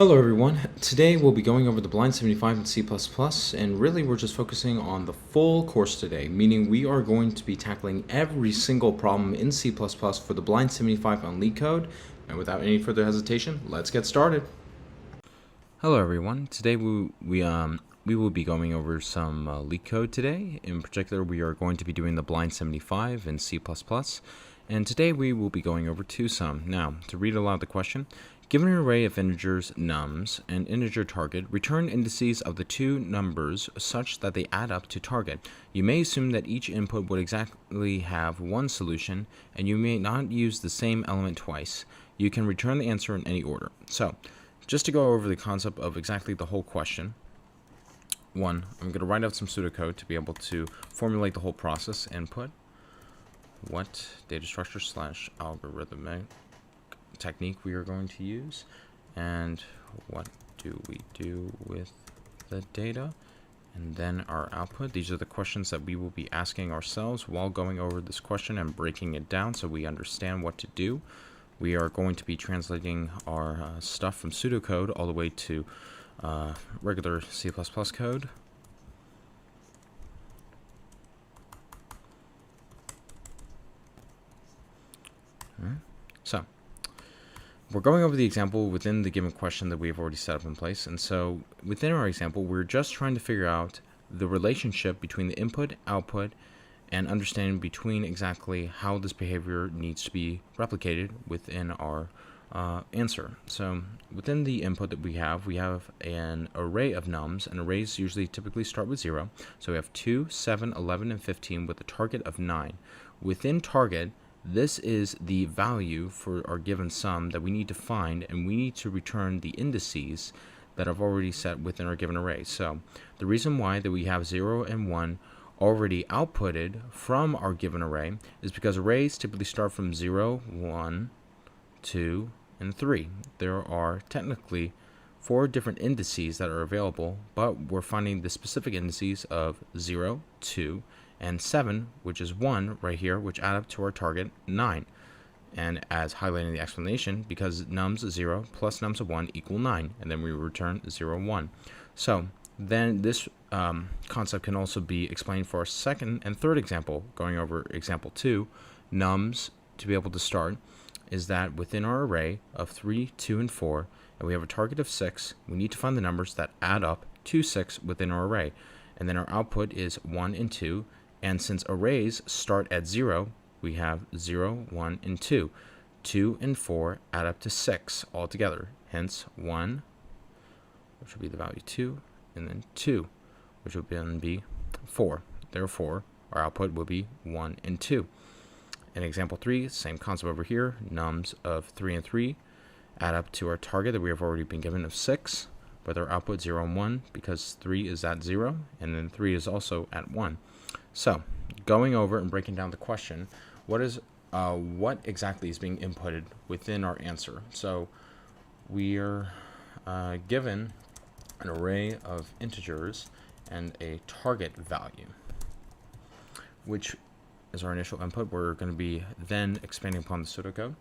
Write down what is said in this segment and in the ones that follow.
Hello everyone, today we'll be going over the Blind 75 in C++, and really we're just focusing on the full course today, meaning we are going to be tackling every single problem in C++ for the Blind 75 on Leetcode, and without any further hesitation, let's get started. Hello everyone, today we will be going over some Leetcode today. In particular, we are going to be doing the Blind 75 in C++, and today we will be going over two sum. Now, to read aloud the question, given an array of integers nums and integer target, return indices of the two numbers such that they add up to target. You may assume that each input would exactly have one solution, and you may not use the same element twice. You can return the answer in any order. So, just to go over the concept of exactly the whole question, I'm going to write out some pseudocode to be able to formulate the whole process input. What data structure / algorithmic technique we are going to use, and what do we do with the data, and then our output. These are the questions that we will be asking ourselves while going over this question and breaking it down so we understand what to do. We are going to be translating our stuff from pseudocode all the way to regular C++ code. So, we're going over the example within the given question that we've already set up in place. And so within our example, we're just trying to figure out the relationship between the input, output, and understanding between exactly how this behavior needs to be replicated within our answer. So within the input that we have an array of nums, and arrays usually typically start with 0. So we have 2, 7, 11, and 15 with a target of 9. Within target, this is the value for our given sum that we need to find, and we need to return the indices that I've already set within our given array. So the reason why that we have 0 and 1 already outputted from our given array is because arrays typically start from 0, 1, 2, and 3. There are technically 4 different indices that are available, but we're finding the specific indices of 0, 2, and 7, which is 1 right here, which add up to our target 9. And as highlighted in the explanation, because nums 0 plus nums of 1 equal 9, and then we return 0, 1. So then this concept can also be explained for our second and third example. Going over example 2, nums, to be able to start, is that within our array of 3, 2, and 4, and we have a target of 6, we need to find the numbers that add up to 6 within our array. And then our output is 1 and 2, and since arrays start at 0, we have 0, 1, and 2. 2 and 4 add up to 6 altogether, hence 1, which will be the value 2, and then 2, which will then be 4. Therefore, our output will be 1 and 2. In example 3, same concept over here, nums of 3 and 3 add up to our target that we have already been given of 6, with our output 0 and 1, because 3 is at 0, and then 3 is also at 1. So, going over and breaking down the question, what exactly is being inputted within our answer? So, we are given an array of integers and a target value, which is our initial input. We're going to be then expanding upon the pseudocode.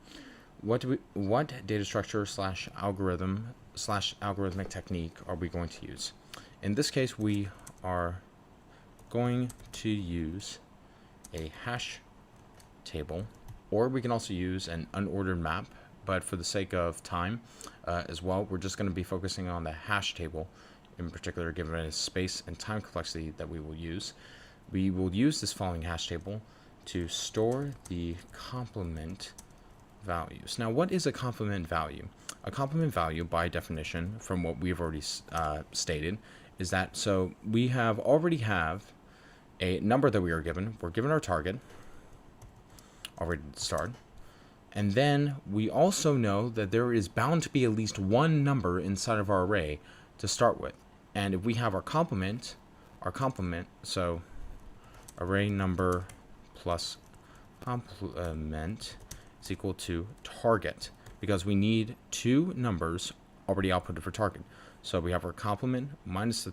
What data structure / algorithm / algorithmic technique are we going to use? In this case, we are going to use a hash table, or we can also use an unordered map, but for the sake of time as well, we're just going to be focusing on the hash table in particular, given its space and time complexity that we will use. We will use this following hash table to store the complement values. Now, what is a complement value? A complement value, by definition, from what we've already stated, is that so we already have a number that we are given. We're given our target already to start, and then we also know that there is bound to be at least one number inside of our array to start with. And if we have our complement, so array number plus complement is equal to target, because we need 2 numbers already outputted for target. So we have our complement minus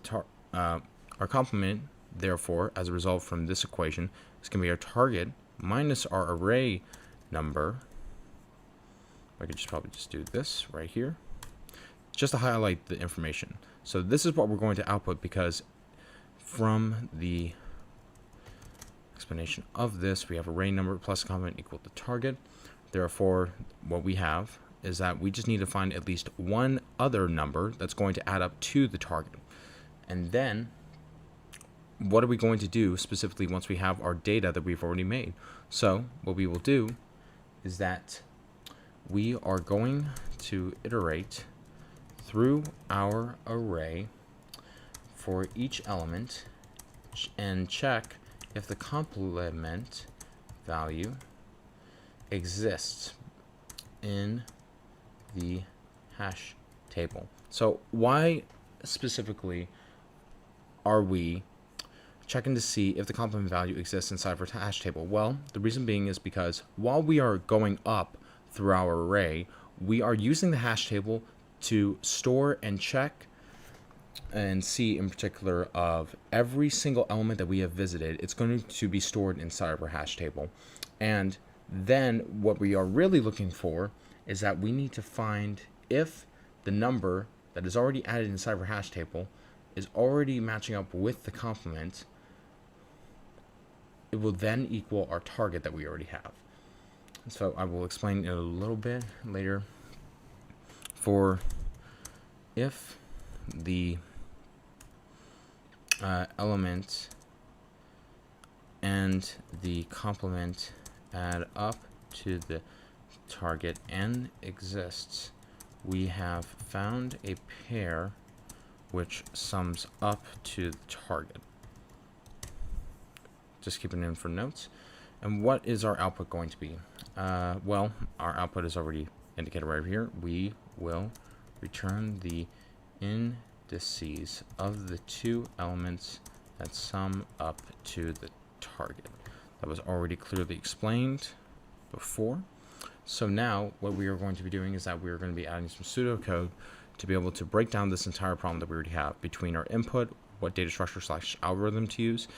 our complement. Therefore, as a result from this equation, it's going to be our target minus our array number. I could just probably just do this right here. just to highlight the information. So this is what we're going to output, because from the explanation of this, we have array number plus complement equal to target. Therefore, what we have is that we just need to find at least one other number that's going to add up to the target. And then what are we going to do specifically once we have our data that we've already made? So what we will do is that we are going to iterate through our array for each element and check if the complement value exists in the hash table. So why specifically are we checking to see if the complement value exists inside of our hash table? Well, the reason being is because while we are going up through our array, we are using the hash table to store and check and see in particular of every single element that we have visited. It's going to be stored inside of our hash table. And then what we are really looking for is that we need to find if the number that is already added inside of our hash table is already matching up with the complement. It will then equal our target that we already have. So I will explain it a little bit later. For if the element and the complement add up to the target and exists, we have found a pair which sums up to the target. Just keep it in for notes. And what is our output going to be? Well, our output is already indicated right here. We will return the indices of the two elements that sum up to the target. That was already clearly explained before. So now what we are going to be doing is that we are going to be adding some pseudocode to be able to break down this entire problem that we already have between our input, what data structure / algorithm to use,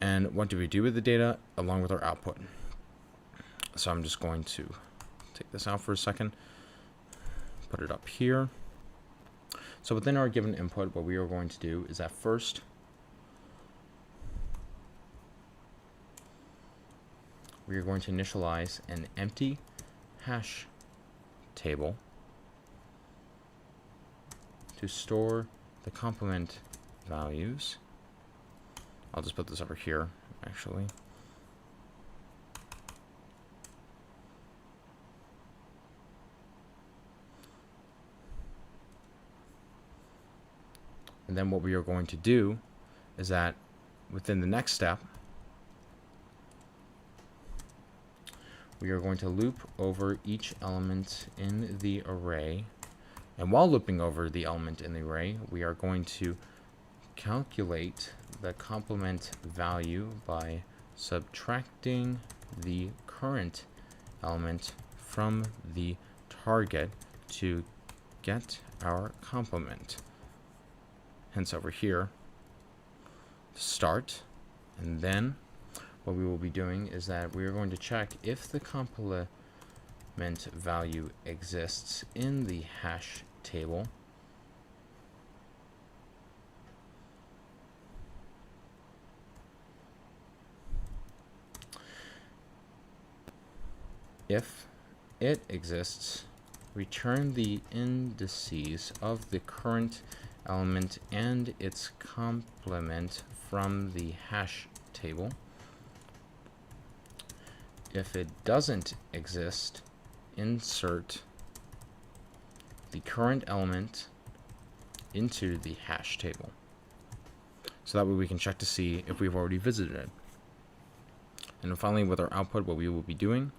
and what do we do with the data along with our output. So I'm just going to take this out for a second, put it up here. So within our given input, what we are going to do is that first we are going to initialize an empty hash table to store the complement values. I'll just put this over here, actually. And then what we are going to do is that within the next step, we are going to loop over each element in the array. And while looping over the element in the array, we are going to calculate the complement value by subtracting the current element from the target to get our complement. Hence over here, start, and then what we will be doing is that we are going to check if the complement value exists in the hash table. If it exists, return the indices of the current element and its complement from the hash table. If it doesn't exist, insert the current element into the hash table. So that way we can check to see if we've already visited it. And then finally, with our output, what we will be doing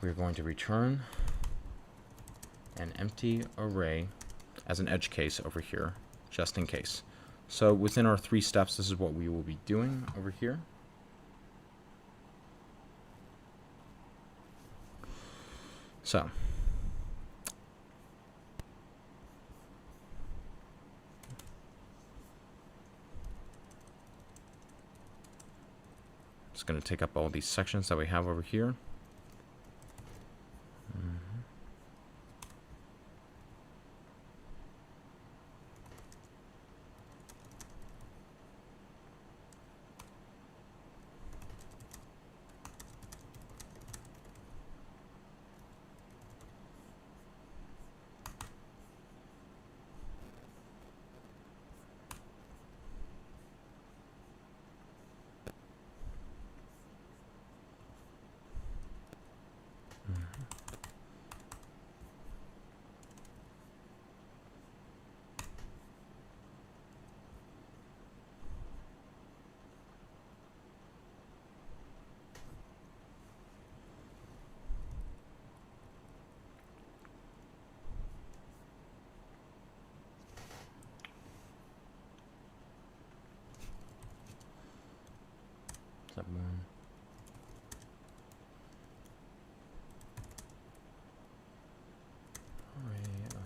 we're going to return an empty array as an edge case over here, just in case. So within our 3 steps, this is what we will be doing over here. So just going to take up all these sections that we have over here. Step 1. Array of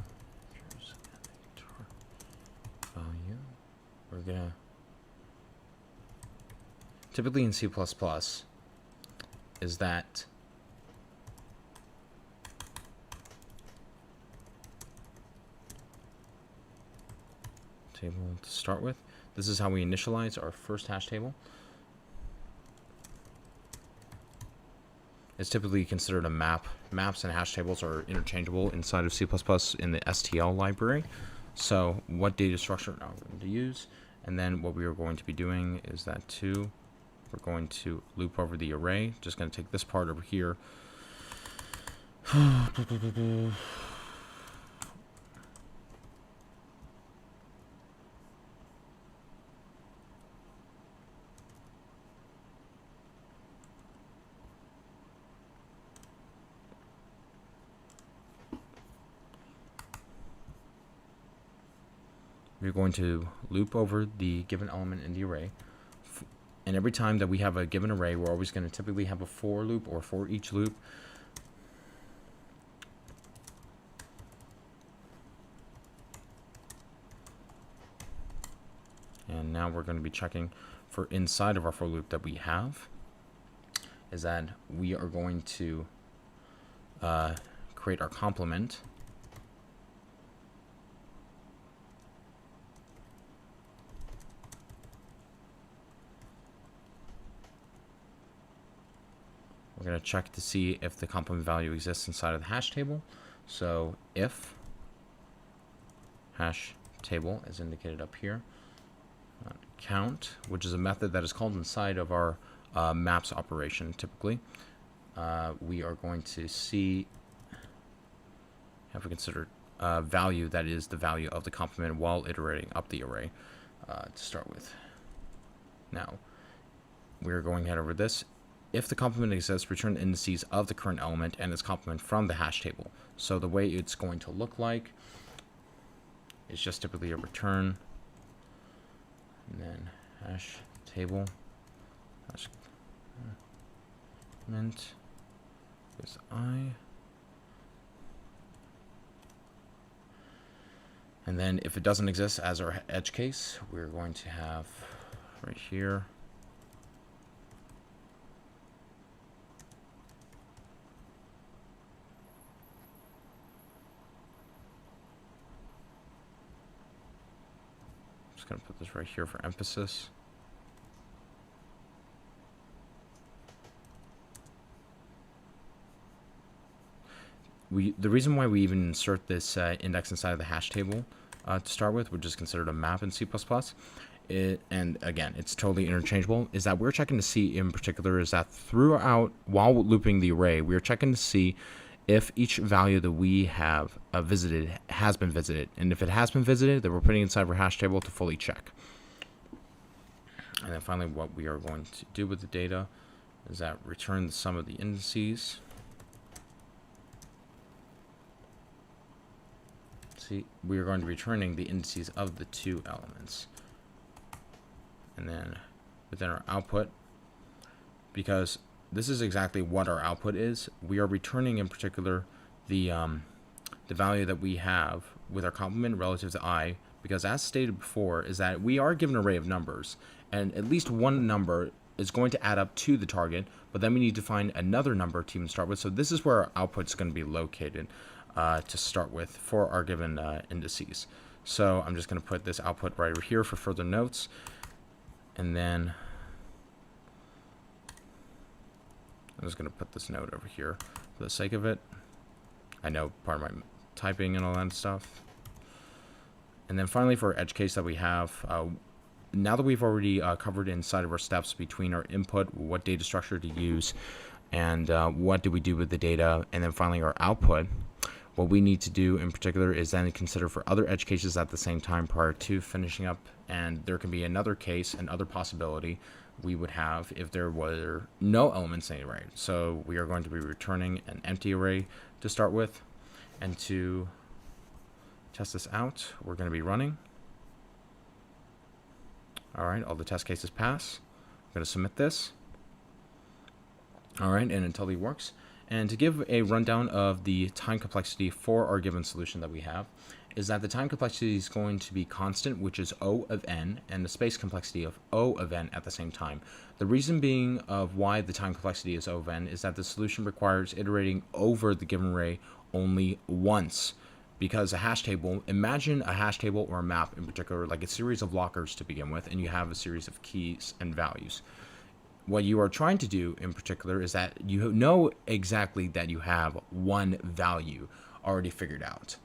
value. We're gonna typically in C++ is that table to start with. This is how we initialize our first hash table. It's typically considered a map. Maps and hash tables are interchangeable inside of C++ in the STL library. So what data structure are we going to use? And then what we are going to be doing is that too, we're going to loop over the array. Just going to take this part over here. We're going to loop over the given element in the array. And every time that we have a given array, we're always going to typically have a for loop or for each loop. And now we're going to be checking for inside of our for loop that we have is that we are going to create our complement. We're going to check to see if the complement value exists inside of the hash table. So if hash table, as indicated up here, count, which is a method that is called inside of our maps operation typically, we are going to see, have to consider value that is the value of the complement while iterating up the array to start with. Now, we're going ahead over this. If the complement exists, return the indices of the current element and its complement from the hash table. So the way it's going to look like is just typically a return, and then hash table, hash complement is I. And then if it doesn't exist as our edge case, we're going to have right here going to put this right here for emphasis. The reason why we even insert this index inside of the hash table to start with, which is considered a map in C++, and again, it's totally interchangeable, is that we're checking to see in particular is that throughout, while looping the array, we're checking to see if each value that we have visited has been visited. And if it has been visited, then we're putting inside our hash table to fully check. And then finally, what we are going to do with the data is that return the sum of the indices. See, we are going to be returning the indices of the two elements. And then within our output, because this is exactly what our output is, we are returning in particular the value that we have with our complement relative to I, because as stated before is that we are given an array of numbers, and at least one number is going to add up to the target, but then we need to find another number to even start with. So this is where our output is going to be located to start with for our given indices. So I'm just going to put this output right over here for further notes, and then I'm just going to put this note over here for the sake of it. I know part of my typing and all that stuff. And then finally, for our edge case that we have, now that we've already covered inside of our steps between our input, what data structure to use, and what do we do with the data, and then finally our output, what we need to do in particular is then consider for other edge cases at the same time prior to finishing up. And there can be another case, another possibility we would have if there were no elements in the array. So we are going to be returning an empty array to start with. And to test this out, we're going to be running. All right, all the test cases pass. I'm going to submit this. All right, and until he works. And to give a rundown of the time complexity for our given solution that we have, is that the time complexity is going to be constant, which is O of n, and the space complexity of O of n at the same time. The reason being of why the time complexity is O of n is that the solution requires iterating over the given array only once. Because a hash table, imagine a hash table or a map in particular, like a series of lockers to begin with, and you have a series of keys and values. What you are trying to do in particular is that you know exactly that you have one value already figured out.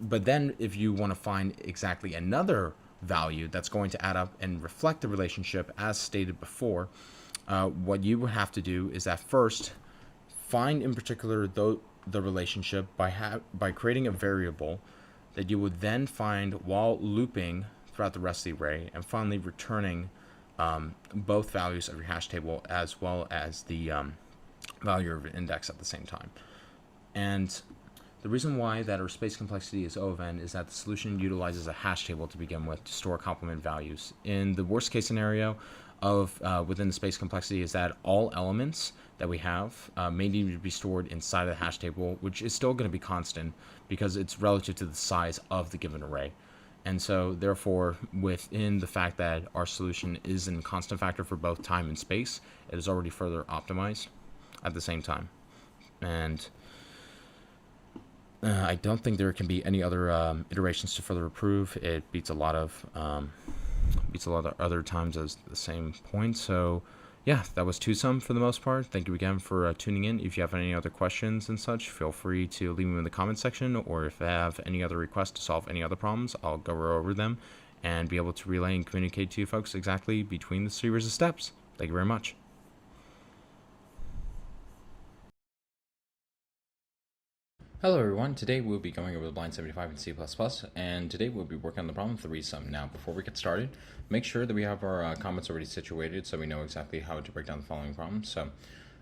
But then if you want to find exactly another value that's going to add up and reflect the relationship as stated before, what you would have to do is that first find in particular the relationship by creating a variable that you would then find while looping throughout the rest of the array, and finally returning both values of your hash table as well as the value of an index at the same time. And the reason why that our space complexity is O of n is that the solution utilizes a hash table to begin with to store complement values. In the worst case scenario of within the space complexity is that all elements that we have may need to be stored inside the hash table, which is still going to be constant because it's relative to the size of the given array. And so therefore, within the fact that our solution is in constant factor for both time and space, it is already further optimized at the same time. And I don't think there can be any other iterations to further improve. It beats a lot of other times as the same point. So yeah, that was twosome for the most part. Thank you again for tuning in. If you have any other questions and such, feel free to leave them in the comment section, or if I have any other requests to solve any other problems, I'll go over them and be able to relay and communicate to you folks exactly between the series of steps. Thank you very much. Hello everyone, today we'll be going over the Blind 75 in C++, and today we'll be working on the problem 3-sum. Now, before we get started, make sure that we have our comments already situated so we know exactly how to break down the following problem. So,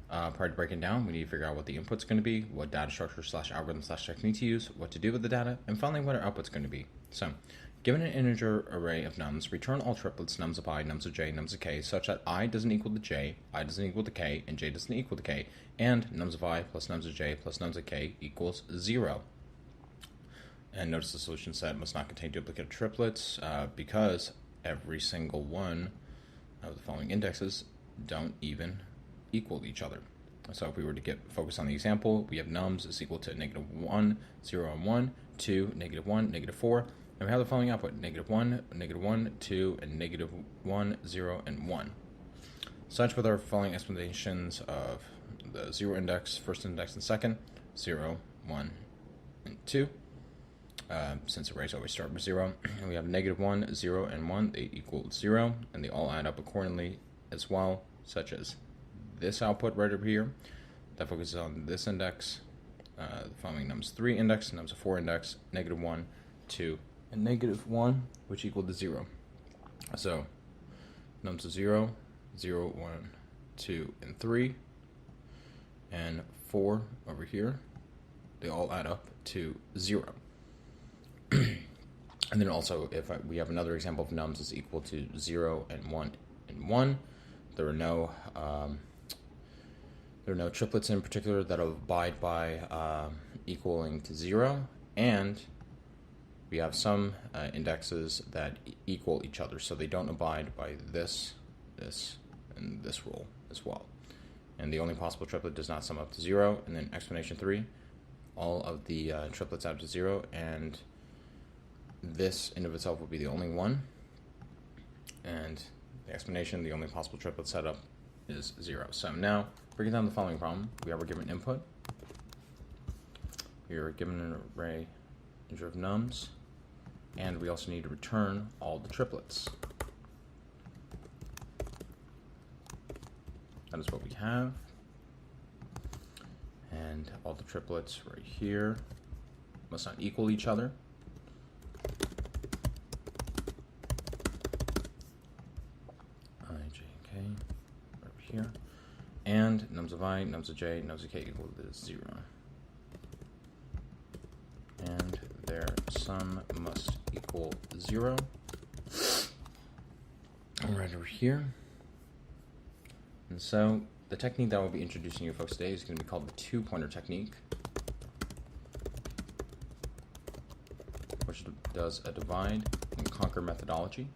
prior to breaking down, we need to figure out what the input's going to be, what data structure / algorithm / technique to use, what to do with the data, and finally what our output's going to be. So, given an integer array of nums, return all triplets nums of I, nums of j, nums of k, such that I doesn't equal to j, I doesn't equal to k, and j doesn't equal to k, and nums of I plus nums of j plus nums of k equals 0. And notice the solution set must not contain duplicate triplets because every single one of the following indexes don't even equal each other. So if we were to focus on the example, we have nums is equal to -1, 0, and 1, 2, -1, -4, and we have the following output, -1, -1, 2, and -1, 0, and 1. Such with our following explanations of the 0 index, first index, and second, 0, 1, and 2. Since arrays always start with 0, and we have -1, 0, and 1, they equal 0, and they all add up accordingly as well, such as this output right over here that focuses on this index, the following nums 3 index, nums 4 index, -1, 2, and -1, which equal to 0. So nums of 0, 0, 1, 2, and 3, and 4 over here, they all add up to 0. And then also, if we have another example of nums is equal to 0 and 1 and 1, there are no triplets in particular that will abide by equaling to 0, and we have some indexes that equal each other, so they don't abide by this, and this rule as well. And the only possible triplet does not sum up to 0, and then explanation 3, all of the triplets add to 0, and this in of itself will be the only one, and the explanation, the only possible triplet setup is 0. So now, breaking down the following problem, we are given input, we are given an array integer of nums, and we also need to return all the triplets. That is what we have. And all the triplets right here must not equal each other. I, j, and k over here. And nums of I, nums of j, nums of k equal to 0. And their sum must equal 0. Right over here. And so the technique that we'll be introducing you folks today is going to be called the two-pointer technique, which does a divide and conquer methodology.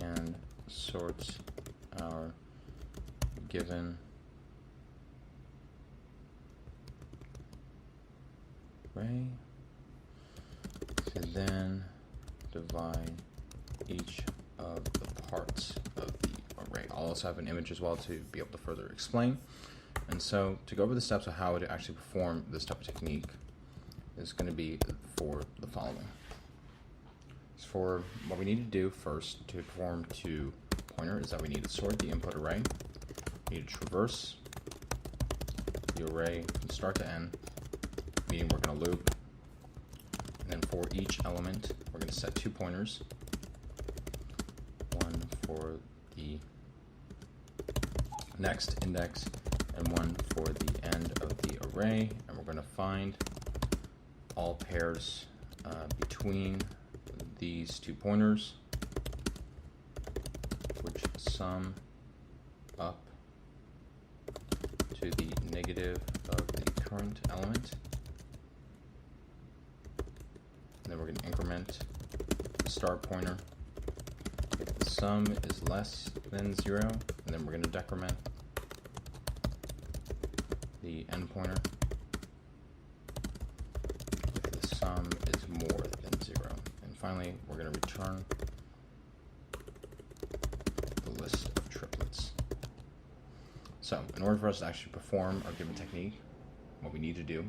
And sorts our given array to then divide each of the parts of the array. I'll also have an image as well to be able to further explain. And so to go over the steps of how to actually perform this type of technique is going to be for the following. So for what we need to do first to perform two pointer is that we need to sort the input array. We need to traverse the array from start to end, meaning we're going to loop. And then for each element, we're going to set two pointers. One for the next index and one for the end of the array. And we're going to find all pairs between these two pointers, which sum up to the negative of the current element. And then we're going to increment the start pointer if the sum is less than 0, and then we're going to decrement the end pointer if the sum is more than 0. And finally, we're going to return the list of triplets. So in order for us to actually perform our given technique, what we need to do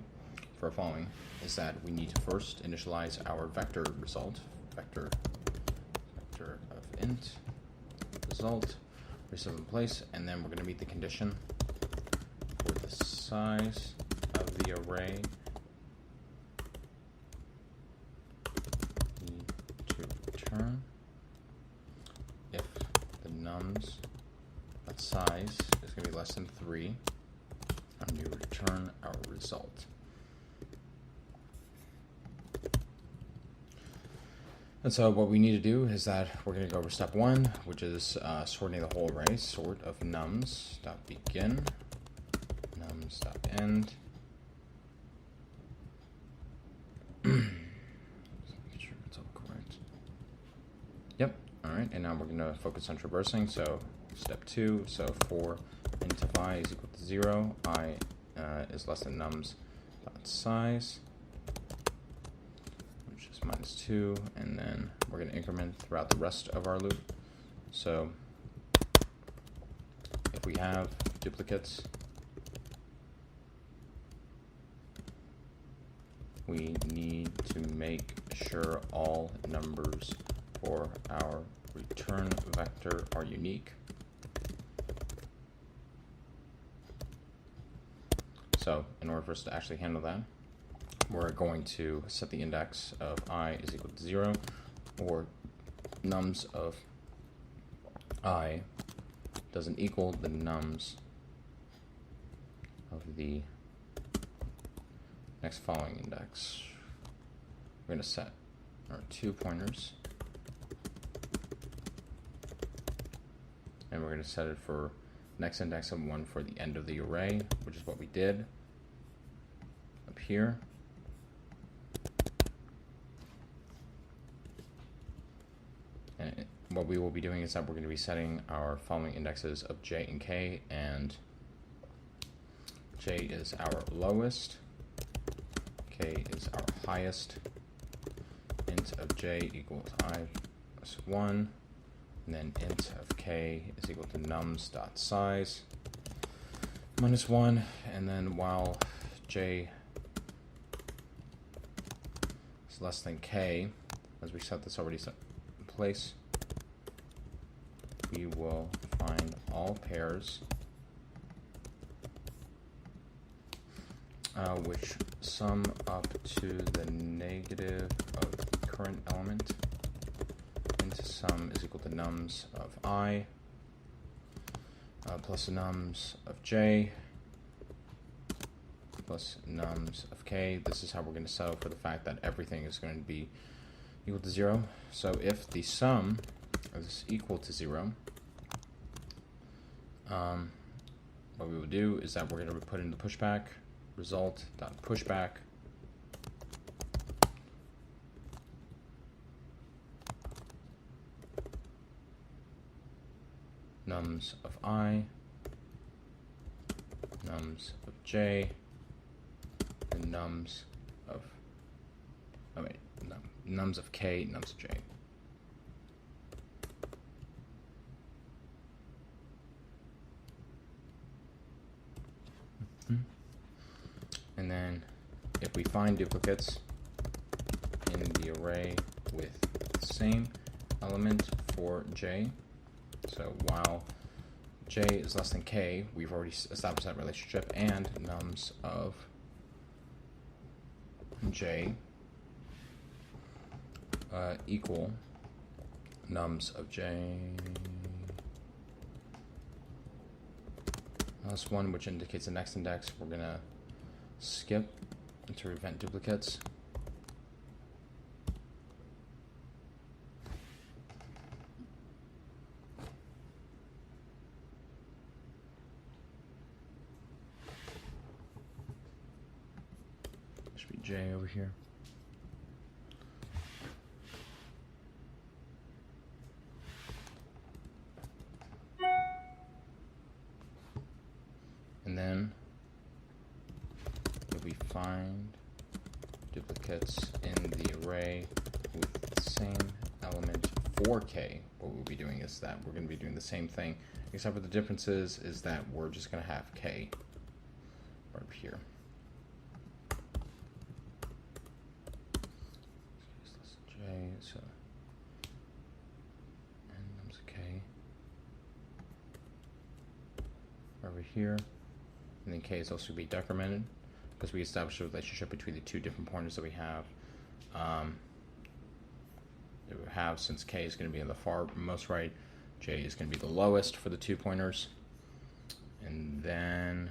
for our following is that we need to first initialize our vector result, vector of int result, reset in place, and then we're going to meet the condition for the size of the array to return if the nums size is going to be less than 3, and we return our result. And so what we need to do is that we're going to go over step 1, which is sorting the whole array. Sort of nums.begin, nums.end. Make sure it's all correct. Yep. All right. And now we're going to focus on traversing. So step 2. So for int of I is equal to 0, I is less than nums.size, which is minus 2, and then we're going to increment throughout the rest of our loop. So if we have duplicates, we need to make sure all numbers for our return vector are unique. So in order for us to actually handle that, we're going to set the index of I is equal to 0, or nums of I doesn't equal the nums of the next following index. We're going to set our two pointers, and we're going to set it for next index of 1 for the end of the array, which is what we did up here. And what we will be doing is that we're going to be setting our following indexes of j and k, and j is our lowest, k is our highest, int of j equals I plus 1, and then int of k is equal to nums.size minus 1, and then while j is less than k, as we set this already set in place, we will find all pairs which sum up to the negative of the current element into sum is equal to nums of I plus nums of j plus nums of k. This is how we're going to settle for the fact that everything is going to be equal to 0. So if the sum is equal to 0, what we will do is that we're going to put in the pushback result dot pushback nums of I, nums of j, and nums of nums of k, nums of j. And then if we find duplicates in the array with the same element for j, so while j is less than k, we've already established that relationship, and nums of j equal nums of j plus 1, which indicates the next index, we're going to skip to prevent duplicates. Should be j over here. And then if we find duplicates in the array with the same element for k, what we'll be doing is that we're going to be doing the same thing, except for the difference is that we're just going to have k right up here. J, so and nums of k over here. And then k is also be decremented because we established a relationship between the two different pointers that we have. Since k is going to be on the far most right, j is going to be the lowest for the 2 pointers. And then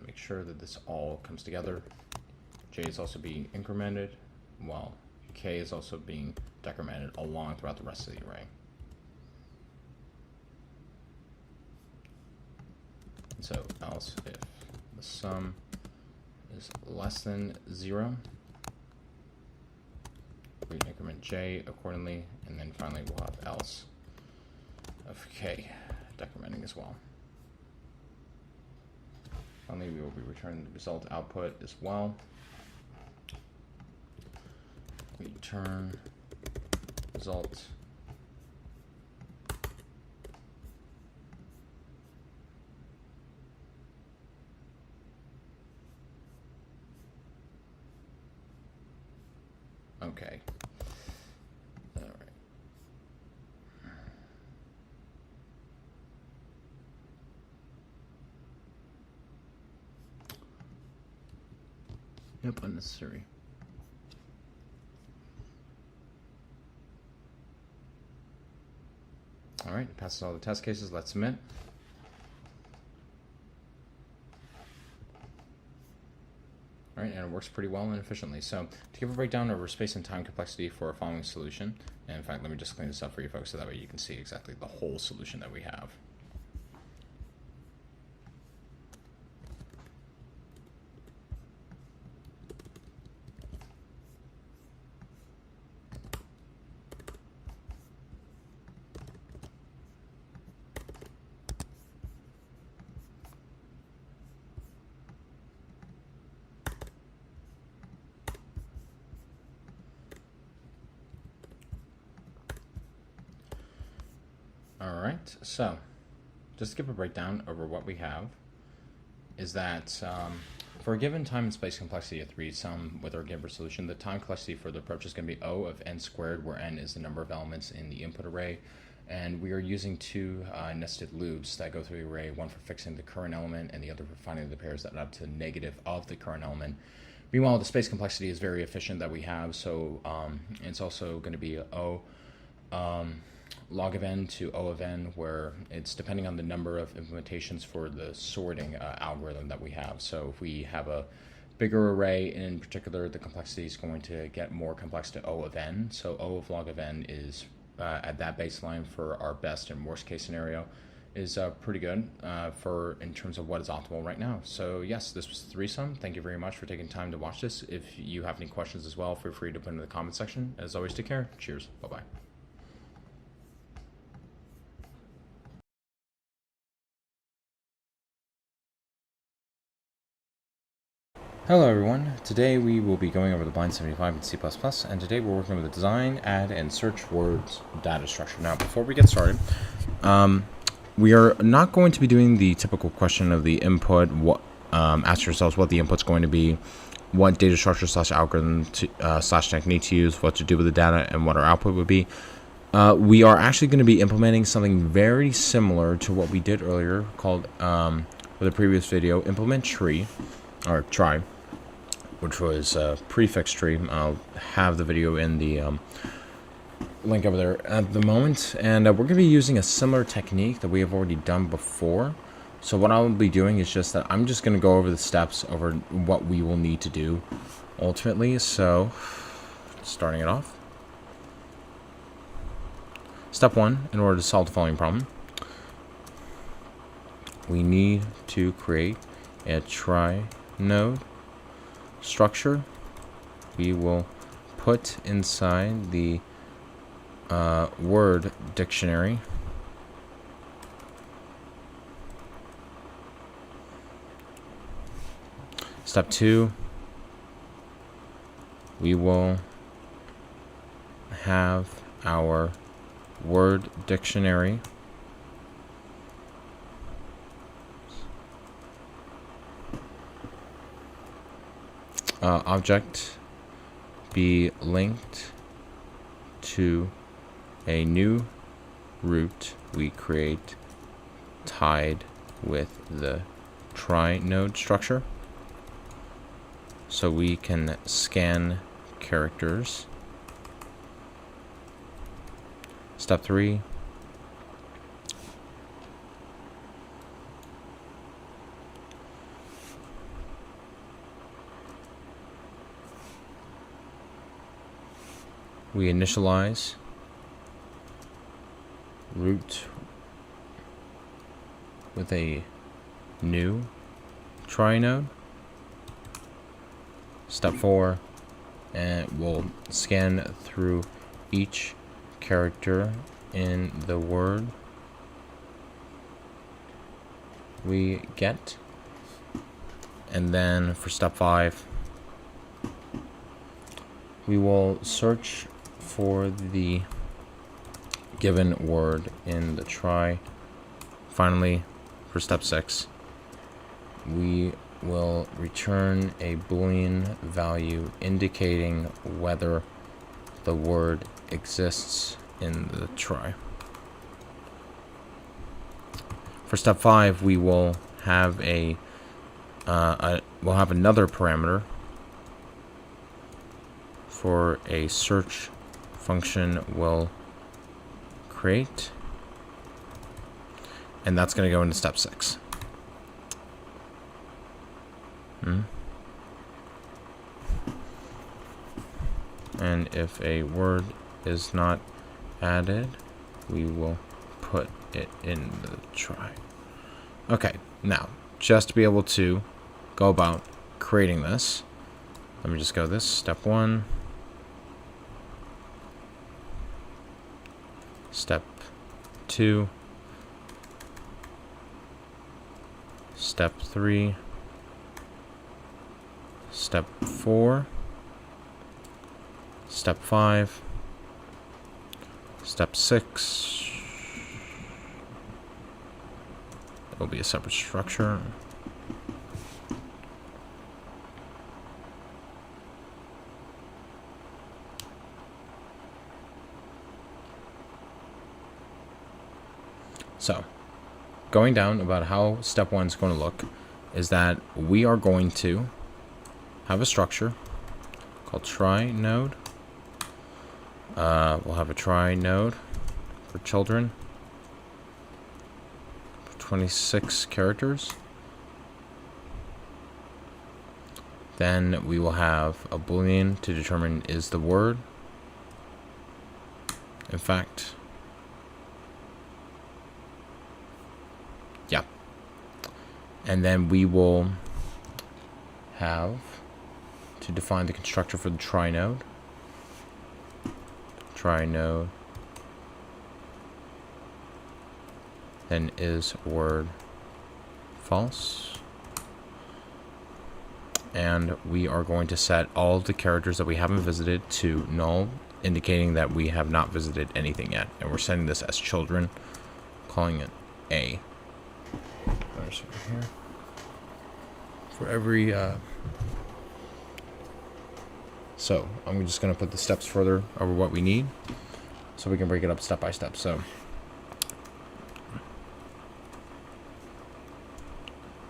make sure that this all comes together. J is also being incremented, while k is also being decremented along throughout the rest of the array. And so else if the sum is less than 0, we increment j accordingly, and then finally we'll have else of k decrementing as well. Finally, we will be returning the result output as well. We return result okay. All right. Yep, unnecessary. All right, passes all the test cases. Let's submit. All right, and it works pretty well and efficiently. So to give a breakdown over space and time complexity for a following solution, and in fact, let me just clean this up for you folks so that way you can see exactly the whole solution that we have. All right, so just to give a breakdown over what we have is that for a given time and space complexity of 3 sum with our given solution, the time complexity for the approach is going to be O of n squared, where n is the number of elements in the input array. And we are using 2 nested loops that go through the array, one for fixing the current element and the other for finding the pairs that add up to the negative of the current element. Meanwhile, the space complexity is very efficient that we have, so it's also going to be O log of n to O of n, where it's depending on the number of implementations for the sorting algorithm that we have. So if we have a bigger array, in particular, the complexity is going to get more complex to O of n. So O of log of n is at that baseline for our best and worst case scenario is pretty good for in terms of what is optimal right now. So yes, this was Threesome. Thank you very much for taking time to watch this. If you have any questions as well, feel free to put in the comment section. As always, take care. Cheers. Bye-bye. Hello everyone, today we will be going over the Bind 75 in C++, and today we're working with the design, add, and search words data structure. Now before we get started, we are not going to be doing the typical question of the input, ask yourselves what the input's going to be, what data structure slash algorithm slash technique to use, what to do with the data, and what our output would be. We are actually going to be implementing something very similar to what we did earlier called, with the previous video, implement tree, or try, which was a prefix tree. I'll have the video in the link over there at the moment. And we're going to be using a similar technique that we have already done before. So what I'll be doing is just that I'm just going to go over the steps over what we will need to do ultimately. So starting it off. Step 1, in order to solve the following problem, we need to create a try node structure. We will put inside the word dictionary Step 2, we will have our word dictionary object be linked to a new root we create tied with the try node structure, so we can scan characters. Step 3, we initialize root with a new try node. Step 4, and we'll scan through each character in the word we get. And then for step 5, we will search for the given word in the try. Finally, for step 6, we will return a Boolean value indicating whether the word exists in the try. For step 5, we will have we'll have another parameter for a search function we'll create, and that's going to go into step 6. And if a word is not added, we will put it in the try. Okay, now, just to be able to go about creating this, let me just go this. Step 1. Step 2. Step 3. Step 4. Step 5. Step 6. It'll be a separate structure. So, going down about how step 1 is going to look is that we are going to have a structure called try node. We'll have a try node for children, 26 characters. Then we will have a boolean to determine is the word. In fact, yeah. And then we will have to define the constructor for the try node. Try node. Then is word false. And we are going to set all of the characters that we haven't visited to null, indicating that we have not visited anything yet. And we're setting this as children, calling it A. There's right here. For every so I'm just going to put the steps further over what we need so we can break it up step by step. So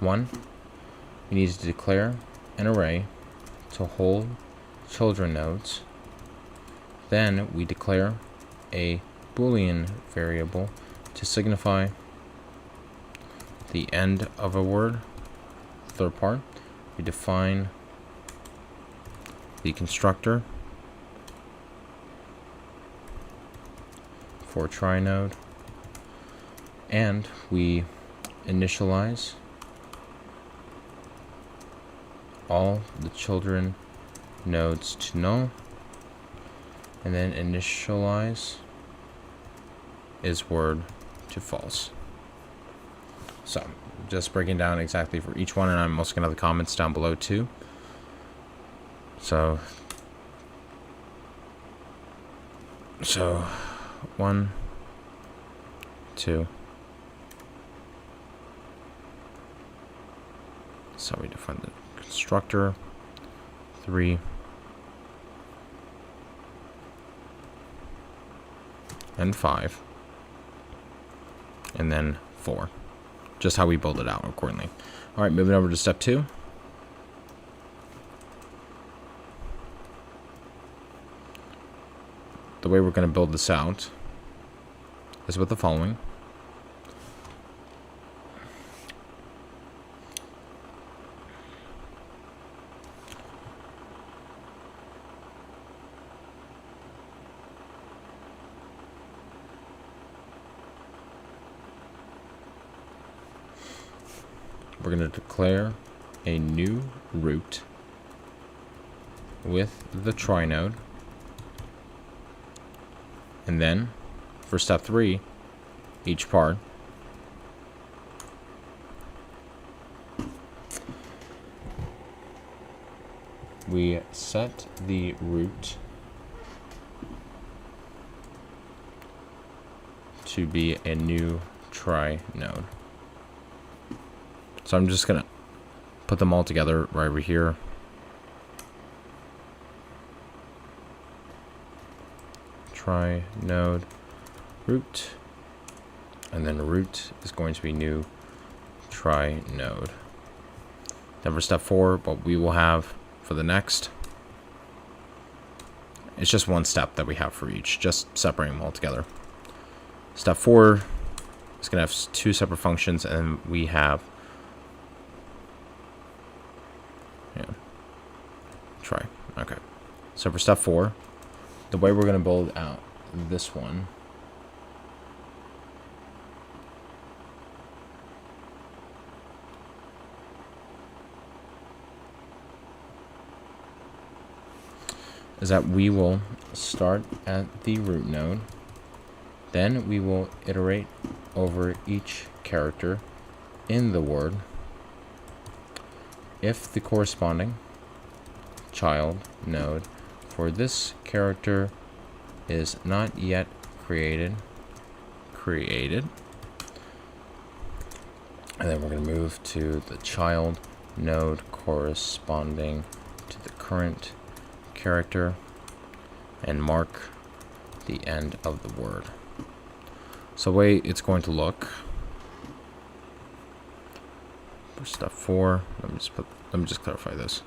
1, we need to declare an array to hold children nodes. Then we declare a boolean variable to signify the end of a word. Third part, we define the constructor for try node, and we initialize all the children nodes to null, and then initialize is word to false. So just breaking down exactly for each one, and I'm also going to have the comments down below too. So 1, 2. So we define the constructor. 3. And 5. And then 4. Just how we build it out accordingly. All right, moving over to step 2. The way we're going to build this out is with the following. We're going to declare a new root with the try node. And then for step 3, each part, we set the root to be a new try node. So I'm just going to put them all together right over here. Try node root, and then root is going to be new try node. Then for step 4, what we will have for the next, it's just one step that we have for each, just separating them all together. Step 4 is going to have 2 separate functions, and we have try. Okay. So for step 4, the way we're going to build out this one is that we will start at the root node, then we will iterate over each character in the word if the corresponding child node for this character is not yet created. And then we're going to move to the child node corresponding to the current character and mark the end of the word. So the way it's going to look for step 4, let me just clarify this.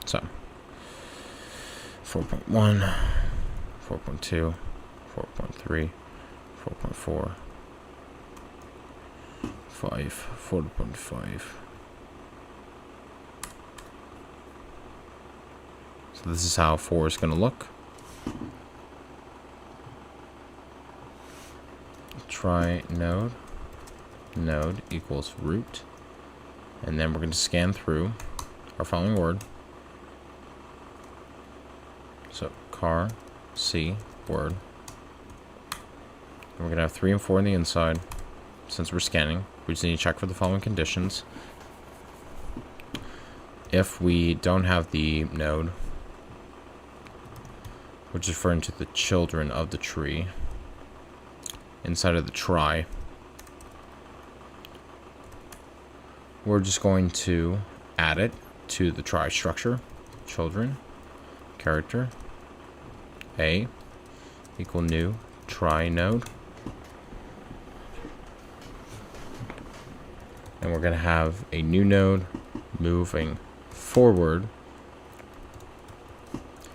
So 4.1, 4.2, 4.3, 4.4, 5, 4.5. So this is how 4 is going to look. Try node equals root, and then we're going to scan through our following word. So car, C, word. And we're going to have 3 and 4 on the inside. Since we're scanning, we just need to check for the following conditions. If we don't have the node, which is referring to the children of the tree, inside of the try, we're just going to add it to the try structure. Children, character, A, equal new try node. And we're going to have a new node moving forward,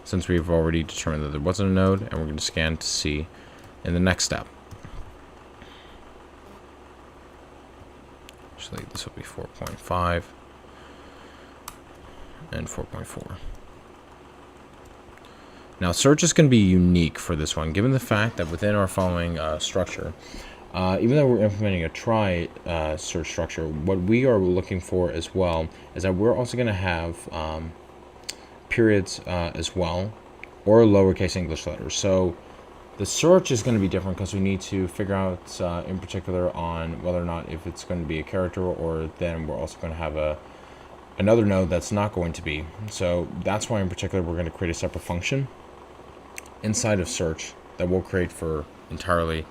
since we've already determined that there wasn't a node, and we're going to scan to see in the next step. Actually, this will be 4.5 and 4.4. Now, search is going to be unique for this one, given the fact that within our following structure, even though we're implementing a try search structure, what we are looking for as well is that we're also going to have periods as well, or lowercase English letters. So the search is going to be different because we need to figure out in particular on whether or not if it's going to be a character, or then we're also going to have another node that's not going to be. So that's why in particular we're going to create a separate function inside of search that we'll create for entirely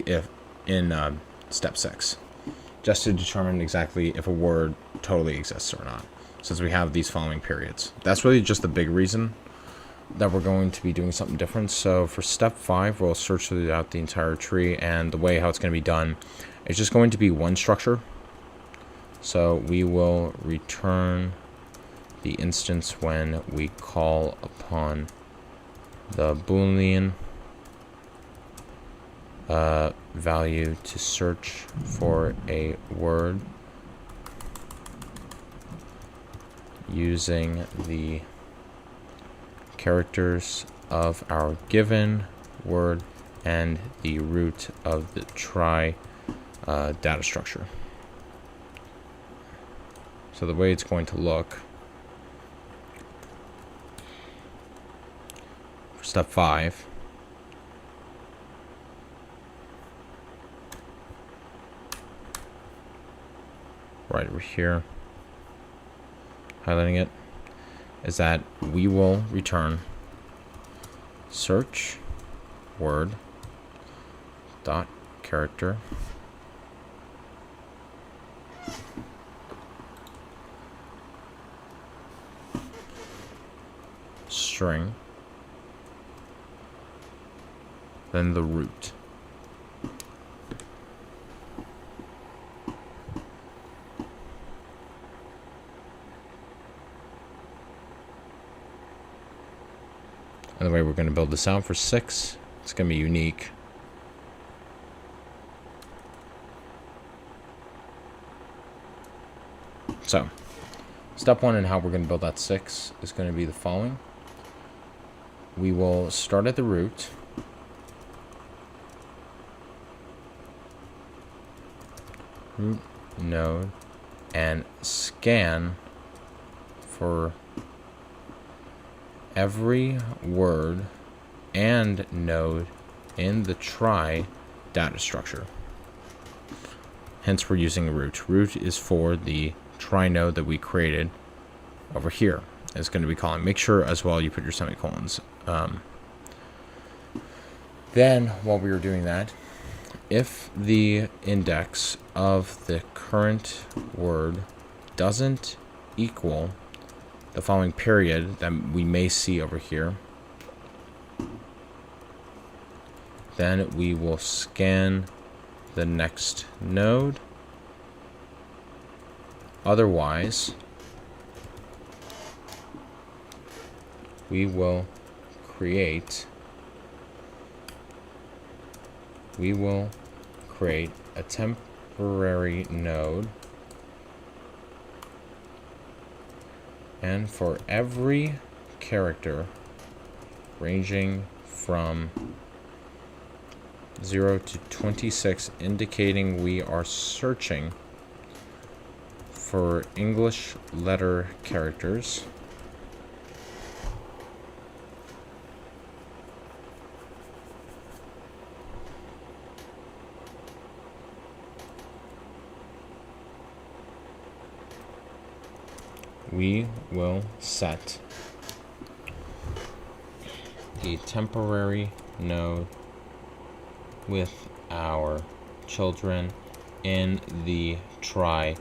if in step 6, just to determine exactly if a word totally exists or not, since we have these following periods. That's really just the big reason that we're going to be doing something different. So for step 5, we'll search throughout the entire tree, and the way how it's going to be done is just going to be one structure. So we will return the instance when we call upon the Boolean value to search for a word using the characters of our given word and the root of the try data structure. So the way it's going to look for step 5, right over here, highlighting it, is that we will return search word dot character string, then the root. And the way we're going to build this out for 6, it's going to be unique. So, step 1 and how we're going to build that 6 is going to be the following. We will start at the root. Root node, and scan for every word and node in the try data structure. Hence we're using root. Root is for the try node that we created over here. It's going to be calling. Make sure as well you put your semicolons. Then while we were doing that, if the index of the current word doesn't equal the following period that we may see over here, then we will scan the next node Otherwise, we will create a temporary node, and for every character ranging from 0 to 26, indicating we are searching for English letter characters, we will set a temporary node with our children in the try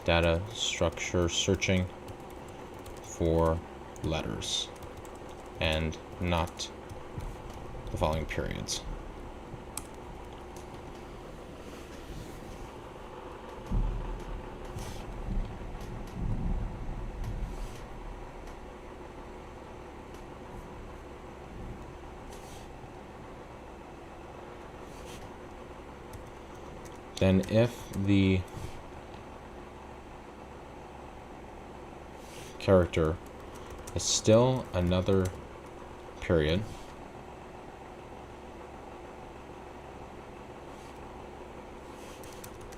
data structure, searching for letters and not the following periods. Then if the character is still another period,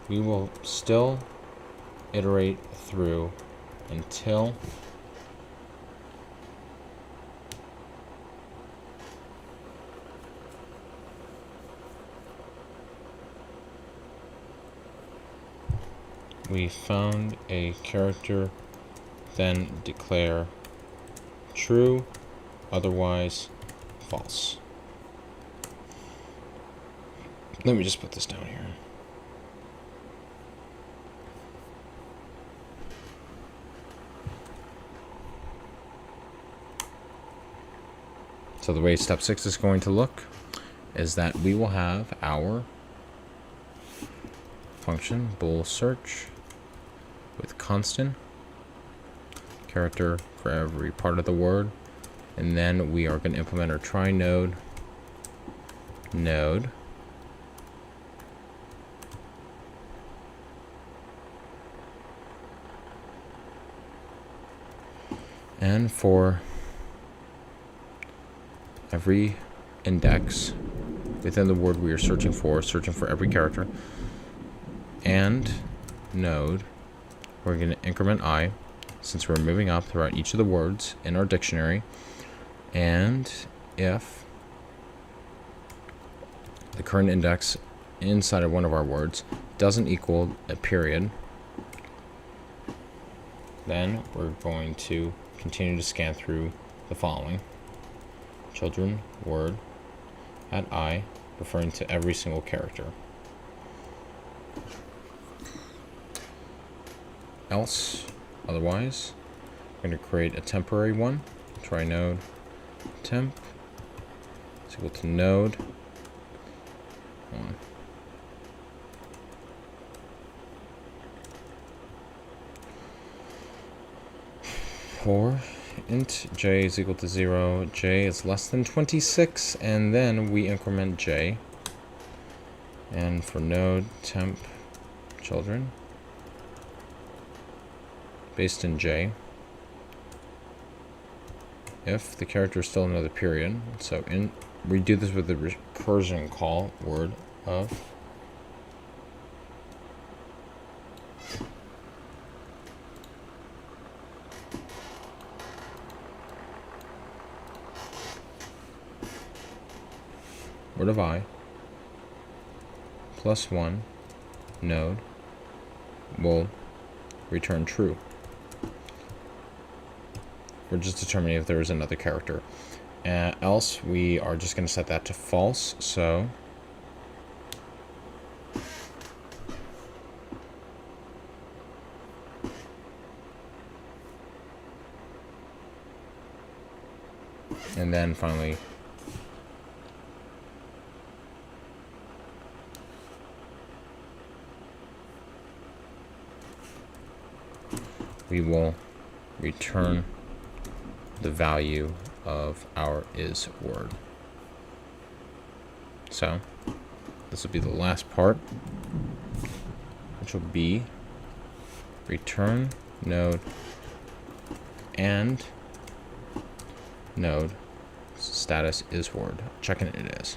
we will still iterate through until we found a character, then declare true, otherwise false. Let me just put this down here. So the way step 6 is going to look is that we will have our function bool search with constant character for every part of the word, and then we are going to implement our try node and for every index within the word we are searching for every character and node, we're going to increment I, since we're moving up throughout each of the words in our dictionary. And if the current index inside of one of our words doesn't equal a period, then we're going to continue to scan through the following: children word at I, referring to every single character. Else, otherwise, we're going to create a temporary one. Try node temp is equal to node 1. For int j is equal to 0, j is less than 26, and then we increment j. And for node temp children based in j, if the character is still another period, so we do this with the recursion call word of I plus 1 node will return true. We're just determining if there is another character. Else, we are just going to set that to false. So and then finally we will return the value of our is word. So this will be the last part, which will be return node and node status is word. Checking it is.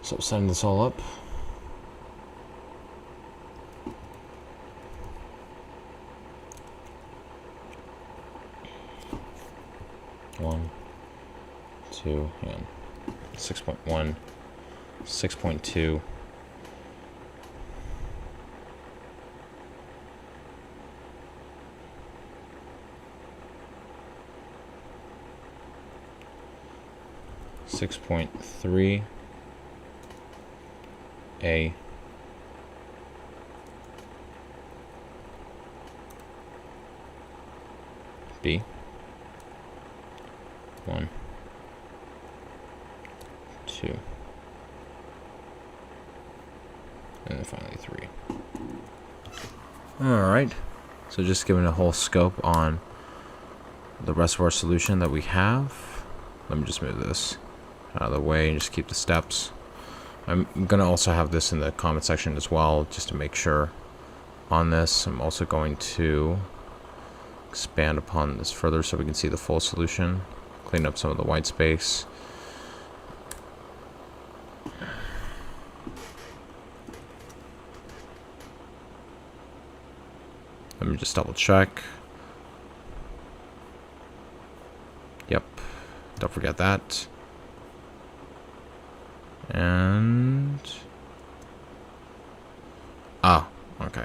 So setting this all up. One, two, and 6.1, 6.2. .3 A B 1 2 and then finally 3. Alright, so just giving a whole scope on the rest of our solution that we have. Let me just move this out of the way and just keep the steps. I'm going to also have this in the comment section as well, just to make sure on this. I'm also going to expand upon this further so we can see the full solution, clean up some of the white space. Let me just double check. Yep, don't forget that. And okay.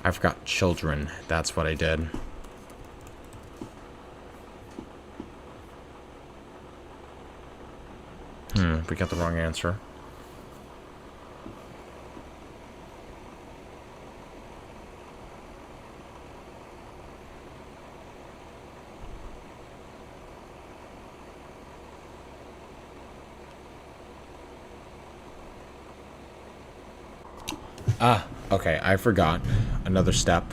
I forgot children. That's what I did. We got the wrong answer. Okay, I forgot another step.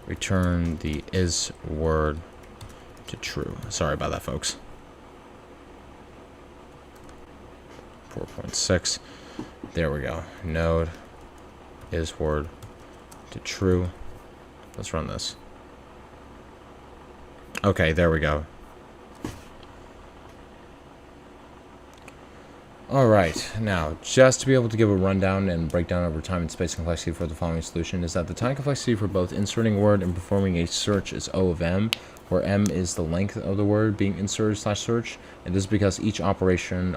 Return the is word to true. Sorry about that, folks. 4.6. There we go. Node is word to true. Let's run this. Okay, there we go. Alright, now, just to be able to give a rundown and breakdown over time and space complexity for the following solution is that the time complexity for both inserting a word and performing a search is O of M, where M is the length of the word being inserted / search, and this is because each operation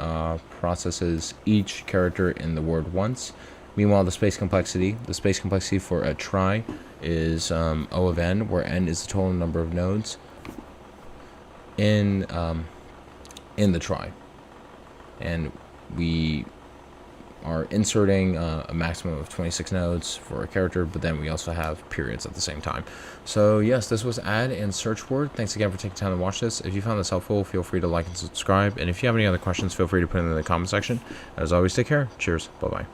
processes each character in the word once. Meanwhile, the space complexity for a try is O of N, where N is the total number of nodes in the try, and we are inserting a maximum of 26 nodes for a character, but then we also have periods at the same time. So yes, this was add and search word. Thanks again for taking time to watch this. If you found this helpful, feel free to like and subscribe, and if you have any other questions, feel free to put them in the comment section. As always, take care. Cheers. Bye-bye.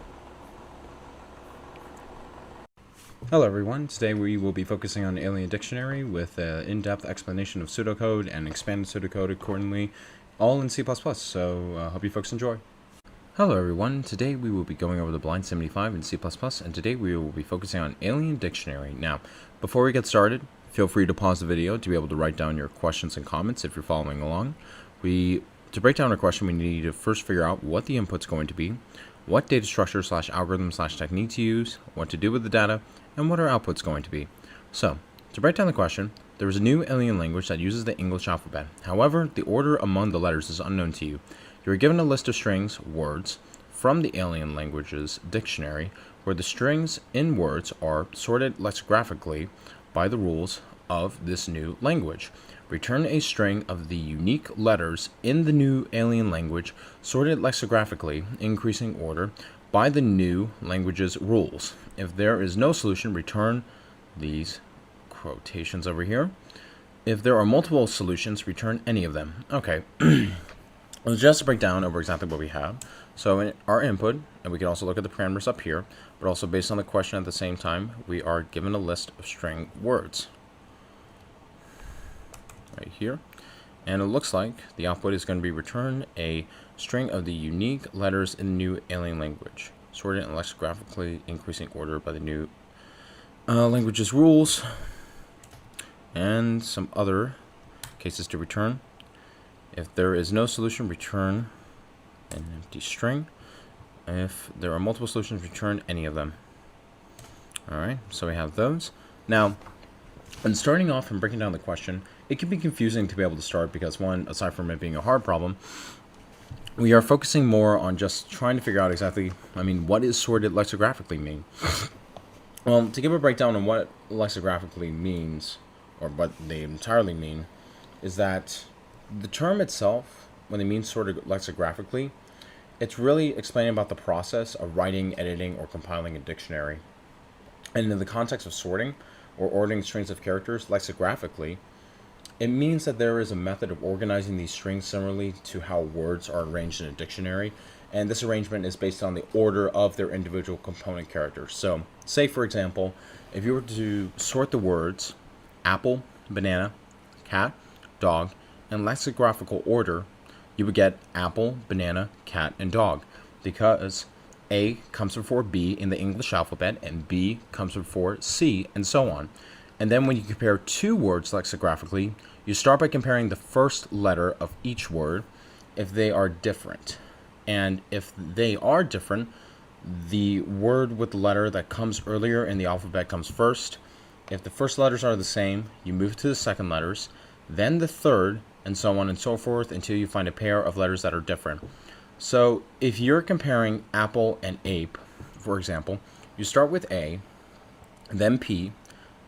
Hello everyone, today we will be focusing on Alien Dictionary with an in-depth explanation of pseudocode and expanded pseudocode accordingly, all in C++, so hope you folks enjoy. Hello everyone, today we will be going over the Blind 75 in C++, and today we will be focusing on Alien Dictionary. Now, before we get started, feel free to pause the video to be able to write down your questions and comments if you're following along. To break down our question, we need to first figure out what the input's going to be, what data structure / algorithm / technique to use, what to do with the data, and what our output's going to be. So, to break down the question, there is a new alien language that uses the English alphabet. However, the order among the letters is unknown to you. You are given a list of strings, words, from the alien language's dictionary, where the strings in words are sorted lexicographically by the rules of this new language. Return a string of the unique letters in the new alien language, sorted lexicographically, increasing order, by the new language's rules. If there is no solution, return these quotations over here. If there are multiple solutions, return any of them. Okay, let's just break down over exactly what we have. So in our input, and we can also look at the parameters up here, but also based on the question at the same time, we are given a list of string words right here. And it looks like the output is going to be return a string of the unique letters in the new alien language, sorted and lexicographically increasing order by the new language's rules, and some other cases to return. If there is no solution, return an empty string. If there are multiple solutions, return any of them. Alright, so we have those. Now, when starting off and breaking down the question, it can be confusing to be able to start because, one, aside from it being a hard problem, we are focusing more on just trying to figure out exactly, what does sorted lexicographically mean? Well, to give a breakdown on what lexicographically means, or what they entirely mean, is that the term itself, when they mean sorted lexicographically, it's really explaining about the process of writing, editing, or compiling a dictionary. And in the context of sorting, or ordering strings of characters lexicographically, it means that there is a method of organizing these strings similarly to how words are arranged in a dictionary, and this arrangement is based on the order of their individual component characters. So, say for example, if you were to sort the words apple, banana, cat, dog, in lexicographical order, you would get apple, banana, cat, and dog, because A comes before B in the English alphabet, and B comes before C, and so on. And then when you compare two words lexicographically, you start by comparing the first letter of each word if they are different. And if they are different, the word with the letter that comes earlier in the alphabet comes first. If the first letters are the same, you move to the second letters, then the third, and so on and so forth until you find a pair of letters that are different. So if you're comparing apple and ape, for example, you start with A, then P,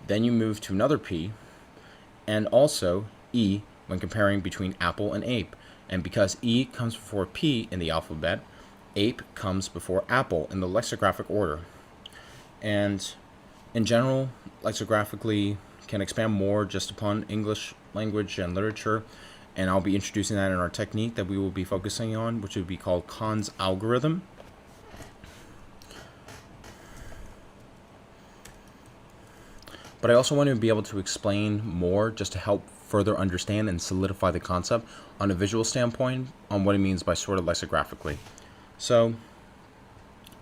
then you move to another P, and also E when comparing between apple and ape. And because E comes before P in the alphabet, ape comes before apple in the lexicographic order. And in general, lexicographically can expand more just upon English language and literature, and I'll be introducing that in our technique that we will be focusing on, which would be called Kahn's algorithm. But I also want to be able to explain more just to help further understand and solidify the concept on a visual standpoint on what it means by sorted lexicographically. So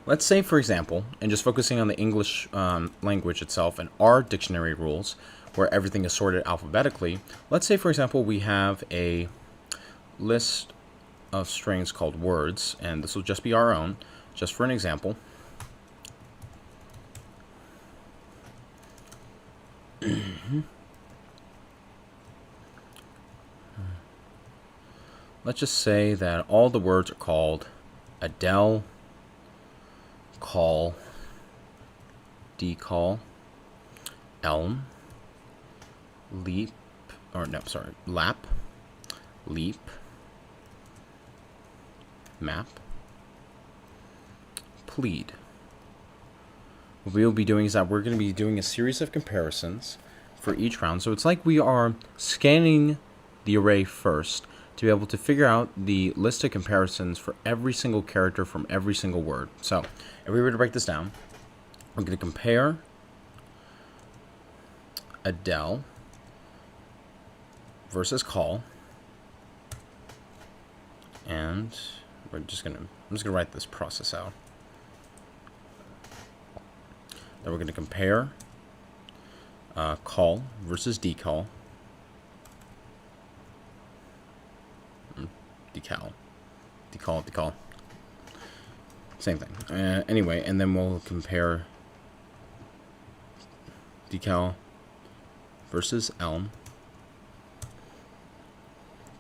let's say, for example, and just focusing on the English language itself and our dictionary rules, where everything is sorted alphabetically, let's say, for example, we have a list of strings called words, and this will just be our own, just for an example. Let's just say that all the words are called Adele, call, decall, elm, lap, leap, map, plead. What we'll be doing is that we're going to be doing a series of comparisons for each round. So it's like we are scanning the array first to be able to figure out the list of comparisons for every single character from every single word. So if we were to break this down, we're going to compare Adele versus call, and I'm just gonna write this process out. Then we're going to compare call versus decall, decal, same thing. Anyway, and then we'll compare decal versus elm.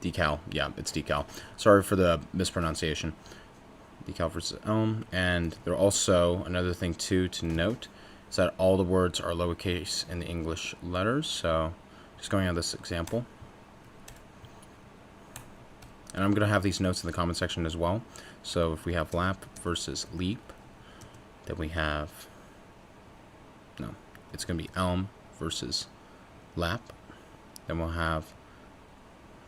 Decal, yeah, it's decal. Sorry for the mispronunciation. Decal versus elm, and there also another thing too to note is that all the words are lowercase in the English letters. So just going on this example. And I'm going to have these notes in the comment section as well. So if we have lap versus leap, then we have, no, it's going to be elm versus lap. Then we'll have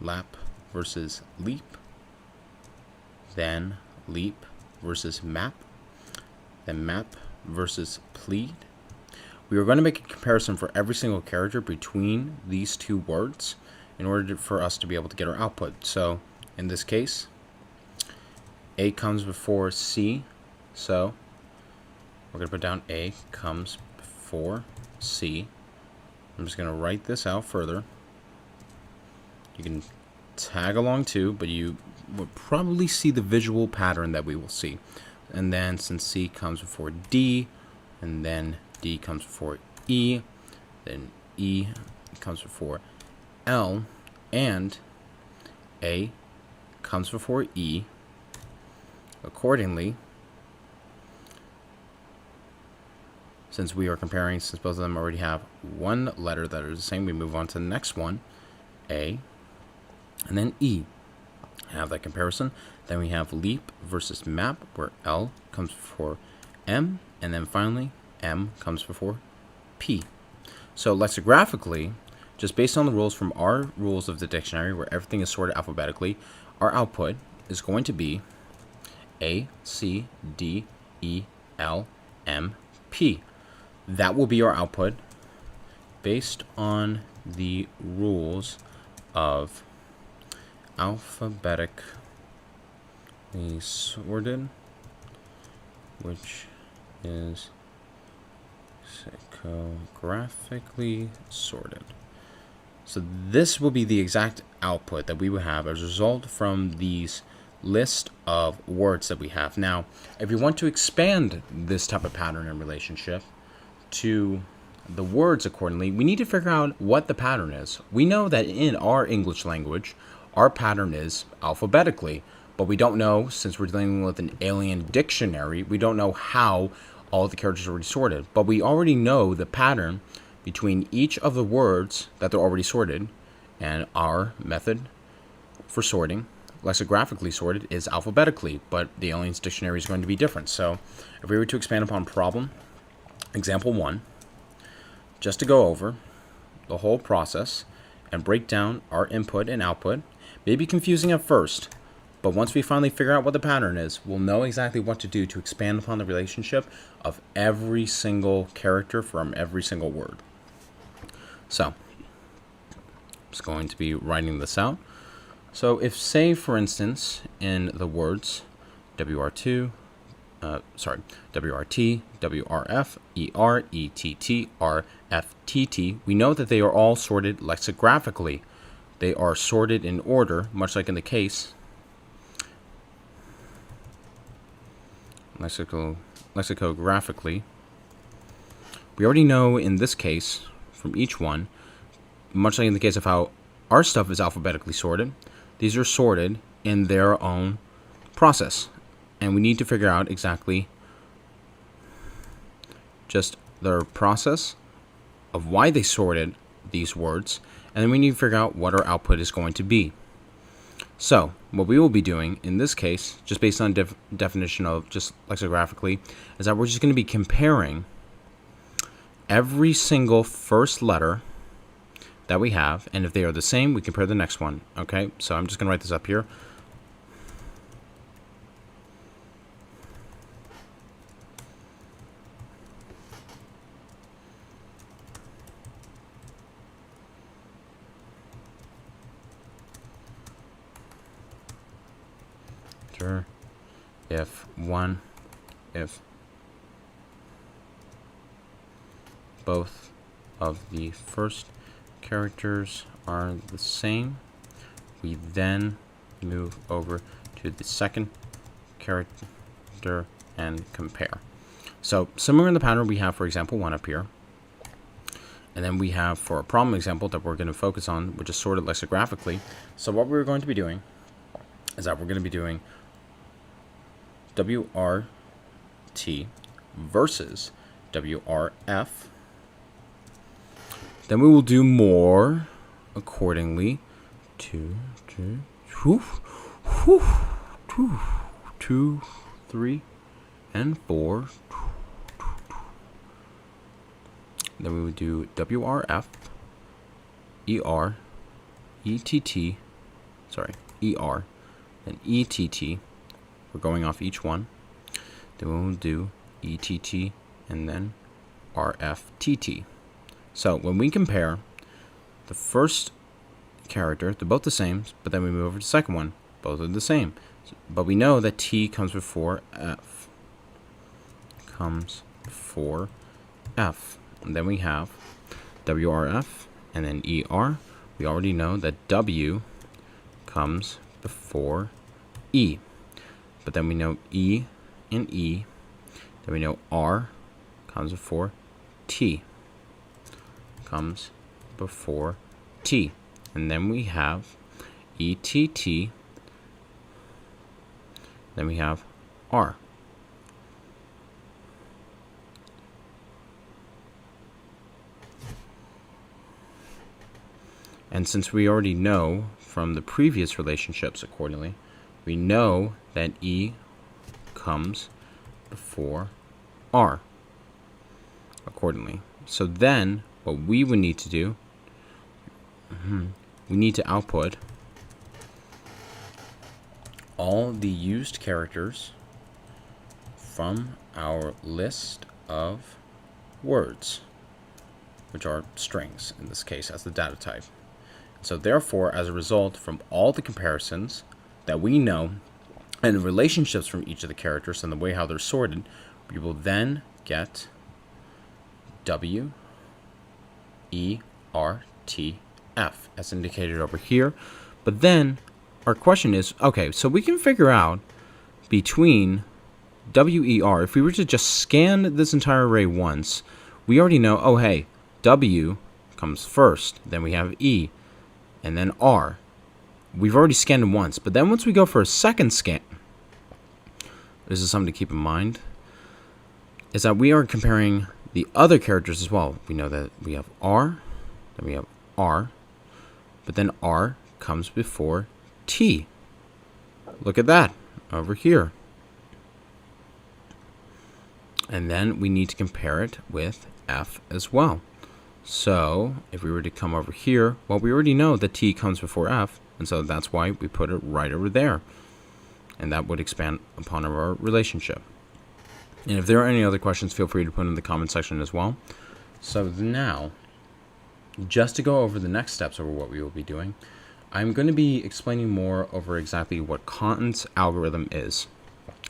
lap versus leap. Then leap versus map. Then map versus plead. We are going to make a comparison for every single character between these two words in order for us to be able to get our output. So in this case, A comes before C, so we're going to put down A comes before C. I'm just going to write this out further. You can tag along too, but you will probably see the visual pattern that we will see. And then since C comes before D, and then D comes before E, then E comes before L, and A comes before E. Accordingly, since we are comparing, since both of them already have one letter that are the same, we move on to the next one, A, and then E. Have that comparison. Then we have leap versus map, where L comes before M, and then finally M comes before P. So lexicographically, just based on the rules from our rules of the dictionary, where everything is sorted alphabetically, our output is going to be A, C, D, E, L, M, P. That will be our output based on the rules of alphabetically sorted, which is lexicographically sorted. So this will be the exact output that we will have as a result from these list of words that we have. Now, if we want to expand this type of pattern and relationship to the words accordingly, we need to figure out what the pattern is. We know that in our English language, our pattern is alphabetically, but we don't know, since we're dealing with an alien dictionary, we don't know how all the characters are already sorted. But we already know the pattern between each of the words that they're already sorted, and our method for sorting, lexicographically sorted, is alphabetically, but the alien's dictionary is going to be different. So if we were to expand upon problem, example 1, just to go over the whole process and break down our input and output, may be confusing at first, but once we finally figure out what the pattern is, we'll know exactly what to do to expand upon the relationship of every single character from every single word. So, I'm just going to be writing this out. So if, say, for instance, in the words WRT, WRF, ER, ETT, RFTT, we know that they are all sorted lexicographically. They are sorted in order, much like in the case lexicographically. We already know in this case from each one, much like in the case of how our stuff is alphabetically sorted, these are sorted in their own process. And we need to figure out exactly just their process of why they sorted these words, and then we need to figure out what our output is going to be. So what we will be doing in this case, just based on definition of just lexicographically, is that we're just going to be comparing every single first letter that we have, and if they are the same, we compare the next one. Okay, so I'm just going to write this up here. If both of the first characters are the same, we then move over to the second character and compare. So similar in the pattern we have for example 1 up here, and then we have for a problem example that we're going to focus on, which is sorted lexicographically. So what we're going to be doing is that we're going to be doing WRT versus WRF. Then we will do more accordingly 2, 2, 3, and 4. Then we would do WRF, ER, ETT, ER, and ETT. We're going off each one. Then we will do ETT and then RFTT. So when we compare the first character, they're both the same, but then we move over to the second one, both are the same. But we know that T comes before F. And then we have WRF and then ER. We already know that W comes before E. But then we know E and E. Then we know R comes before T. Comes before T. And then we have ETT. Then we have R. And since we already know from the previous relationships accordingly, we know that E comes before R accordingly. So then what we would need to do, we need to output all the used characters from our list of words, which are strings in this case as the data type. So therefore, as a result, from all the comparisons that we know and the relationships from each of the characters and the way how they're sorted, we will then get W, E, R, T, F as indicated over here. But then our question is, okay, so we can figure out between W, E, R, if we were to just scan this entire array once, we already know, oh hey, W comes first, then we have E, and then R. We've already scanned them once, but then once we go for a second scan, this is something to keep in mind, is that we are comparing the other characters as well. We know that we have R, then we have R, but then R comes before T. Look at that over here. And then we need to compare it with F as well. So if we were to come over here, well, we already know that T comes before F, and so that's why we put it right over there. And that would expand upon our relationship. And if there are any other questions, feel free to put in the comment section as well. So now, just to go over the next steps over what we will be doing, I'm going to be explaining more over exactly what Kant's algorithm is.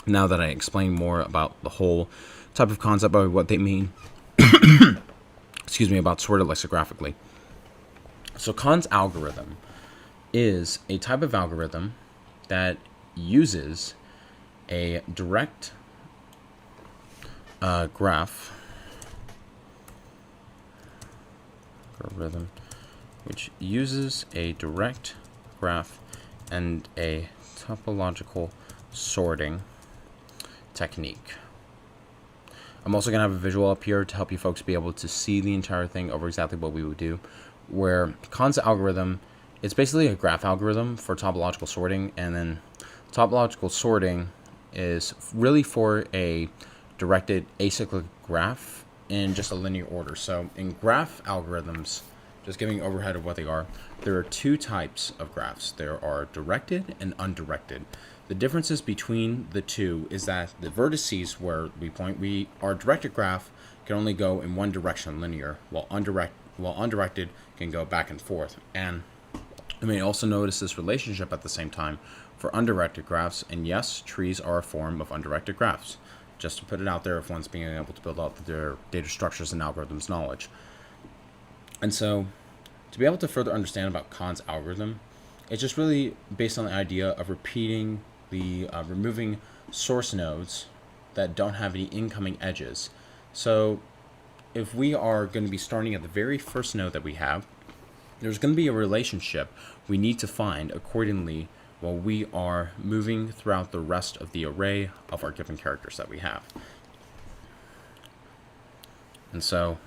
Now that I explain more about the whole type of concept of what they mean, about sorted lexicographically. So Kant's algorithm is a type of algorithm that uses a direct graph algorithm, which uses a direct graph and a topological sorting technique. I'm also going to have a visual up here to help you folks be able to see the entire thing over exactly what we would do, where Kant's algorithm, it's basically a graph algorithm for topological sorting, and then topological sorting is really for a directed acyclic graph in just a linear order. So in graph algorithms, just giving an overhead of what they are, there are two types of graphs. There are directed and undirected. The differences between the two is that the vertices where we point, our directed graph can only go in one direction, linear, while undirected can go back and forth. And you may also notice this relationship at the same time for undirected graphs. And yes, trees are a form of undirected graphs. Just to put it out there, if one's being able to build out their data structures and algorithms knowledge. And so, to be able to further understand about Kant's algorithm, it's just really based on the idea of repeating removing source nodes that don't have any incoming edges. So if we are going to be starting at the very first node that we have, there's going to be a relationship we need to find accordingly while we are moving throughout the rest of the array of our given characters that we have. And so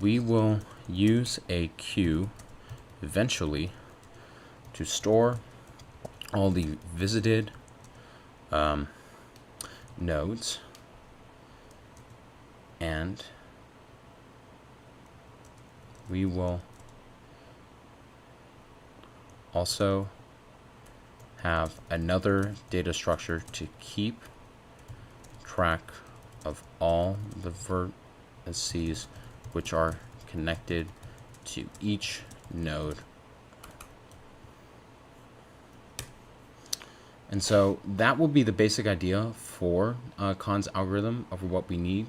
we will use a queue eventually to store all the visited nodes, and we will also have another data structure to keep track of all the vertices which are connected to each node. And so that will be the basic idea for Khan's algorithm of what we need.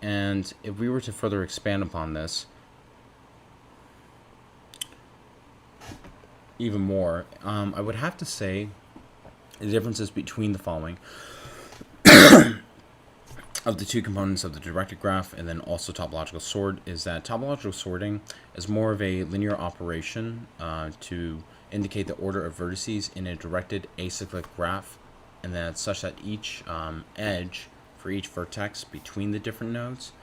And if we were to further expand upon this even more, I would have to say the differences between the following of the two components of the directed graph and then also topological sort is that topological sorting is more of a linear operation to indicate the order of vertices in a directed acyclic graph, and then it's such that each edge for each vertex between the different nodes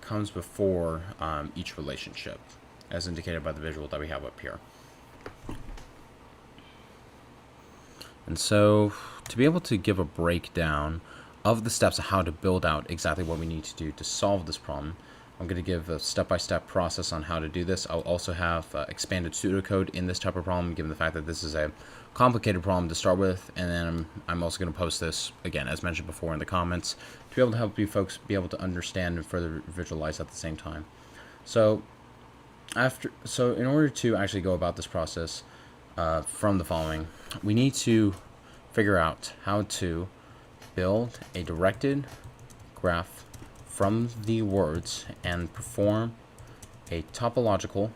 comes before each relationship, as indicated by the visual that we have up here. And so to be able to give a breakdown of the steps of how to build out exactly what we need to do to solve this problem, I'm going to give a step-by-step process on how to do this. I'll also have expanded pseudocode in this type of problem, given the fact that this is a complicated problem to start with, and then I'm also going to post this, again, as mentioned before, in the comments, to be able to help you folks be able to understand and further visualize at the same time. So in order to actually go about this process from the following, we need to figure out how to build a directed graph from the words and perform a topological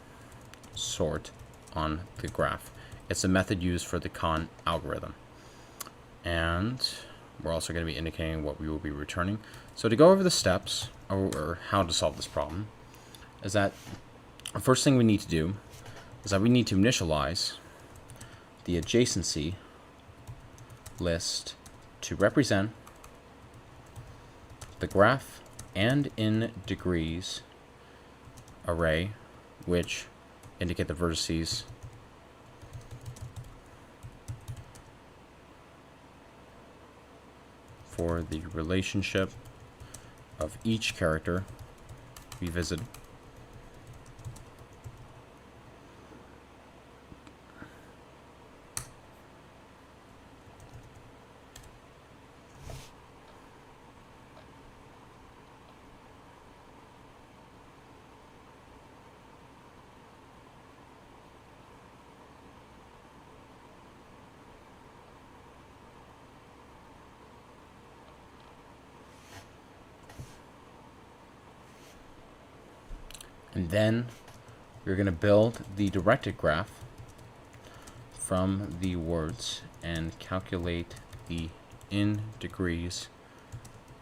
sort on the graph. It's a method used for the Khan algorithm. And we're also going to be indicating what we will be returning. So to go over the steps or how to solve this problem is that the first thing we need to do is that we need to initialize the adjacency list to represent the graph and in degrees array, which indicate the vertices for the relationship of each character we visit. And then we're going to build the directed graph from the words and calculate the in degrees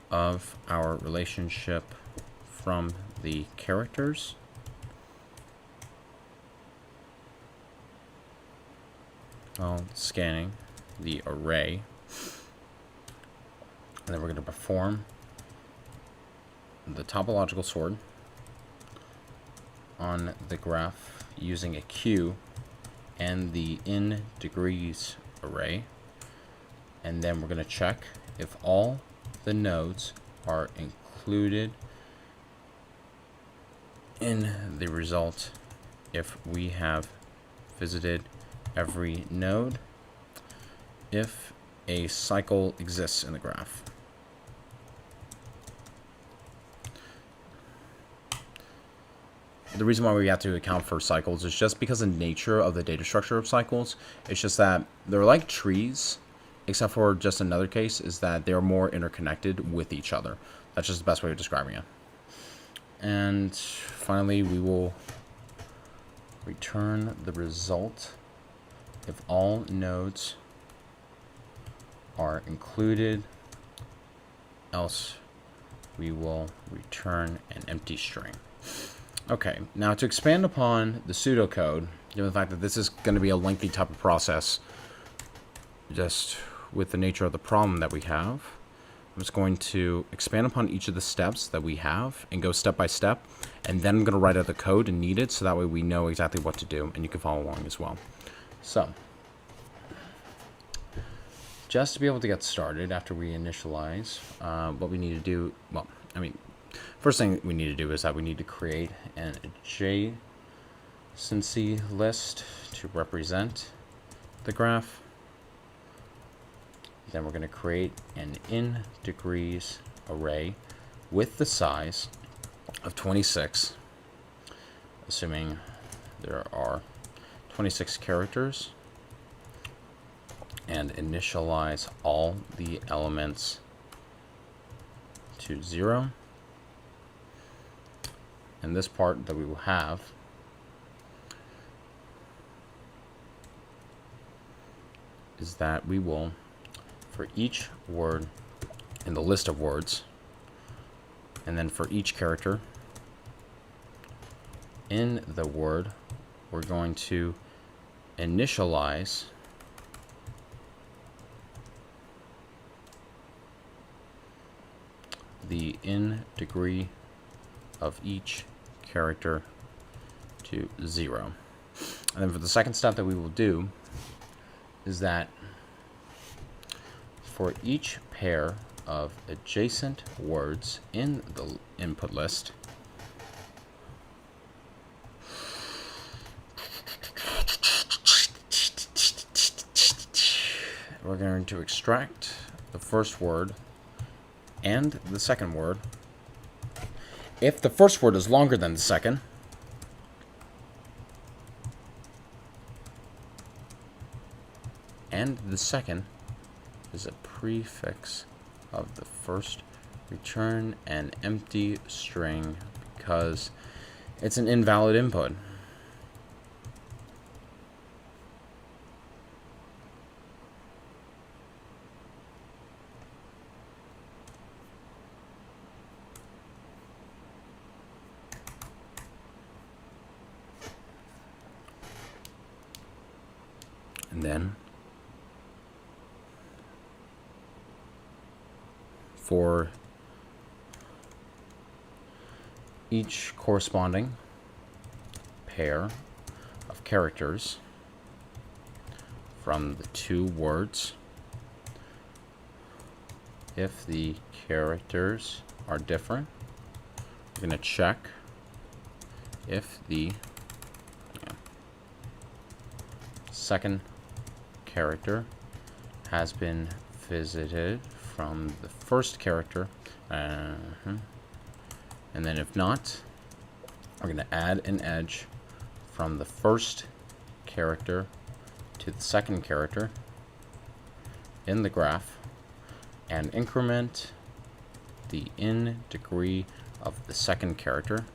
of our relationship from the characters while scanning the array. And then we're going to perform the topological sort on the graph using a queue and the in degrees array, and then we're going to check if all the nodes are included in the result, if we have visited every node, if a cycle exists in the graph. The reason why we have to account for cycles is just because of the nature of the data structure of cycles. It's just that they're like trees, except for just another case is that they're more interconnected with each other. That's just the best way of describing it. And finally, we will return the result if all nodes are included, else we will return an empty string. Okay, now to expand upon the pseudocode, given the fact that this is going to be a lengthy type of process, just with the nature of the problem that we have, I'm just going to expand upon each of the steps that we have and go step by step, and then I'm going to write out the code and need it, so that way we know exactly what to do, and you can follow along as well. So, just to be able to get started after we initialize, what we need to do, well, I mean, first thing we need to do is that we need to create an adjacency list to represent the graph. Then we're going to create an in degrees array with the size of 26, assuming there are 26 characters, and initialize all the elements to 0. And this part that we will have is that we will, for each word in the list of words, and then for each character in the word, we're going to initialize the in degree of each character to 0. And then for the second step that we will do is that for each pair of adjacent words in the input list, we're going to extract the first word and the second word. If the first word is longer than the second, and the second is a prefix of the first, return an empty string because it's an invalid input. And then for each corresponding pair of characters from the two words, if the characters are different, we're going to check if the second character has been visited from the first character, and then if not, we're going to add an edge from the first character to the second character in the graph and increment the in degree of the second character.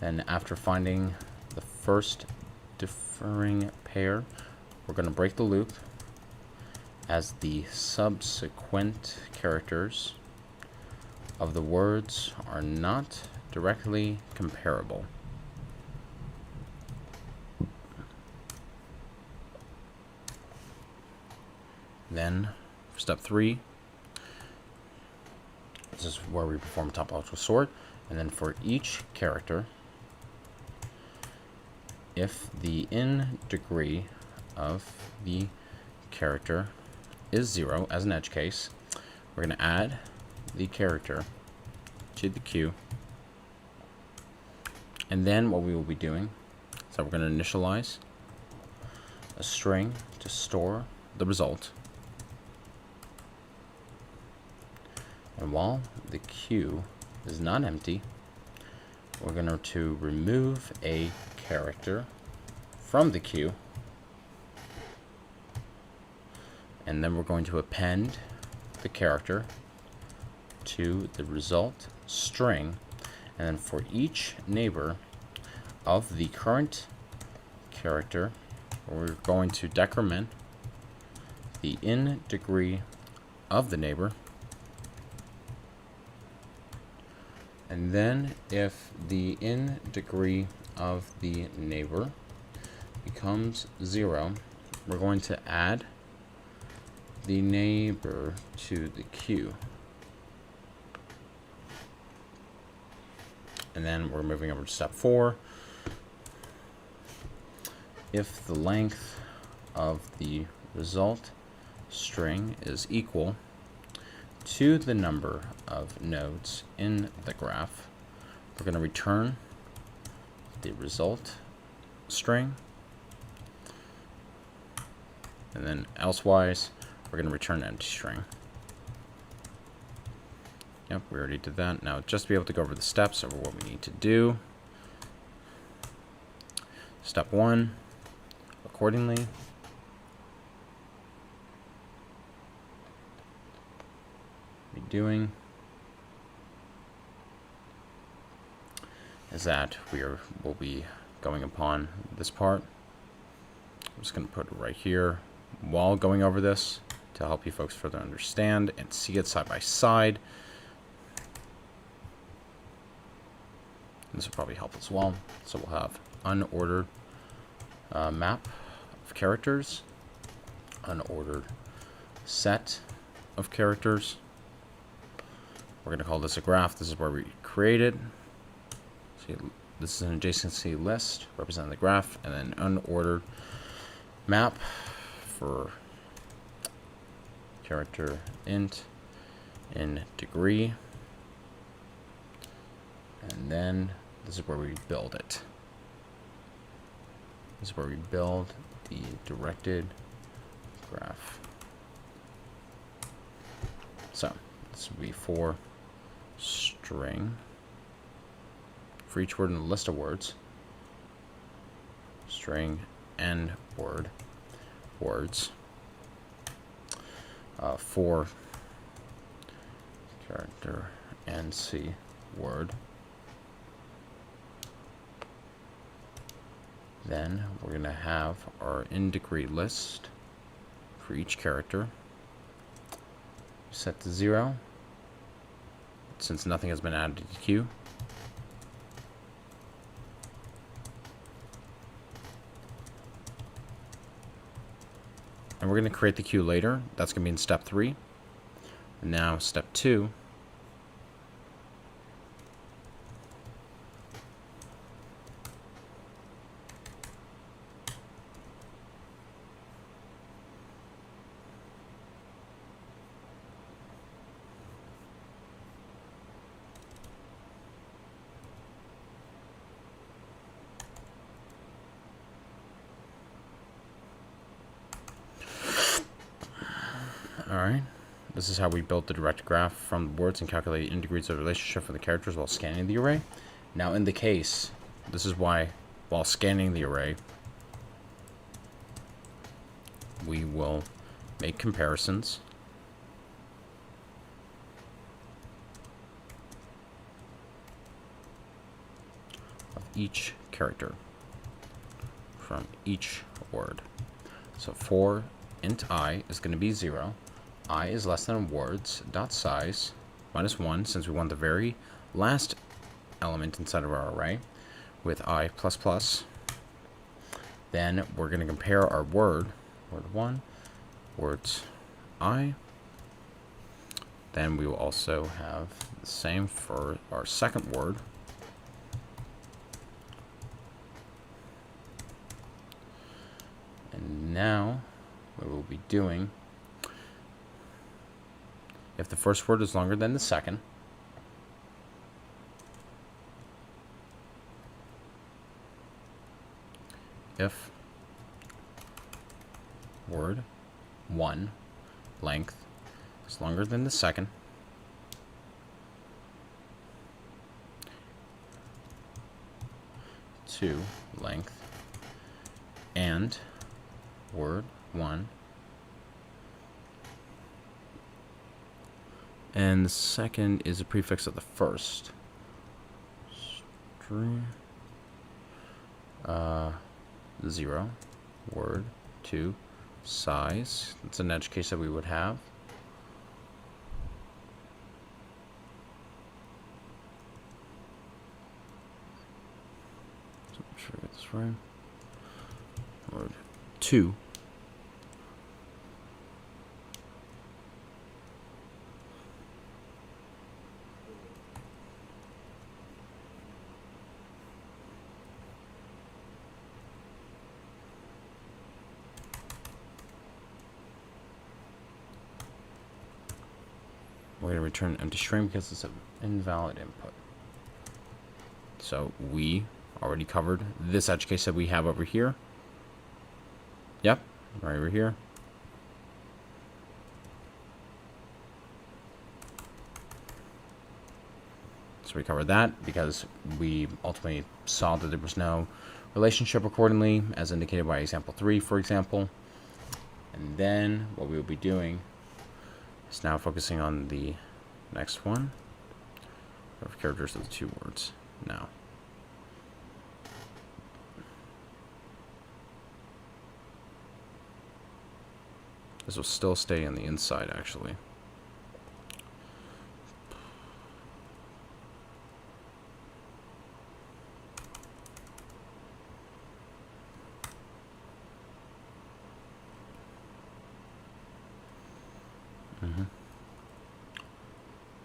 Then after finding the first differing pair, we're going to break the loop as the subsequent characters of the words are not directly comparable. Then, for step 3, this is where we perform a topological sort, and then for each character, if the in degree of the character is 0 as an edge case, we're going to add the character to the queue. And then what we will be doing is that we're going to initialize a string to store the result. And while the queue is not empty, we're going to remove a character from the queue, and then we're going to append the character to the result string, and then for each neighbor of the current character, we're going to decrement the in degree of the neighbor. And then if the in degree of the neighbor becomes 0, we're going to add the neighbor to the queue. And then we're moving over to step 4. If the length of the result string is equal to the number of nodes in the graph, we're going to return the result string. And then elsewise, we're going to return empty string. Yep, we already did that. Now, just to be able to go over the steps of what we need to do. Step 1, accordingly. Doing is that we'll be going upon this part. I'm just going to put it right here while going over this to help you folks further understand and see it side by side. This will probably help as well. So we'll have unordered map of characters, unordered set of characters. We're going to call this a graph. This is where we create it. See, this is an adjacency list representing the graph, and then unordered map for character int in degree. And then this is where we build it. This is where we build the directed graph. So this will be for string for each word in the list of words, string and word words, for character and C word. Then we're going to have our in degree list for each character set to 0 since nothing has been added to the queue. And we're going to create the queue later. That's going to be in step 3. And now step 2. Alright, this is how we built the direct graph from the words and calculate in degrees of relationship for the characters while scanning the array. Now in the case, this is why while scanning the array, we will make comparisons of each character from each word. So for int I is going to be 0. I is less than words dot size minus 1, since we want the very last element inside of our array with I plus plus. Then we're going to compare our word 1, words I. Then we will also have the same for our second word. And now what we'll be doing, if the first word is longer than the second, if word 1 length is longer than the second, two length, and word 1 and the second is a prefix of the first string, 0 word 2 size. That's an edge case that we would have. So make sure I get this right. Word 2 we're going to return empty string because it's an invalid input. So we already covered this edge case that we have over here. Yep, right over here. So we covered that because we ultimately saw that there was no relationship accordingly, as indicated by example 3, for example. And then what we will be doing is now focusing on the next one of characters of the 2 words now. This will still stay on the inside, actually.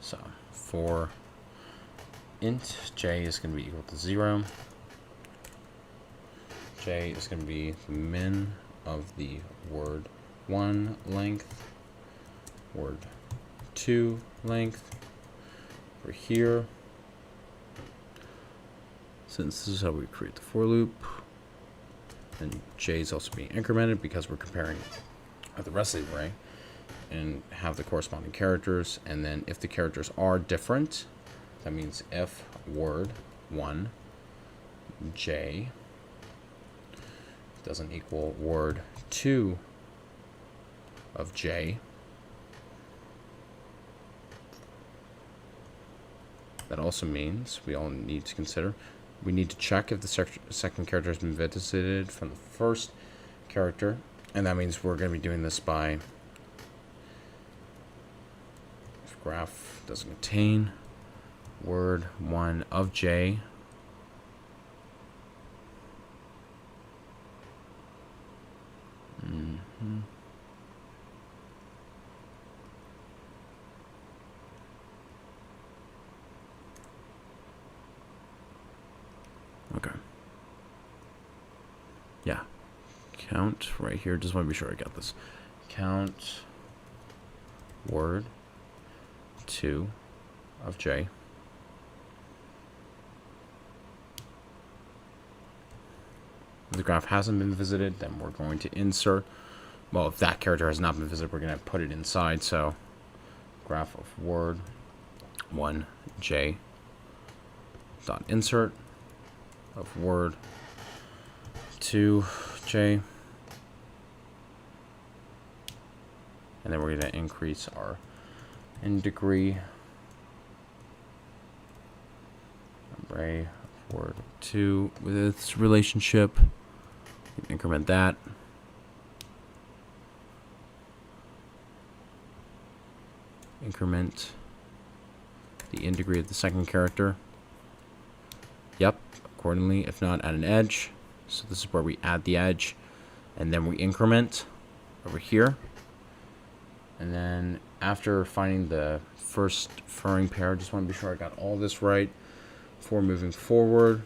So for int j is going to be equal to 0. J is going to be the min of the word 1 length, word 2 length. For here, since this is how we create the for loop, and j is also being incremented because we're comparing the rest of the array and have the corresponding characters. And then if the characters are different, that means if word 1 j doesn't equal word 2 of j, that also means we all need to consider, we need to check if the second character has been visited from the first character, and that means we're going to be doing this by if graph doesn't contain word 1 of j, okay. Yeah. Count right here. Just want to be sure I got this. Count word 2 of j. If the graph hasn't been visited, then we're going to insert. Well, if that character has not been visited, we're going to put it inside. So graph of word 1 j dot insert of word 2 j, and then we're going to increase our in degree array of word 2 with its relationship. Increment that. Increment the in degree of the second character. Yep, accordingly. If not, add an edge. So this is where we add the edge, and then we increment over here. And then after finding the first furring pair, just want to be sure I got all this right before moving forward.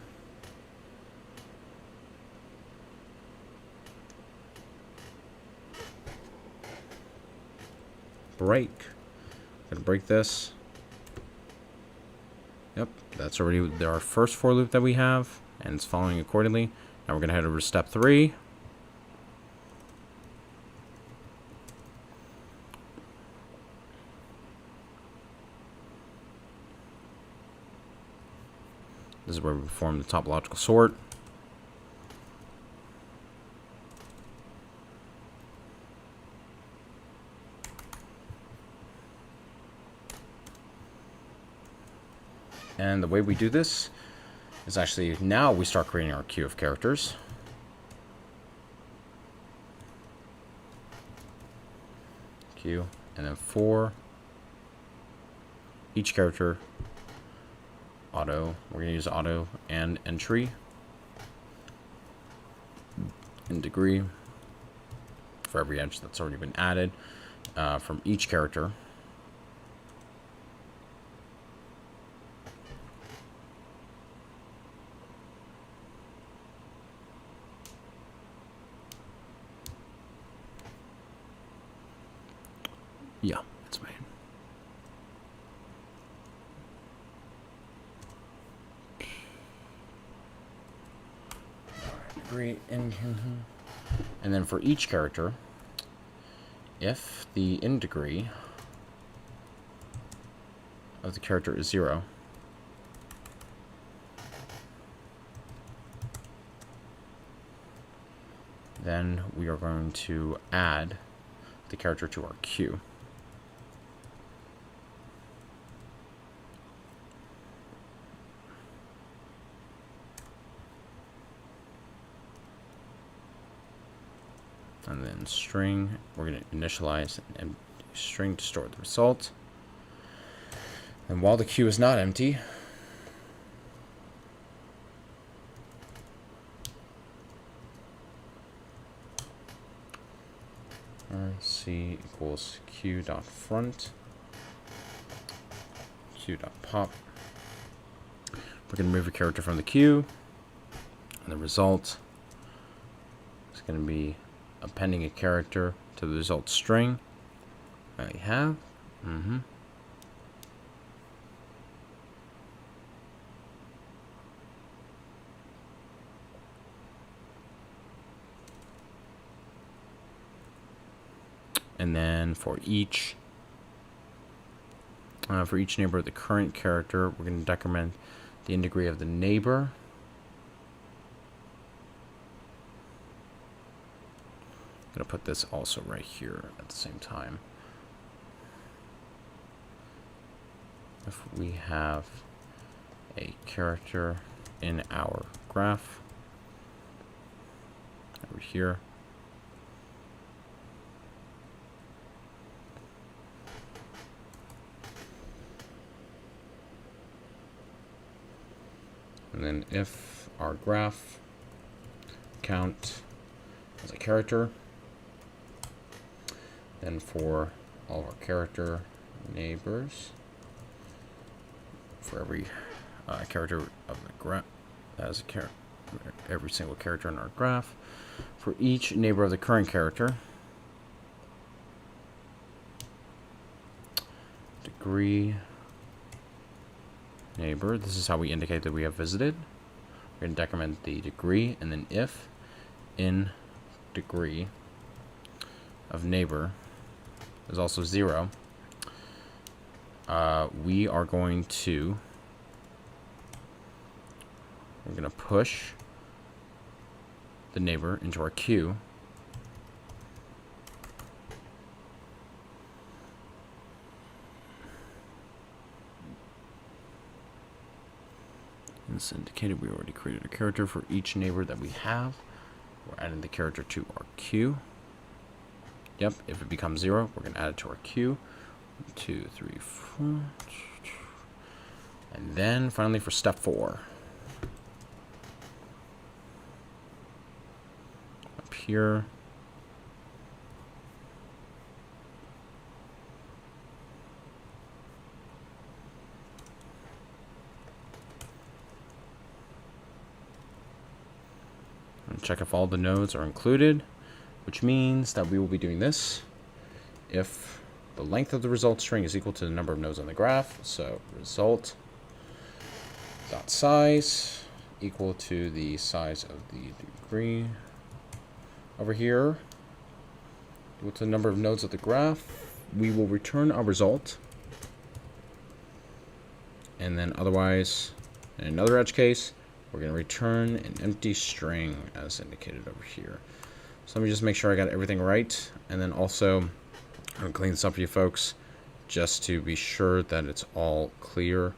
Break. Gonna break this. Yep, that's already our first for loop that we have, and it's following accordingly. Now we're gonna head over to step 3. This is where we perform the topological sort. And the way we do this is actually now we start creating our queue of characters. Queue, and then for each character, auto, we're going to use auto and entry in degree for every edge that's already been added from each character. Yeah, it's made. degree in, and then for each character, if the in degree of the character is 0, then we are going to add the character to our queue. And then string, we're going to initialize an empty string to store the result. And while the queue is not empty, C equals queue.front, queue.pop. We're going to move a character from the queue, and the result is going to be appending a character to the result string that we have. And then for each neighbor of the current character, we're going to decrement the in degree of the neighbor. I'm going to put this also right here at the same time. If we have a character in our graph over here, and then if our graph count as a character, then for all of our character neighbors, for every character of the graph, as a every single character in our graph, for each neighbor of the current character, degree neighbor, this is how we indicate that we have visited. We're going to decrement the degree, and then if in degree of neighbor is also 0, we are going to push the neighbor into our queue, and this indicated we already created a character for each neighbor that we have. We're adding the character to our queue. Yep, if it becomes 0, we're going to add it to our queue. 1, 2, 3, 4. And then finally for step 4. Up here. And check if all the nodes are included, which means that we will be doing this if the length of the result string is equal to the number of nodes on the graph. So result dot size equal to the size of the degree over here, equal to the number of nodes of the graph. We will return our result, and then otherwise, in another edge case, we're going to return an empty string as indicated over here. So let me just make sure I got everything right, and then also I'm going to clean this up for you folks just to be sure that it's all clear.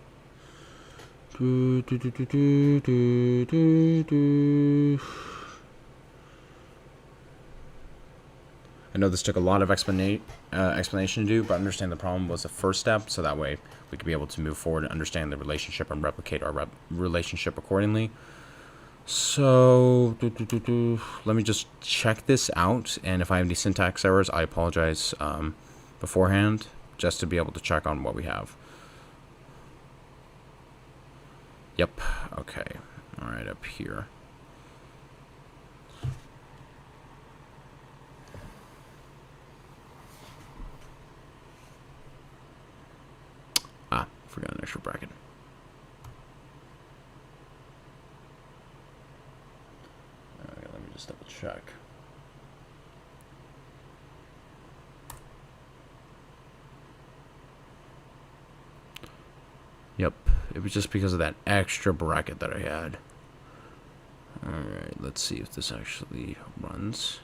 I know this took a lot of explanation to do, but understand the problem was the first step, so that way we could be able to move forward and understand the relationship and replicate our relationship accordingly. So let me just check this out, and if I have any syntax errors, I apologize beforehand, just to be able to check on what we have. Yep, okay. All right, up here. Forgot an extra bracket. check. Yep, it was just because of that extra bracket that I had. Alright, let's see if this actually runs.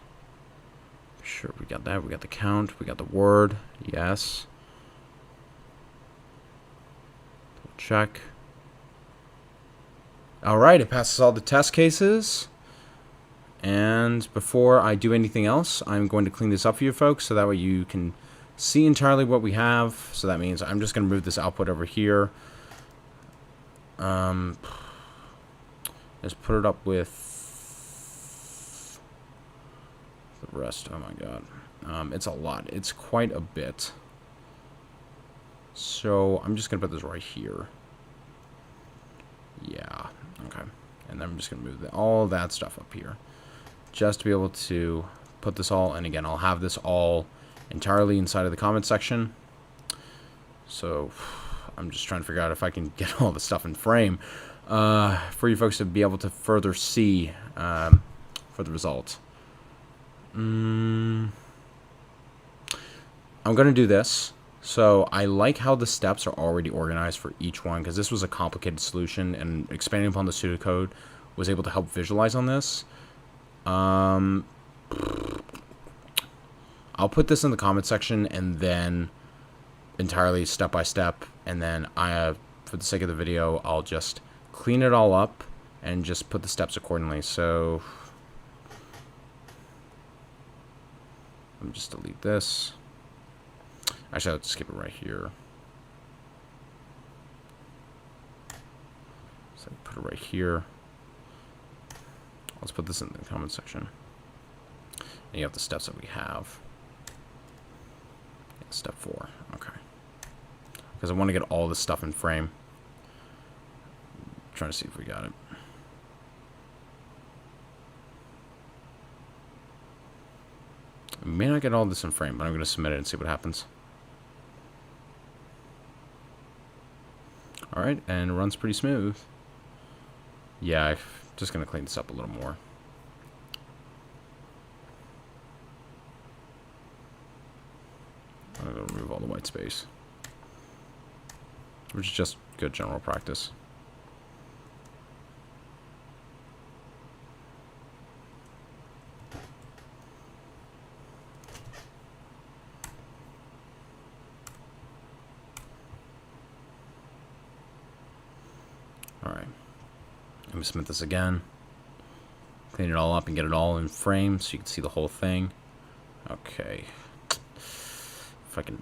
Sure, we got that. We got the count. We got the word. Yes. Check. Alright, it passes all the test cases. And before I do anything else, I'm going to clean this up for you folks so that way you can see entirely what we have. So that means I'm just going to move this output over here. Let's put it up with the rest. Oh my god. It's a lot. It's quite a bit. So I'm just going to put this right here. Yeah. Okay. And then I'm just going to move all that stuff up here. Just to be able to put this all, and again, I'll have this all entirely inside of the comment section. So I'm just trying to figure out if I can get all the stuff in frame for you folks to be able to further see for the result. I'm going to do this. So I like how the steps are already organized for each one, because this was a complicated solution, and expanding upon the pseudocode was able to help visualize on this. I'll put this in the comment section and then entirely step by step, and then for the sake of the video, I'll just clean it all up and just put the steps accordingly. So let me just delete this. Actually, I'll just skip it right here. So put it right here. Let's put this in the comment section. And you have the steps that we have. Yeah, step 4. Okay. Because I want to get all this stuff in frame. I'm trying to see if we got it. I may not get all this in frame, but I'm going to submit it and see what happens. Alright, and it runs pretty smooth. Yeah, I'm just going to clean this up a little more. I'm going to remove all the white space, which is just good general practice. Alright, let me submit this again, clean it all up and get it all in frame so you can see the whole thing. Okay, if I can,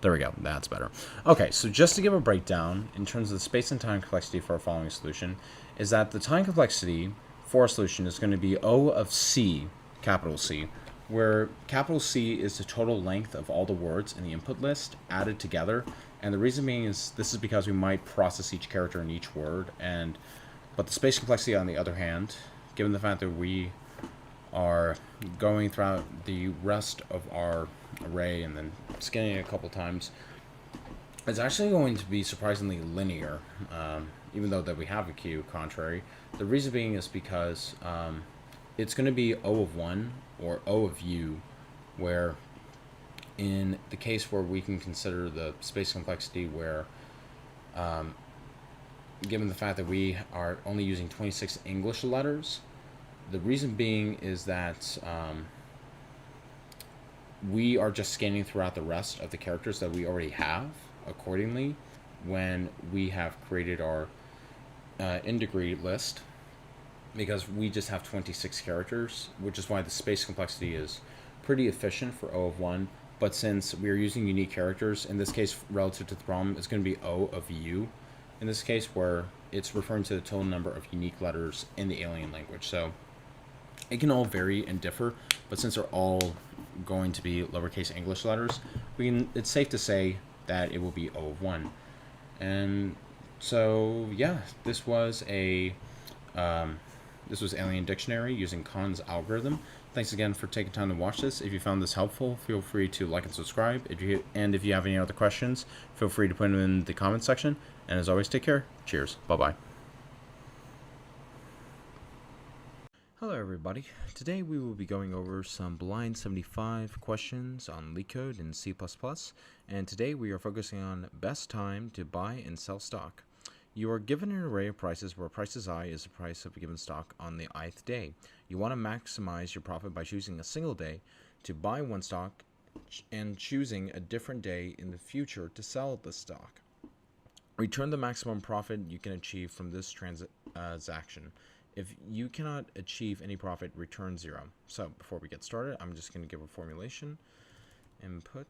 there we go, that's better. Okay, so just to give a breakdown in terms of the space and time complexity for our following solution, is that the time complexity for a solution is going to be O of C, capital C, where capital C is the total length of all the words in the input list added together. And the reason being is this is because we might process each character in each word, but the space complexity, on the other hand, given the fact that we are going throughout the rest of our array and then scanning it a couple times, it's actually going to be surprisingly linear, even though that we have a queue contrary. The reason being is because it's going to be O of 1 or O of U, where in the case where we can consider the space complexity where, given the fact that we are only using 26 English letters, the reason being is that we are just scanning throughout the rest of the characters that we already have accordingly when we have created our in-degree list, because we just have 26 characters, which is why the space complexity is pretty efficient for O of 1. But since we are using unique characters, in this case, relative to the problem, it's going to be O of U, in this case, where it's referring to the total number of unique letters in the alien language. So it can all vary and differ, but since they're all going to be lowercase English letters, it's safe to say that it will be O of 1. And so, yeah, this was Alien Dictionary using Kahn's algorithm. Thanks again for taking time to watch this. If you found this helpful, feel free to like and subscribe. If you have any other questions, feel free to put them in the comment section. And as always, take care. Cheers. Bye-bye. everybody. Today we will be going over some blind 75 questions on Leetcode and C++, and today we are focusing on best time to buy and sell stock. You are given an array of prices where prices I is the price of a given stock on the ith day. You want to maximize your profit by choosing a single day to buy one stock and choosing a different day in the future to sell the stock. Return the maximum profit you can achieve from this transaction. If you cannot achieve any profit, return 0. So before we get started, I'm just going to give a formulation. Input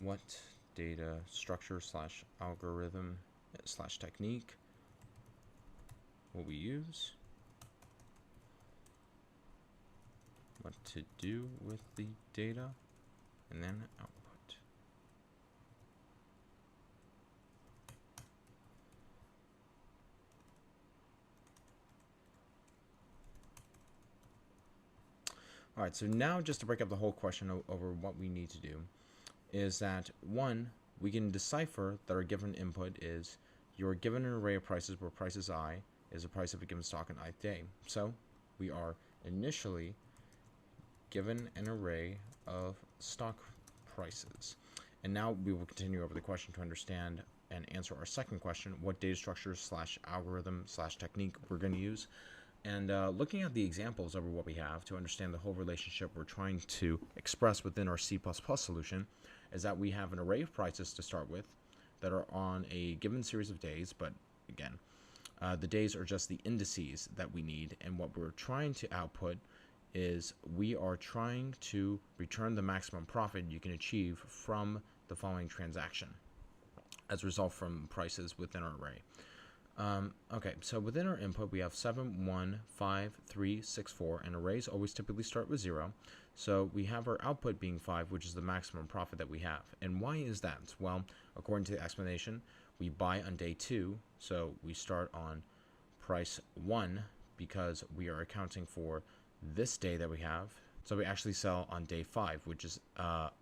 what data structure slash algorithm slash technique will we use? What to do with the data, and then output. Alright, so now just to break up the whole question over what we need to do is that, one, we can decipher that our given input is you're given an array of prices where prices I is the price of a given stock on ith day. So we are initially given an array of stock prices. And now we will continue over the question to understand and answer our second question, what data structure slash algorithm slash technique we're going to use. And looking at the examples over what we have to understand the whole relationship we're trying to express within our C++ solution is that we have an array of prices to start with that are on a given series of days, but again, the days are just the indices that we need, and what we're trying to output is we are trying to return the maximum profit you can achieve from the following transaction as a result from prices within our array. Okay, so within our input we have 7, 1, 5, 3, 6, 4, and arrays always typically start with 0. So we have our output being 5, which is the maximum profit that we have. And why is that? Well, according to the explanation, we buy on day 2, so we start on price 1 because we are accounting for this day that we have. So we actually sell on day 5, which is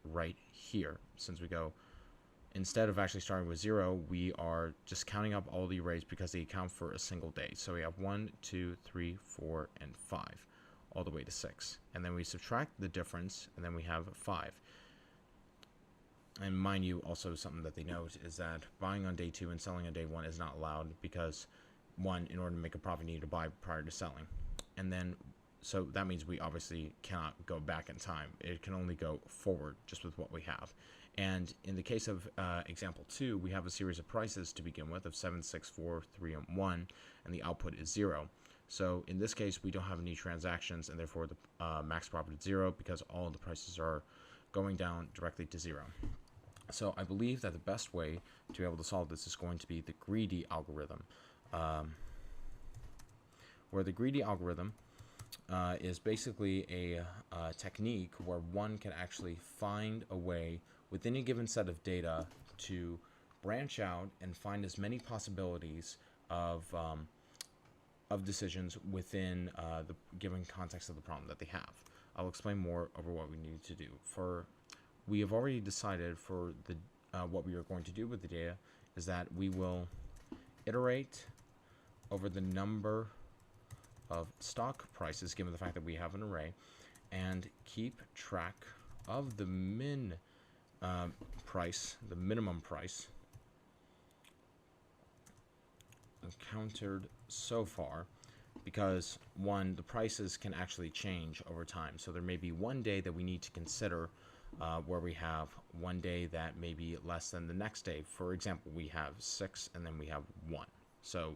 right here. Since we go, instead of actually starting with 0, we are just counting up all the arrays because they account for a single day. So we have 1, 2, 3, 4, and 5, all the way to 6. And then we subtract the difference, and then we have 5. And mind you, also something that they note is that buying on day 2 and selling on day 1 is not allowed because, 1, in order to make a profit, you need to buy prior to selling. And then so that means we obviously cannot go back in time. It can only go forward just with what we have. And in the case of example 2, we have a series of prices to begin with of 7, 6, 4, 3, and 1, and the output is 0. So in this case, we don't have any transactions, and therefore the max profit is 0 because all of the prices are going down directly to 0. So I believe that the best way to be able to solve this is going to be the greedy algorithm, where the greedy algorithm is basically a technique where one can actually find a way within a given set of data to branch out and find as many possibilities of decisions within the given context of the problem that they have. I'll explain more over what we need to do. We have already decided for the what we are going to do with the data is that we will iterate over the number of stock prices given the fact that we have an array and keep track of the price, the minimum price encountered so far, because 1, the prices can actually change over time. So there may be one day that we need to consider where we have one day that may be less than the next day. For example, we have 6 and then we have 1. So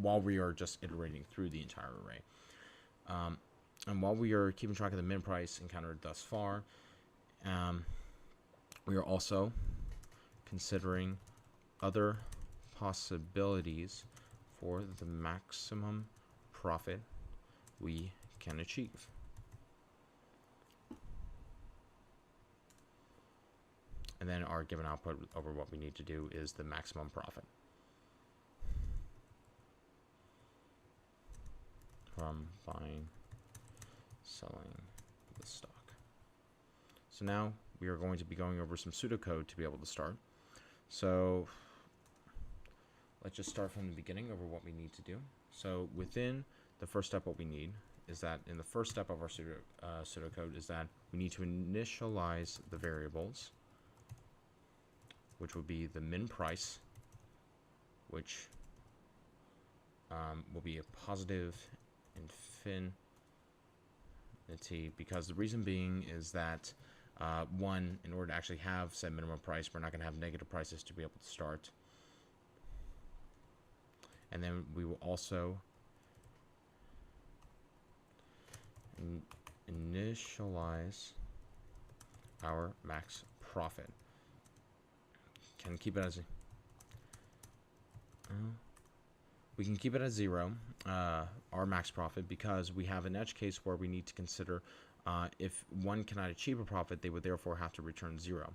while we are just iterating through the entire array. And while we are keeping track of the min price encountered thus far, we are also considering other possibilities for the maximum profit we can achieve. And then our given output over what we need to do is the maximum profit from buying, selling the stock. So now we are going to be going over some pseudocode to be able to start. So let's just start from the beginning over what we need to do. So within the first step, what we need is that in the first step of our pseudocode is that we need to initialize the variables, which will be the min price, which will be a positive infinity, because the reason being is that one, in order to actually have said minimum price, we're not going to have negative prices to be able to start. And then we will also initialize our max profit. Can keep it as we can keep it at 0, our max profit, because we have an edge case where we need to consider if one cannot achieve a profit, they would therefore have to return 0.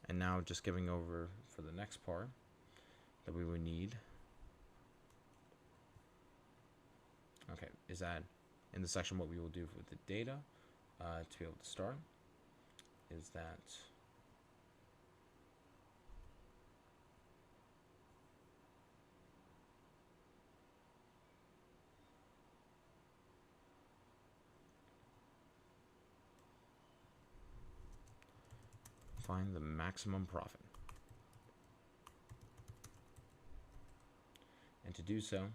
And now just giving over for the next part that we would need, okay, is that in the section what we will do with the data to be able to start is that find the maximum profit. And to do so,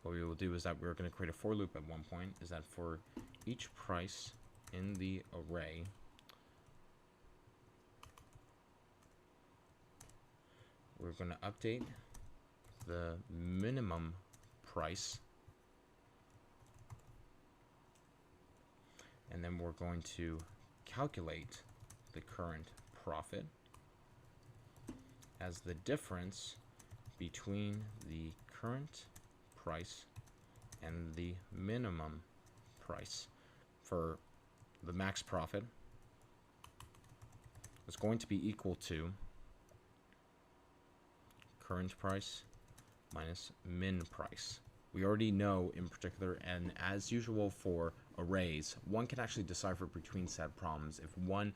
what we will do is that we're going to create a for loop at one point, is that for each price in the array, we're going to update the minimum price, and then we're going to calculate the current profit as the difference between the current price and the minimum price. For the max profit, is going to be equal to current price minus min price. We already know in particular, and as usual for arrays, one can actually decipher between said problems if one,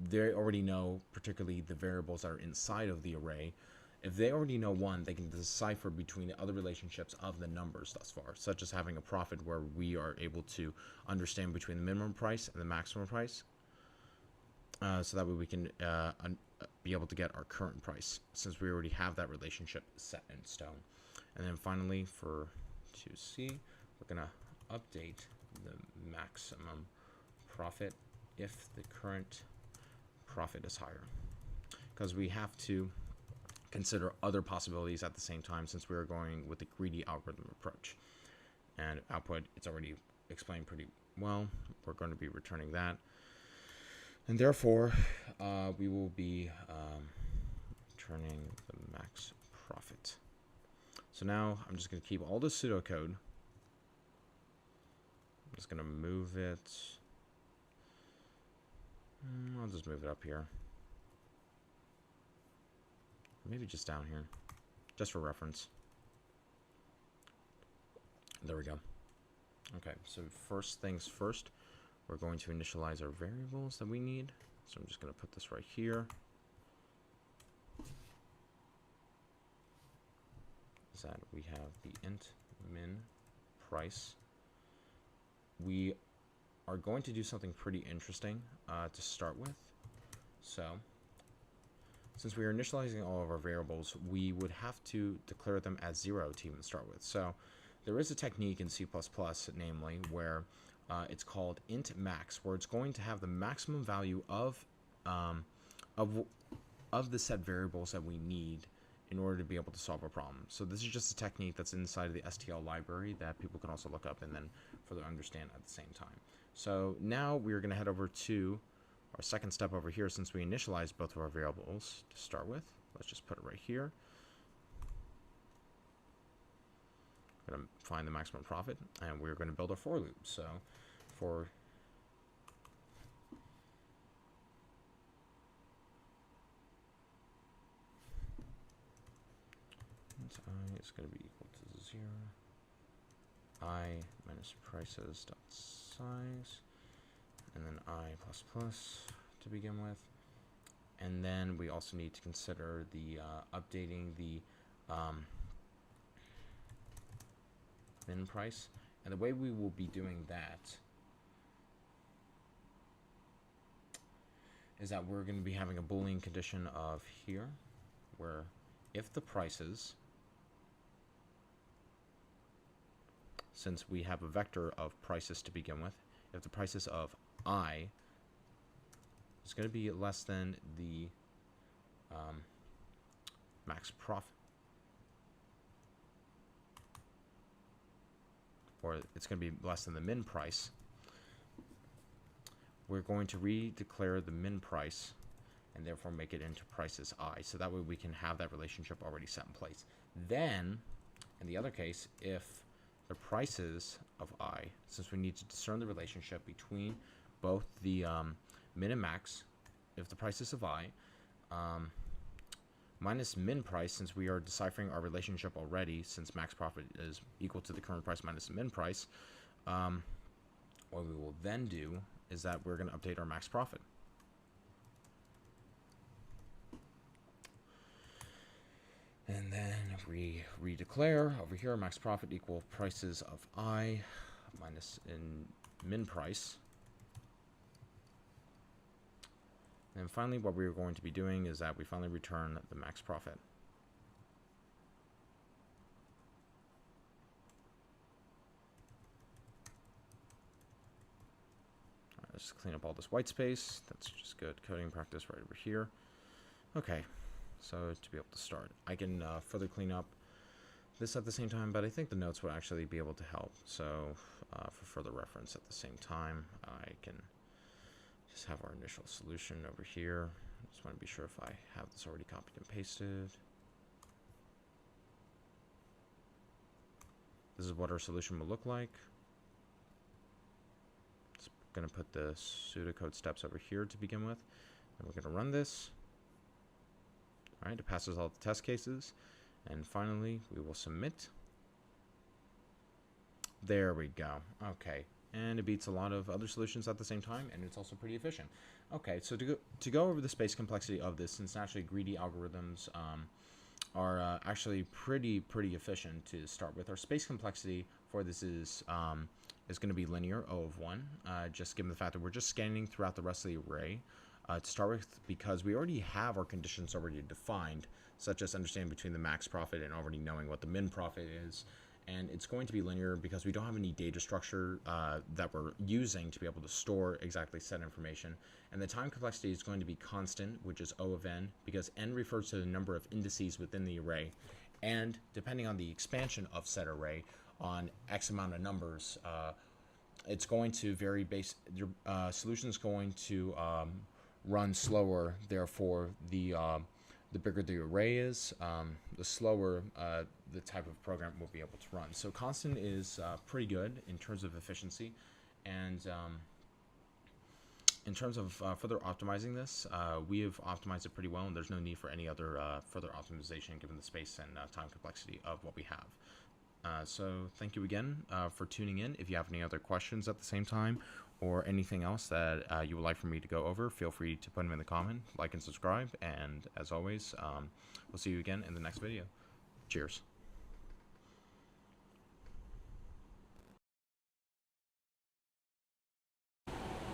they already know particularly the variables that are inside of the array. If they already know one, they can decipher between the other relationships of the numbers thus far, such as having a profit where we are able to understand between the minimum price and the maximum price. So that way we can be able to get our current price, since we already have that relationship set in stone. And then finally for 2C, we're going to update the maximum profit if the current profit is higher, because we have to consider other possibilities at the same time, since we are going with the greedy algorithm approach. And output, it's already explained pretty well. We're going to be returning that. And therefore, we will be returning the max profit. So now I'm just going to keep all the pseudocode. I'm just going to move it. I'll just move it up here. Maybe just down here, just for reference. There we go. Okay, so first things first, we're going to initialize our variables that we need. So I'm just going to put this right here. Is that we have the int min price. We are going to do something pretty interesting to start with. So since we are initializing all of our variables, we would have to declare them as 0 to even start with. So there is a technique in C++, namely, where it's called int max, where it's going to have the maximum value of the set variables that we need in order to be able to solve a problem. So this is just a technique that's inside of the STL library that people can also look up and then further understand at the same time. So now we're going to head over to our second step over here. Since we initialized both of our variables to start with, let's just put it right here. We're going to find the maximum profit, and we're going to build a for loop. So for I is going to be equal to 0. I minus prices dot size, and then I plus plus to begin with. And then we also need to consider the updating the min price. And the way we will be doing that is that we're going to be having a Boolean condition of here, where if the prices, since we have a vector of prices to begin with, if the prices of I is going to be less than the max profit, or it's going to be less than the min price, we're going to redeclare the min price and therefore make it into prices I. So that way we can have that relationship already set in place. Then, in the other case, if the prices of I, since we need to discern the relationship between both the min and max, if the prices of I minus min price, since we are deciphering our relationship already, since max profit is equal to the current price minus the min price, what we will then do is that we're going to update our max profit. And then we redeclare over here max profit equal prices of I minus in min price. And finally, what we're going to be doing is that we finally return the max profit. All right, let's clean up all this white space. That's just good coding practice right over here. Okay, so to be able to start, I can further clean up this at the same time, but I think the notes will actually be able to help. So for further reference at the same time, I can just have our initial solution over here. I just want to be sure if I have this already copied and pasted. This is what our solution will look like. Just going to put the pseudocode steps over here to begin with. And we're going to run this. All right, it passes all the test cases. And finally, we will submit. There we go. Okay. And it beats a lot of other solutions at the same time, and it's also pretty efficient. Okay, so to go over the space complexity of this, since naturally greedy algorithms are actually pretty efficient to start with, our space complexity for this is going to be linear, O of 1, just given the fact that we're just scanning throughout the rest of the array to start with, because we already have our conditions already defined, such as understanding between the max profit and already knowing what the min profit is. And it's going to be linear because we don't have any data structure that we're using to be able to store exactly said information. And the time complexity is going to be constant, which is O of n, because n refers to the number of indices within the array. And depending on the expansion of said array on X amount of numbers, it's going to vary your solution is going to run slower. Therefore, the bigger the array is, the slower the type of program will be able to run. So constant is pretty good in terms of efficiency, and in terms of further optimizing this, we have optimized it pretty well, and there's no need for any other further optimization given the space and time complexity of what we have. So thank you again for tuning in. If you have any other questions at the same time, or anything else that you would like for me to go over, feel free to put them in the comment, like and subscribe, and as always, we'll see you again in the next video. Cheers.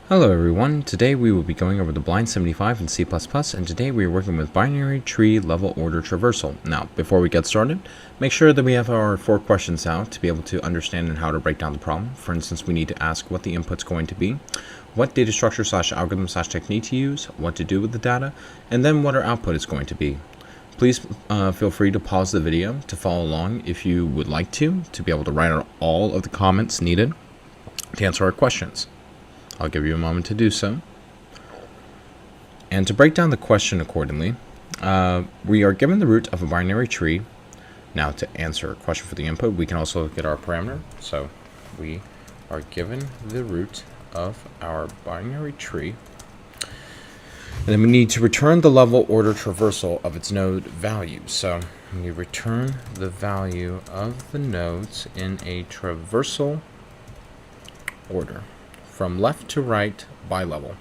Hello everyone, today we will be going over the blind 75 in C++, and today we are working with binary tree level order traversal. Now, before we get started, make sure that we have our 4 questions out to be able to understand and how to break down the problem. For instance, we need to ask what the input's going to be, what data structure / algorithm / technique to use, what to do with the data, and then what our output is going to be. Please feel free to pause the video to follow along if you would like to be able to write out all of the comments needed to answer our questions. I'll give you a moment to do so. And to break down the question accordingly, we are given the root of a binary tree. Now, to answer a question for the input, we can also look at our parameter. So we are given the root of our binary tree. And then we need to return the level order traversal of its node value. So we return the value of the nodes in a traversal order from left to right by level.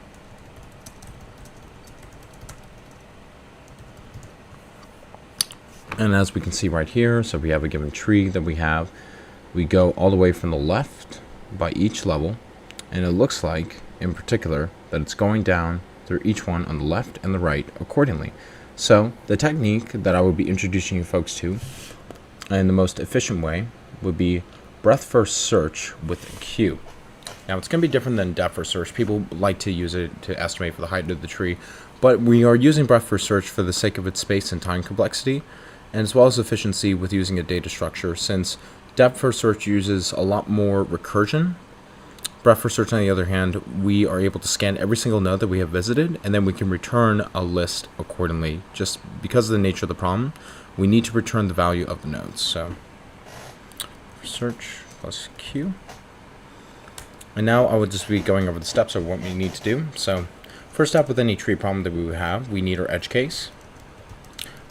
And as we can see right here, so we have a given tree that we go all the way from the left by each level, and it looks like in particular that it's going down through each one on the left and the right accordingly. So the technique that I would be introducing you folks to in the most efficient way would be breadth first search with a queue. Now it's going to be different than depth first search. People like to use it to estimate for the height of the tree, but we are using breadth first search for the sake of its space and time complexity, and as well as efficiency with using a data structure, since depth first search uses a lot more recursion. Breadth first search, on the other hand, we are able to scan every single node that we have visited, and then we can return a list accordingly. Just because of the nature of the problem, we need to return the value of the nodes. So search plus Q. And now I would just be going over the steps of what we need to do. So first step with any tree problem that we would have, we need our edge case.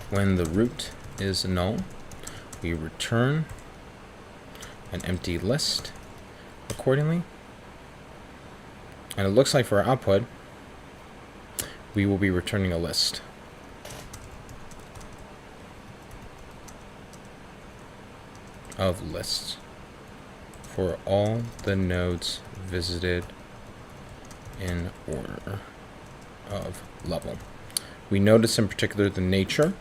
When the root is null, we return an empty list accordingly. And it looks like for our output, we will be returning a list. Of lists for all the nodes visited in order of level. We notice in particular the nature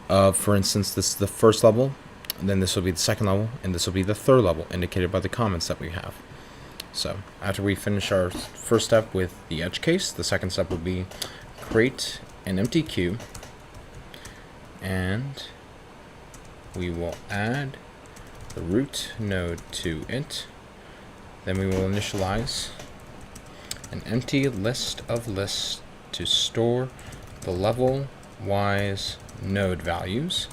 of, for instance, this is the first level, and then this will be the second level, and this will be the third level, indicated by the comments that we have. So after we finish our first step with the edge case, the second step will be create an empty queue, and we will add the root node to it. Then we will initialize an empty list of lists to store the level-wise node values.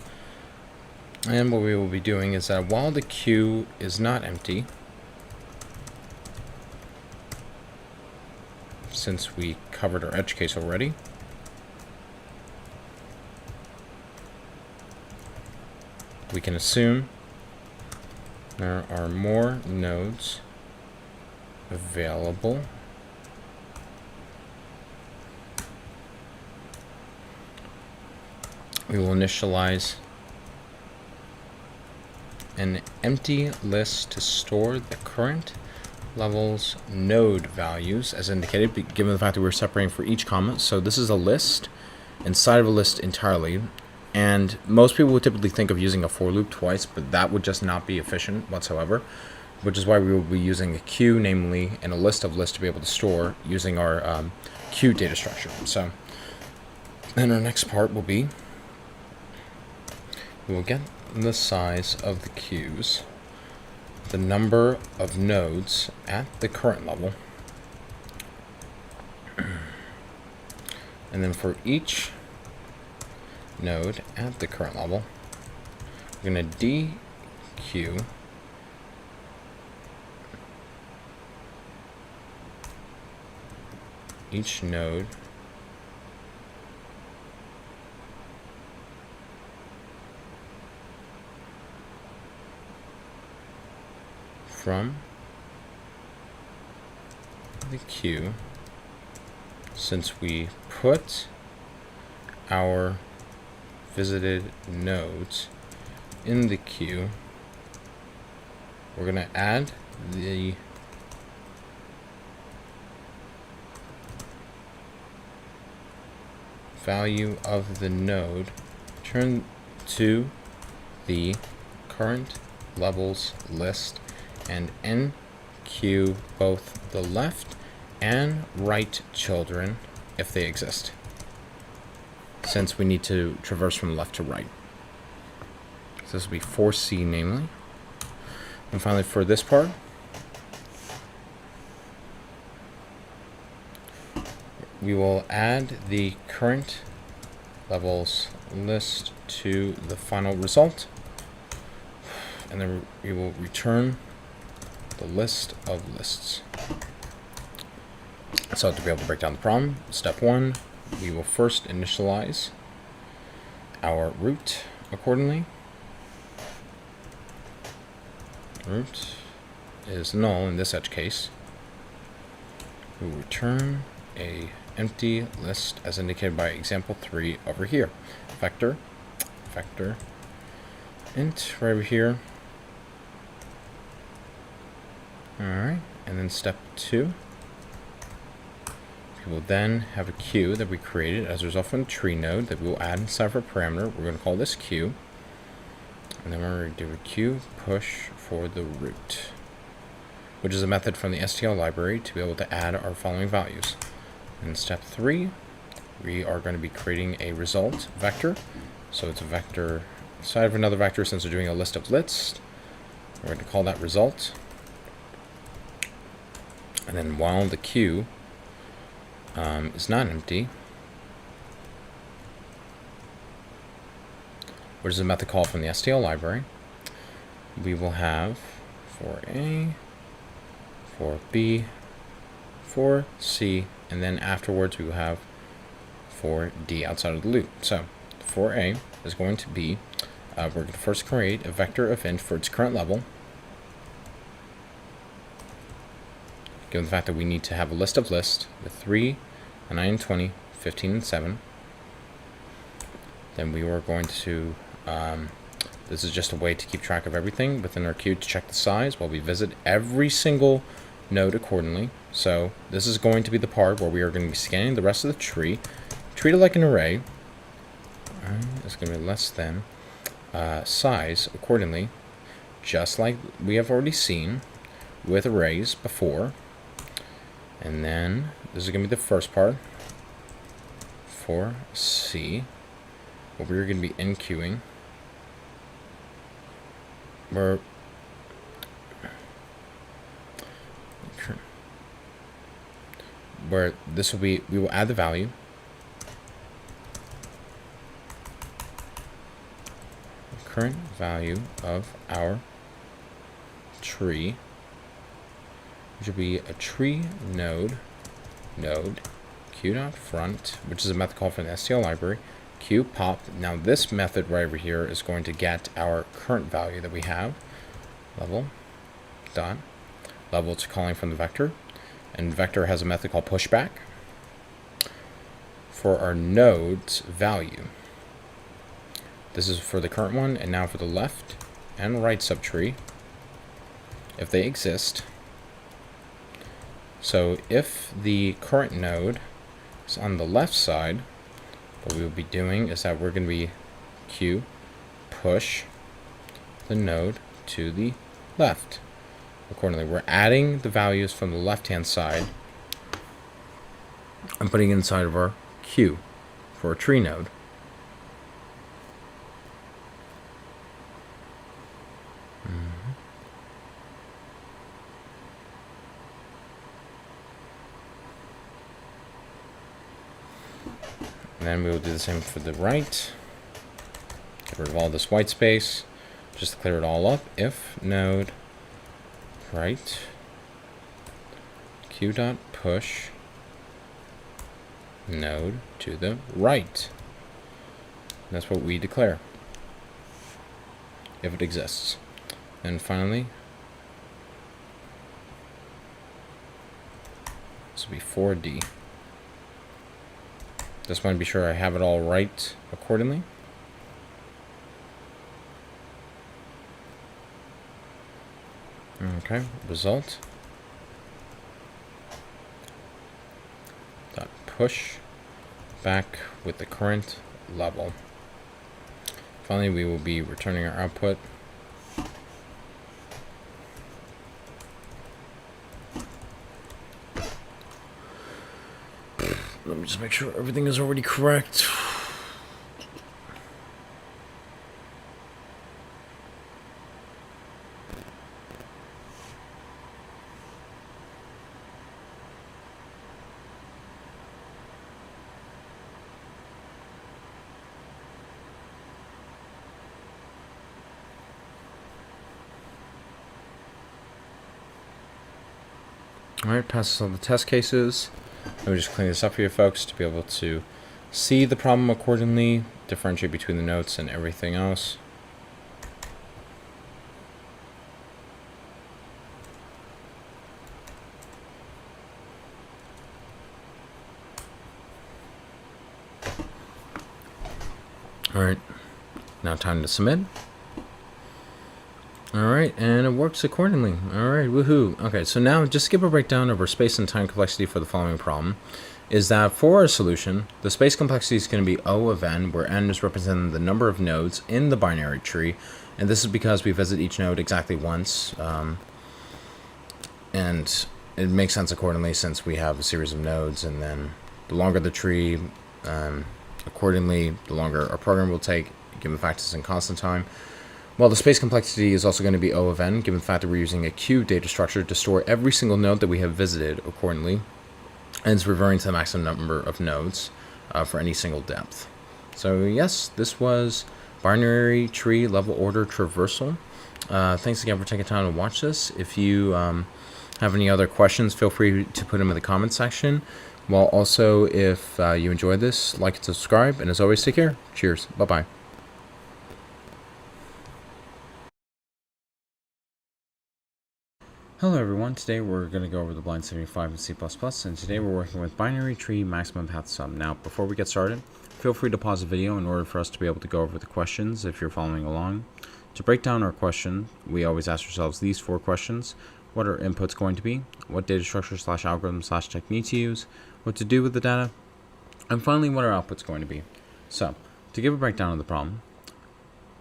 And what we will be doing is that while the queue is not empty, since we covered our edge case already, we can assume there are more nodes available we will initialize an empty list to store the current levels node values as indicated, given the fact that we're separating for each comment. So this is a list inside of a list entirely, and most people would typically think of using a for loop twice, but that would just not be efficient whatsoever, which is why we will be using a queue, namely, and a list of lists to be able to store using our queue data structure. So then our next part will be, we will get the size of the queues, the number of nodes at the current level, and then for each node at the current level, we're going to dequeue each node from the queue, since we put our visited nodes in the queue. We're going to add the value of the node turn to the current levels list and enqueue both the left and right children if they exist, since we need to traverse from left to right. So this will be 4C namely. And finally for this part, we will add the current levels list to the final result, and then we will return the list of lists. So to be able to break down the problem, step 1, we will first initialize our root accordingly. Root is null in this edge case. We will return a empty list as indicated by example 3 over here. Vector int right over here. Alright, and then step 2. We will then have a queue that we created as a result from the tree node that we will add inside of our parameter. We're going to call this queue. And then we're going to do a queue push for the root, which is a method from the STL library to be able to add our following values. In step 3, we are going to be creating a result vector. So it's a vector inside of another vector since we're doing a list of lists. We're going to call that result. And then while the queue is not empty, which is a method call from the STL library, we will have for A, for B, for C, and then afterwards we will have for D outside of the loop. So for A is going to be, we're going to first create a vector of int for its current level, given the fact that we need to have a list of lists with 3, and 9, and 20, 15, and 7. Then we are going to, this is just a way to keep track of everything within our queue to check the size while we visit every single node accordingly. So this is going to be the part where we are going to be scanning the rest of the tree, treat it like an array. It's going to be less than size accordingly, just like we have already seen with arrays before. And then this is going to be the first part for C, where we're going to be enqueuing. Where this will be, we will add the value. The current value of our tree, which will be a tree node q.front, which is a method call from the STL library, q pop. Now this method right over here is going to get our current value that we have, level dot level. It's calling from the vector, and vector has a method called pushback for our node's value. This is for the current one, and now for the left and right subtree, if they exist. So if the current node is on the left side, what we will be doing is that we're going to be q push the node to the left. Accordingly, we're adding the values from the left-hand side and putting it inside of our queue for a tree node. And then we will do the same for the right. Get rid of all this white space, just to clear it all up. If node right q.push node to the right. And that's what we declare if it exists. And finally, this will be 4D. Just want to be sure I have it all right accordingly. Okay, result dot push back with the current level. Finally, we will be returning our output. Let me just make sure everything is already correct. Alright, passes all the test cases. Let me just clean this up for you folks to be able to see the problem accordingly, differentiate between the nodes and everything else. Alright, now time to submit. Alright, and it works accordingly. Alright, woohoo. Okay, so now just to give a breakdown of our space and time complexity for the following problem, is that for our solution, the space complexity is going to be O of n, where n is representing the number of nodes in the binary tree, and this is because we visit each node exactly once, and it makes sense accordingly since we have a series of nodes, and then the longer the tree, accordingly, the longer our program will take, given the fact it's in constant time. Well, the space complexity is also going to be O of n, given the fact that we're using a queue data structure to store every single node that we have visited accordingly, and it's referring to the maximum number of nodes for any single depth. So yes, this was binary tree level order traversal. Thanks again for taking time to watch this. If you have any other questions, feel free to put them in the comment section. Well, also, if you enjoyed this, like and subscribe, and as always, take care. Cheers. Bye-bye. Hello everyone, today we're going to go over the Blind 75 in C++, and today we're working with binary tree maximum path sum. Now, before we get started, feel free to pause the video in order for us to be able to go over the questions if you're following along. To break down our question, we always ask ourselves these 4 questions. What are inputs going to be? What data structure / algorithm / technique to use? What to do with the data? And finally, what are outputs going to be? So, to give a breakdown of the problem,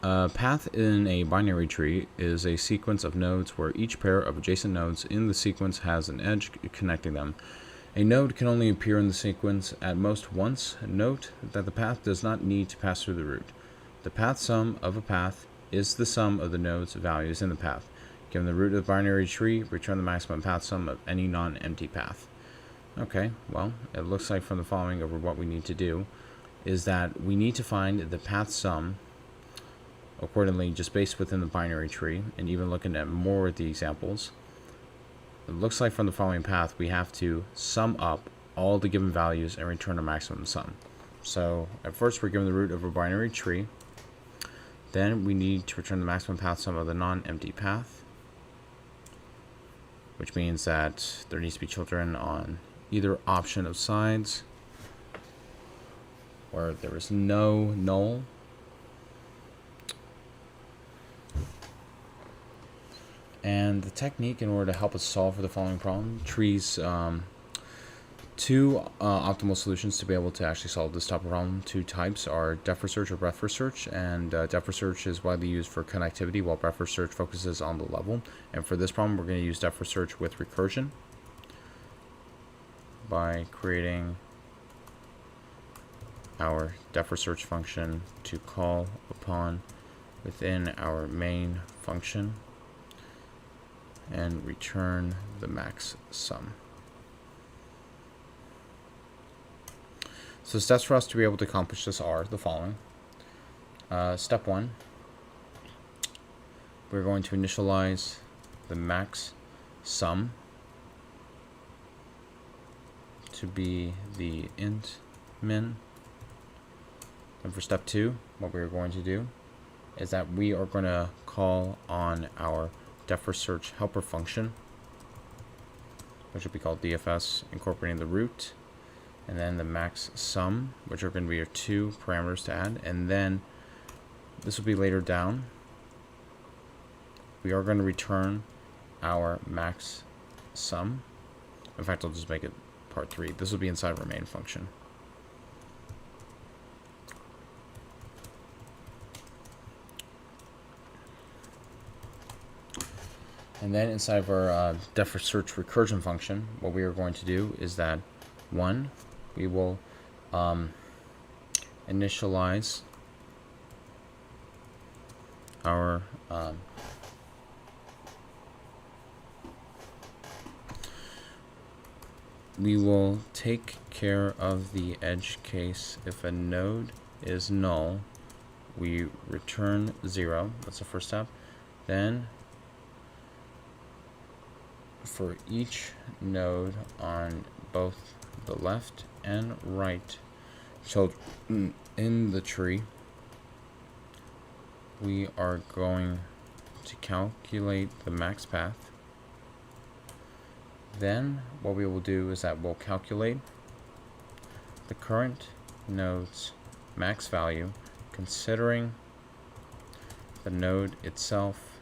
a path in a binary tree is a sequence of nodes where each pair of adjacent nodes in the sequence has an edge connecting them. A node can only appear in the sequence at most once. Note that the path does not need to pass through the root. The path sum of a path is the sum of the nodes' values in the path. Given the root of the binary tree, return the maximum path sum of any non-empty path. Okay, well, it looks like from the following over what we need to do is that we need to find the path sum accordingly just based within the binary tree, and even looking at more of the examples, it looks like from the following path we have to sum up all the given values and return a maximum sum. So at first we're given the root of a binary tree, then we need to return the maximum path sum of the non-empty path, which means that there needs to be children on either option of sides where there is no null. And the technique in order to help us solve for the following problem, trees, 2 optimal solutions to be able to actually solve this type of problem. 2 types are depth first search or breadth first search, and depth first search is widely used for connectivity, while breadth first search focuses on the level. And for this problem, we're going to use depth first search with recursion by creating our depth first search function to call upon within our main function and return the max sum. So steps for us to be able to accomplish this are the following. Step 1, we're going to initialize the max sum to be the int min. And for step 2, what we're going to do is that we are going to call on our depth first search helper function, which will be called DFS, incorporating the root, and then the max sum, which are going to be our 2 parameters to add, and then this will be later down. We are going to return our max sum. In fact, I'll just make it part 3. This will be inside of our main function. And then inside of our depth first search recursion function, what we are going to do is that 1, we will initialize our we will take care of the edge case. If a node is null, we return 0. That's the first step. Then for each node on both the left and right children in the tree, we are going to calculate the max path. Then what we will do is that we'll calculate the current node's max value, considering the node itself,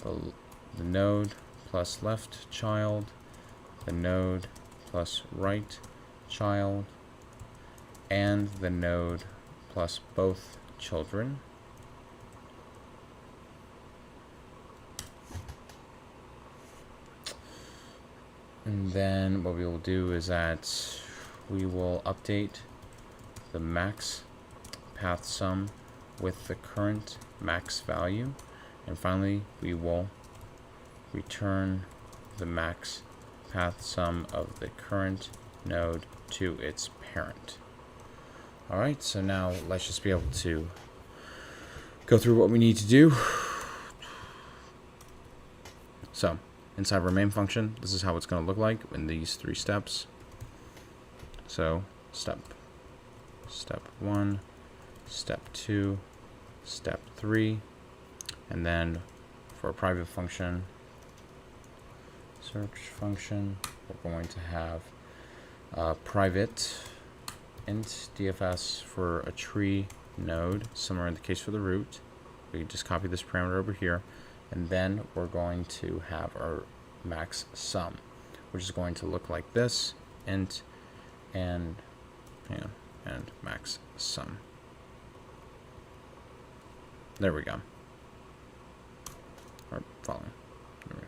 the node plus left child, the node plus right child, and the node plus both children. And then what we will do is that we will update the max path sum with the current max value. And finally, we will return the max path sum of the current node to its parent. Alright, so now let's just be able to go through what we need to do. So, inside of our main function, this is how it's going to look like in these 3 steps. So, step 1, step 2, step 3, and then for a private function, search function, we're going to have private int DFS for a tree node, similar in the case for the root. We just copy this parameter over here, and then we're going to have our max sum, which is going to look like this: int and max sum. There we go. Or following. There we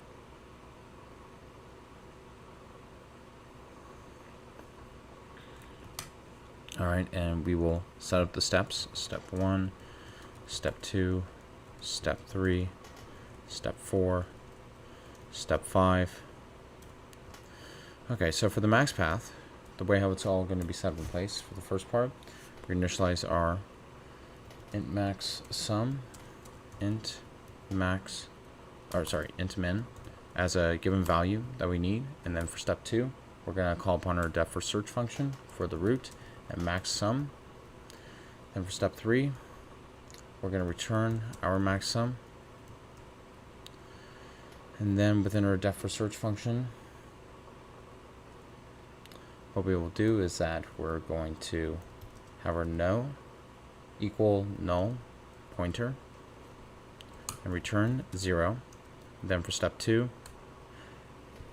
go. Alright, and we will set up the steps. Step 1, step 2, step 3, step 4, step 5. Okay, so for the max path, the way how it's all going to be set up in place for the first part, we initialize our int max sum, int min as a given value that we need. And then for step 2, we're going to call upon our def for search function for the root and max sum. And for step 3, we're going to return our max sum. And then within our def for search function, what we will do is that we're going to have our no equal null pointer and return 0. Then for step 2,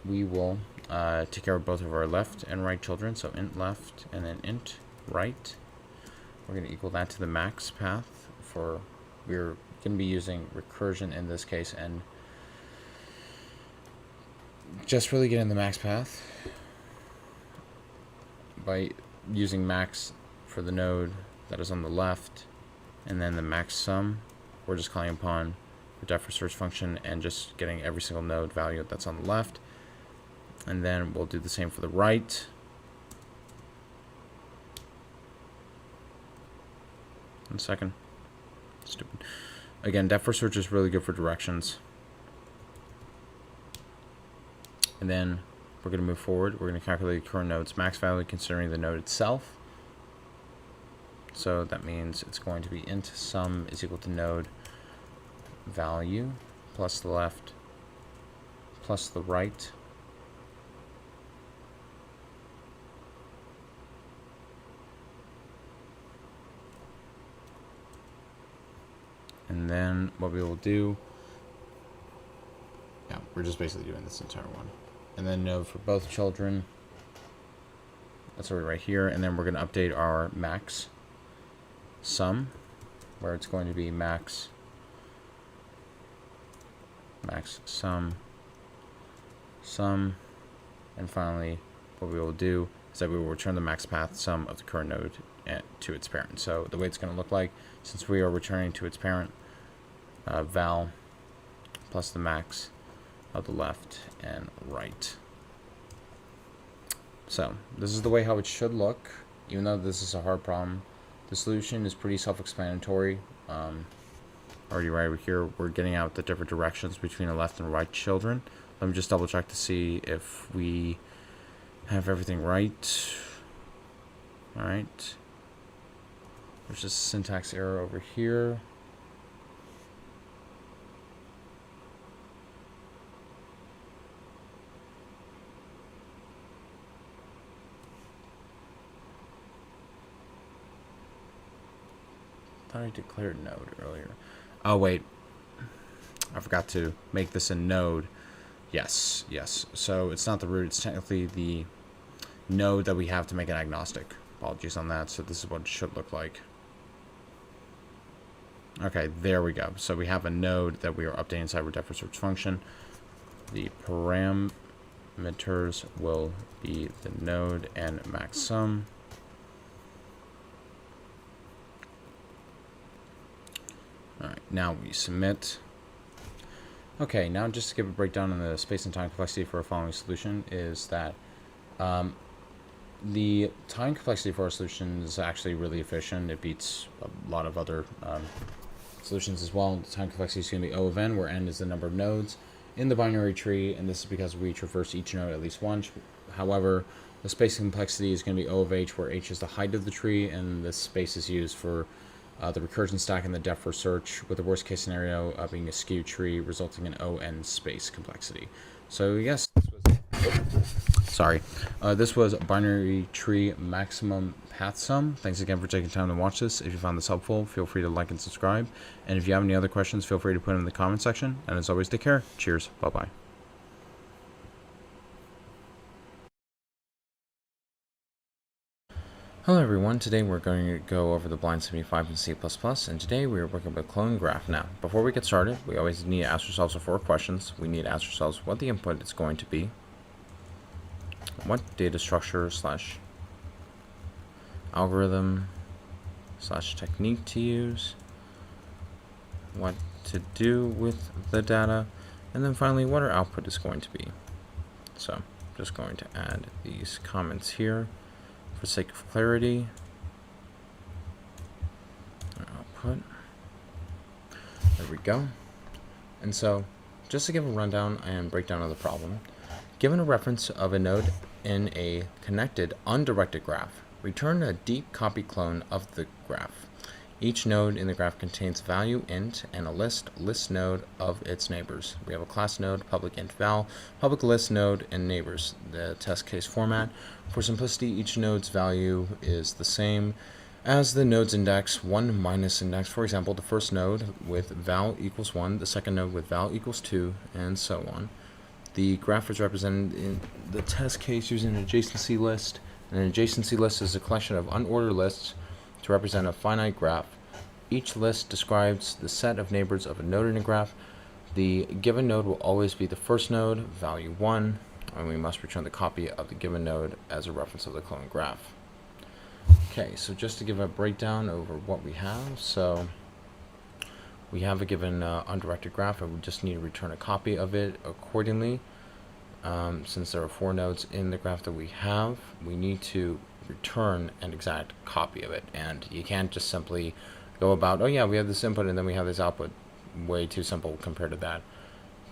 we will take care of both of our left and right children, so int left and then int right. We're going to equal that to the max path. For we're going to be using recursion in this case, and just really getting the max path by using max for the node that is on the left, and then the max sum, we're just calling upon the def for search function and just getting every single node value that's on the left. And then we'll do the same for the right. One second. Stupid. Again, def for search is really good for directions. And then we're going to move forward. We're going to calculate the current node's max value considering the node itself. So that means it's going to be int sum is equal to node value plus the left plus the right and then what we will do, we're just basically doing this entire one. And then node for both children, that's right here. And then we're going to update our max sum, where it's going to be max sum, and finally what we will do is that we will return the max path sum of the current node to its parent. So the way it's going to look like, since we are returning to its parent, val plus the max of the left and right. So this is the way how it should look. Even though this is a hard problem, the solution is pretty self-explanatory. Already right over here, we're getting out the different directions between the left and right children. Let me just double check to see if we have everything right. Alright. There's just a syntax error over here. thought I declared node earlier. Oh, wait. I forgot to make this a node. Yes. So it's not the root. It's technically the node that we have to make it agnostic. Apologies on that. So this is what it should look like. Okay, there we go. So we have a node that we are updating inside our depth search function. The parameters will be the node and max sum. All right, now we submit. Okay, now just to give a breakdown on the space and time complexity for our following solution is that the time complexity for our solution is actually really efficient. It beats a lot of other solutions as well. The time complexity is going to be O of n, where n is the number of nodes in the binary tree, and this is because we traverse each node at least once. However, the space complexity is going to be O of h, where h is the height of the tree, and this space is used for the recursion stack and the depth first search, with the worst case scenario being a skewed tree, resulting in ON space complexity. So yes, this was binary tree maximum path sum. Thanks again for taking time to watch this. If you found this helpful, feel free to like and subscribe. And if you have any other questions, feel free to put them in the comment section. And as always, take care. Cheers. Bye-bye. Hello everyone, today we're going to go over the blind 75 in C++, and today we are working with clone graph. Now, before we get started, we always need to ask ourselves 4 questions. We need to ask ourselves what the input is going to be, what data structure / algorithm / technique to use, what to do with the data, and then finally what our output is going to be. So, I'm just going to add these comments here for sake of clarity. Output. There we go. And so, just to give a rundown and breakdown of the problem, given a reference of a node in a connected undirected graph, return a deep copy clone of the graph. Each node in the graph contains value int and a list node of its neighbors. We have a class node, public int val, public list node, and neighbors. The test case format. For simplicity, each node's value is the same as the node's index, 1 minus index. For example, the first node with val equals 1, the second node with val equals 2, and so on. The graph is represented in the test case using an adjacency list. An adjacency list is a collection of unordered lists to represent a finite graph. Each list describes the set of neighbors of a node in a graph. The given node will always be the first node, value 1, and we must return the copy of the given node as a reference of the clone graph. Okay, so just to give a breakdown over what we have, so we have a given undirected graph, and we just need to return a copy of it accordingly. Since there are 4 nodes in the graph that we have, we need to return an exact copy of it, and you can't just simply go about, oh yeah, we have this input and then we have this output. Way too simple compared to that,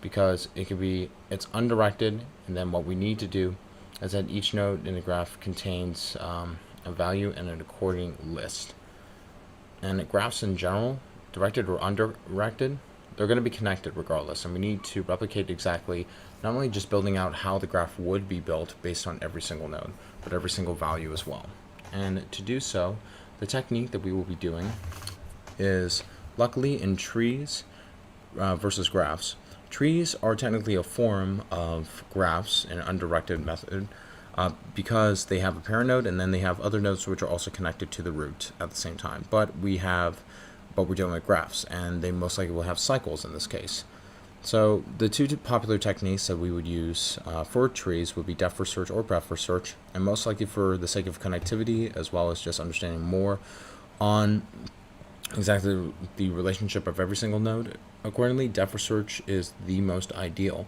because it could be, it's undirected, and then what we need to do is that each node in the graph contains a value and an according list. And graphs in general, directed or undirected, they're going to be connected regardless, and we need to replicate exactly, not only just building out how the graph would be built based on every single node, but every single value as well. And to do so, the technique that we will be doing is, luckily in trees versus graphs, trees are technically a form of graphs in an undirected method because they have a parent node and then they have other nodes which are also connected to the root at the same time. But we're dealing with graphs, and they most likely will have cycles in this case. So the 2 popular techniques that we would use for trees would be depth first search or breadth first search, and most likely for the sake of connectivity as well as just understanding more on exactly the relationship of every single node, accordingly, depth first search is the most ideal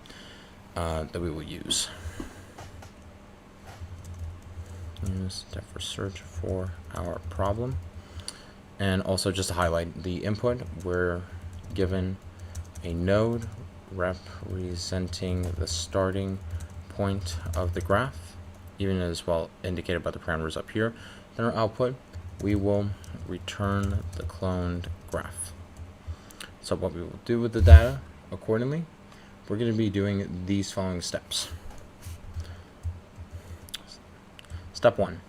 that we will use. Use depth first search for our problem. And also, just to highlight the input, we're given a node representing the starting point of the graph, even as well indicated by the parameters up here. Then our output, we will return the cloned graph. So what we will do with the data accordingly, we're going to be doing these following steps. Step 1,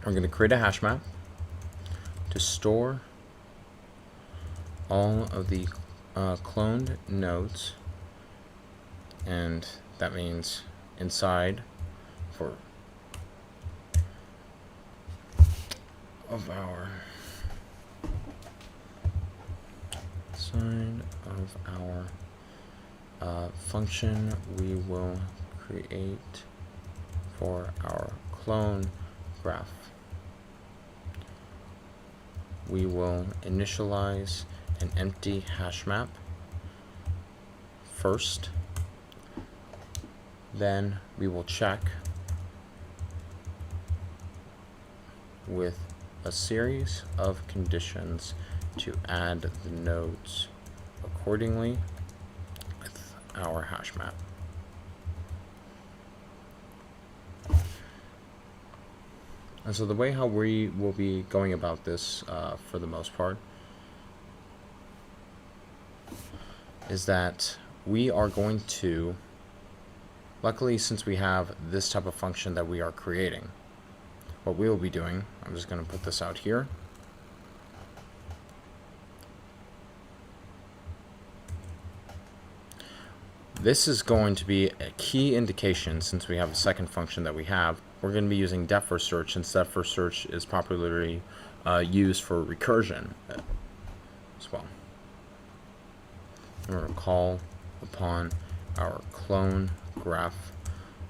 we're going to create a hash map to store all of the cloned nodes, and that means inside for of our side of our function we will create for our clone graph. We will initialize an empty hash map first, then we will check with a series of conditions to add the nodes accordingly with our hash map. And so the way how we will be going about this for the most part is that we are going to, luckily since we have this type of function that we are creating, what we will be doing, I'm just going to put this out here. This is going to be a key indication, since we have a second function that we have. We're going to be using depth first search, since depth first search is popularly used for recursion as well. We're going to call upon our clone graph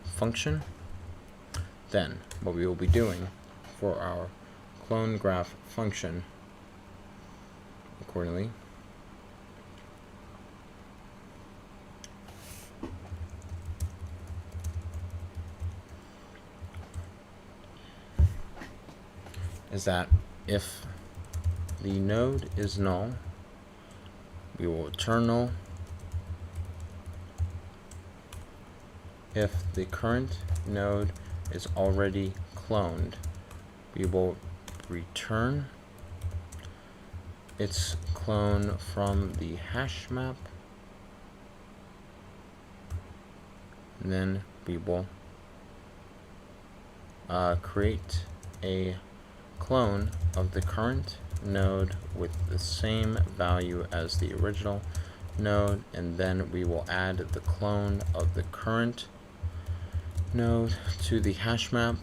function. Then what we will be doing for our clone graph function accordingly is that if the node is null, we will return null. If the current node is already cloned, we will return its clone from the hash map, and then we will create a clone of the current node with the same value as the original node, and then we will add the clone of the current node to the hash map,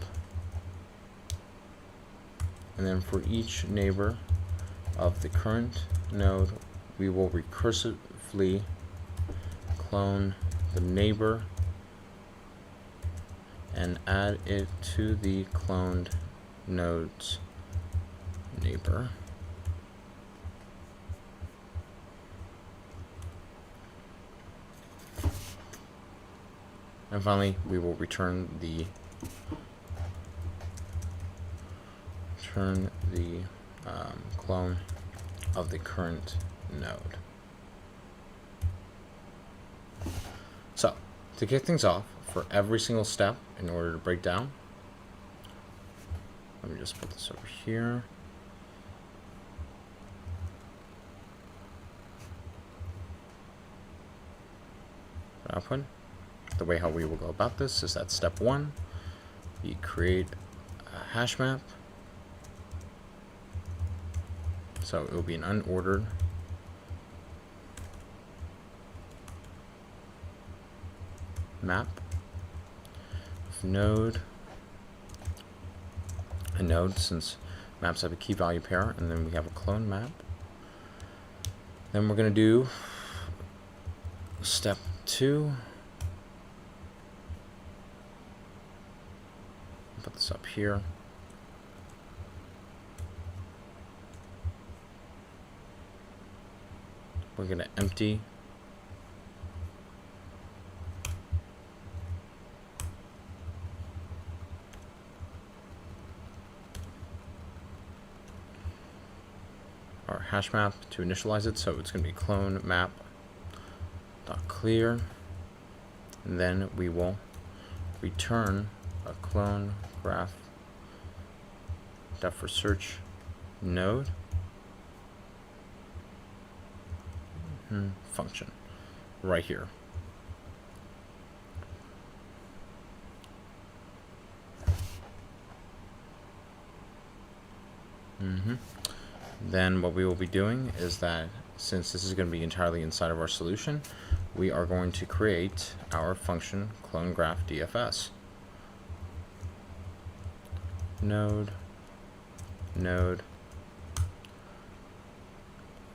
and then for each neighbor of the current node we will recursively clone the neighbor and add it to the cloned node's neighbor. And finally, we will return the clone of the current node. So, to kick things off, for every single step, in order to break down, let me just put this over here. Output. The way how we will go about this is that step 1, we create a hash map. So it will be an unordered map of node, a node, since maps have a key value pair, and then we have a clone map. Then we're going to do step 2. Put this up here. We're going to empty our hash map to initialize it, so it's going to be clone map dot clear, and then we will return a clone graph depth first search node function right here. Then what we will be doing is that since this is going to be entirely inside of our solution, we are going to create our function clone graph DFS. Node.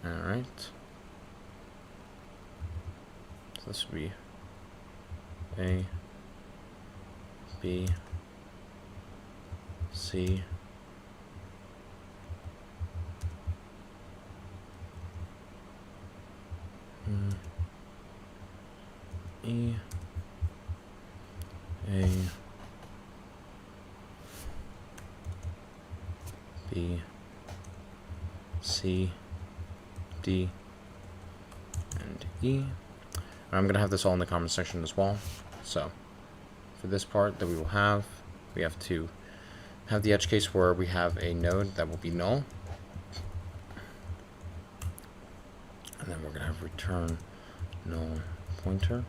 Alright. So this would be A, B, C, E, A, B, C, D, and E. And I'm going to have this all in the comment section as well. So for this part that we will have, we have to have the edge case where we have a node that will be null. And then we're going to have return null pointer.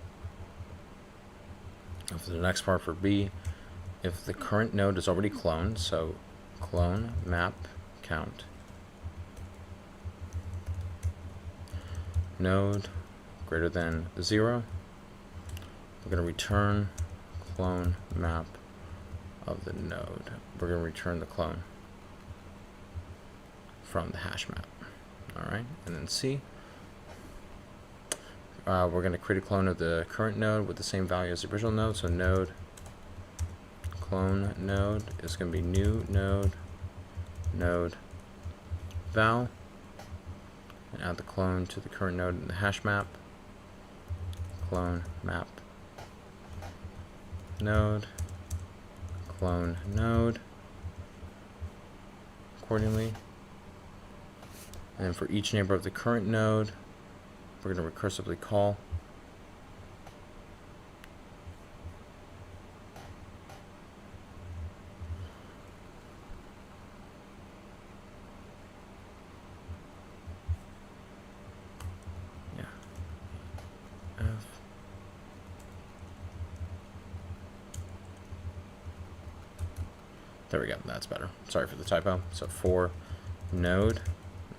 And for the next part for B, if the current node is already cloned, so clone map count node greater than 0, we're going to return clone map of the node. We're going to return the clone from the hash map. Alright, and then C, we're going to create a clone of the current node with the same value as the original node. So node clone node is going to be new node val, and add the clone to the current node in the hash map. Clone map node, clone node accordingly. And then for each neighbor of the current node, we're going to recursively call F. There we go, that's better. Sorry for the typo. So for node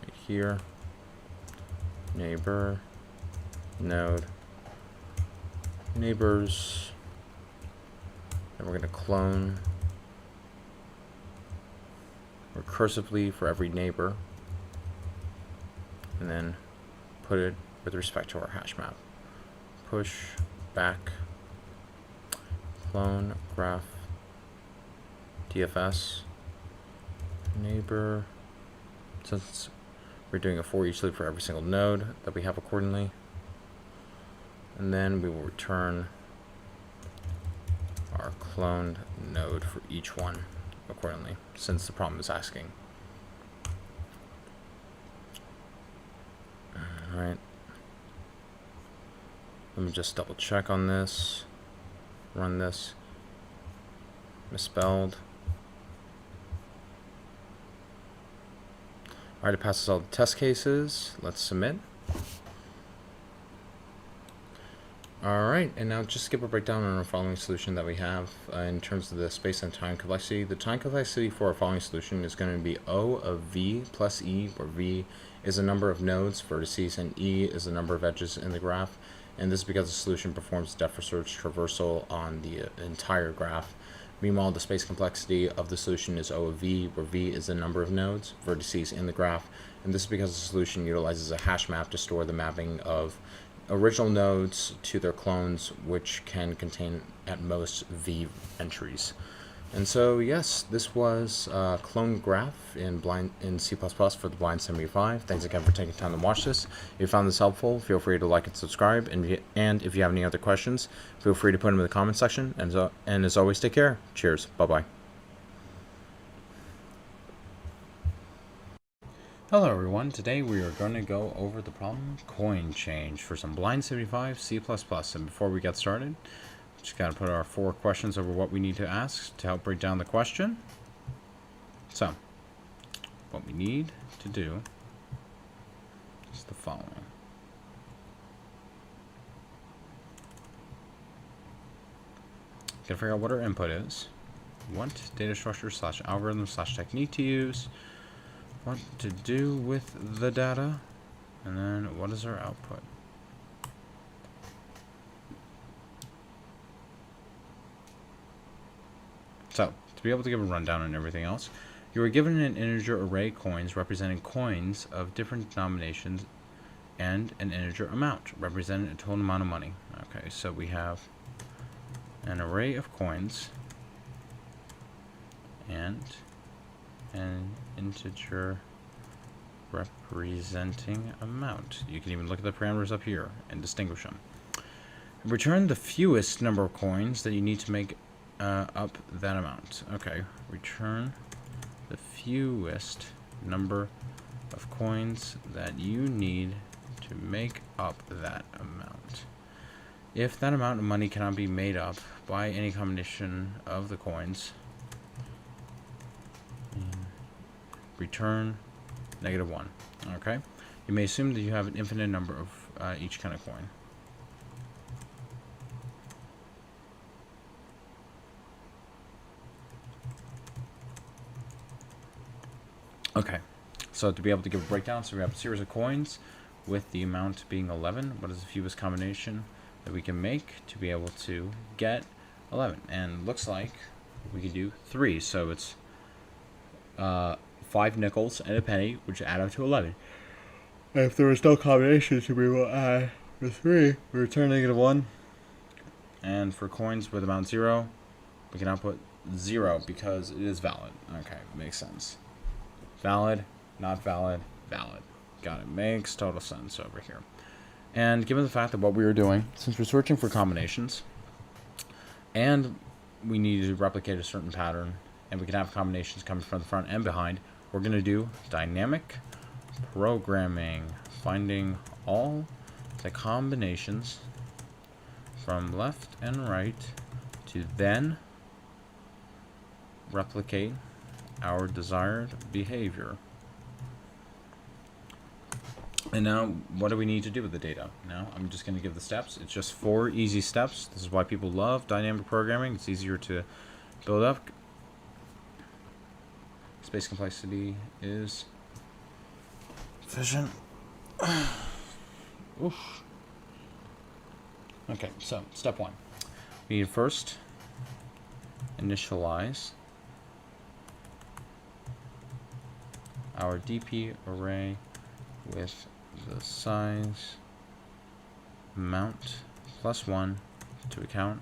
right here, neighbor, node, neighbors, and we're going to clone recursively for every neighbor, and then put it with respect to our hash map. Push back clone graph DFS neighbor, since we're doing a for each loop for every single node that we have accordingly. And then we will return our cloned node for each one accordingly, since the problem is asking. Alright. Let me just double check on this. Run this. Misspelled. Alright, it passes all the test cases. Let's submit. Alright, and now just give a breakdown on our following solution that we have in terms of the space and time complexity. The time complexity for our following solution is going to be O of V plus E, where V is the number of nodes, vertices, and E is the number of edges in the graph. And this is because the solution performs depth search traversal on the entire graph. Meanwhile, the space complexity of the solution is O of V, where V is the number of nodes, vertices in the graph. And this is because the solution utilizes a hash map to store the mapping of original nodes to their clones, which can contain at most V entries. And so yes, this was clone graph in C++ for the Blind 75. Thanks again for taking time to watch this. If you found this helpful, feel free to like and subscribe. And if you have any other questions, feel free to put them in the comment section. And as always, take care. Cheers. Bye-bye. Hello everyone, today we are going to go over the problem coin change for some Blind 75 C++. And before we get started, just got to put our 4 questions over what we need to ask to help break down the question. So, what we need to do is the following. Gotta figure out what our input is, what data structure / algorithm / technique to use, what to do with the data, And then what is our output? So, to be able to give a rundown on everything else, you are given an integer array coins representing coins of different denominations and an integer amount representing a total amount of money. Okay, so we have an array of coins and an integer representing amount. You can even look at the parameters up here and distinguish them. Return the fewest number of coins that you need to make up that amount. Okay, return the fewest number of coins that you need to make up that amount. If that amount of money cannot be made up by any combination of the coins, return -1. Okay, you may assume that you have an infinite number of each kind of coin. Okay, so to be able to give a breakdown, so we have a series of coins with the amount being 11. What is the fewest combination that we can make to be able to get 11? And looks like we could do 3. So it's 5 nickels and a penny, which add up to 11. And if there was no combination to be will add the 3, we return -1. And for coins with amount 0, we can output 0 because it is valid. Okay, makes sense. Valid, not valid, valid. Got it. Makes total sense over here. And given the fact that what we were doing, since we're searching for combinations, and we need to replicate a certain pattern, and we can have combinations coming from the front and behind, we're going to do dynamic programming, finding all the combinations from left and right to then replicate our desired behavior. And now, what do we need to do with the data? Now, I'm just going to give the steps. It's just 4 easy steps. This is why people love dynamic programming. It's easier to build up. Space complexity is efficient. Oof. Okay, so step 1. We need first initialize our DP array with the size amount +1 to account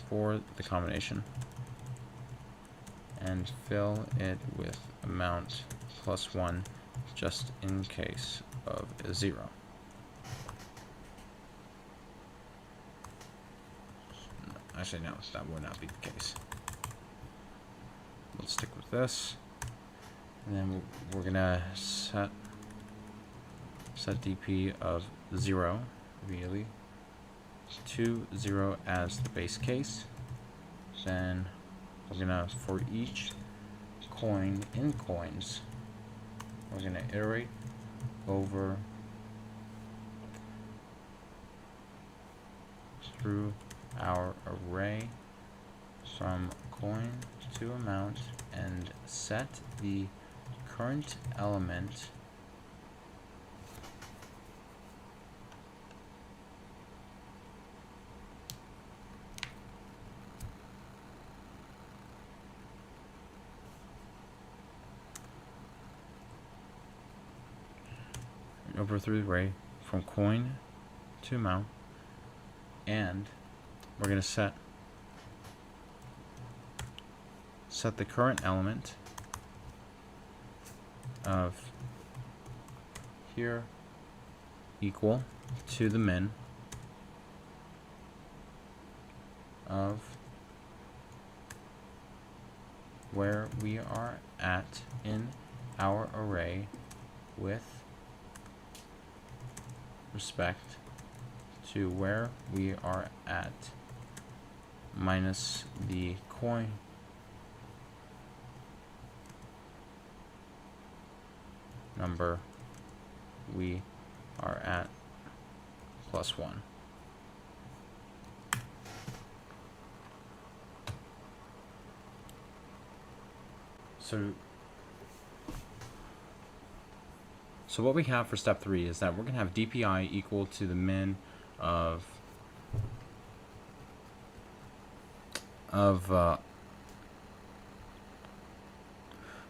for the combination, and fill it with amount +1 just in case of a 0. Actually, no, that would not be the case. Let's stick with this. And then we're gonna set DP of 0 immediately to 0 as the base case. Then we're gonna, for each coin in coins, we're gonna iterate over through our array from coin to amount and set the current element over through the array from coin to amount, and we're going to set the current element of here equal to the min of where we are at in our array with respect to where we are at minus the coin number we are at +1. So what we have for step 3 is that we're going to have DPI equal to the min of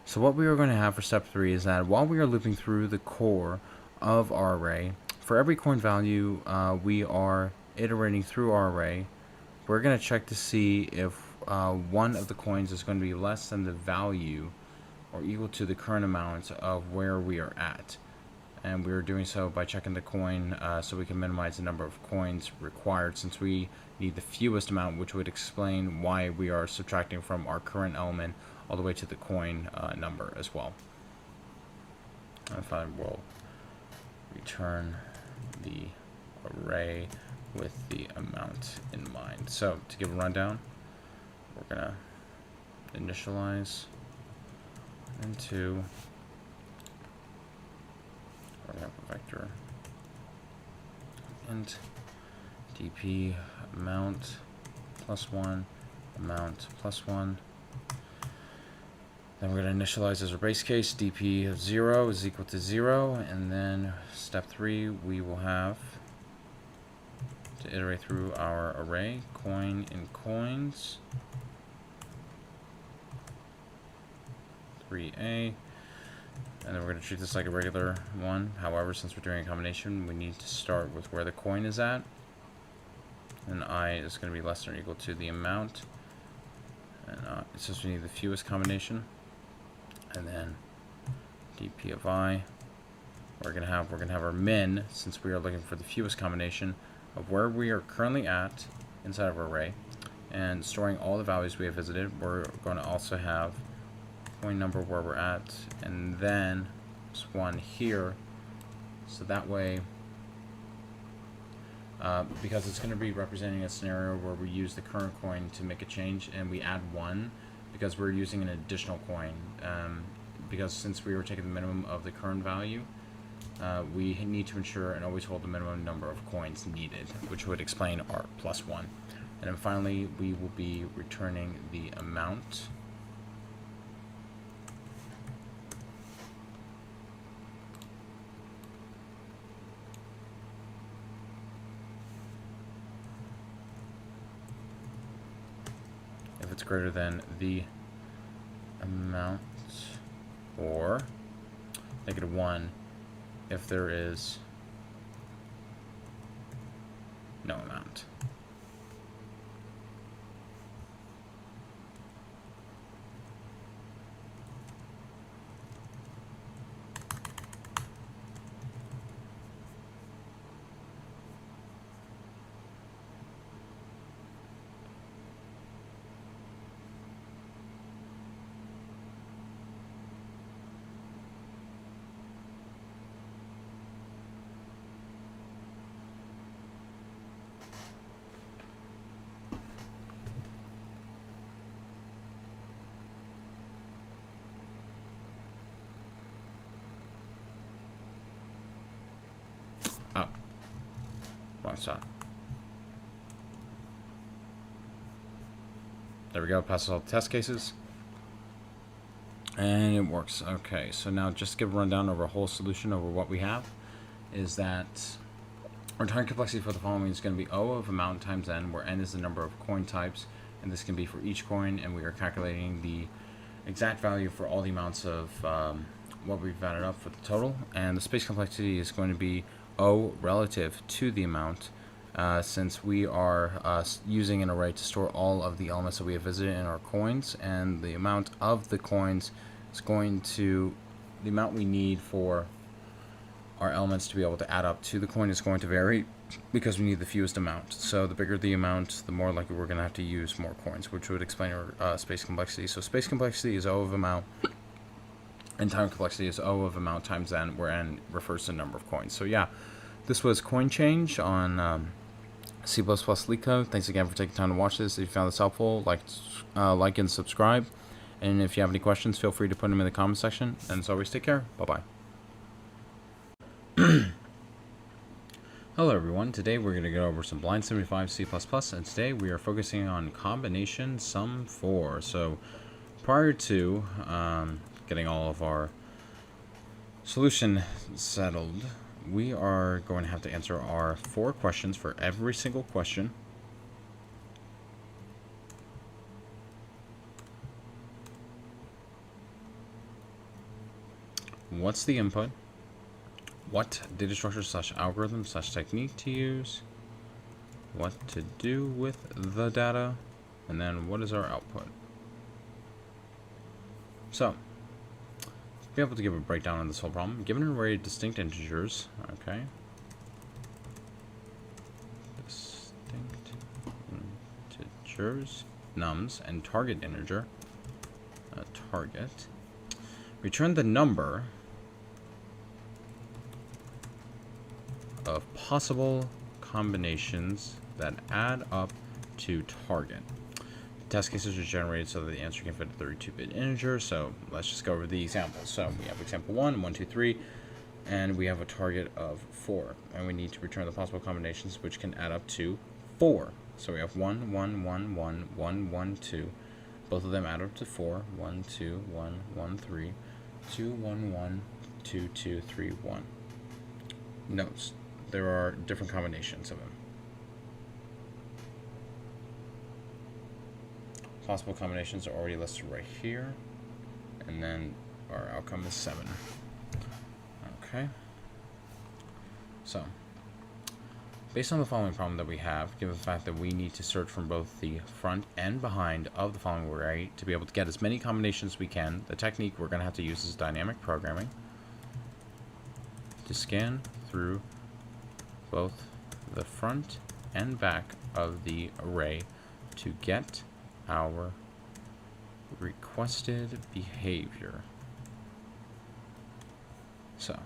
so what we are going to have for step 3 is that while we are looping through the core of our array, for every coin value we are iterating through our array, we're going to check to see if one of the coins is going to be less than the value or equal to the current amount of where we are at. And we are doing so by checking the coin so we can minimize the number of coins required, since we need the fewest amount, which would explain why we are subtracting from our current element all the way to the coin number as well. If I will return the array with the amount in mind. So to give a rundown, we're gonna initialize into vector int dp amount +1 amount +1. Then we're going to initialize as our base case dp of 0 is equal to 0, and then step 3 we will have to iterate through our array coin in coins 3a. And then we're going to treat this like a regular one. However, since we're doing a combination, we need to start with where the coin is at. And I is going to be less than or equal to the amount. And since we need the fewest combination. And then dp of I. We're going to have our min, since we are looking for the fewest combination of where we are currently at inside of our array. And storing all the values we have visited, we're going to also have coin number where we're at, and then this one here, so that way because it's going to be representing a scenario where we use the current coin to make a change, and we add 1 because we're using an additional coin, because since we were taking the minimum of the current value, we need to ensure and always hold the minimum number of coins needed, which would explain our +1. And then finally we will be returning the amount. If it's greater than the amount, or -1 if there is no amount. Oh, wrong side. There we go, passes all the test cases. And it works. Okay, so now just to give a rundown over a whole solution over what we have is that our time complexity for the following is going to be O of amount times n, where n is the number of coin types, and this can be for each coin, and we are calculating the exact value for all the amounts of what we've added up for the total. And the space complexity is going to be O relative to the amount, since we are using an array to store all of the elements that we have visited in our coins, and the amount of the coins is going to, the amount we need for our elements to be able to add up to the coin is going to vary because we need the fewest amount. So the bigger the amount, the more likely we're going to have to use more coins, which would explain our space complexity. So space complexity is O of amount, and time complexity is O of amount times n, where n refers to the number of coins. So yeah, this was Coin Change on C++ Leetcode. Thanks again for taking time to watch this. If you found this helpful, like and subscribe. And if you have any questions, feel free to put them in the comment section. And as always, take care. Bye-bye. Hello everyone, today we're going to go over some Blind 75 C++, and today we are focusing on combination sum 4. So prior to getting all of our Solution settled. We are going to have to answer our 4 questions for every single question. What's the input? What data structure / algorithm / technique to use? What to do with the data? And then what is our output? So, to be able to give a breakdown on this whole problem, given an array of distinct integers, okay, distinct integers, nums, and target integer, target, return the number of possible combinations that add up to target. Test cases are generated so that the answer can fit a 32-bit integer. So let's just go over the examples. So we have example 1, 2, 3, and we have a target of 4. And we need to return the possible combinations which can add up to 4. So we have 1, 1, 1, 1, 1, 1, 2. Both of them add up to 4. 1, 2, 1, 1, 3, 2, 1, 1, 2, 2, 3, 1. Notes. There are different combinations of them. Possible combinations are already listed right here, and then our outcome is 7. Okay. So, based on the following problem that we have, given the fact that we need to search from both the front and behind of the following array to be able to get as many combinations as we can, the technique we're going to have to use is dynamic programming to scan through both the front and back of the array to get our requested behavior. So,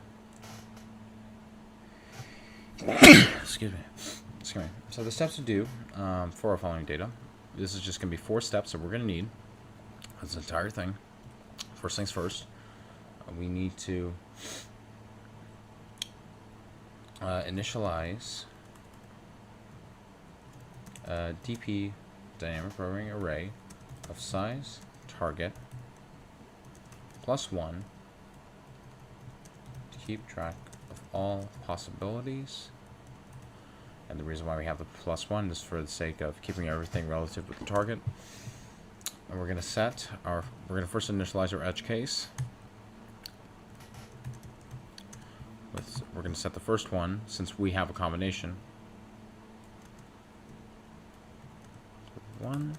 excuse me. So the steps to do for our following data, this is just going to be 4 steps that we're going to need. That's the entire thing. First things first, we need to initialize DP dynamic programming array of size target +1 to keep track of all possibilities. And the reason why we have the +1 is for the sake of keeping everything relative with the target. And we're going to first initialize our edge case. We're going to set the first one, since we have a combination. 1,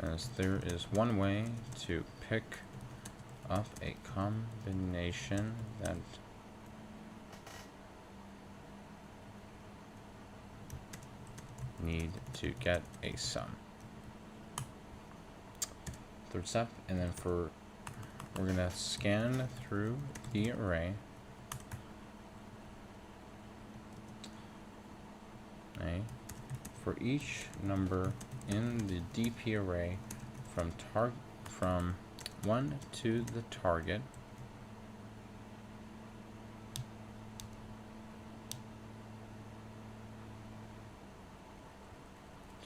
as there is one way to pick up a combination that need to get a sum. Third step, and then we're going to scan through the array. Okay. For each number in the DP array from 1 to the target,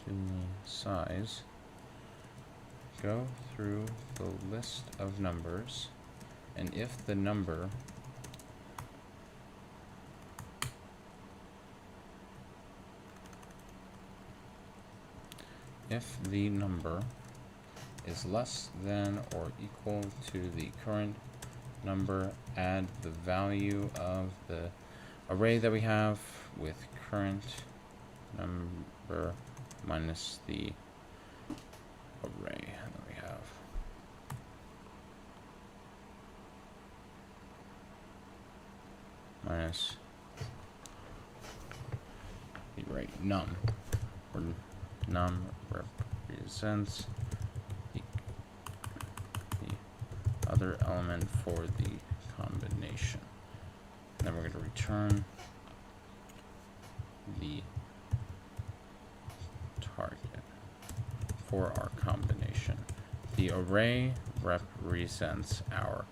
to the size, go through the list of numbers, and if the number is less than or equal to the current number, add the value of the array that we have with current number minus the array that we have. Minus the array num, or num represents the other element for the combination. And then we're going to return the target for our combination. The array represents our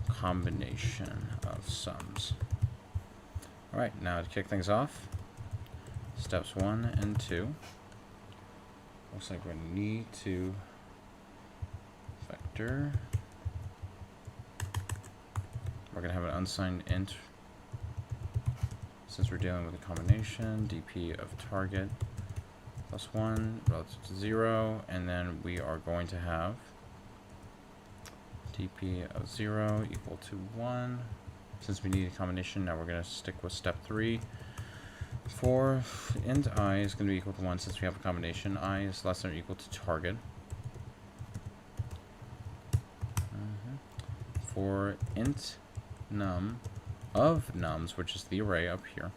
combination of sums. Alright, now to kick things off, steps 1 and 2. Looks like we're going to need to vector we're going to have an unsigned int. Since we're dealing with a combination, dp of target plus 1 relative to 0, and then we are going to have dp of 0 equal to 1. Since we need a combination, now we're going to stick with step 3. For int I is going to be equal to 1 since we have a combination. I is less than or equal to target. For int num of nums, which is the array up here,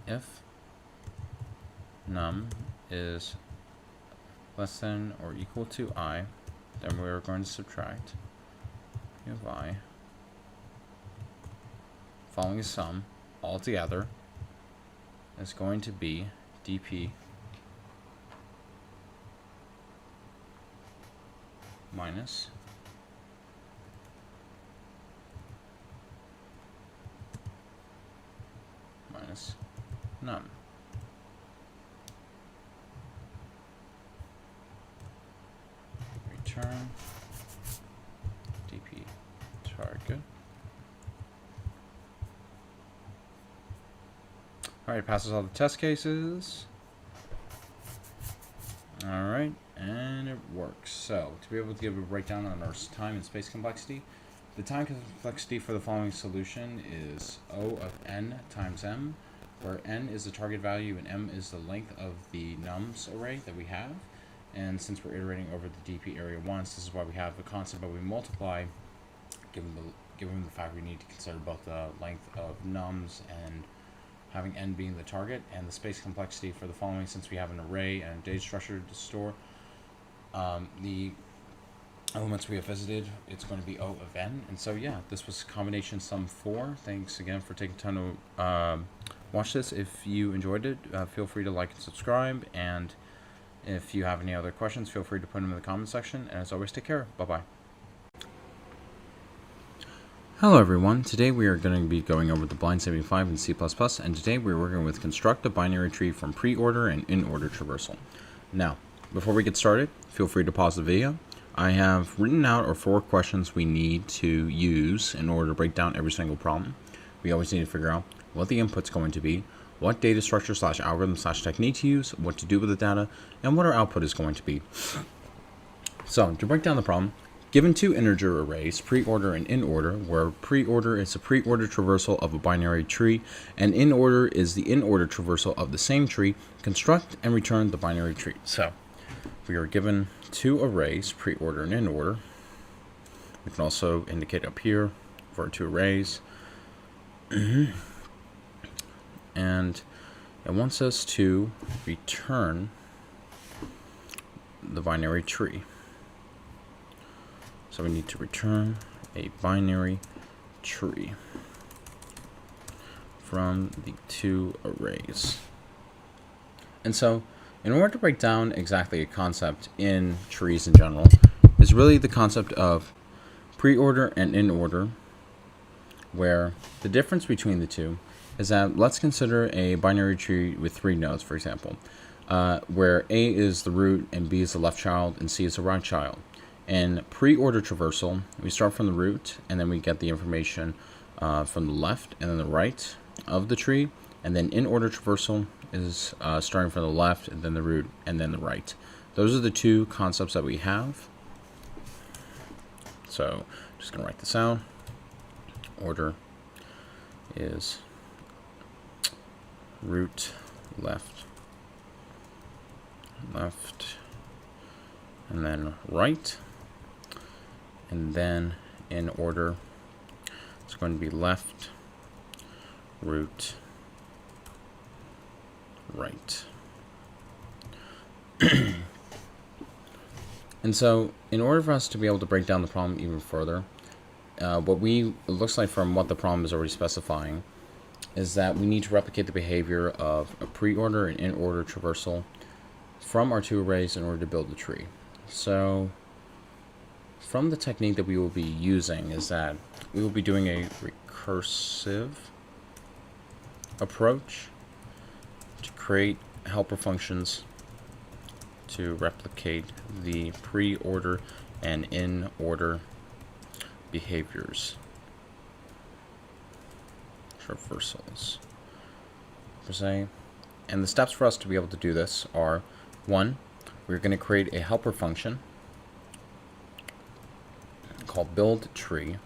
if num is less than or equal to I, then we're going to subtract of I following a sum altogether is going to be dp minus num. Return dp target. Alright, passes all the test cases. Alright, and it works. So, to be able to give a breakdown on our time and space complexity, the time complexity for the following solution is O of n times m, where n is the target value and m is the length of the nums array that we have. And since we're iterating over the dp area once, this is why we have the constant, but we multiply, given the fact we need to consider both the length of nums and having n being the target, and the space complexity for the following, since we have an array and a data structure to store the elements we have visited, it's going to be O of n. And so yeah, this was combination sum 4. Thanks again for taking time to watch this. If you enjoyed it, feel free to like and subscribe, and if you have any other questions, feel free to put them in the comment section, and as always, take care. Bye-bye. Hello everyone, today we are going to be going over the blind 75 in C++, and today we're working with construct a binary tree from preorder and inorder traversal. Now, before we get started, feel free to pause the video. I have written out our 4 questions we need to use in order to break down every single problem. We always need to figure out what the input's going to be, what data structure / algorithm / technique to use, what to do with the data, and what our output is going to be. So, to break down the problem, given 2 integer arrays, preorder and inorder, where preorder is a preorder traversal of a binary tree, and inorder is the inorder traversal of the same tree, construct and return the binary tree. So, we are given 2 arrays, preorder and inorder. We can also indicate up here for our 2 arrays. And it wants us to return the binary tree. So we need to return a binary tree from the 2 arrays. And so, in order to break down exactly a concept in trees in general, is really the concept of preorder and inorder, where the difference between the two is that let's consider a binary tree with 3 nodes, for example, where A is the root and B is the left child and C is the right child. In preorder traversal, we start from the root, and then we get the information from the left and then the right of the tree. And then inorder traversal is starting from the left, and then the root, and then the right. Those are the 2 concepts that we have. So, just going to write this out. Order is root, left, and then right. And then in order, it's going to be left, root, right. And so, in order for us to be able to break down the problem even further, it looks like from what the problem is already specifying, is that we need to replicate the behavior of a preorder and inorder traversal from our 2 arrays in order to build the tree. So, from the technique that we will be using is that we will be doing a recursive approach to create helper functions to replicate the preorder and inorder behaviors. Traversals per se. And the steps for us to be able to do this are: 1, we're going to create a helper function called build tree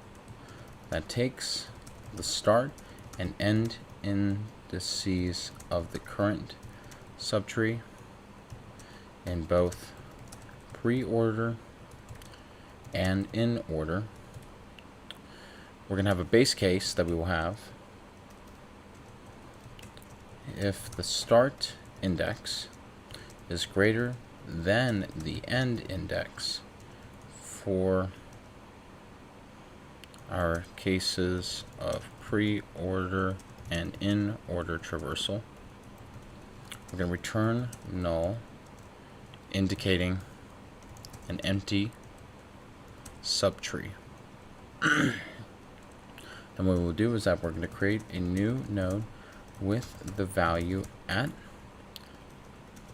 that takes the start and end indices of the current subtree in both preorder and in order. We're going to have a base case that we will have if the start index is greater than the end index for our cases of pre-order and in-order traversal. We're going to return null, indicating an empty subtree. Then what we'll do is that we're going to create a new node with the value at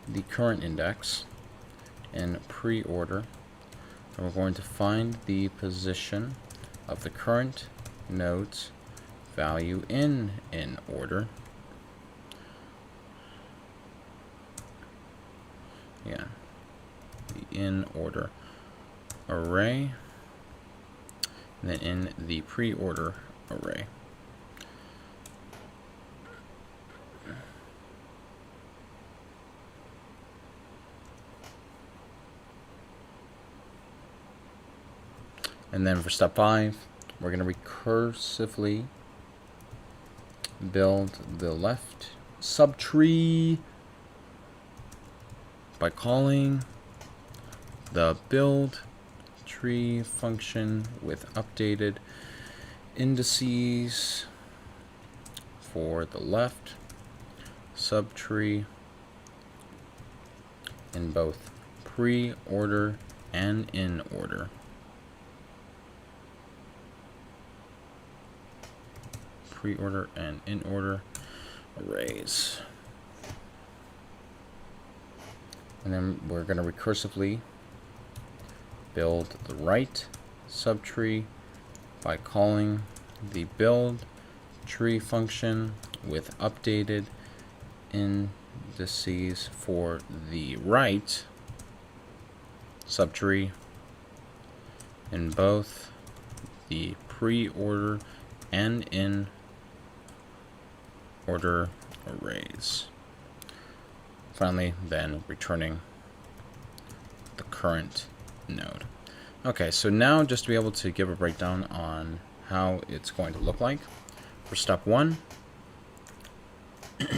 the current index in pre-order, and we're going to find the position of the current node's value in order. Yeah, the in order array, and then in the pre-order array. And then for step 5, we're going to recursively build the left subtree by calling the build tree function with updated indices for the left subtree in both pre-order and in order. Pre-order and in order arrays. And then we're going to recursively build the right subtree by calling the build tree function with updated indices for the right subtree in both the pre-order and in order arrays. Finally, then returning the current node. Okay, so now just to be able to give a breakdown on how it's going to look like. For step 1, what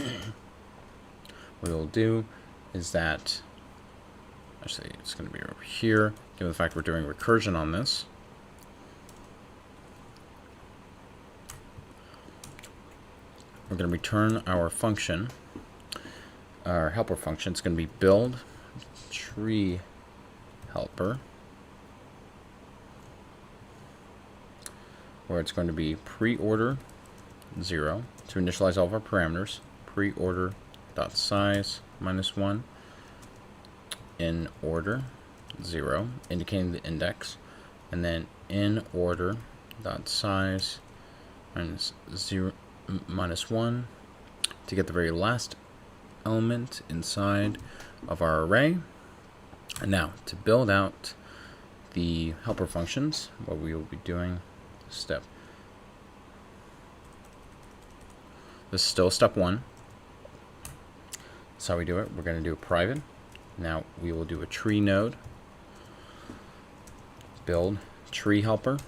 we'll do is that, actually it's going to be over here, given the fact we're doing recursion on this. We're going to return our function, our helper function. It's going to be build tree helper, where it's going to be preorder 0 to initialize all of our parameters. Preorder dot size -1, in order 0, indicating the index, and then in order dot size -1 to get the very last element inside of our array. And now to build out the helper functions, what we will be doing, this is still step 1. That's how we do it. We're going to do a private. Now we will do a tree node, build tree helper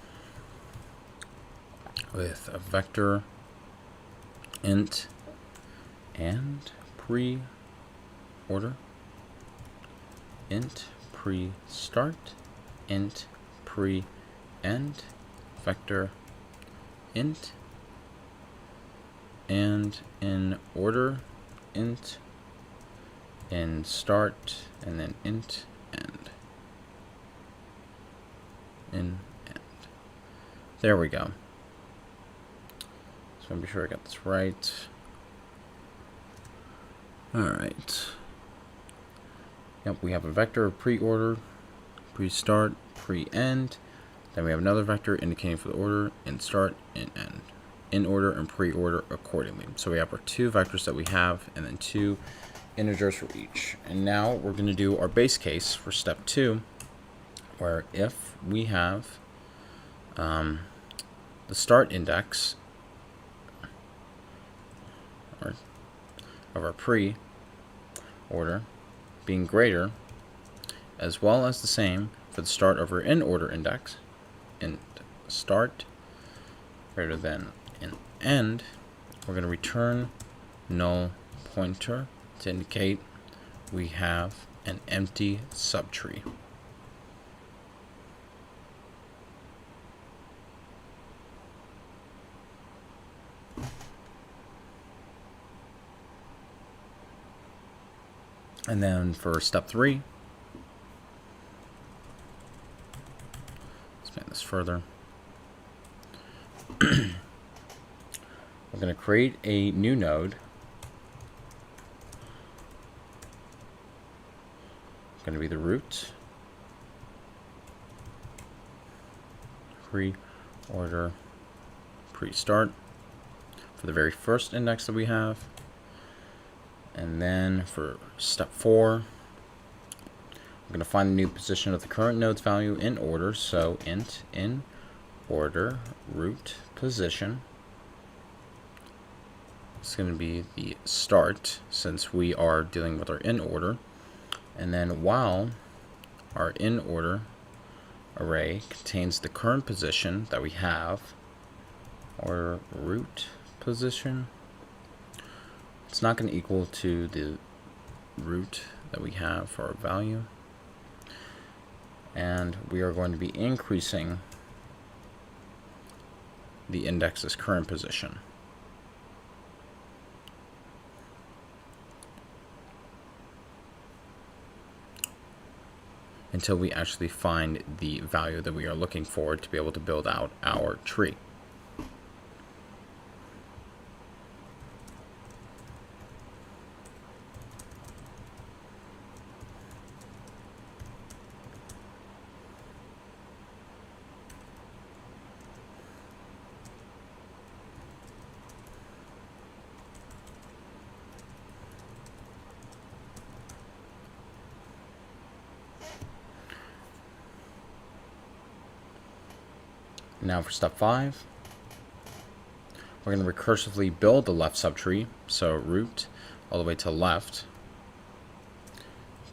with a vector int and pre-order, int pre-start, int pre-end, vector int, and in order int, in start, and then int end. In end. There we go. So I'm be sure I got this right. Alright. Yep, we have a vector of pre-order, pre-start, pre-end. Then we have another vector indicating for the order in start, in end, in order and pre-order accordingly. So we have our 2 vectors that we have, and then 2 integers for each. And now we're going to do our base case for step 2, where if we have the start index of our pre-order being greater, as well as the same for the start of our in-order index, and start greater than in end, we're going to return null pointer to indicate we have an empty subtree. And then for step 3, expand this further. We're going to create a new node. It's going to be the root, pre-order, pre-start for the very first index that we have. And then for step 4, we're going to find the new position of the current node's value in order. So int in order root position. It's going to be the start, since we are dealing with our in order. And then while our in order array contains the current position that we have, or root position, it's not going to equal to the root that we have for our value. And we are going to be increasing the index's current position. Until we actually find the value that we are looking for to be able to build out our tree. Now for step 5, we're going to recursively build the left subtree. So root all the way to left,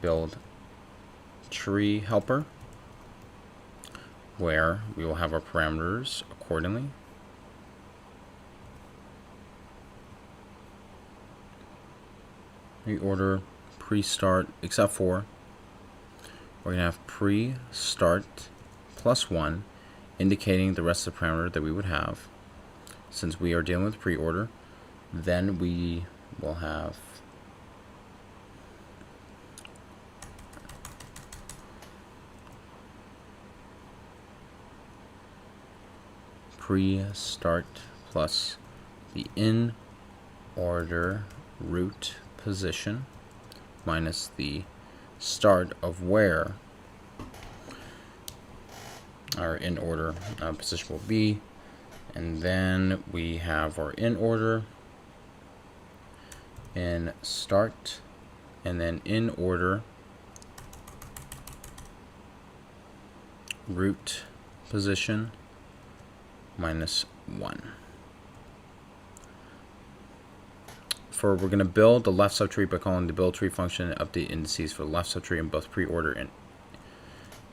build tree helper, where we will have our parameters accordingly. Reorder pre-start, except for we're going to have pre-start plus 1, indicating the rest of the parameter that we would have. Since we are dealing with pre-order, then we will have pre-start plus the in order root position minus the start of where our in order position will be. And then we have our in order, in start, and then in order root position minus 1. We're going to build the left subtree by calling the build tree function and update indices for the left subtree in both pre-order and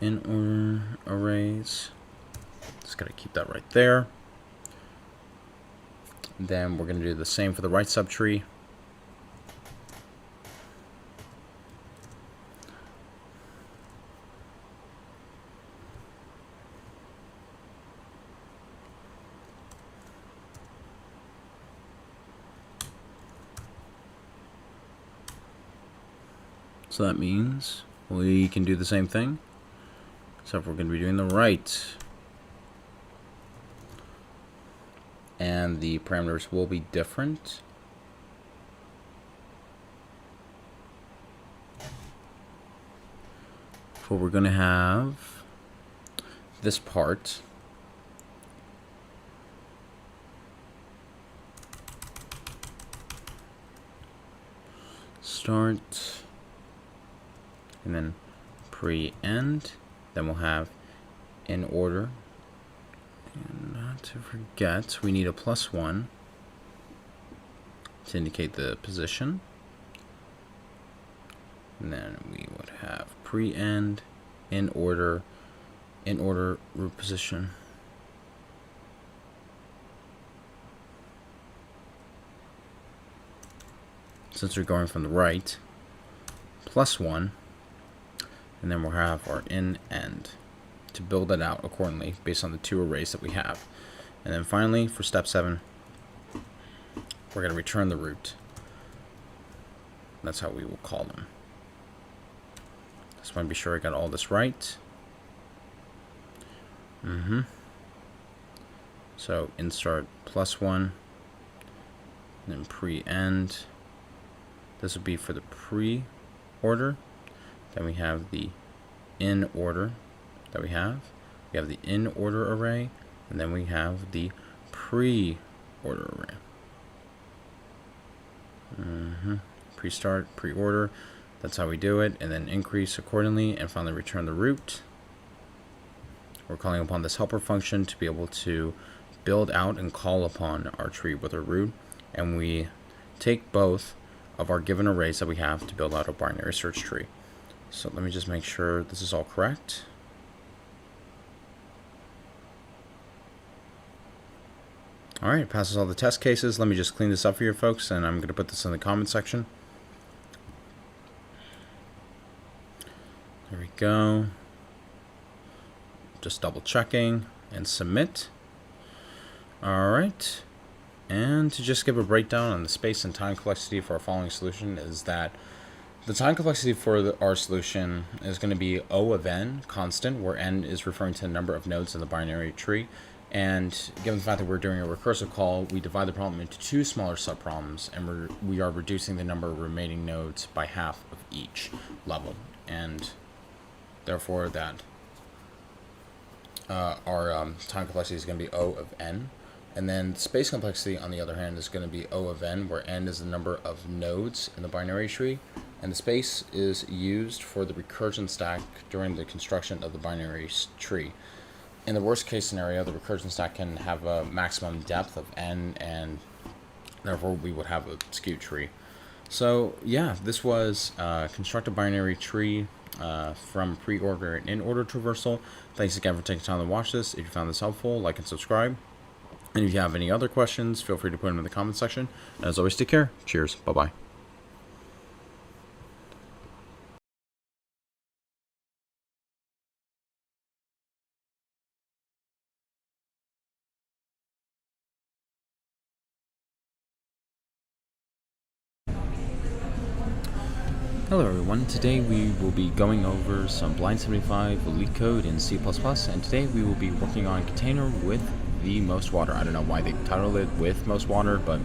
in-order arrays. Just got to keep that right there. Then we're going to do the same for the right subtree. So that means we can do the same thing, except we're going to be doing the right. And the parameters will be different. So we're going to have this part. Start, and then pre-end. Then we'll have in order. And not to forget, we need a +1 to indicate the position. And then we would have pre-end, in order root position. Since we're going from the right, +1, and then we'll have our in end to build it out accordingly based on the two arrays that we have. And then finally, for step 7, we're going to return the root. That's how we will call them. Just want to be sure I got all this right. So insert +1, then pre-end. This would be for the pre-order. Then we have the in order that we have. We have the in order array, and then we have the pre-order array. Pre-start, pre-order. That's how we do it, and then increase accordingly, and finally return the root. We're calling upon this helper function to be able to build out and call upon our tree with a root, and we take both of our given arrays that we have to build out a binary search tree. So let me just make sure this is all correct. Alright, it passes all the test cases. Let me just clean this up for you folks, and I'm going to put this in the comment section. There we go. Just double checking and submit. Alright. And to just give a breakdown on the space and time complexity for our following solution is that the time complexity for our solution is going to be O of n, constant, where n is referring to the number of nodes in the binary tree. And given the fact that we're doing a recursive call, we divide the problem into 2 smaller subproblems, and we are reducing the number of remaining nodes by half of each level. And therefore that our time complexity is going to be O of n. And then space complexity, on the other hand, is going to be O of n, where n is the number of nodes in the binary tree. And the space is used for the recursion stack during the construction of the binary tree. In the worst case scenario, the recursion stack can have a maximum depth of n, and therefore we would have a skewed tree. So yeah, this was construct a binary tree from Preorder and Inorder Traversal. Thanks again for taking time to watch this. If you found this helpful, like and subscribe. And if you have any other questions, feel free to put them in the comment section. And as always, take care. Cheers. Bye-bye. Hello everyone, today we will be going over some Blind 75 Leetcode in C++, and today we will be working on container with the most water. I don't know why they titled it with most water, but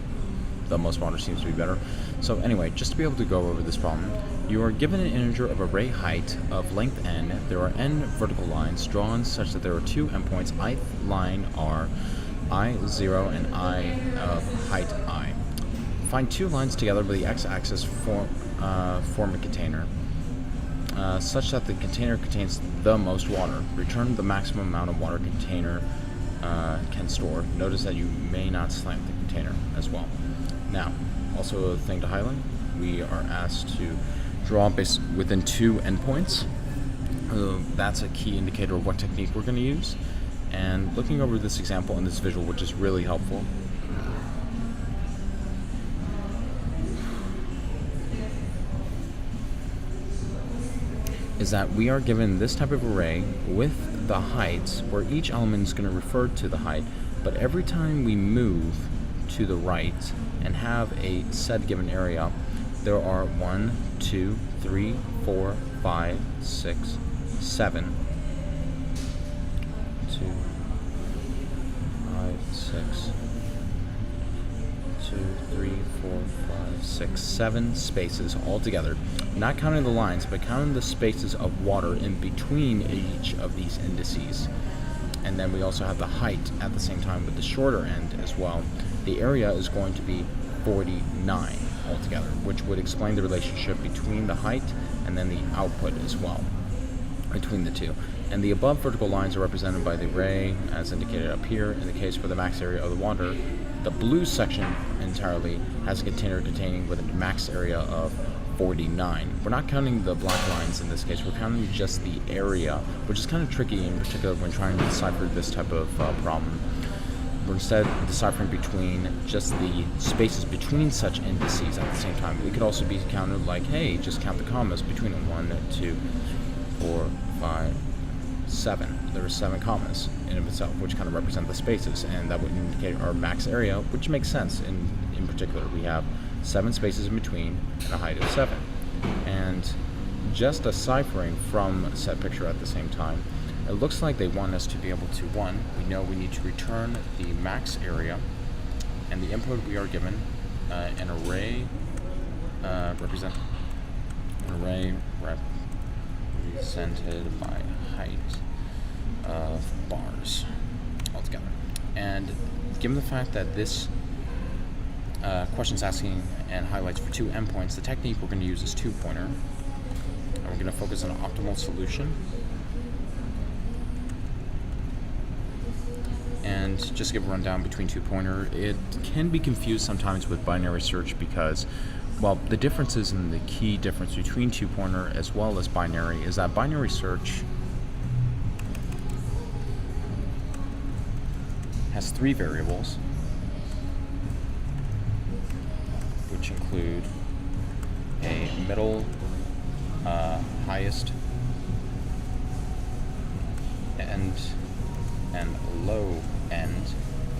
the most water seems to be better. So anyway, just to be able to go over this problem, you are given an integer of array height of length n. There are n vertical lines drawn such that there are 2 endpoints. Ith line are I0 and I of height I. Find 2 lines together by the x-axis form a container such that the container contains the most water. Return the maximum amount of water container can store. Notice that you may not slant the container as well. Now, also a thing to highlight, we are asked to draw within 2 endpoints. That's a key indicator of what technique we're going to use. And looking over this example and this visual, which is really helpful, is that we are given this type of array with the heights where each element is going to refer to the height, but every time we move to the right and have a said given area, there are 1, 2, 3, 4, 5, 6, 7, 2, 5, 6, 2, 3, 4, 5, 6, 7 spaces all together. Not counting the lines, but counting the spaces of water in between each of these indices. and then we also have the height at the same time with the shorter end as well, the area is going to be 49 altogether, which would explain the relationship between the height and then the output as well, between the two. And the above vertical lines are represented by the array as indicated up here. In the case for the max area of the water, the blue section entirely has a container containing with a max area of 49. We're not counting the black lines in this case, we're counting just the area, which is kind of tricky in particular when trying to decipher this type of problem. We're instead deciphering between just the spaces between such indices at the same time. It could also be counted like, hey, just count the commas between them. 1, 2, 4, 5, 7. There are 7 commas in of itself, which kind of represent the spaces, and that would indicate our max area, which makes sense. In particular, we have 7 spaces in between and a height of 7. And just deciphering from said picture at the same time, it looks like they want us to be able to, one, we know we need to return the max area, and the input we are given an array represented by height of bars altogether. And given the fact that this question is asking and highlights for 2 endpoints, the technique we're going to use is 2-pointer, and we're going to focus on an optimal solution. And just to give a rundown between 2-pointer, it can be confused sometimes with binary search because, well, the differences and the key difference between 2-pointer as well as binary is that binary search has 3 variables, which include a middle, highest end, and low end,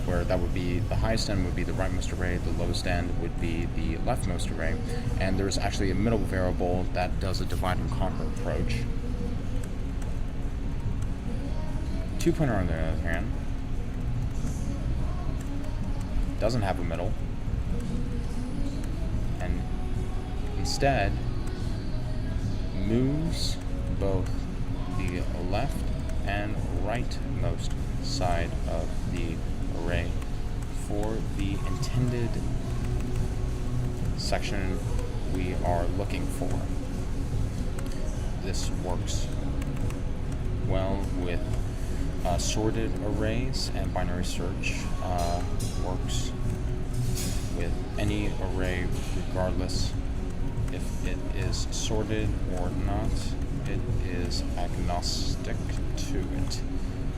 where that would be the highest end would be the rightmost array, the lowest end would be the leftmost array, and there's actually a middle variable that does a divide and conquer approach. 2-pointer, on the other hand, doesn't have a middle, and instead moves both the left and rightmost side of the array for the intended section we are looking for. This works well with sorted arrays, and binary search works with any array regardless if it is sorted or not. It is agnostic to it.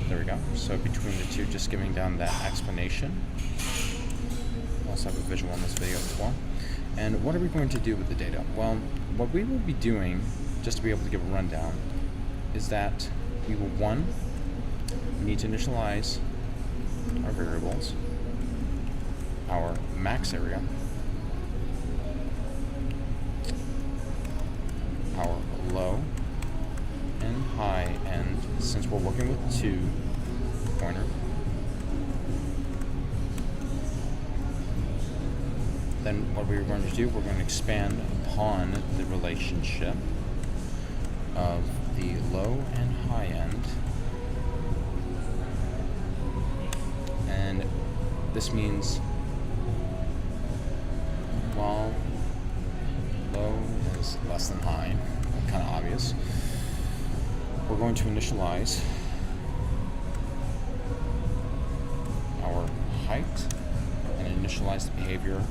There we go. So between the two, just giving down that explanation. We'll also have a visual in this video as well. And what are we going to do with the data? Well, what we will be doing, just to be able to give a rundown, is that we will, one, need to initialize our variables, our max area, our low and high end, since we're working with 2-pointer. Then what we're going to do, we're going to expand upon the relationship of the low and high end. And this means while low is less than high, kind of obvious, we're going to initialize our height and initialize the behavior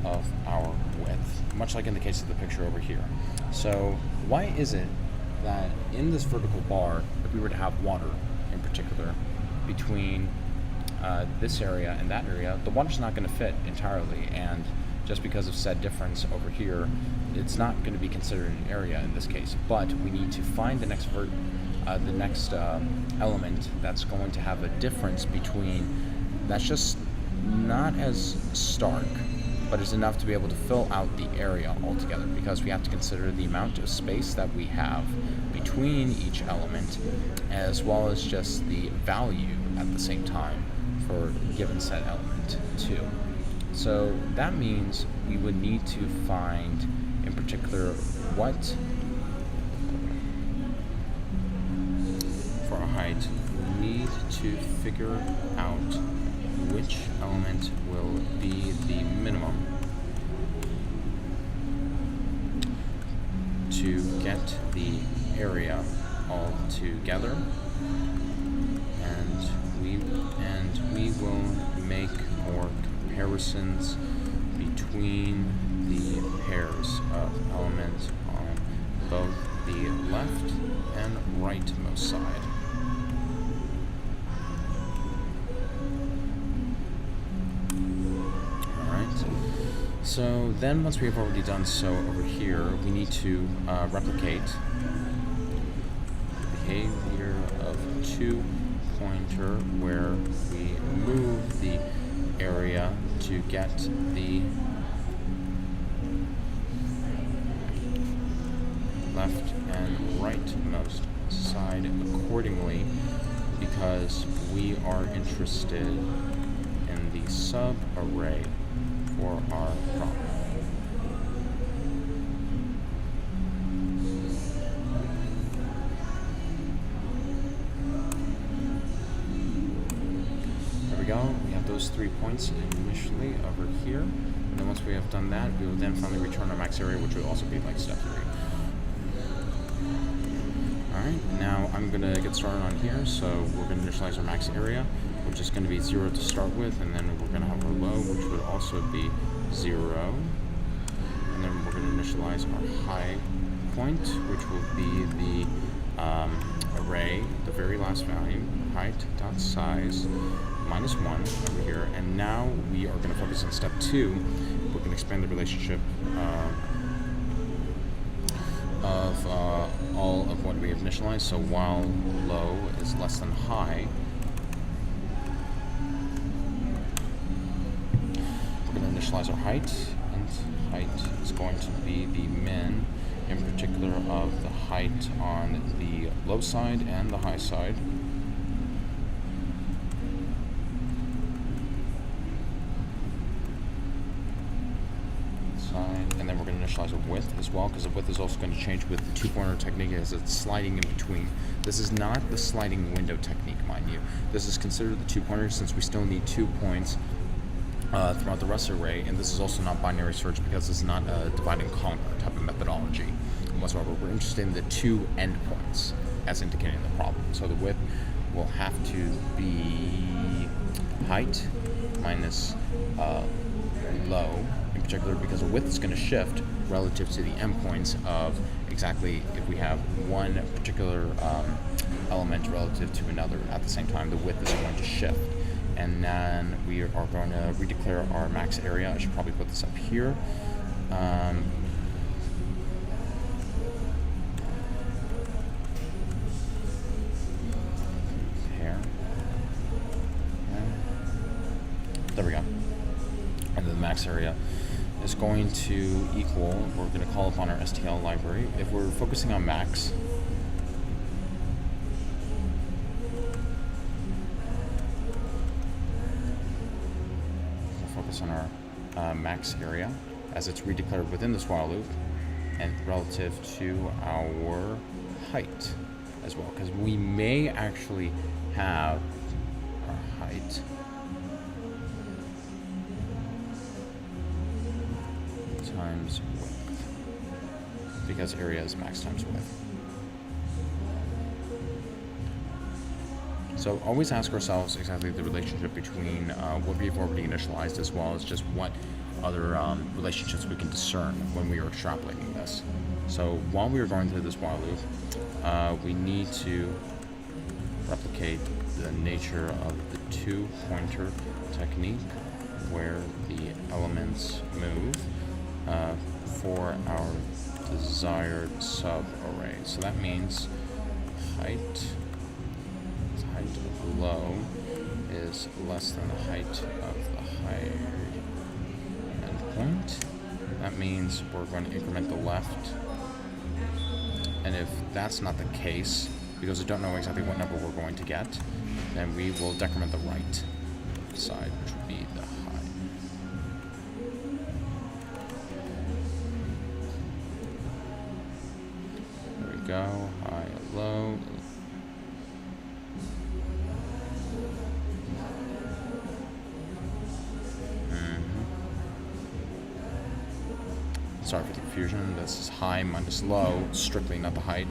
of our width, much like in the case of the picture over here. So why is it that in this vertical bar, if we were to have water in particular between this area and that area, the water's not going to fit entirely, and just because of said difference over here, it's not going to be considered an area in this case. But we need to find the next element that's going to have a difference between, that's just not as stark, but is enough to be able to fill out the area altogether, because we have to consider the amount of space that we have between each element, as well as just the value at the same time for a given set element too. So that means we would need to find in particular what our height, we need to figure out which element will be the minimum to get the area all together, and we will make more comparisons between the pairs of elements on both the left and rightmost side. Alright, so then once we have already done so over here, we need to replicate the behavior of two pointer where we move the area to get the left and rightmost side accordingly, because we are interested in the sub-array for our problem. There we go. We have those 3 points initially over here, and then once we have done that, we will then finally return our max area, which will also be like step 3. Alright, now I'm going to get started on here. So we're going to initialize our max area, which is going to be 0 to start with, and then we're going to have our low, which would also be 0. And then we're going to initialize our high point, which will be the array, the very last value, height.size minus 1 over here. And now we are going to focus on step 2. We're going to expand the relationship of all of what we have initialized. So while low is less than high, we're going to initialize our height, and height is going to be the min, in particular of the height on the low side and the high side. And then we're going to initialize a width as well, because the width is also going to change with the two-pointer technique as it's sliding in between. This is not the sliding window technique, mind you. This is considered the two-pointer, since we still need 2 points throughout the rest of the array, and this is also not binary search because it's not a divide and conquer type of methodology whatsoever. We're interested in the 2 endpoints as indicated in the problem. So the width will have to be height minus low, in particular because the width is going to shift relative to the endpoints of exactly if we have one particular element relative to another at the same time, the width is going to shift. And then we are going to redeclare our max area. I should probably put this up here. There we go. And then the max area is going to equal, we're going to call upon our STL library. If we're focusing on max, we'll focus on our max area as it's redeclared within this while loop and relative to our height as well, because we may actually have our height times width, because area is max times width. So always ask ourselves exactly the relationship between what we've already initialized, as well as just what other relationships we can discern when we are extrapolating this. So while we are going through this while loop, we need to replicate the nature of the two-pointer technique where the elements move for our desired subarray. So that means height of low is less than the height of the high endpoint. That means we're going to increment the left. And if that's not the case, because we don't know exactly what number we're going to get, then we will decrement the right side, which would be the high. There we go, high, low. Sorry for the confusion. This is high minus low, strictly not the height.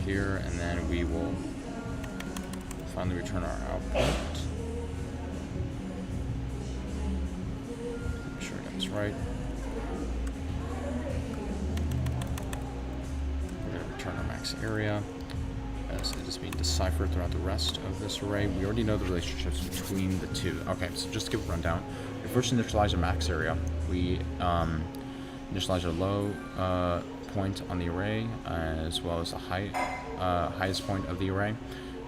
Here, and then we will finally return our output. Make sure I got this right. We're going to return our max area as it is being deciphered throughout the rest of this array. We already know the relationships between the two. Okay, so just to give a rundown, we first initialize our max area. We initialize our low point on the array as well as the highest point of the array.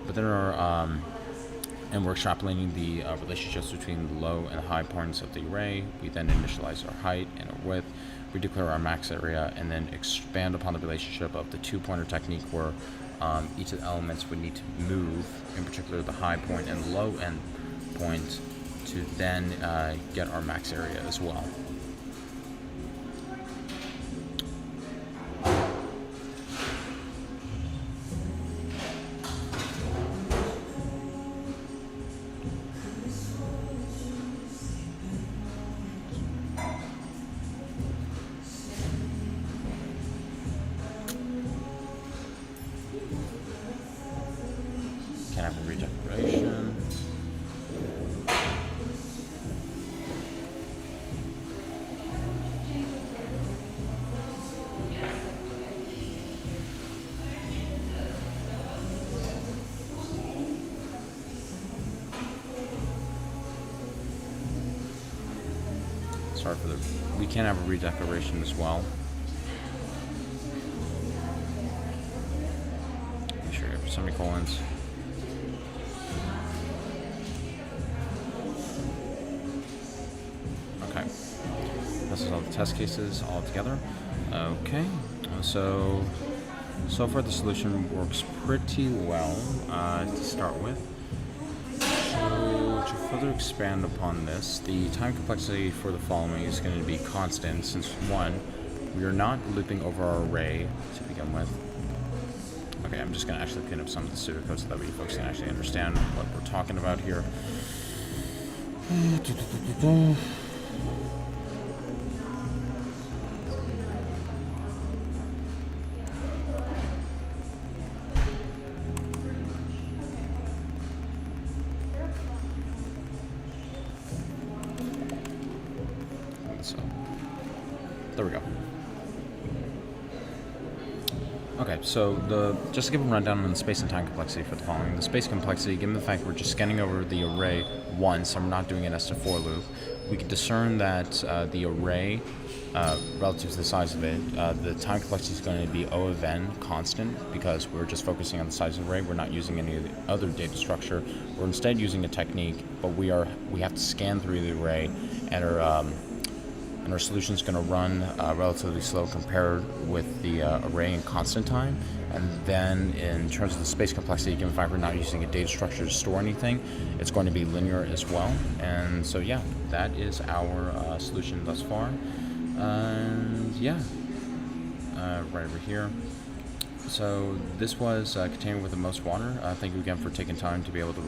But then and we're extrapolating the relationships between the low and high points of the array. We then initialize our height and our width. We declare our max area and then expand upon the relationship of the two-pointer technique where each of the elements would need to move, in particular the high point and low end point, to then get our max area as well. Can have a redecoration. Sorry for the. We can have a redecoration as well. Make sure you have semicolons. This is all the test cases all together. Okay, so far the solution works pretty well to start with. So to further expand upon this, the time complexity for the following is going to be constant since, one, we are not looping over our array to begin with. Okay, I'm just going to actually clean up some of the pseudocode so that we folks can actually understand what we're talking about here. So, there we go. Okay, so just to give a rundown on the space and time complexity for the following. The space complexity, given the fact we're just scanning over the array once, and we're not doing an S4 loop, we can discern that the array, relative to the size of it, the time complexity is going to be O of n constant because we're just focusing on the size of the array. We're not using any of the other data structure. We're instead using a technique, but we have to scan through the array, and our solution is going to run relatively slow compared with the array in constant time. And then in terms of the space complexity, given the fact we're not using a data structure to store anything, it's going to be linear as well. And so yeah, that is our solution thus far. And yeah, right over here. So this was Container with the Most Water. Thank you again for taking time to be able to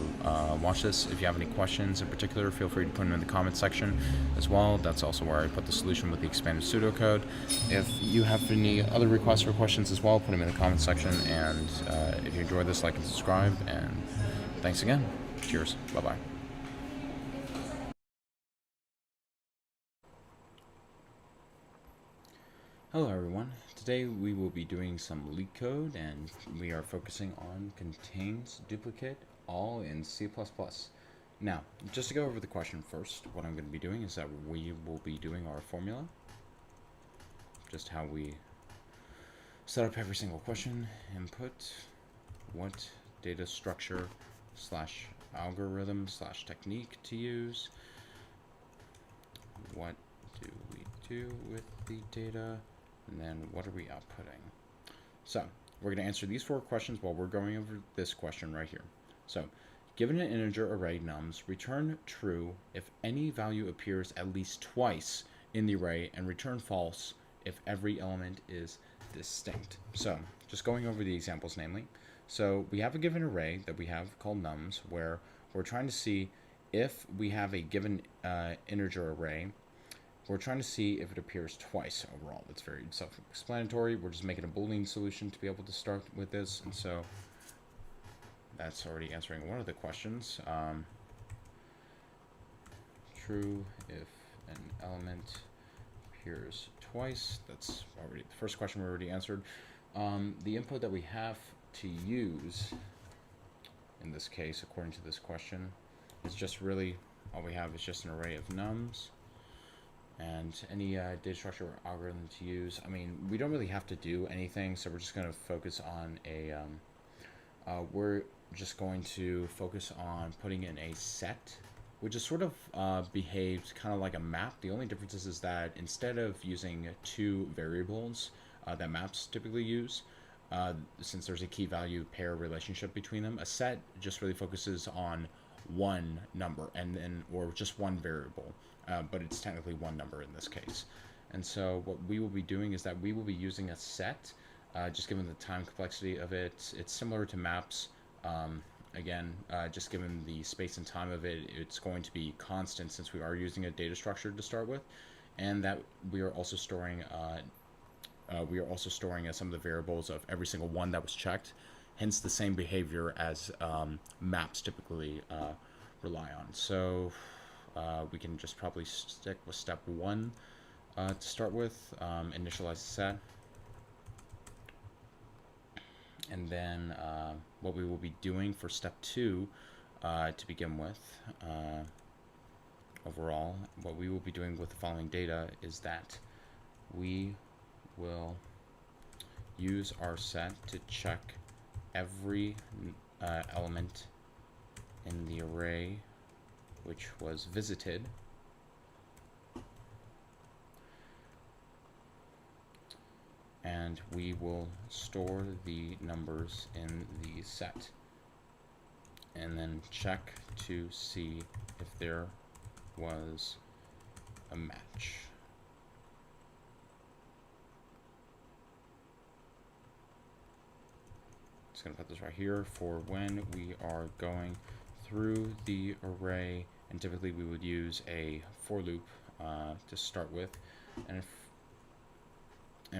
watch this. If you have any questions in particular, feel free to put them in the comments section as well. That's also where I put the solution with the expanded pseudocode. If you have any other requests or questions as well, put them in the comments section. And if you enjoyed this, like and subscribe. And thanks again. Cheers. Bye-bye. Hello everyone. Today we will be doing some Leetcode, and we are focusing on contains duplicate all in C++. Now, just to go over the question first, what I'm going to be doing is that we will be doing our formula, just how we set up every single question, input, what data structure / algorithm / technique to use, what do we do with the data, and then what are we outputting. So we're going to answer these 4 questions while we're going over this question right here. So given an integer array nums, return true if any value appears at least twice in the array, and return false if every element is distinct. So just going over the examples, namely, so we have a given array that we have called nums, where we're trying to see if we have a given integer array we're trying to see if it appears twice overall. It's very self-explanatory. We're just making a Boolean solution to be able to start with this, and so that's already answering one of the questions. True if an element appears twice. That's already the first question we already answered. The input that we have to use in this case, according to this question, is just really all we have is just an array of nums. And any data structure or algorithm to use. I mean, we don't really have to do anything, so we're just going to focus on we're just going to focus on putting in a set, which is sort of behaves kind of like a map. The only difference is that instead of using two variables that maps typically use, since there's a key value pair relationship between them, a set just really focuses on one number or just one variable, but it's technically one number in this case. And so what we will be doing is that we will be using a set, just given the time complexity of it. It's similar to maps. Again, just given the space and time of it, it's going to be constant since we are using a data structure to start with, and that we are also storing some of the variables of every single one that was checked, hence the same behavior as maps typically rely on. So we can just probably stick with step 1 to start with, initialize the set. And then what we will be doing for step 2 to begin with, overall, what we will be doing with the following data is that we will use our set to check every element in the array which was visited, and we will store the numbers in the set and then check to see if there was a match. Just going to put this right here for when we are going through the array, and typically we would use a for loop to start with, and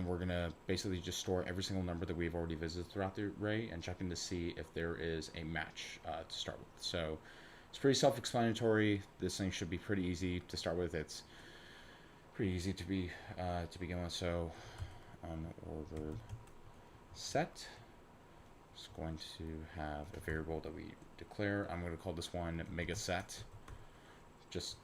we're going to basically just store every single number that we've already visited throughout the array and checking to see if there is a match to start with. So it's pretty self-explanatory. This thing should be pretty easy to start with. It's pretty easy to begin with. So unordered set is going to have a variable that we declare. I'm going to call this one mega set, just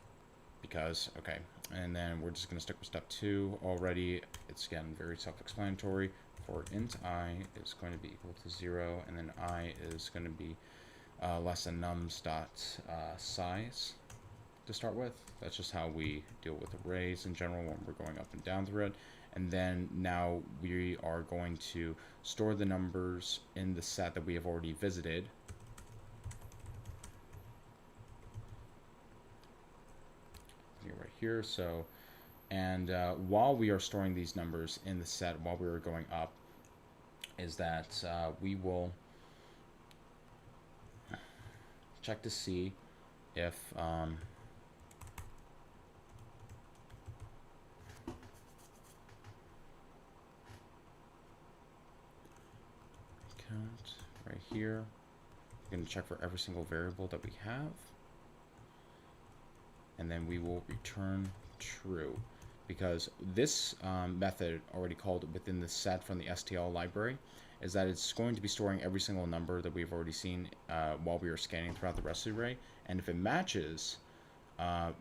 because. Okay, and then we're just going to stick with step 2 already. It's again very self-explanatory. For int I is going to be equal to 0, and then I is going to be less than nums dot size to start with. That's just how we deal with arrays in general when we're going up and down through it. And then now we are going to store the numbers in the set that we have already visited. Right here. So, and while we are storing these numbers in the set, while we are going up, is that we will check to see if count right here. We're going to check for every single variable that we have, and then we will return true, because this method already called within the set from the STL library is that it's going to be storing every single number that we've already seen while we are scanning throughout the rest of the array, and if it matches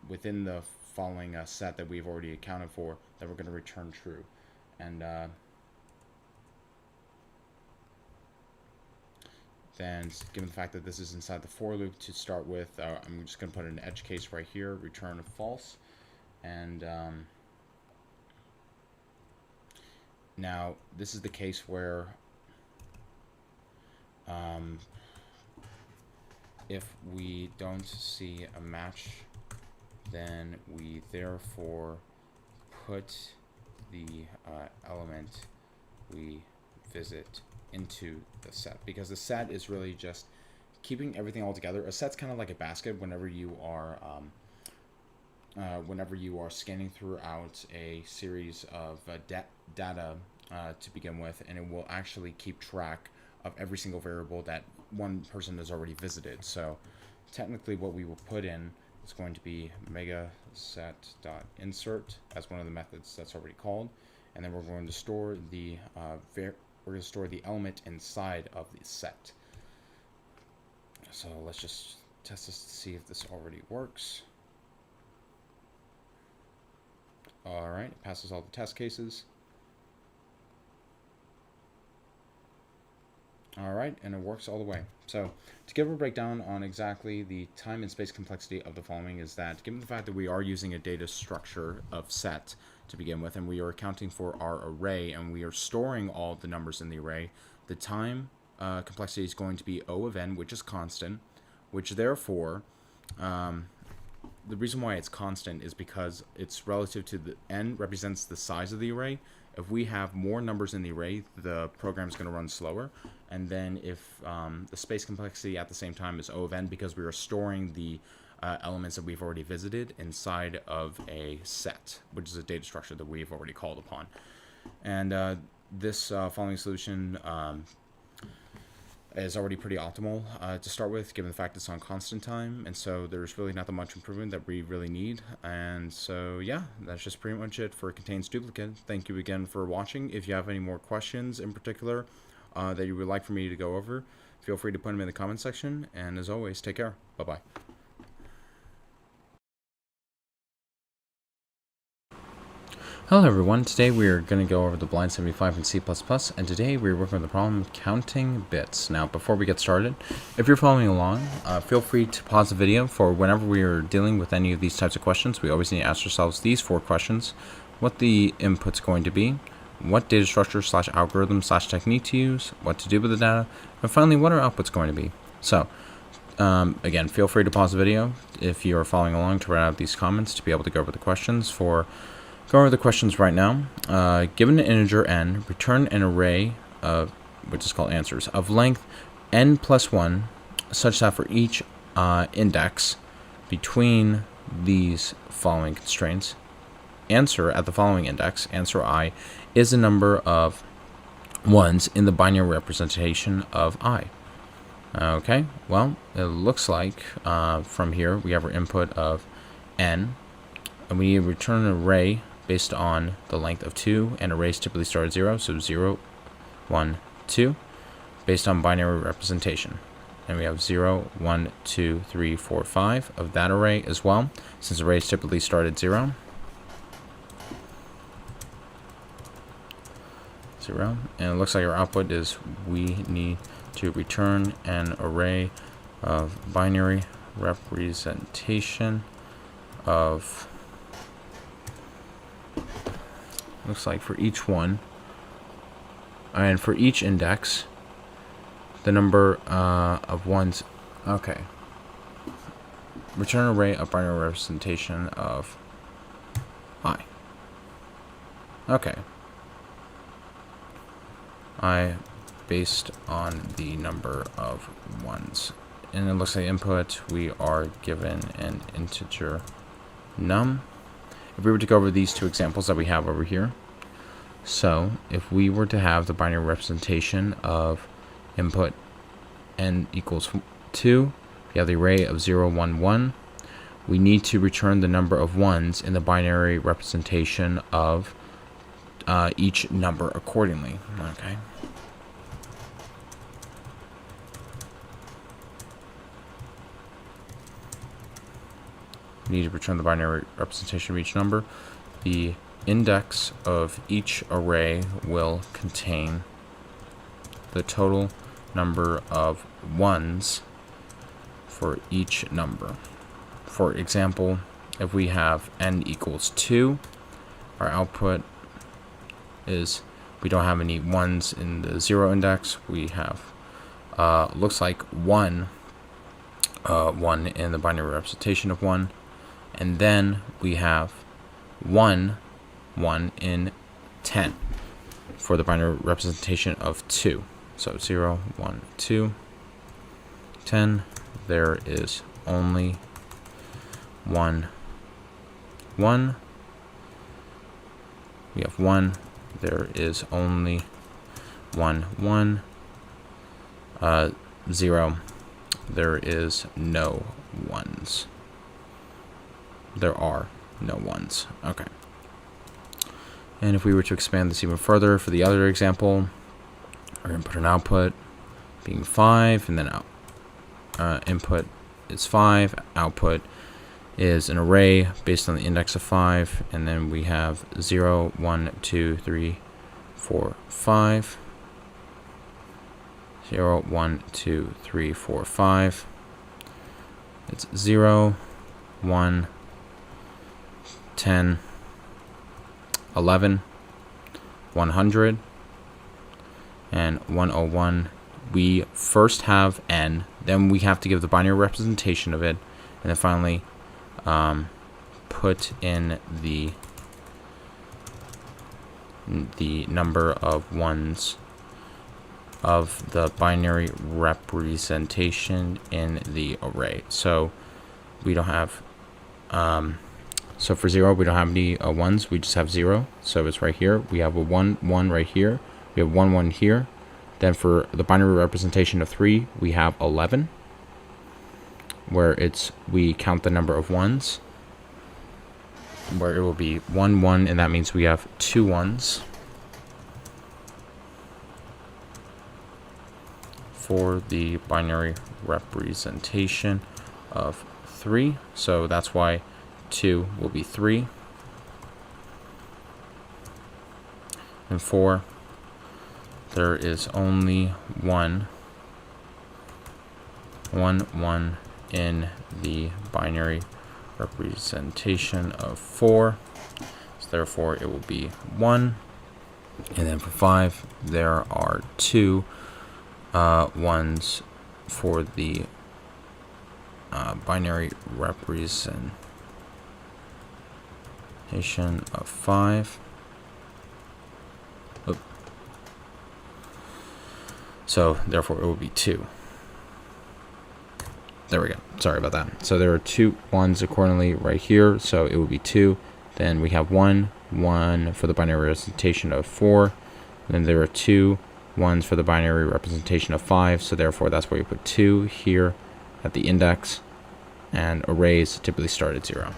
within the following set that we've already accounted for, then we're going to return true. And then, given the fact that this is inside the for loop to start with, I'm just going to put an edge case right here, return false. And now this is the case where if we don't see a match, then we therefore put the element we visit into the set, because the set is really just keeping everything all together. A set's kind of like a basket whenever you are whenever you are scanning throughout a series of data to begin with, and it will actually keep track of every single variable that one person has already visited. So technically what we will put in is going to be megaset.insert as one of the methods that's already called, and then we're going to store the element inside of the set. So let's just test this to see if this already works. All right, it passes all the test cases. All right, and it works all the way. So to give a breakdown on exactly the time and space complexity of the following is that, given the fact that we are using a data structure of set to begin with, and we are accounting for our array, and we are storing all the numbers in the array, the time complexity is going to be O of n, which is constant, which therefore, the reason why it's constant is because it's relative to the n represents the size of the array. If we have more numbers in the array, the program is going to run slower. And then if the space complexity at the same time is O of n, because we are storing the elements that we've already visited inside of a set, which is a data structure that we've already called upon. And this following solution is already pretty optimal to start with, given the fact it's on constant time, and so there's really not that much improvement that we really need. And so yeah, that's just pretty much it for contains duplicate. Thank you again for watching. If you have any more questions in particular that you would like for me to go over, feel free to put them in the comment section, and as always, take care. Bye-bye. Hello everyone, today we are going to go over the blind 75 in C++, and today we're working with the problem of counting bits. Now before we get started, if you're following along, feel free to pause the video for whenever we are dealing with any of these types of questions. We always need to ask ourselves these 4 questions: what the input's going to be, what data structure / algorithm / technique to use, what to do with the data, and finally what our output's going to be. So again, feel free to pause the video if you are following along to write out these comments to be able to go over the questions. Go over the questions right now. Given an integer n, return an array of, which is called answers, of length n plus 1, such that for each index between these following constraints, answer at the following index, answer I, is the number of ones in the binary representation of I. Okay, well, it looks like from here we have our input of n, and we need to return an array based on the length of 2, and arrays typically start at 0, so 0, 1, 2, based on binary representation. And we have 0, 1, 2, 3, 4, 5 of that array as well, since arrays typically start at 0. 0, and it looks like our output is we need to return an array of binary representation of, looks like for each one, and for each index, the number of ones. Okay. Return an array of binary representation of I. Okay. I based on the number of ones. And it looks like input, we are given an integer num. If we were to go over these 2 examples that we have over here, so if we were to have the binary representation of input n equals 2, we have the array of 0, 1, 1, we need to return the number of ones in the binary representation of each number accordingly. Okay. We need to return the binary representation of each number. The index of each array will contain the total number of ones for each number. For example, if we have n equals 2, our output is, we don't have any ones in the 0 index. We have, looks like 1 in the binary representation of 1. And then we have 1 in 10 for the binary representation of 2. So 0, 1, 2, 10. There is only 1 1. We have 1. There is only 1, 1. 0. There is no ones. There are no ones. Okay. And if we were to expand this even further for the other example, our input and output being 5, and then input is 5, output is an array based on the index of 5, and then we have 0, 1, 2, 3, 4, 5. 0, 1, 2, 3, 4, 5. It's 0, 1, 10, 11, 100, and 101. We first have n, then we have to give the binary representation of it, and then finally put in the number of ones of the binary representation in the array. So we don't have so for 0 we don't have any ones, we just have 0, so it's right here. We have a 1 1 right here, we have 1 1 here. Then for the binary representation of 3 we have 11, where we count the number of ones, where it will be 1 1, and that means we have 2 ones for the binary representation of 3. So that's why 2 will be 3. And 4, there is only 1 in the binary representation of 4. So therefore it will be 1. And then for 5, there are 2 ones for the binary representation of 5. Oop. So therefore it will be 2. There we go. Sorry about that. So there are 2 ones accordingly right here. So it will be 2. Then we have 1 for the binary representation of 4. And then there are 2 ones for the binary representation of 5. So therefore that's where you put 2 here at the index. And arrays typically start at 0.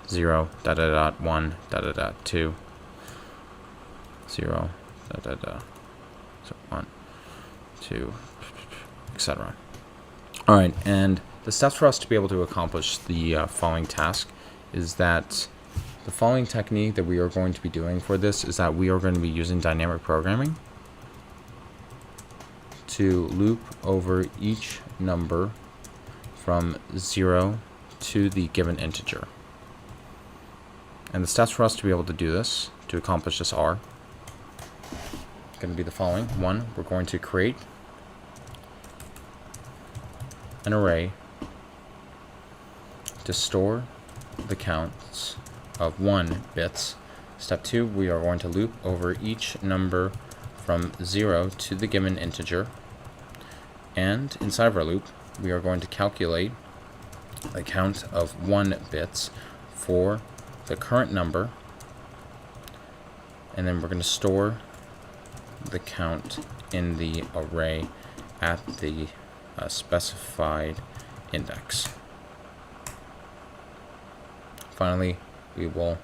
0, dot, dot, dot, 1, dot, dot, dot, 2. 0, dot, dot, dot. So 1, 2, etc. All right, and the steps for us to be able to accomplish the following task is that the following technique that we are going to be doing for this is that we are going to be using dynamic programming to loop over each number from 0 to the given integer. And the steps for us to be able to do this, to accomplish this, are going to be the following. 1, we're going to create an array to store the counts of 1 bits. Step 2, we are going to loop over each number from 0 to the given integer. And inside of our loop, we are going to calculate the count of 1 bits for the current number, and then we're going to store the count in the array at the specified index. Finally, we will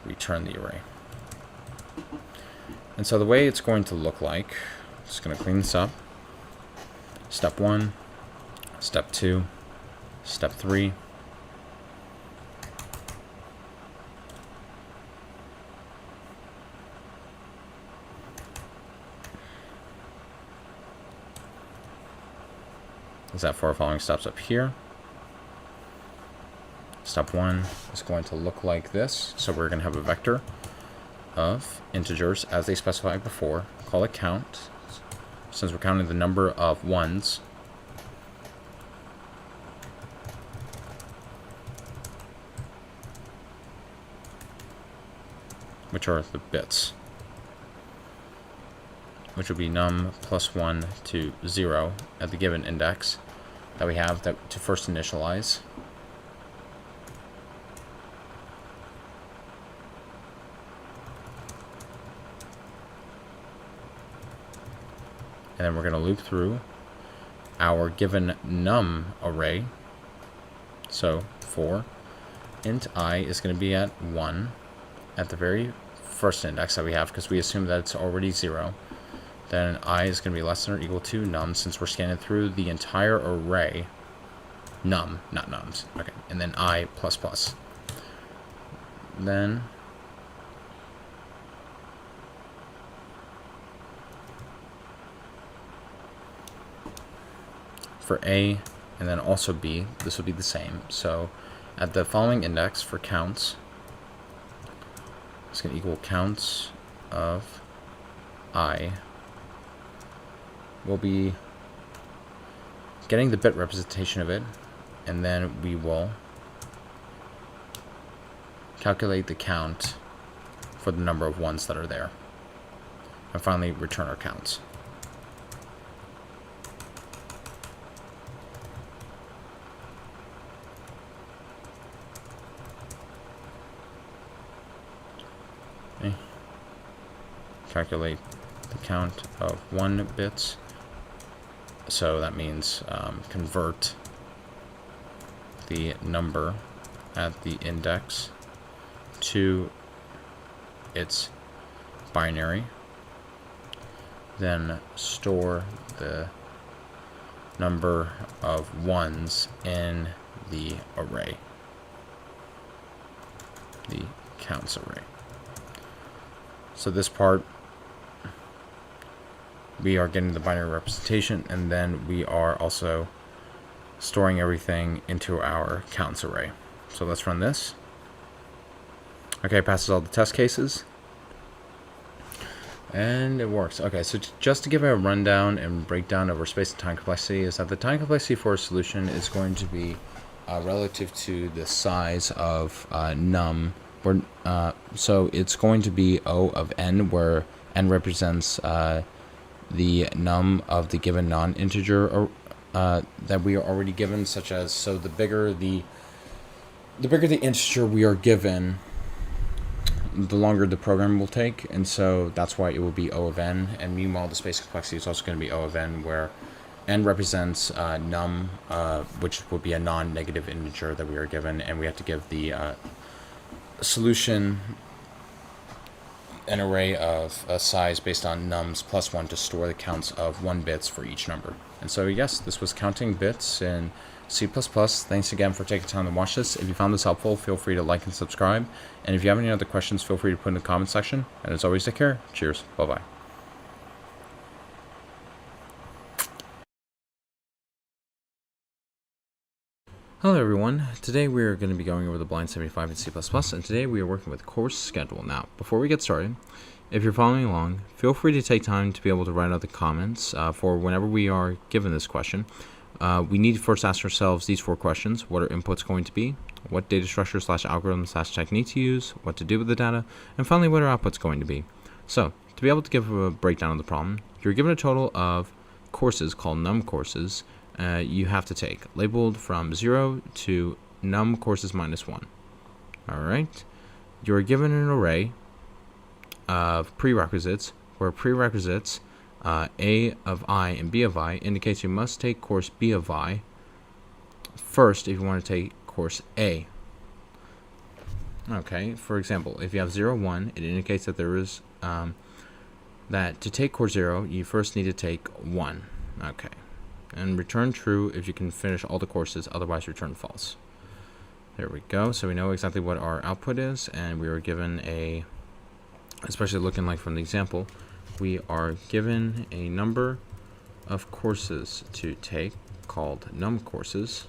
return the array. And so the way it's going to look like, just going to clean this up. Step 1, step 2, step 3. Is that for our following steps up here. Step 1 is going to look like this. So we're going to have a vector of integers as they specified before. Call it count, since we're counting the number of ones. Which are the bits, which would be num plus 1 to 0 at the given index. that we have that to first initialize. And then we're going to loop through our given num array. So for int I is going to be at 1 at the very first index that we have, because we assume that it's already 0. Then I is going to be less than or equal to num, since we're scanning through the entire array. Num, not nums. Okay, and then I plus plus. Then for A and then also B, this will be the same. So at the following index for counts, it's going to equal counts of I. We'll be getting the bit representation of it, and then we will calculate the count for the number of ones that are there. And finally, return our counts. Okay. Calculate the count of 1 bits. So that means convert the number at the index to its binary, then store the number of ones in the array, the counts array. So this part, we are getting the binary representation, and then we are also storing everything into our counts array. So let's run this. Okay, passes all the test cases. And it works. Okay, so just to give a rundown and breakdown of our space and time complexity is that the time complexity for a solution is going to be relative to the size of num. So it's going to be O of n, where n represents the num of the given non-integer that we are already given, such as, so the bigger the integer we are given, the longer the program will take, and so that's why it will be O of n. And meanwhile, the space complexity is also going to be O of n, where n represents num, which would be a non-negative integer that we are given, and we have to give the solution an array of a size based on nums plus 1 to store the counts of 1 bits for each number. And so yes, this was counting bits in C++. Thanks again for taking time to watch this. If you found this helpful, feel free to like and subscribe. And if you have any other questions, feel free to put in the comment section. And as always, take care. Cheers. Bye-bye. Hello everyone, today we are going to be going over the Blind 75 in C++, and today we are working with course schedule. Now, before we get started, if you're following along, feel free to take time to be able to write out the comments for whenever we are given this question. We need to first ask ourselves these 4 questions. What are inputs going to be? What data structure / algorithm / technique to use? What to do with the data? And finally, what are outputs going to be? So, to be able to give a breakdown of the problem, you're given a total of courses called num courses you have to take, labeled from 0 to num courses minus 1. Alright, you're given an array of prerequisites, where prerequisites A of I and B of I indicates you must take course B of I first if you want to take course A. Okay, for example, if you have 0, 1, it indicates that there is that to take course 0, you first need to take 1. Okay. And return true if you can finish all the courses, otherwise return false. There we go. So we know exactly what our output is, and we are given a, especially looking like from the example, we are given a number of courses to take called num courses,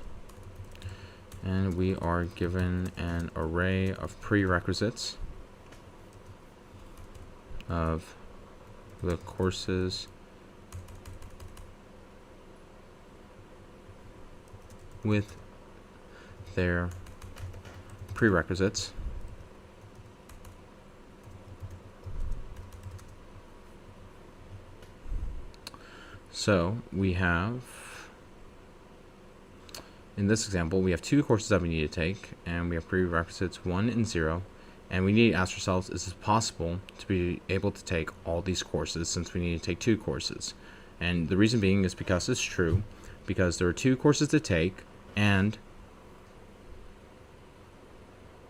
and we are given an array of prerequisites of the courses with their prerequisites. So we have in this example, we have 2 courses that we need to take, and we have prerequisites 1 and 0. And we need to ask ourselves, is it possible to be able to take all these courses since we need to take 2 courses? And the reason being is because it's true, because there are 2 courses to take, and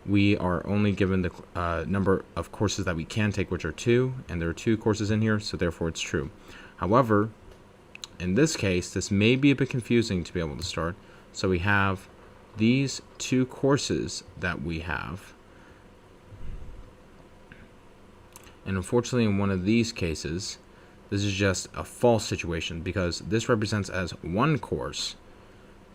we are only given the number of courses that we can take, which are 2, and there are 2 courses in here, so therefore it's true. However, in this case, this may be a bit confusing to be able to start. So we have these 2 courses that we have. And unfortunately, in one of these cases, this is just a false situation because this represents as 1 course,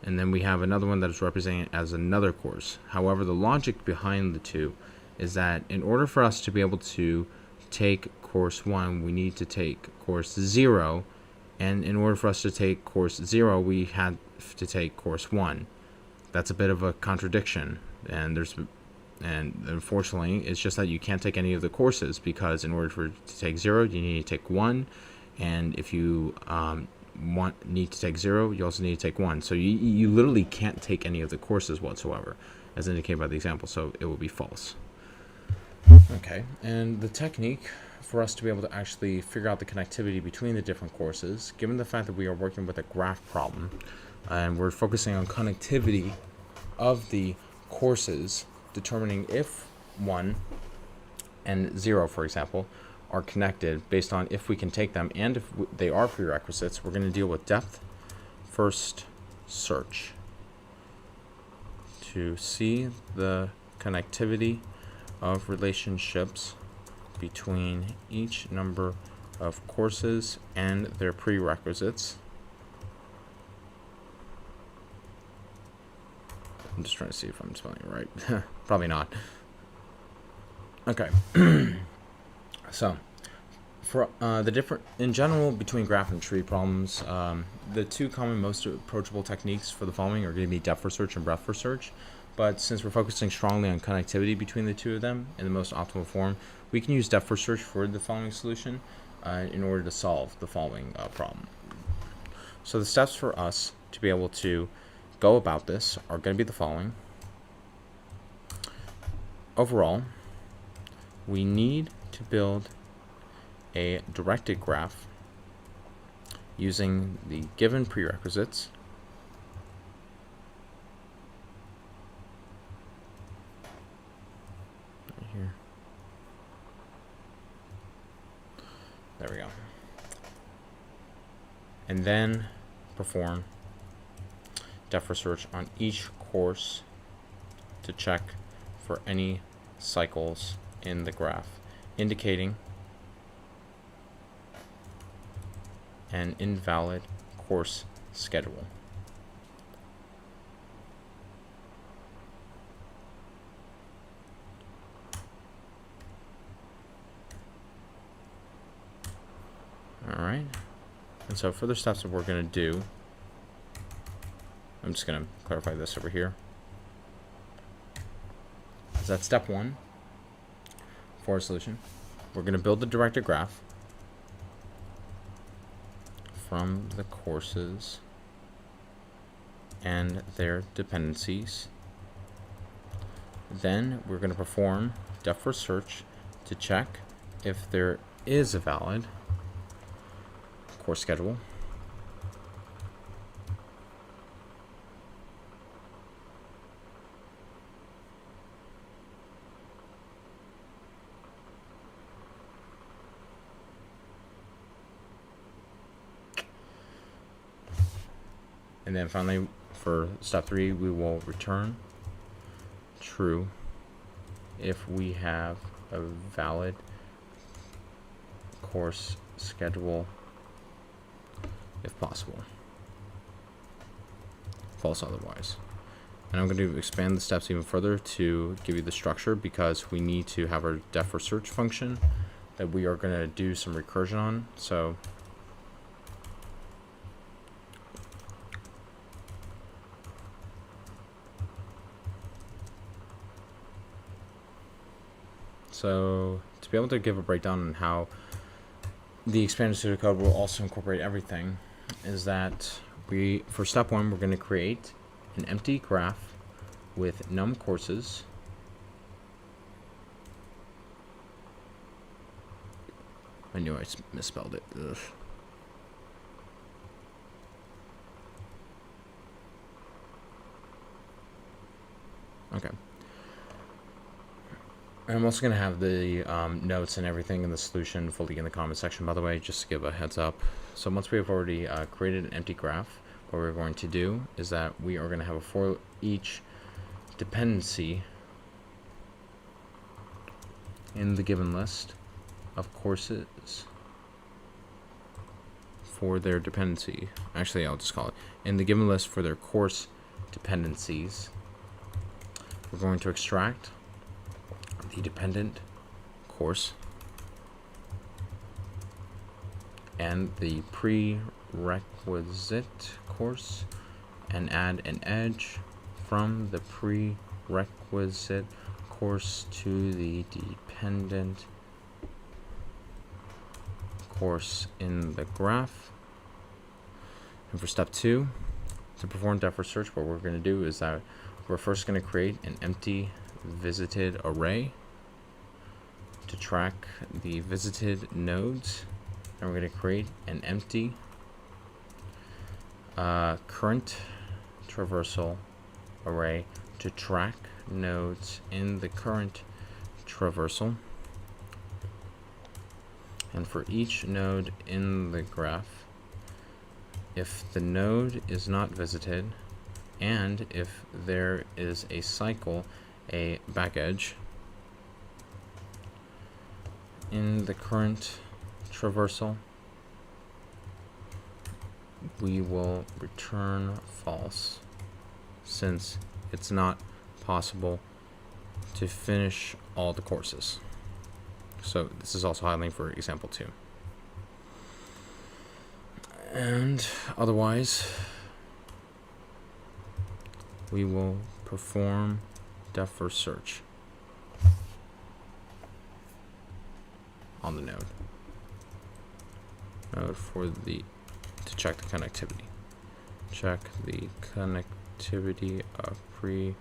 and then we have another one that is represented as another course. However, the logic behind the 2 is that in order for us to be able to take course 1, we need to take course 0, and in order for us to take course 0, we had to take course 1. That's a bit of a contradiction, and unfortunately, it's just that you can't take any of the courses because in order to take 0, you need to take 1, and if you need to take 0, you also need to take 1. So you literally can't take any of the courses whatsoever, as indicated by the example, so it will be false. Okay, and the technique for us to be able to actually figure out the connectivity between the different courses, given the fact that we are working with a graph problem, and we're focusing on connectivity of the courses, determining if 1 and 0, for example, are connected based on if we can take them and if they are prerequisites, we're going to deal with depth first search to see the connectivity of relationships between each number of courses and their prerequisites. I'm just trying to see if I'm spelling it right. Probably not. Okay. So, for the different, in general, between graph and tree problems, the 2 common most approachable techniques for the following are going to be depth first search and breadth first search. But since we're focusing strongly on connectivity between the 2 of them in the most optimal form, we can use depth first search for the following solution in order to solve the following problem. So the steps for us to be able to go about this are going to be the following. Overall, we need to build a directed graph using the given prerequisites. Right here. There we go. And then perform depth first search on each course to check for any cycles in the graph, indicating an invalid course schedule. Alright, and so further steps that we're going to do, I'm just going to clarify this over here. So that's step 1 for our solution. We're going to build the directed graph from the courses and their dependencies. Then we're going to perform depth first search to check if there is a valid course schedule. And then finally, for step 3, we will return true if we have a valid course schedule, if possible. False otherwise. And I'm going to expand the steps even further to give you the structure, because we need to have our depth first search function that we are going to do some recursion on. So to be able to give a breakdown on how the expanded pseudocode will also incorporate everything is that for step 1, we're going to create an empty graph with num courses I knew I misspelled it. Ugh. Okay. I'm also going to have the notes and everything in the solution fully in the comment section, by the way, just to give a heads up. So once we have already created an empty graph, what we're going to do is that we are going to have a for each dependency in the given list of courses for their dependency. Actually, I'll just call it in the given list for their course dependencies. We're going to extract the dependent course and the prerequisite course and add an edge from the prerequisite course to the dependent course in the graph. And for step 2, to perform depth first search, what we're going to do is that we're first going to create an empty visited array to track the visited nodes, and we're going to create an empty current traversal array to track nodes in the current traversal. And for each node in the graph, if the node is not visited and if there is a cycle, a back edge in the current traversal, we will return false, since it's not possible to finish all the courses. So this is also highlighting for example 2. And otherwise, we will perform depth first search on the node for the to check the connectivity. Check the connectivity of prerequisites.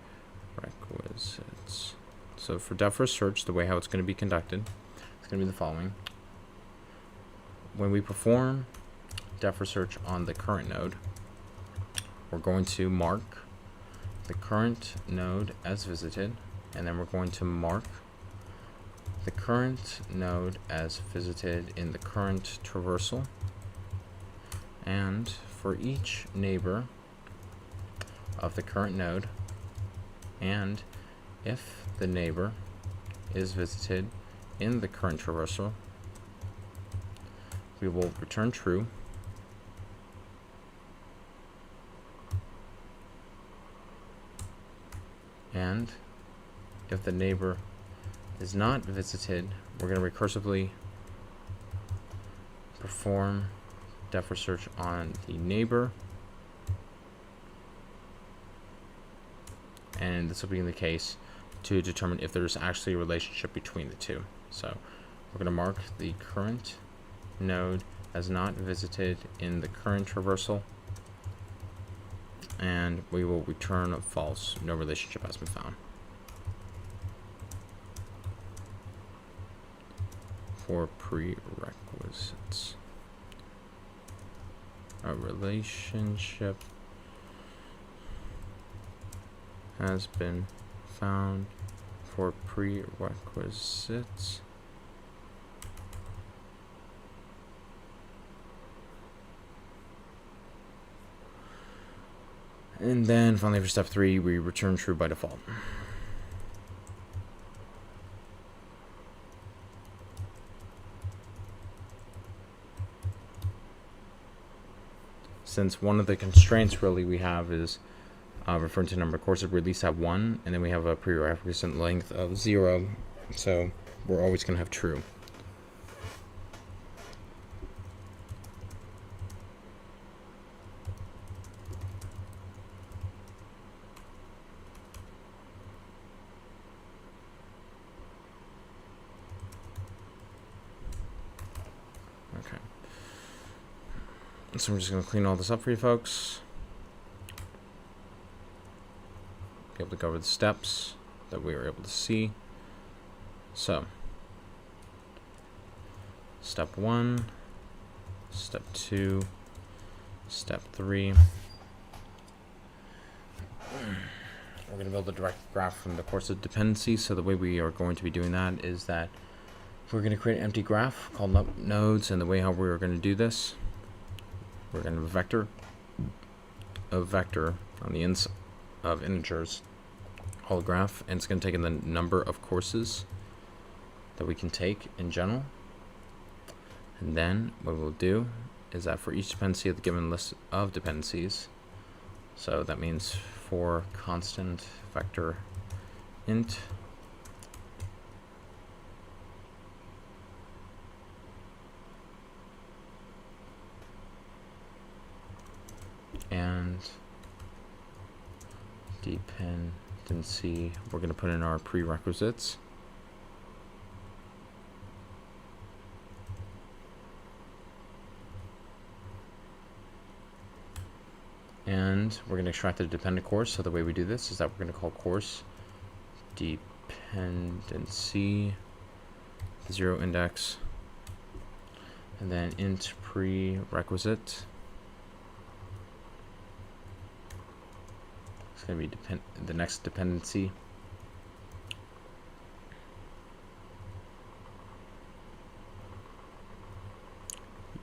So for depth first search, the way how it's going to be conducted, it's going to be the following. When we perform depth first search on the current node, we're going to mark the current node as visited, and then we're going to mark the current node as visited in the current traversal. And for each neighbor of the current node, and if the neighbor is visited in the current traversal, we will return true. And if the neighbor is not visited, we're going to recursively perform depth first search on the neighbor. And this will be in the case to determine if there's actually a relationship between the two. So we're going to mark the current node as not visited in the current traversal, and we will return false. No relationship has been found. For prerequisites, a relationship has been found for prerequisites. And then finally for step 3, we return true by default. Since one of the constraints really we have is referring to number of courses, we at least have 1, and then we have a prerequisite length of 0, so we're always going to have true. Okay. So I'm just going to clean all this up for you folks. be able to go over the steps that we were able to see. So, step 1, step 2, step 3. We're going to build a direct graph from the course of dependencies. So the way we are going to be doing that is that we're going to create an empty graph called nodes, and the way how we're going to do this, we're going to have a vector on the inside of integers called graph, and it's going to take in the number of courses that we can take in general. And then what we'll do is that for each dependency of the given list of dependencies, so that means for constant vector int and dependency, we're going to put in our prerequisites. And we're going to extract the dependent course. So the way we do this is that we're going to call course dependency 0 index, and then int prerequisite. It's going to be the next dependency.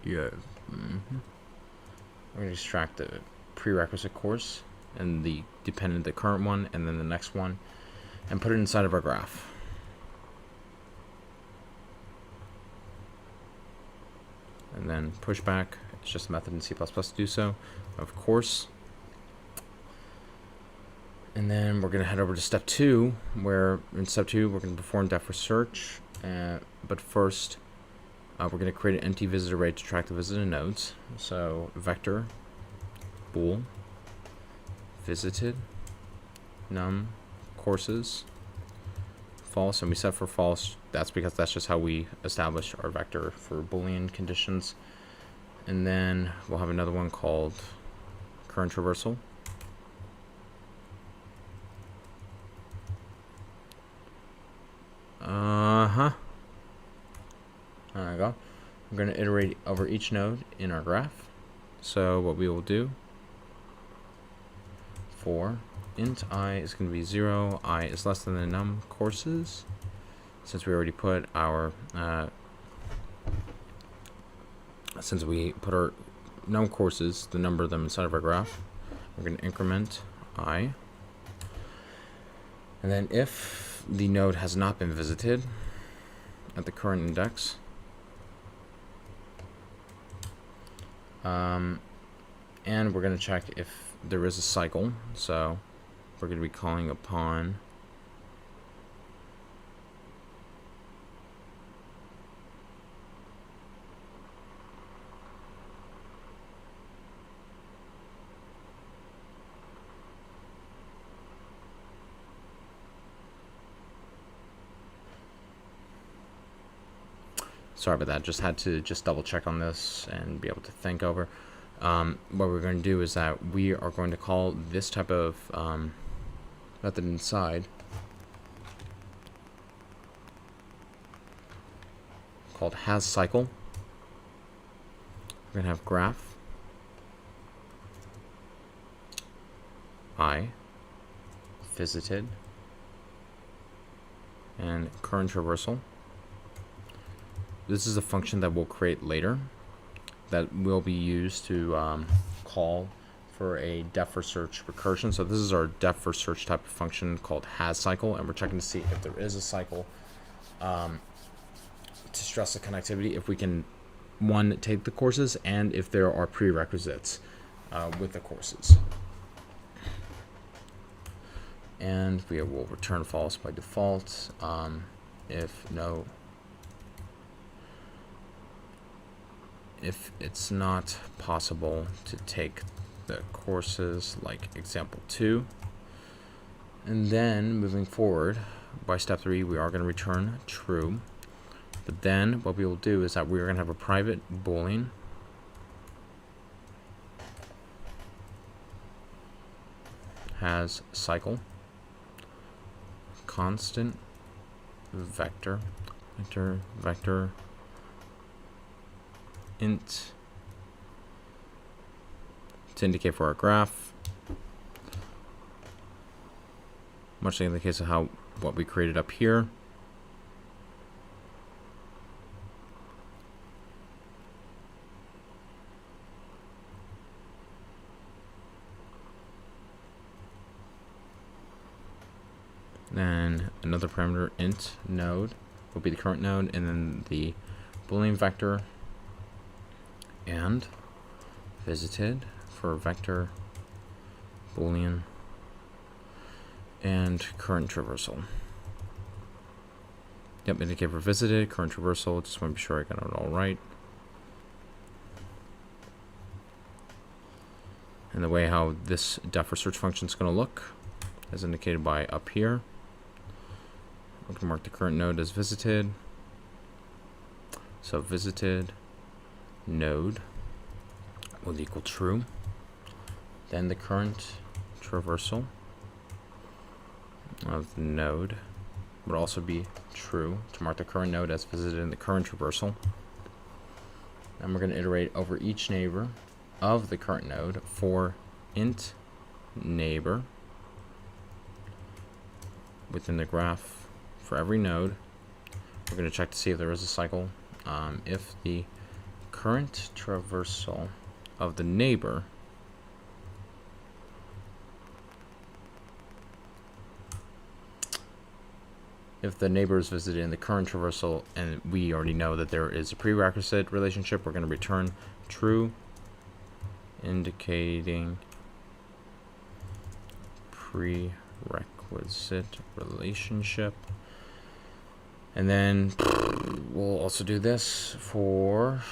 Yeah. We're going to extract the prerequisite course and the current one, and then the next one, and put it inside of our graph. And then pushback, it's just a method in C++ to do so, of course. And then we're going to head over to step 2, where in step 2 we're going to perform def for search, but first we're going to create an empty visit array to track the visited nodes. So vector bool visited num courses false, and we set for false. That's because that's just how we establish our vector for Boolean conditions. And then we'll have another one called current traversal. There we go. We're going to iterate over each node in our graph. So what we will do for int I is going to be 0, I is less than the num courses. Since we already put our num courses, the number of them inside of our graph, we're going to increment I. And then if the node has not been visited at the current index, and we're going to check if there is a cycle. So we're going to be calling upon sorry about that, just had to double check on this and be able to think over. What we're going to do is that we are going to call this type of method inside called has cycle. We're going to have graph I visited and current traversal. This is a function that we'll create later that will be used to call for a def for search recursion. So this is our def for search type of function called has cycle, and we're checking to see if there is a cycle to stress the connectivity, if we can, one, take the courses, and if there are prerequisites with the courses. And we will return false by default if it's not possible to take the courses, like example 2. And then moving forward by step 3, we are going to return true. But then what we will do is that we're going to have a private Boolean has cycle, constant vector int to indicate for our graph, much like in the case of what we created up here. Then another parameter int node will be the current node, and then the Boolean vector and visited for vector Boolean and current traversal. Yep, indicate for visited, current traversal. Just want to be sure I got it all right. And the way how this def for search function is going to look, as indicated by up here. We're going to mark the current node as visited. So visited node will equal true. Then the current traversal of the node would also be true to mark the current node as visited in the current traversal. And we're going to iterate over each neighbor of the current node for int neighbor within the graph. For every node, we're going to check to see if there is a cycle. If the current traversal of the neighbor is visited in the current traversal, and we already know that there is a prerequisite relationship, we're going to return true, indicating prerequisite relationship. And then we'll also do this for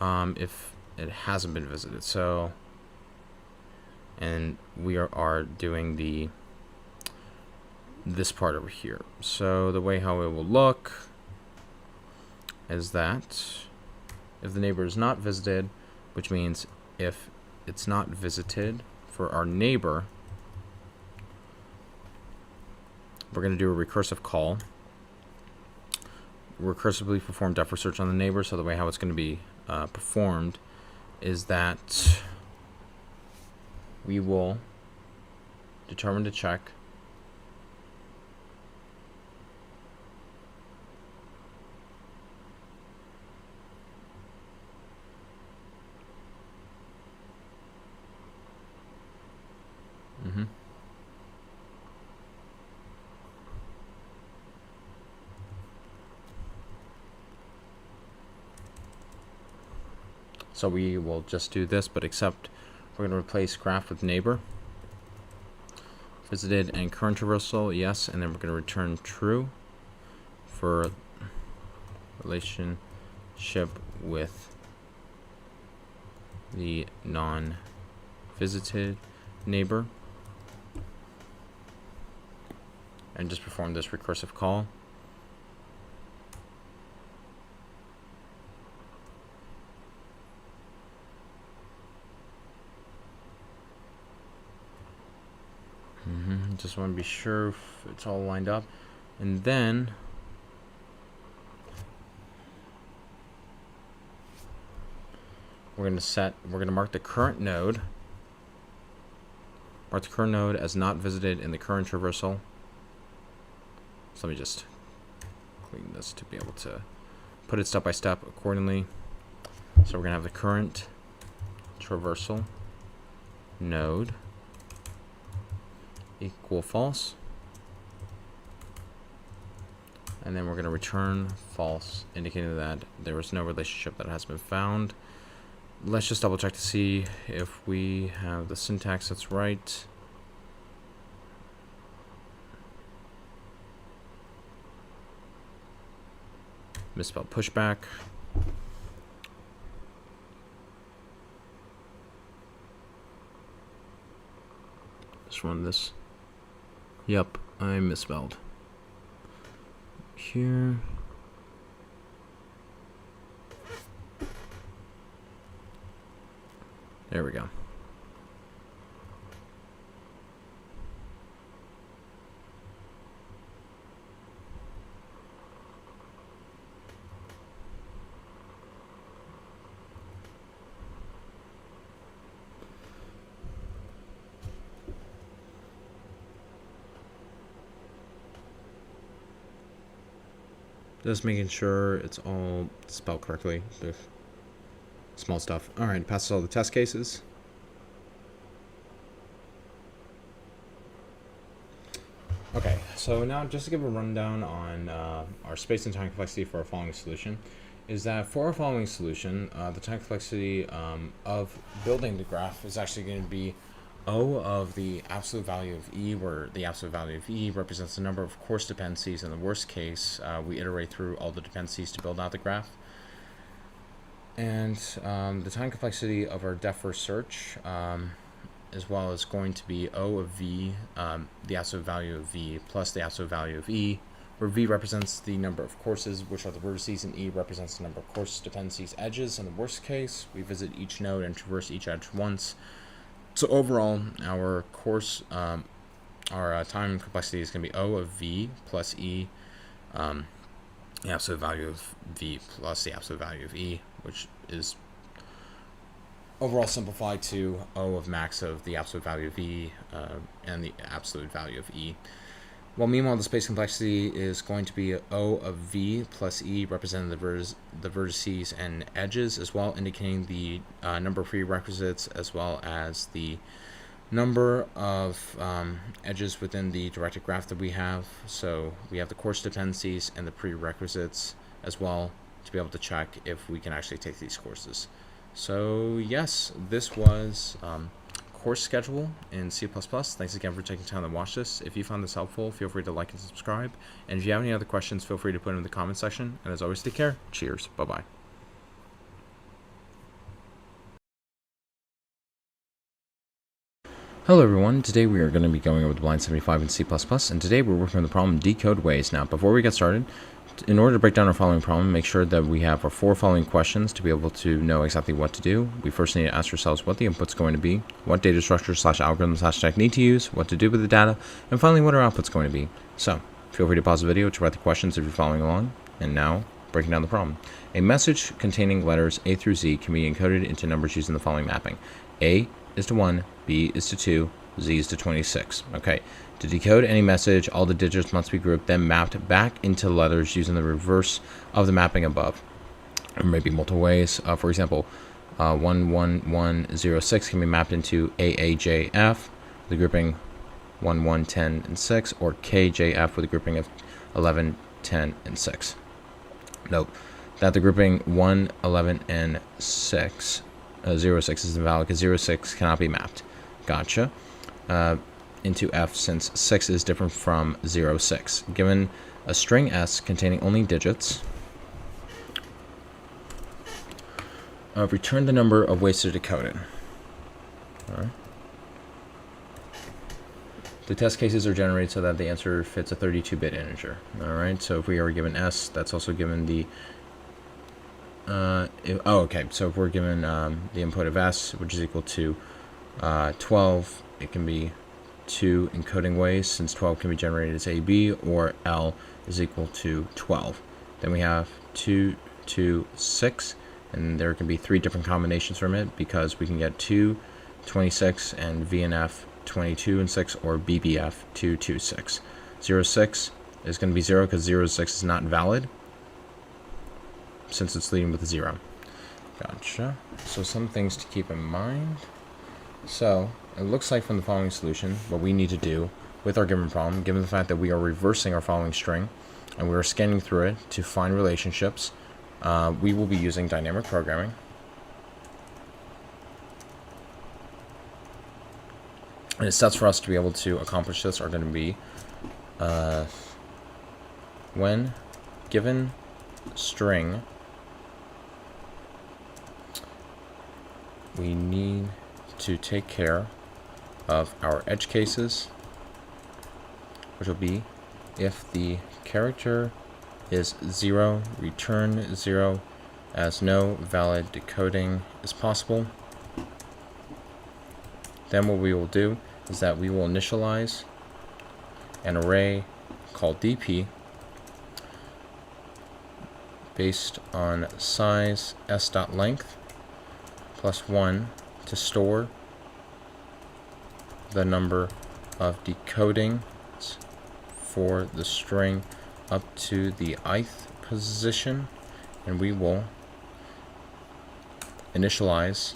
if it hasn't been visited. So, and we are doing this part over here. So the way how it will look is that if the neighbor is not visited, which means if it's not visited for our neighbor, we're going to do a recursive call. Recursively perform def for search on the neighbor. So the way how it's going to be performed is that we will determine to check So we will just do this, but except we're going to replace graph with neighbor, visited and current traversal, yes, and then we're going to return true for relationship with the non-visited neighbor, and just perform this recursive call. Just want to be sure if it's all lined up, and then we're going to mark the current node as not visited in the current traversal. So let me just clean this to be able to put it step by step accordingly. So we're going to have the current traversal node equal false, and then we're going to return false, indicating that there was no relationship that has been found. Let's just double check to see if we have the syntax that's right. Misspelled pushback. Let's run this. Yep, I misspelled. Here. There we go. Just making sure it's all spelled correctly. The small stuff. All right, passes all the test cases. Okay, so now just to give a rundown on our space and time complexity for our following solution, is that for our following solution, the time complexity of building the graph is actually going to be O of the absolute value of E, where the absolute value of E represents the number of course dependencies. In the worst case, we iterate through all the dependencies to build out the graph. And the time complexity of our depth first search as well is going to be O of V, the absolute value of V, plus the absolute value of E, where V represents the number of courses, which are the vertices, and E represents the number of course dependencies edges. In the worst case, we visit each node and traverse each edge once. So overall, our course, our time complexity is going to be O of V plus E, the absolute value of V plus the absolute value of E, which is overall simplified to O of max of the absolute value of E and the absolute value of E. Well, meanwhile, the space complexity is going to be O of V plus E, representing the vertices and edges, as well, indicating the number of prerequisites, as well as the number of edges within the directed graph that we have. So we have the course dependencies and the prerequisites as well to be able to check if we can actually take these courses. So yes, this was course schedule in C++. Thanks again for taking time to watch this. If you found this helpful, feel free to like and subscribe. And if you have any other questions, feel free to put them in the comment section. And as always, take care. Cheers. Bye-bye. Hello everyone, today we are going to be going over the Blind 75 in C++, and today we're working on the problem Decode Ways. Now, before we get started, in order to break down our following problem, make sure that we have our 4 following questions to be able to know exactly what to do. We first need to ask ourselves what the input's going to be, what data structure / algorithm / technique to use, what to do with the data, and finally what our output's going to be. So, feel free to pause the video to write the questions if you're following along, and now, breaking down the problem. A message containing letters A through Z can be encoded into numbers using the following mapping. A is to 1, B is to 2, Z is to 26. Okay, to decode any message, all the digits must be grouped, then mapped back into letters using the reverse of the mapping above. There may be multiple ways. For example, 11106 can be mapped into AAJF, the grouping 1, 1, 10, and 6, or KJF with a grouping of 11, 10, and 6. Note that the grouping 1, 11, and 6, 06 is invalid because 06 cannot be mapped. Gotcha. Into F, since 6 is different from 06. Given a string S containing only digits, return the number of ways to decode it. All right. The test cases are generated so that the answer fits a 32-bit integer. All right, so if we are given S, that's also given the okay, so if we're given the input of S, which is equal to 12, it can be 2 encoding ways, since 12 can be generated as AB, or L is equal to 12. Then we have 2, 2, 6, and there can be 3 different combinations from it, because we can get 2, 26, and VNF 22 and 6, or BBF 2, 2, 6. 06 is going to be 0 because 06 is not valid, since it's leading with a 0. Gotcha. So some things to keep in mind. So it looks like from the following solution, what we need to do with our given problem, given the fact that we are reversing our following string and we are scanning through it to find relationships, we will be using dynamic programming. And the steps for us to be able to accomplish this are going to be when given string, we need to take care of our edge cases, which will be if the character is 0, return 0, as no valid decoding is possible. Then what we will do is that we will initialize an array called DP based on size s.length plus 1 to store the number of decodings for the string up to the ith position, and we will initialize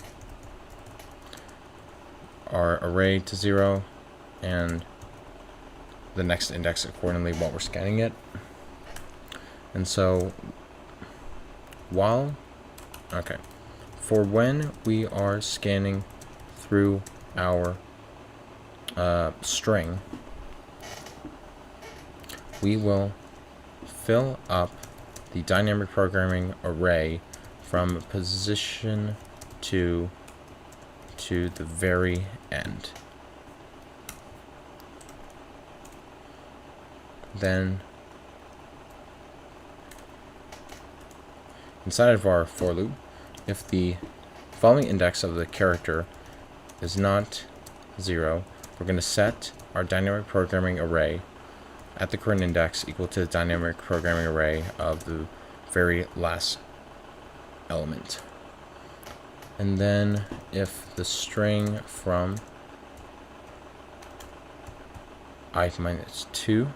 our array to 0 and the next index accordingly while we're scanning it. And so for when we are scanning through our string, we will fill up the dynamic programming array from position to the very end. Then inside of our for loop, if the following index of the character is not 0, we're going to set our dynamic programming array at the current index equal to the dynamic programming array of the very last element. And then if the string from I minus 2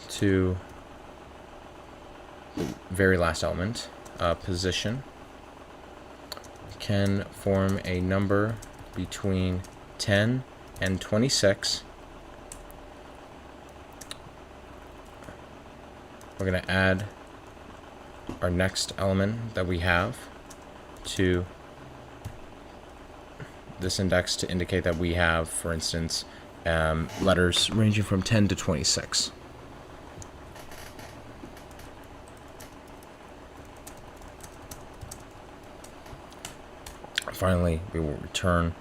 to the very last element, position, can form a number between 10 and 26, we're going to add our next element that we have to this index to indicate that we have, for instance, letters ranging from 10 to 26. Finally, we will return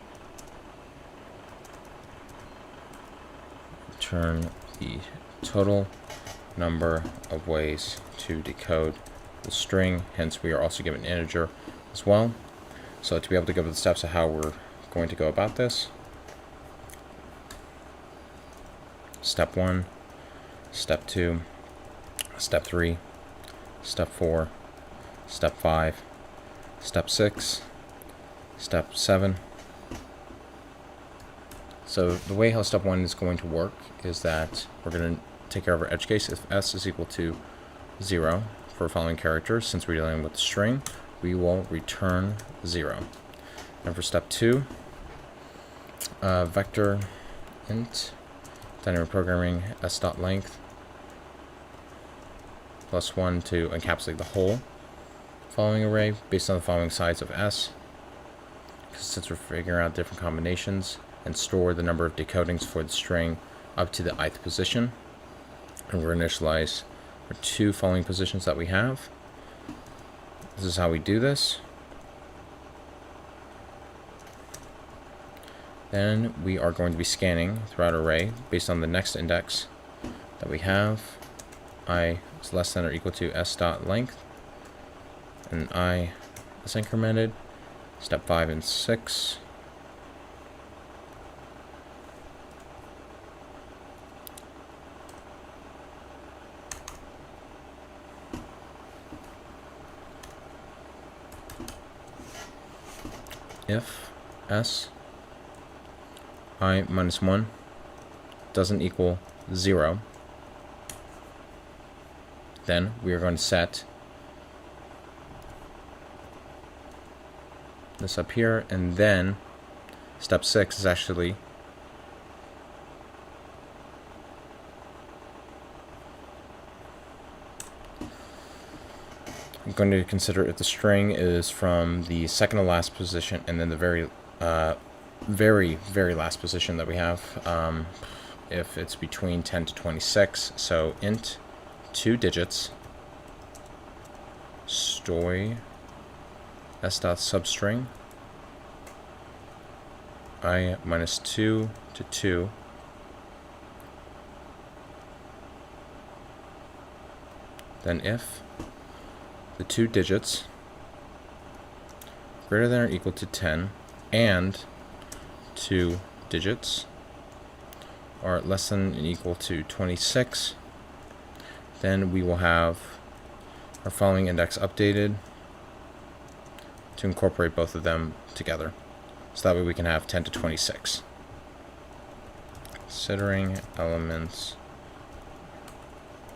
the total number of ways to decode the string. Hence, we are also given an integer as well. So to be able to go over the steps of how we're going to go about this: step 1, step 2, step 3, step 4, step 5, step 6, step 7. So the way how step 1 is going to work is that we're going to take care of our edge case. If s is equal to 0 for following characters, since we're dealing with the string, we will return 0. And for step 2, vector int dynamic programming s.length +1 to encapsulate the whole following array based on the following size of s, since we're figuring out different combinations, and store the number of decodings for the string up to the ith position. And we're going to initialize our 2 following positions that we have. This is how we do this. Then we are going to be scanning throughout our array based on the next index that we have. I is less than or equal to s.length, and I is incremented. Step 5 and 6. If s I minus 1 doesn't equal 0, then we are going to set this up here, and then step 6 is actually I'm going to consider if the string is from the second to last position and then the very last position that we have, if it's between 10 to 26. So int 2 digits story s.substring I minus 2 to 2 then if the 2 digits greater than or equal to 10 and 2 digits are less than and equal to 26, then we will have our following index updated to incorporate both of them together. So that way we can have 10 to 26. Considering elements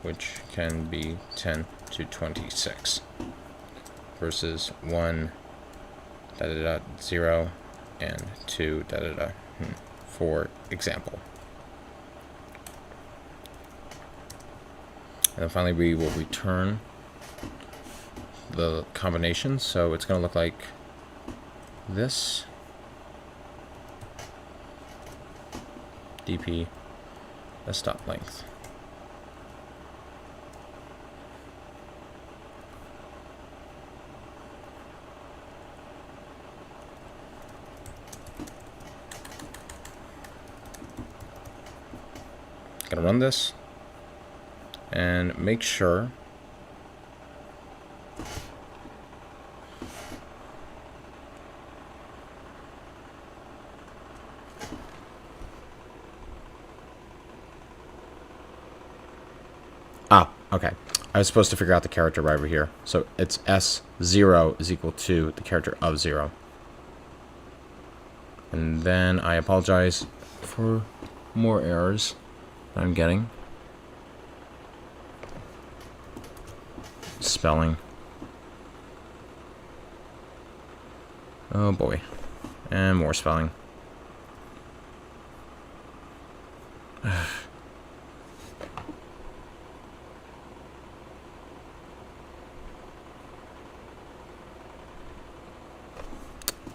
which can be 10 to 26, versus 1, 0, and 2, for example. And then finally, we will return the combination. So it's going to look like this. dp stop length. Gonna run this and make sure okay. I was supposed to figure out the character right over here. So it's S0 is equal to the character of 0. And then I apologize for more errors that I'm getting. Spelling. Oh boy. And more spelling.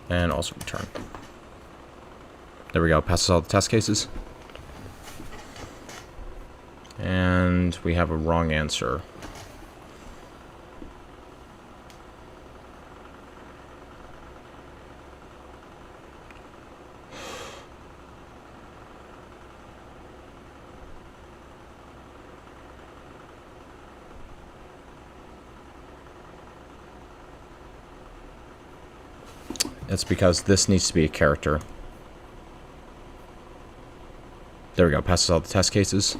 And also return. There we go. Passes all the test cases. And we have a wrong answer. It's because this needs to be a character. There we go. Passes all the test cases.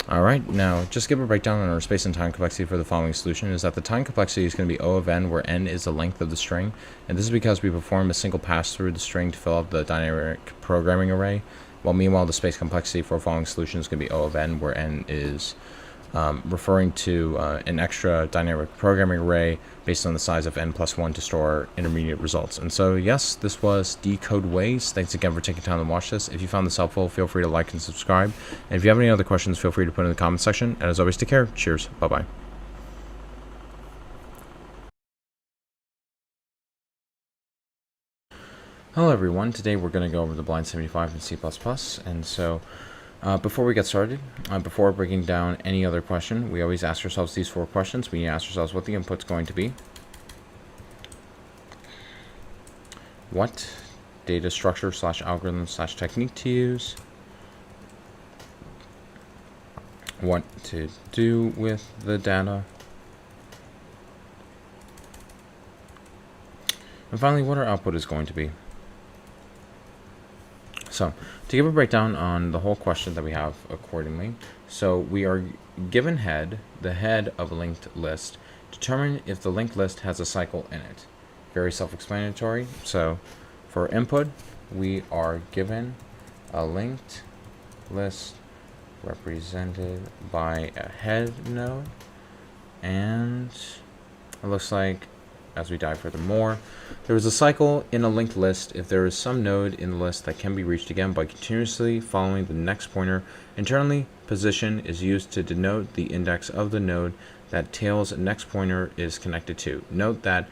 Alright, now just give a breakdown on our space and time complexity for the following solution is that the time complexity is going to be O of n, where n is the length of the string. And this is because we perform a single pass through the string to fill out the dynamic programming array. While meanwhile, the space complexity for a following solution is going to be O of n, where n is referring to an extra dynamic programming array based on the size of n+1 to store intermediate results. And so, yes, this was Decode Ways. Thanks again for taking time to watch this. If you found this helpful, feel free to like and subscribe. And if you have any other questions, feel free to put in the comment section. And as always, take care. Cheers. Bye-bye. Hello everyone, today we're going to go over the blind 75 in C++, and so before we get started, before breaking down any other question, we always ask ourselves these 4 questions. We ask ourselves what the input's going to be, what data structure / algorithm / technique to use, what to do with the data, and finally what our output is going to be. So, to give a breakdown on the whole question that we have accordingly, so we are given head, the head of a linked list. Determine if the linked list has a cycle in it. Very self-explanatory. So, for input, we are given a linked list represented by a head node, and it looks like, as we dive further more, there is a cycle in a linked list if there is some node in the list that can be reached again by continuously following the next pointer. Internally, position is used to denote the index of the node that tail's next pointer is connected to. Note that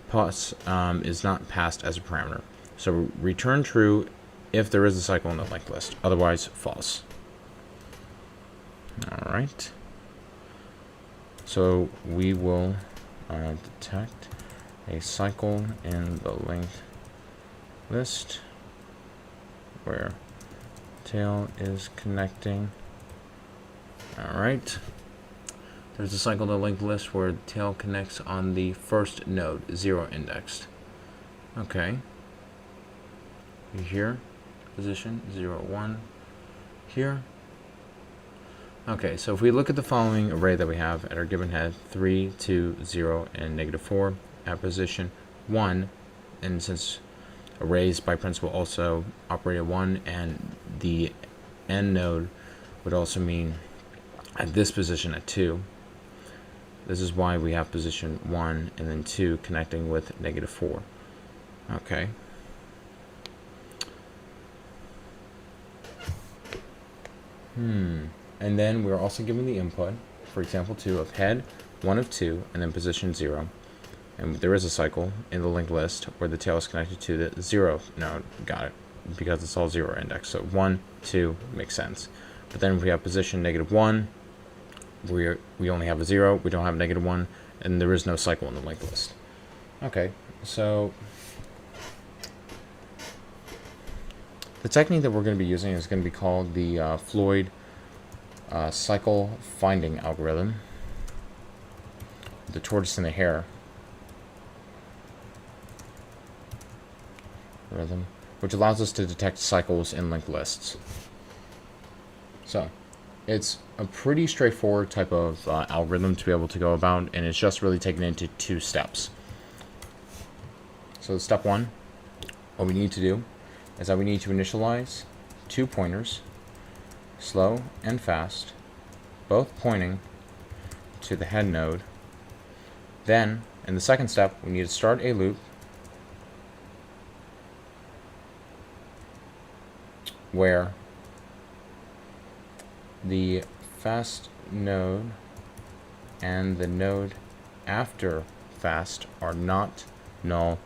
plus is not passed as a parameter. So return true if there is a cycle in the linked list, otherwise false. All right. So we will detect a cycle in the linked list where tail is connecting. Alright. There's a cycle in the linked list where tail connects on the first node, 0 indexed. Okay. Here, position 0, 1. Here. Okay, so if we look at the following array that we have at our given head, 3, 2, 0, and -4, at position 1, and since arrays by principle also operate at 1, and the n node would also mean at this position at 2. This is why we have position 1 and then 2 connecting with -4. Okay. And then we're also given the input, for example 2, of head 1 of 2, and then position 0. And there is a cycle in the linked list where the tail is connected to the 0 node. Got it. Because it's all 0 index. So 1, 2 makes sense. But then we have position -1. We only have a 0. We don't have -1. And there is no cycle in the linked list. Okay. So the technique that we're going to be using is going to be called the Floyd cycle finding algorithm. The tortoise and the hare algorithm, which allows us to detect cycles in linked lists. So it's a pretty straightforward type of algorithm to be able to go about, and it's just really taken into 2 steps. So step 1, what we need to do is that we need to initialize 2 pointers, slow and fast, both pointing to the head node. Then, in the second step, we need to start a loop where the fast node and the node after fast are not null,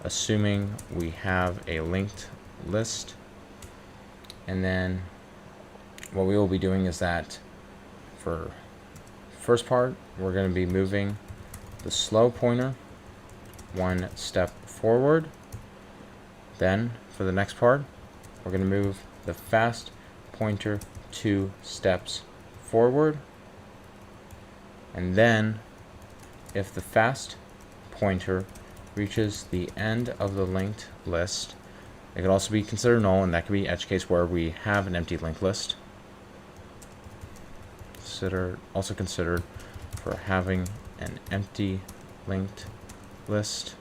assuming we have a linked list. And then what we will be doing is that for first part, we're going to be moving the slow pointer 1 step forward. Then for the next part, we're going to move the fast pointer 2 steps forward. And then if the fast pointer reaches the end of the linked list, it could also be considered null, and that could be edge case where we have an empty linked list. Also considered for having an empty linked list.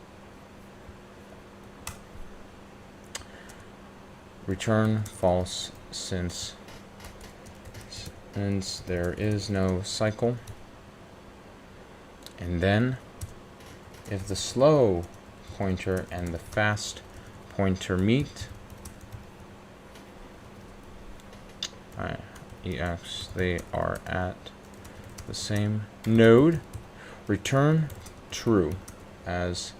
Return false since there is no cycle. And then if the slow pointer and the fast pointer meet, EX, they are at the same node, return true, as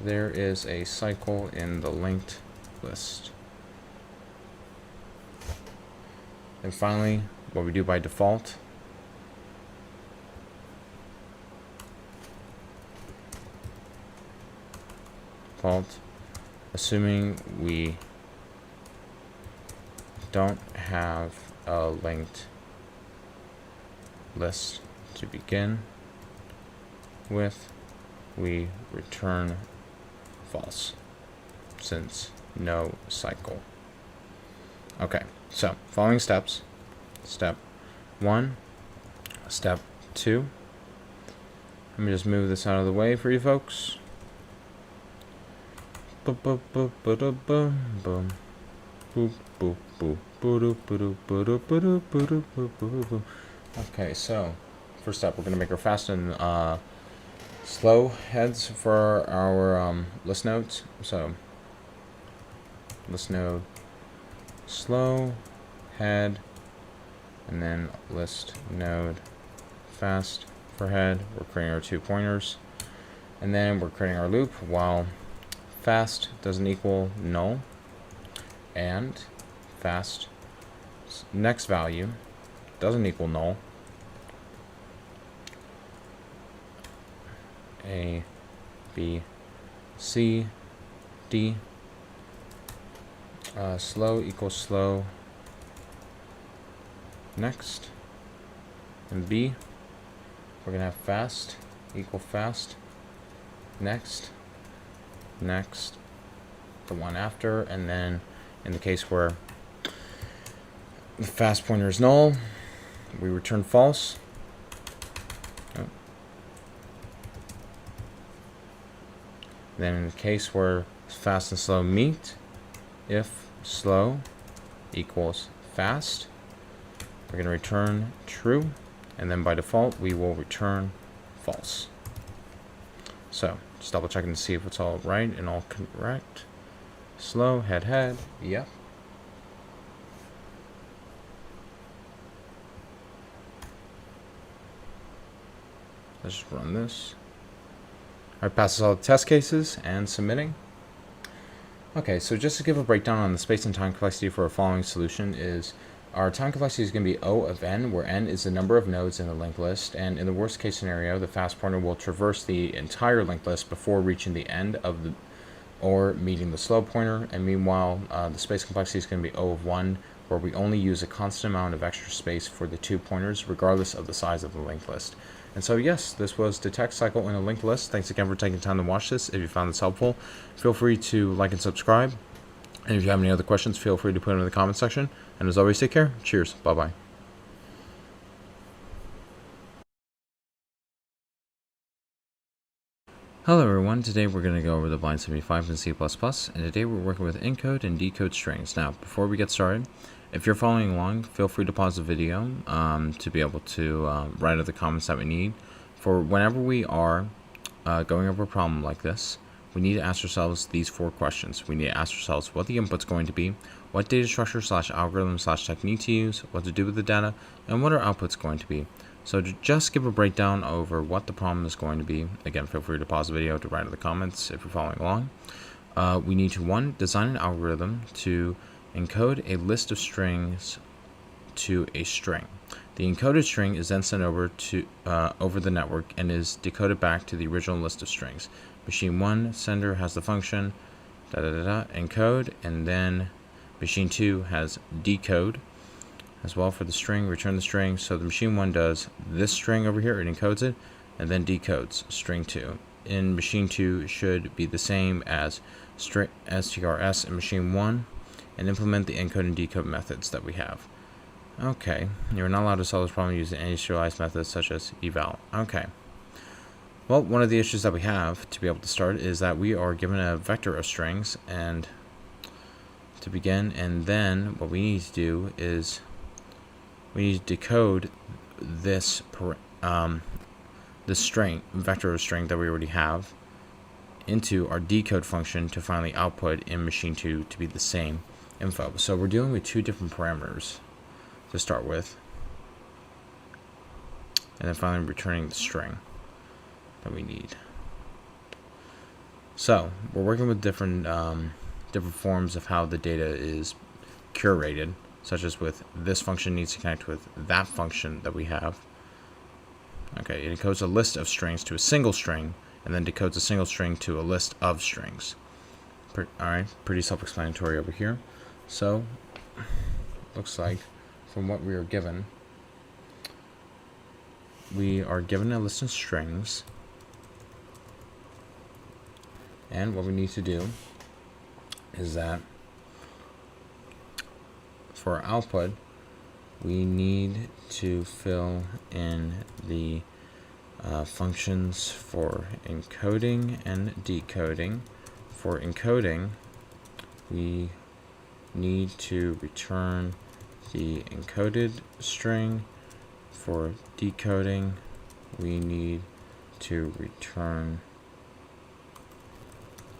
there is a cycle in the linked list. And finally, what we do by default, assuming we don't have a linked list to begin with, we return false since no cycle. Okay, so following steps: step 1, step 2. Let me just move this out of the way for you folks. Okay, so first step, we're going to make our fast and slow heads for our list nodes. So list node slow head, and then list node fast for head. We're creating our 2 pointers, and then we're creating our loop while fast doesn't equal null, and fast next value doesn't equal null. A, B, C, D. Slow equals slow next, and B, we're gonna have fast equal fast next, the one after, and then in the case where the fast pointer is null, we return false. Then in the case where fast and slow meet, if slow equals fast, we're going to return true. and then by default we will return false. So just double checking to see if it's all right and all correct. Slow, head, yep. Let's just run this. Alright, passes all the test cases and submitting. Okay, so just to give a breakdown on the space and time complexity for our following solution is our time complexity is going to be O of n, where n is the number of nodes in the linked list, and in the worst case scenario, the fast pointer will traverse the entire linked list before reaching the end of the or meeting the slow pointer, and meanwhile the space complexity is going to be O of 1, where we only use a constant amount of extra space for the 2 pointers regardless of the size of the linked list. And so yes, this was detect cycle in a linked list. Thanks again for taking time to watch this. If you found this helpful, feel free to like and subscribe, and if you have any other questions, feel free to put them in the comment section, and as always, take care. Cheers. Bye bye. Hello everyone, today we're going to go over the Blind 75 in C++, and today we're working with encode and decode strings. Now, before we get started, if you're following along, feel free to pause the video to be able to write out the comments that we need. For whenever we are going over a problem like this, we need to ask ourselves these 4 questions. We need to ask ourselves what the input's going to be, what data structure / algorithm / technique to use, what to do with the data, and what our output's going to be. So to just give a breakdown over what the problem is going to be, again, feel free to pause the video to write in the comments if you're following along. We need to, 1, design an algorithm to encode a list of strings to a string. The encoded string is then sent over the network and is decoded back to the original list of strings. Machine 1 sender has the function encode, and then machine 2 has decode as well for the string, return the string. So the machine 1 does this string over here, it encodes it, and then decodes string 2. In machine 2 should be the same as strs in machine 1, and implement the encode and decode methods that we have. Okay, you're not allowed to solve this problem using any serialized methods such as eval. Okay. Well, one of the issues that we have to be able to start is that we are given a vector of strings and to begin, and then what we need to do is we need to decode this string, vector of string that we already have, into our decode function to finally output in machine 2 to be the same info. So we're dealing with 2 different parameters to start with, and then finally returning the string that we need. So we're working with different forms of how the data is curated, such as with this function needs to connect with that function that we have. Okay, it encodes a list of strings to a single string, and then decodes a single string to a list of strings. Alright, pretty self-explanatory over here. So, looks like from what we are given a list of strings, and what we need to do is that for our output, we need to fill in the functions for encoding and decoding. For encoding, we need to return the encoded string. For decoding, we need to return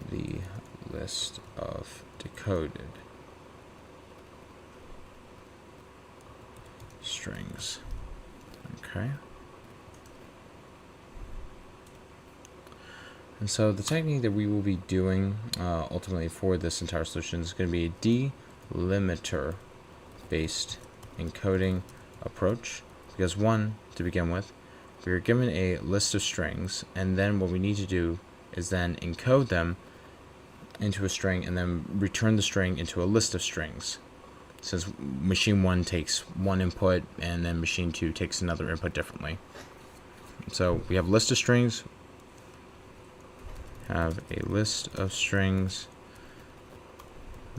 the list of decoded strings. Okay. And so the technique that we will be doing ultimately for this entire solution is going to be a delimiter based encoding approach, because 1, to begin with, we are given a list of strings, and then what we need to do is then encode them into a string and then return the string into a list of strings, since machine 1 takes one input and then machine 2 takes another input differently. So we have a list of strings, have a list of strings,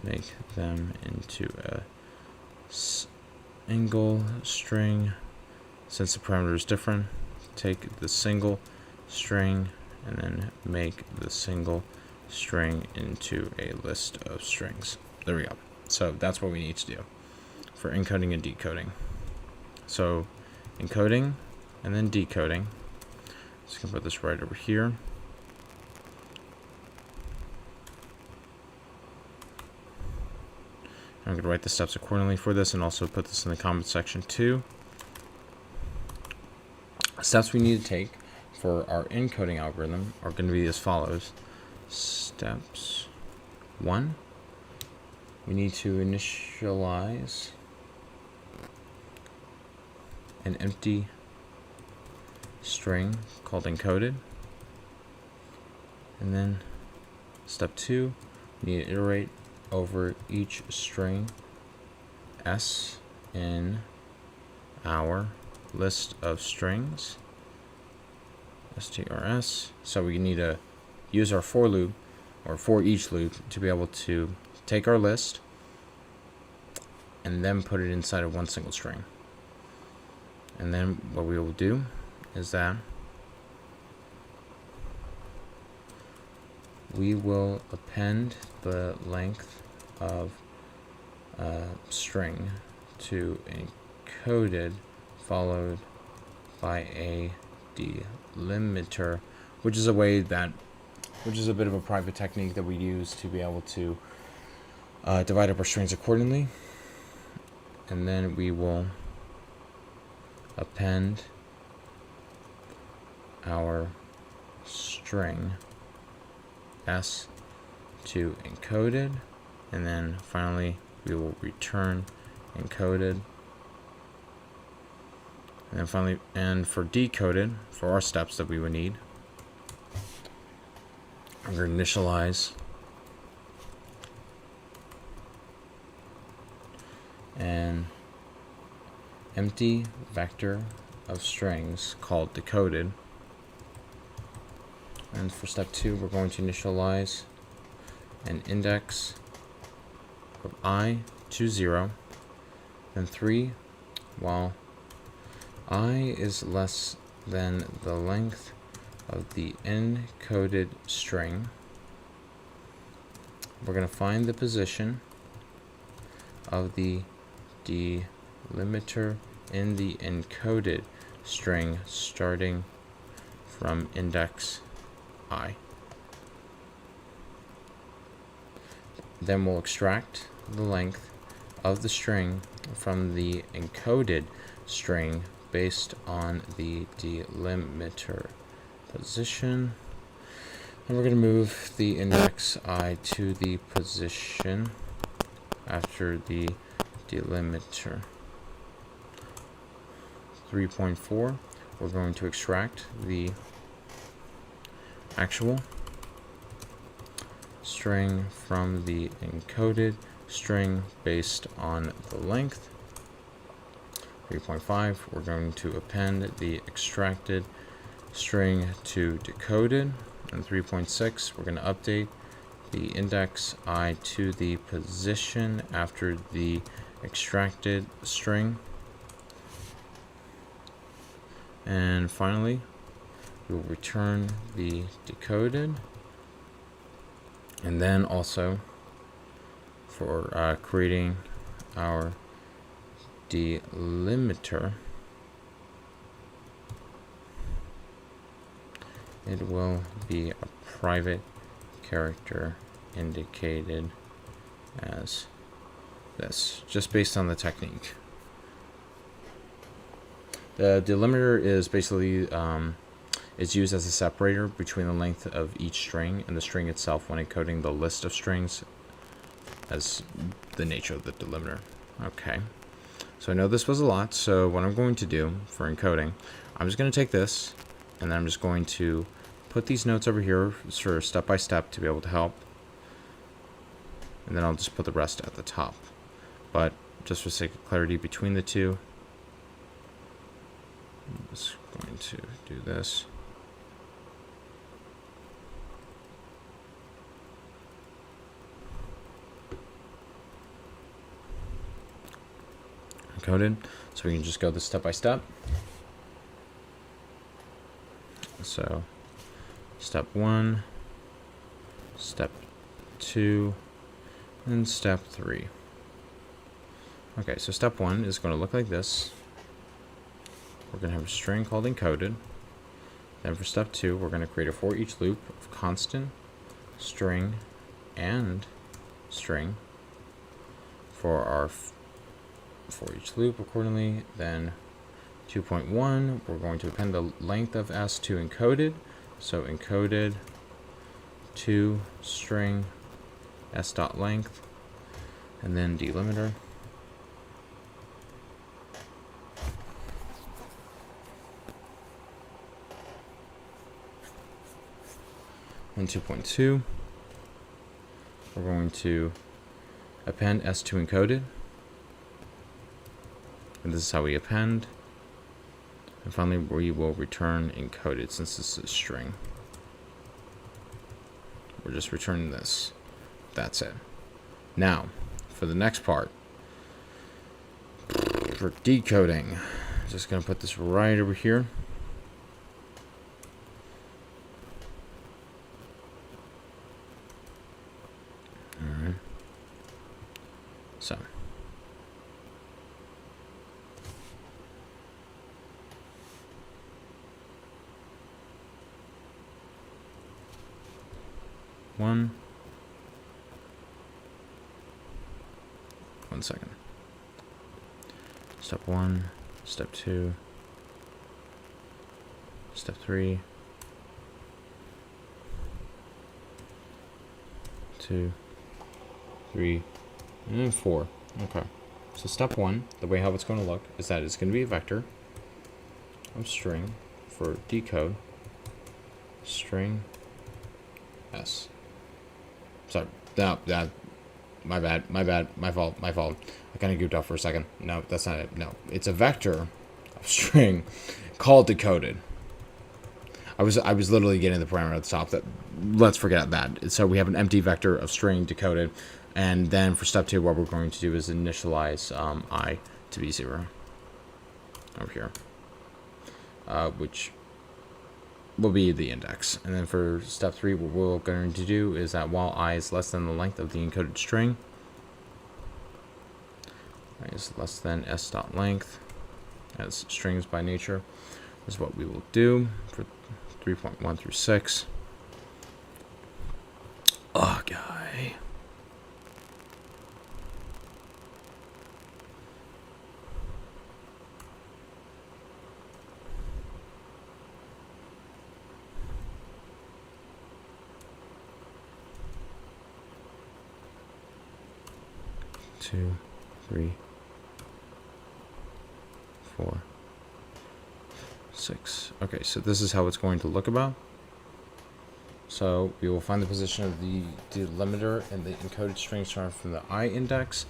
make them into a single string. Since the parameter is different, take the single string and then make the single string into a list of strings. There we go. So that's what we need to do for encoding and decoding. So encoding, and then decoding. Just gonna put this right over here. I'm going to write the steps accordingly for this and also put this in the comment section too. Steps we need to take for our encoding algorithm are going to be as follows. Steps 1, we need to initialize an empty string called encoded. And then step 2, we need to iterate over each string s in our list of strings, strs. So we need to use our for loop or for each loop to be able to take our list and then put it inside of one single string. And then what we will do is that we will append the length of a string to encoded followed by a delimiter, which is a bit of a private technique that we use to be able to divide up our strings accordingly. And then we will append our string s to encoded, and then finally we will return encoded. And then finally, and for decoded, for our steps that we would need, I'm going to initialize an empty vector of strings called decoded. And for step 2, we're going to initialize an index of I to 0, then 3, while I is less than the length of the encoded string. We're going to find the position of the delimiter in the encoded string starting from index I. Then we'll extract the length of the string from the encoded string based on the delimiter position. And we're going to move the index I to the position after the delimiter. 3.4, we're going to extract the actual string from the encoded string based on the length. 3.5, we're going to append the extracted string to decoded. And 3.6, we're going to update the index I to the position after the extracted string. And finally, we will return the decoded. And then also for creating our delimiter, it will be a private character indicated as this, just based on the technique. The delimiter is basically is used as a separator between the length of each string and the string itself when encoding the list of strings, as the nature of the delimiter. Okay, so I know this was a lot, so what I'm going to do for encoding, I'm just going to take this and then I'm just going to put these notes over here sort of step by step to be able to help, and then I'll just put the rest at the top. But just for sake of clarity between the two, I'm just going to do this. Encoded, so we can just go this step by step. So step 1, step 2, and step 3. Okay, so step 1 is going to look like this. we're going to have a string called encoded. Then for step 2, we're going to create a for each loop of constant, string, and string for our for each loop accordingly. Then 2.1, we're going to append the length of s to encoded. So encoded to string s dot length, and then delimiter. And 2.2, we're going to append s to encoded, and this is how we append. And finally, we will return encoded since this is a string. We're just returning this. That's it. Now, for the next part, for decoding, just going to put this right over here. Alright. So. One second. Step 1, step 2, step 3, 2, 3, and 4. Okay. So step 1, the way how it's going to look is that it's going to be a vector of string for decode string s. Sorry, no, my bad, my fault. I kind of goofed off for a second. No, that's not it. No, it's a vector of string called decoded. I was literally getting the parameter at the top. That let's forget that. So we have an empty vector of string decoded, and then for step 2, what we're going to do is initialize I to be 0 over here, which will be the index. And then for step 3, what we're going to do is that while I is less than the length of the encoded string, I is less than s dot length, as strings by nature, is what we will do for 3.1 through 6. Oh, guy. Two, 3, 4, 6. Okay, so this is how it's going to look about. So we will find the position of the delimiter and the encoded string starting from the I index.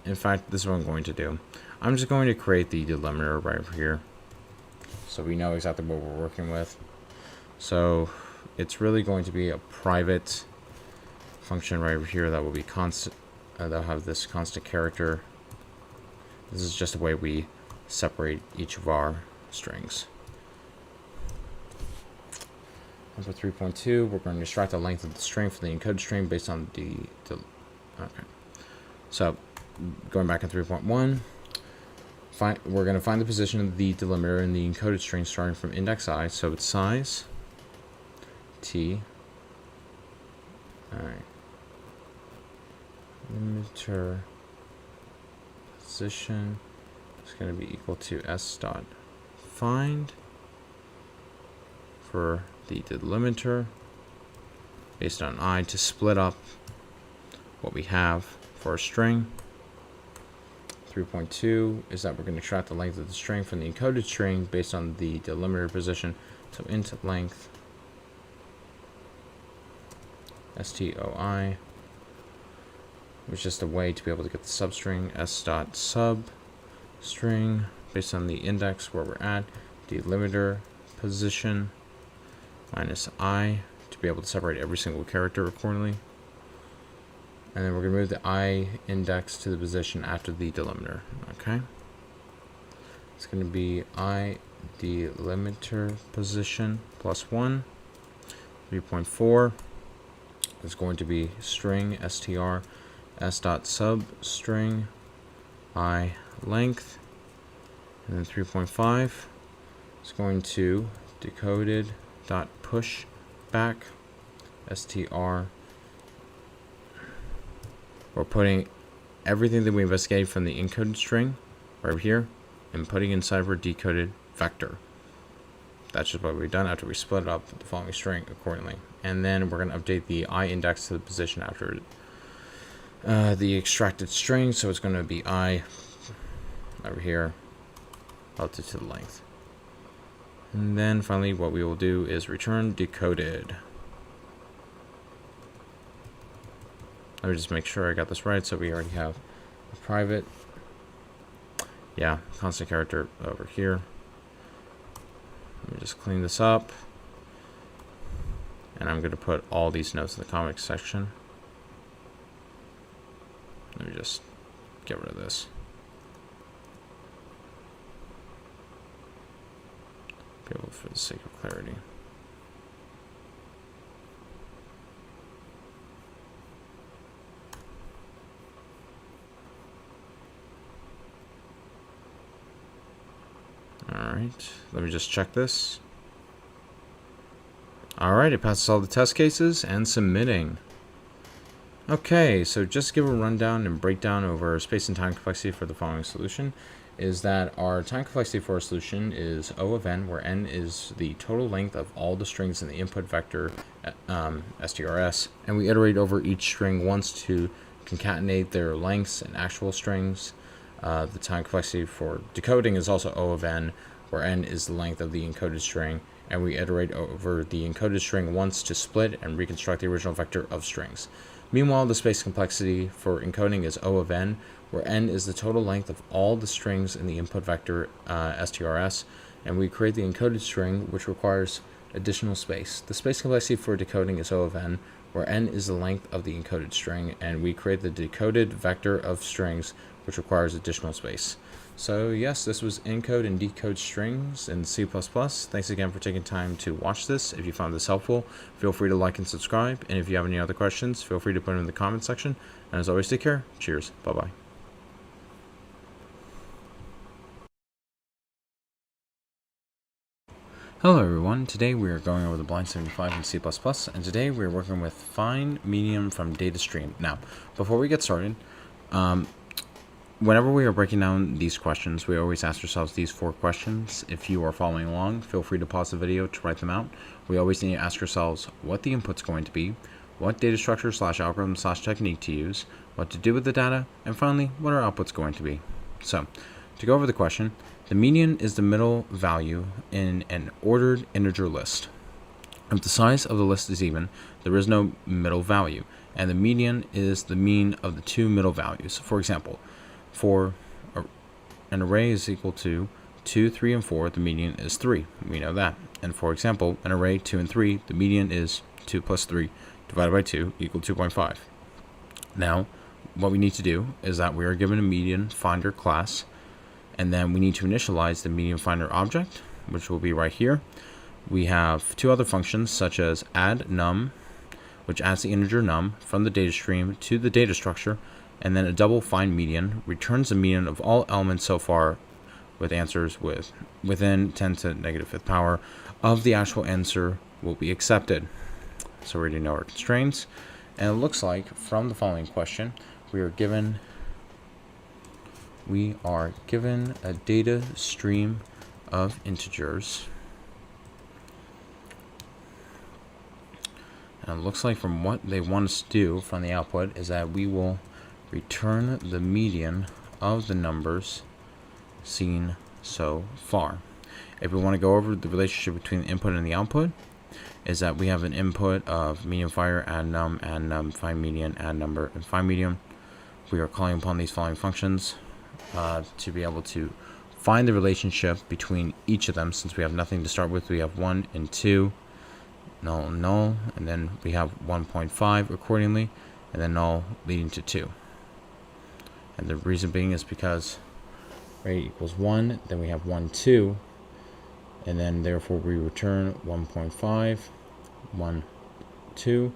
In fact, this is what I'm going to do. I'm just going to create the delimiter right over here, so we know exactly what we're working with. So it's really going to be a private function right over here that will be constant. They'll have this constant character. This is just the way we separate each of our strings. And for 3.2, we're going to extract the length of the string from the encoded string based on the okay. So going back in 3.1, we're going to find the position of the delimiter in the encoded string starting from index I. So it's size t. All right. Delimiter position is going to be equal to s dot find for the delimiter based on I to split up what we have for a string. 3.2 is that we're going to extract the length of the string from the encoded string based on the delimiter position. So int length stoi, which is just a way to be able to get the substring s dot sub string based on the index where we're at, delimiter position minus I to be able to separate every single character accordingly. And then we're going to move the I index to the position after the delimiter. Okay. It's going to be I delimiter position plus 1. 3.4 is going to be string str s dot sub string I length. And then 3.5 It's going to decoded dot push back str. We're putting everything that we investigated from the encoded string right here and putting inside of our decoded vector. That's just what we've done after we split up the following string accordingly. And then we're going to update the I index to the position after the extracted string. So it's going to be I over here relative to the length. And then finally what we will do is return decoded. Let me just make sure I got this right. So we already have a private, constant character over here. Let me just clean this up. And I'm going to put all these notes in the comics section. Let me just get rid of this. For the sake of clarity. Alright, let me just check this. Alright, it passes all the test cases and submitting. Okay, so just to give a rundown and breakdown over space and time complexity for the following solution is that our time complexity for our solution is O of n, where n is the total length of all the strings in the input vector strs, and we iterate over each string once to concatenate their lengths and actual strings. The time complexity for decoding is also O of n, where n is the length of the encoded string, and we iterate over the encoded string once to split and reconstruct the original vector of strings. Meanwhile, the space complexity for encoding is O of n, where n is the total length of all the strings in the input vector strs, and we create the encoded string, which requires additional space. The space complexity for decoding is O of n, where n is the length of the encoded string, and we create the decoded vector of strings, which requires additional space. So yes, this was encode and decode strings in C++. Thanks again for taking time to watch this. If you found this helpful, feel free to like and subscribe. And if you have any other questions, feel free to put them in the comment section. And as always, take care. Cheers. Bye-bye. Hello everyone, today we are going over the Blind 75 in C++, and today we are working with find median from data stream. Now, before we get started, whenever we are breaking down these questions, we always ask ourselves these 4 questions. If you are following along, feel free to pause the video to write them out. We always need to ask ourselves what the input's going to be, what data structure / algorithm / technique to use, what to do with the data, and finally, what our output's going to be. So, to go over the question, the median is the middle value in an ordered integer list. If the size of the list is even, there is no middle value, and the median is the mean of the 2 middle values. For example, for an array is equal to 2, 3, and 4, the median is 3. We know that. And for example, an array 2 and 3, the median is 2 plus 3 divided by 2 equal 2.5. Now, what we need to do is that we are given a median finder class, and then we need to initialize the median finder object, which will be right here. We have 2 other functions such as add num, which adds the integer num from the data stream to the data structure, and then a double find median returns the median of all elements so far with answers within 10 to the negative 5th power of the actual answer will be accepted. So we already know our constraints, and it looks like from the following question we are given a data stream of integers, and it looks like from what they want us to do from the output is that we will return the median of the numbers seen so far. If we want to go over the relationship between the input and the output, is that we have an input of median finder, add num, find median, add number, and find median. We are calling upon these following functions to be able to find the relationship between each of them. Since we have nothing to start with, we have 1 and 2, null and null, and then we have 1.5 accordingly, and then null leading to 2. And the reason being is because rate equals 1, then we have 1, 2, and then therefore we return 1.5, 1, 2,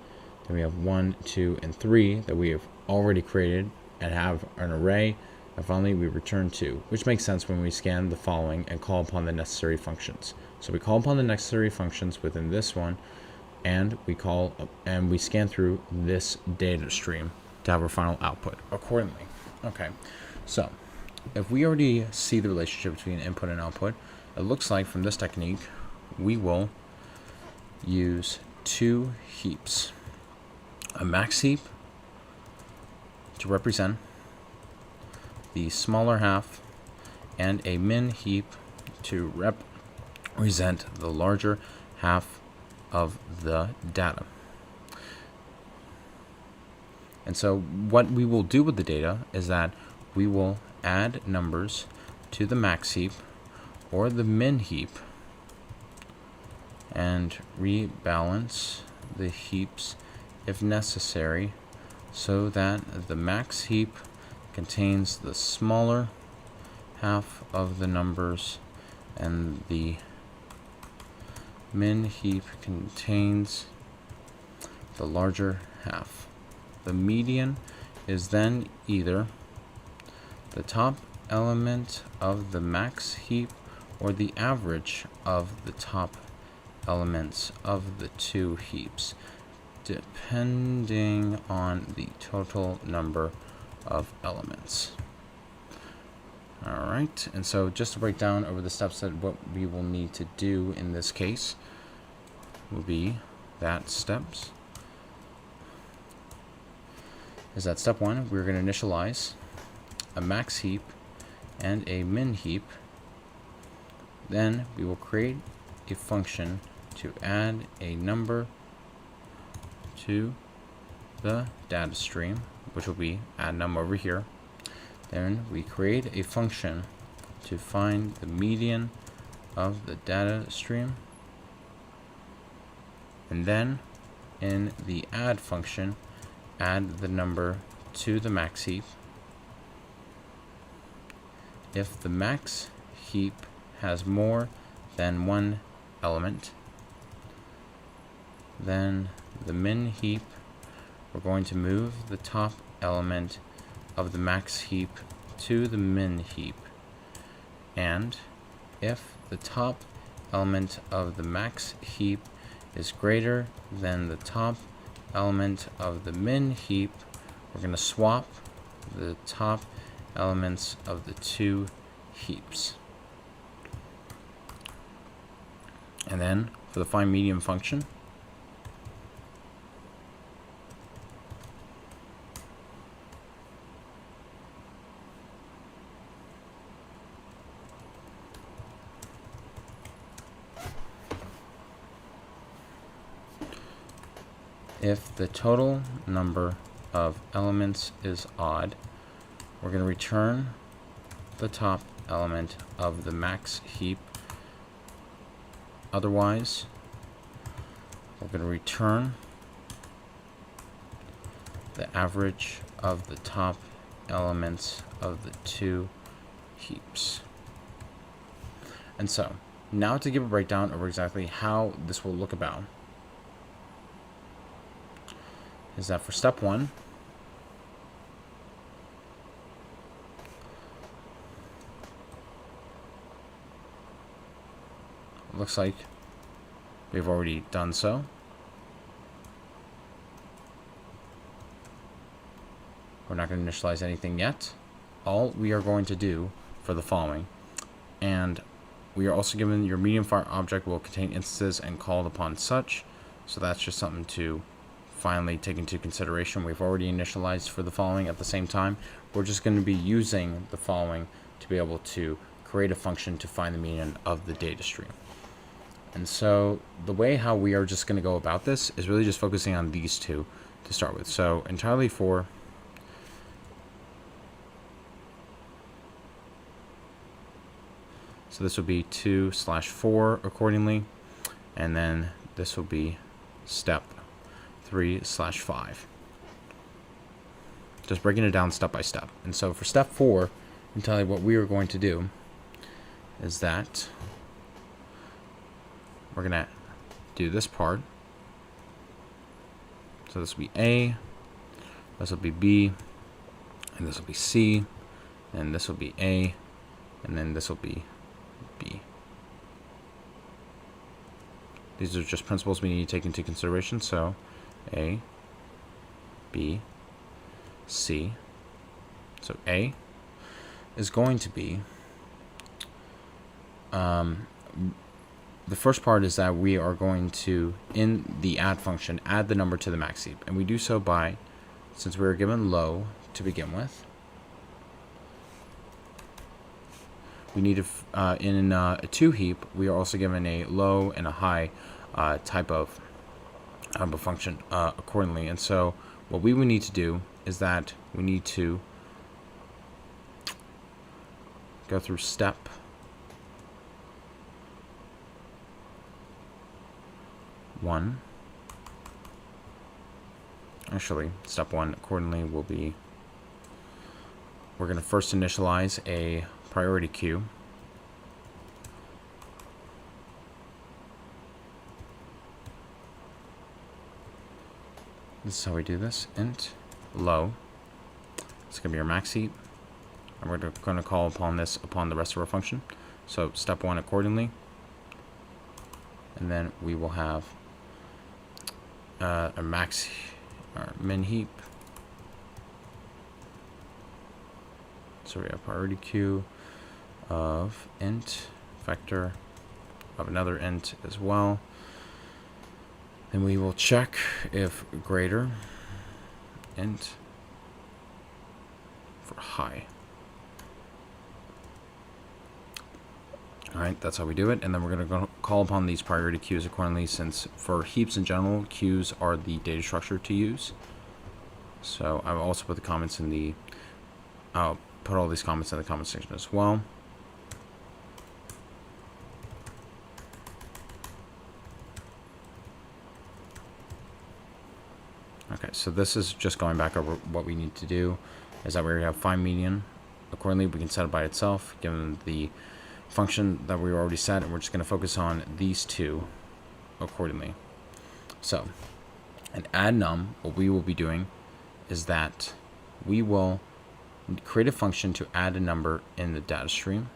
then we have 1, 2, and 3 that we have already created and have an array, and finally we return 2, which makes sense when we scan the following and call upon the necessary functions. So we call upon the necessary functions within this one, and we scan through this data stream to have our final output accordingly. Okay, so if we already see the relationship between input and output, it looks like from this technique we will use two heaps, a max heap to represent the smaller half and a min heap to represent the larger half of the data. And so what we will do with the data is that we will add numbers to the max heap or the min heap and rebalance the heaps if necessary so that the max heap contains the smaller half of the numbers and the min heap contains the larger half. The median is then either the top element of the max heap or the average of the top elements of the two heaps, depending on the total number of elements. Alright, and so just to break down over the steps that what we will need to do in this case will be that step 1, we're going to initialize a max heap and a min heap. Then we will create a function to add a number to the data stream, which will be add num over here. Then we create a function to find the median of the data stream. And then in the add function, add the number to the max heap. If the max heap has more than one element, then the min heap, we're going to move the top element of the max heap to the min heap. And if the top element of the max heap is greater than the top element of the min heap, we're going to swap the top elements of the two heaps. And then for the find median function, if the total number of elements is odd, we're going to return the top element of the max heap. Otherwise, we're going to return the average of the top elements of the two heaps. And so, now to give a breakdown over exactly how this will look about, is that for step 1, it looks like we've already done so. We're not going to initialize anything yet. All we are going to do for the following, and we are also given your medium fire object will contain instances and called upon such, so that's just something to finally take into consideration. We've already initialized for the following at the same time. We're just going to be using the following to be able to create a function to find the median of the data stream. And so the way how we are just going to go about this is really just focusing on these two to start with. So entirely for so this will be 2/4 accordingly, and then this will be step 3/5. Just breaking it down step by step. And so for step 4, entirely what we are going to do is that we're going to do this part. So this will be A, this will be B, and this will be C, and this will be A, and then this will be B. These are just principles we need to take into consideration. So A, B, C. So A is going to be, the first part is that we are going to, in the add function, add the number to the max heap. And we do so by, since we were given low to begin with, we need to, in a to heap, we are also given a low and a high type of function accordingly. And so what we would need to do is that we need to go through step one. Actually, step one accordingly will be, we're going to first initialize a priority queue. This is how we do this. Int low. It's going to be our max heap. And we're going to call upon this upon the rest of our function. So step one accordingly. And then we will have a max, or min heap. So we have priority queue of int vector of another int as well. Then we will check if greater int for high. Alright, that's how we do it. And then we're going to call upon these priority queues accordingly, since for heaps in general, queues are the data structure to use. So I will also put the comments in the, I'll put all these comments in the comment section as well. Okay, so this is just going back over what we need to do, is that we have find median. Accordingly, we can set it by itself, given the function that we already set, and we're just going to focus on these two accordingly. So, an add num, what we will be doing is that we will create a function to add a number in the data stream.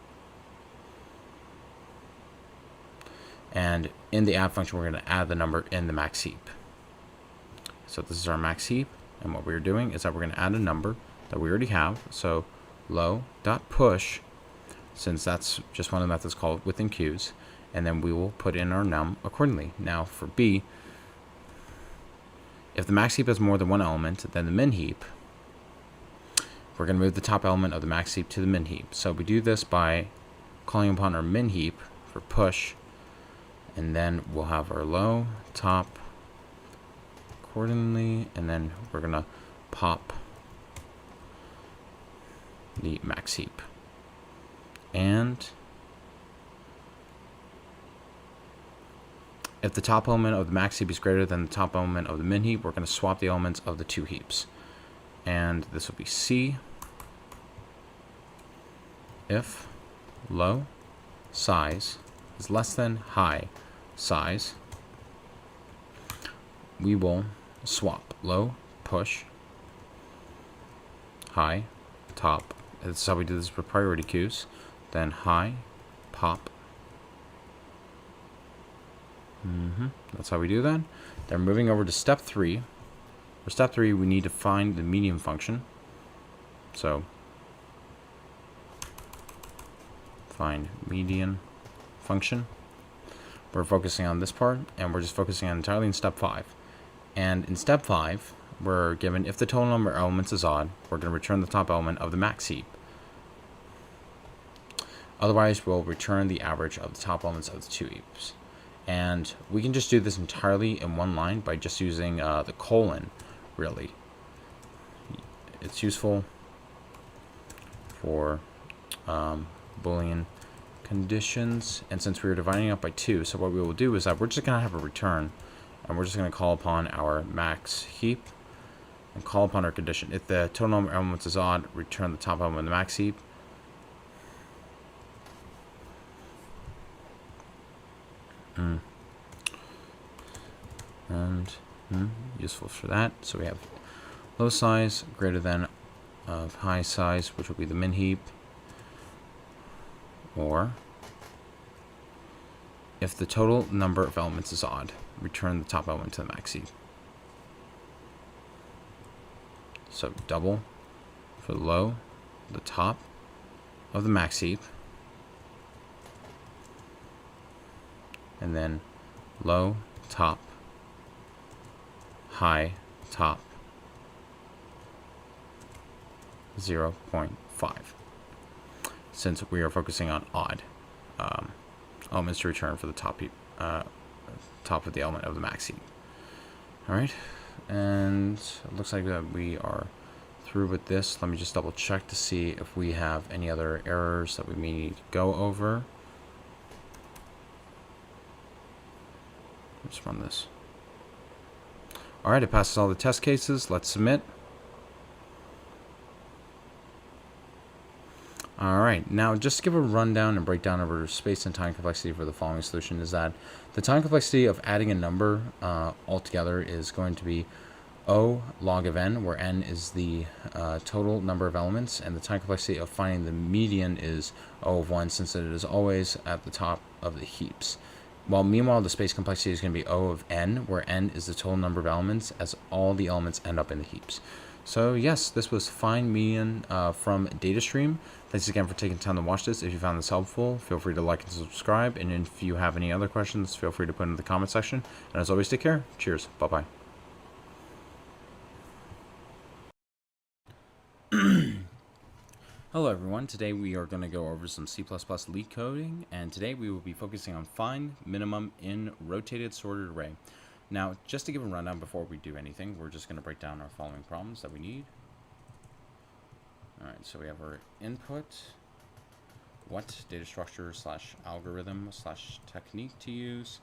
And in the add function, we're going to add the number in the max heap. So this is our max heap, and what we're doing is that we're going to add a number that we already have. So low.push, since that's just one of the methods called within queues, and then we will put in our num accordingly. Now for B, if the max heap has more than one element, then the min heap, we're going to move the top element of the max heap to the min heap. So we do this by calling upon our min heap for push, and then we'll have our low, top, accordingly, and then we're going to pop the max heap. And if the top element of the max heap is greater than the top element of the min heap, we're going to swap the elements of the two heaps. And this will be C if low size is less than high size. We will swap low, push, high, top. This is how we do this with priority queues. Then high, pop. That's how we do that. Then moving over to step 3. For step 3, we need to find the median function. So find median function. We're focusing on this part, and we're just focusing on entirely in step 5. And in step 5, we're given if the total number of elements is odd, we're going to return the top element of the max heap. Otherwise, we'll return the average of the top elements of the two heaps. And we can just do this entirely in one line by just using the colon, really. It's useful for Boolean conditions. And since we were dividing up by 2, so what we will do is that we're just going to have a return. And we're just going to call upon our max heap and call upon our condition. If the total number of elements is odd, return the top element of the max heap. And useful for that. So we have low size greater than of high size, which will be the min heap, or If the total number of elements is odd, return the top element to the max heap. So double for the low, the top of the max heap, and then low, top, high, top, 0.5. Since we are focusing on odd elements to return for the top heap, top of the element of the max heap. All right, and it looks like that we are through with this. Let me just double check to see if we have any other errors that we may need to go over. Let's run this. All right, it passes all the test cases. Let's submit. All right, now just to give a rundown and breakdown over space and time complexity for the following solution is that the time complexity of adding a number altogether is going to be O log of n, where n is the total number of elements, and the time complexity of finding the median is O of 1, since it is always at the top of the heaps. While meanwhile, the space complexity is going to be O of n, where n is the total number of elements, as all the elements end up in the heaps. So yes, this was find median from DataStream. Thanks again for taking time to watch this. If you found this helpful, feel free to like and subscribe. And if you have any other questions, feel free to put in the comment section. And as always, take care. Cheers. Bye-bye. Hello everyone, today we are going to go over some C++ leet coding, and today we will be focusing on find minimum in rotated sorted array. Now, just to give a rundown before we do anything, we're just going to break down our following problems that we need. Alright, so we have our input, what data structure / algorithm / technique to use,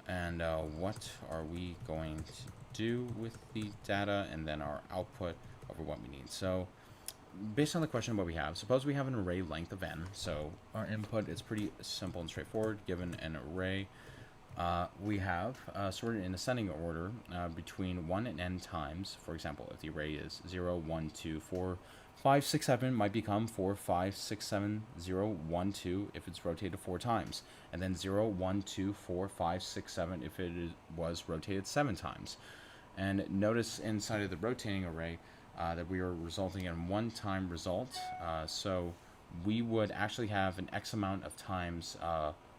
and what are we going to do with the data, and then our output over what we need. So based on the question what we have, suppose we have an array length of n. So our input is pretty simple and straightforward. Given an array, we have sorted in ascending order between 1 and n times. For example, if the array is 0, 1, 2, 4, 5, 6, 7, might become 4, 5, 6, 7, 0, 1, 2 if it's rotated 4 times. And then 0, 1, 2, 4, 5, 6, 7 if it was rotated 7 times. And notice inside of the rotating array, that we are resulting in one-time result. So we would actually have an X amount of times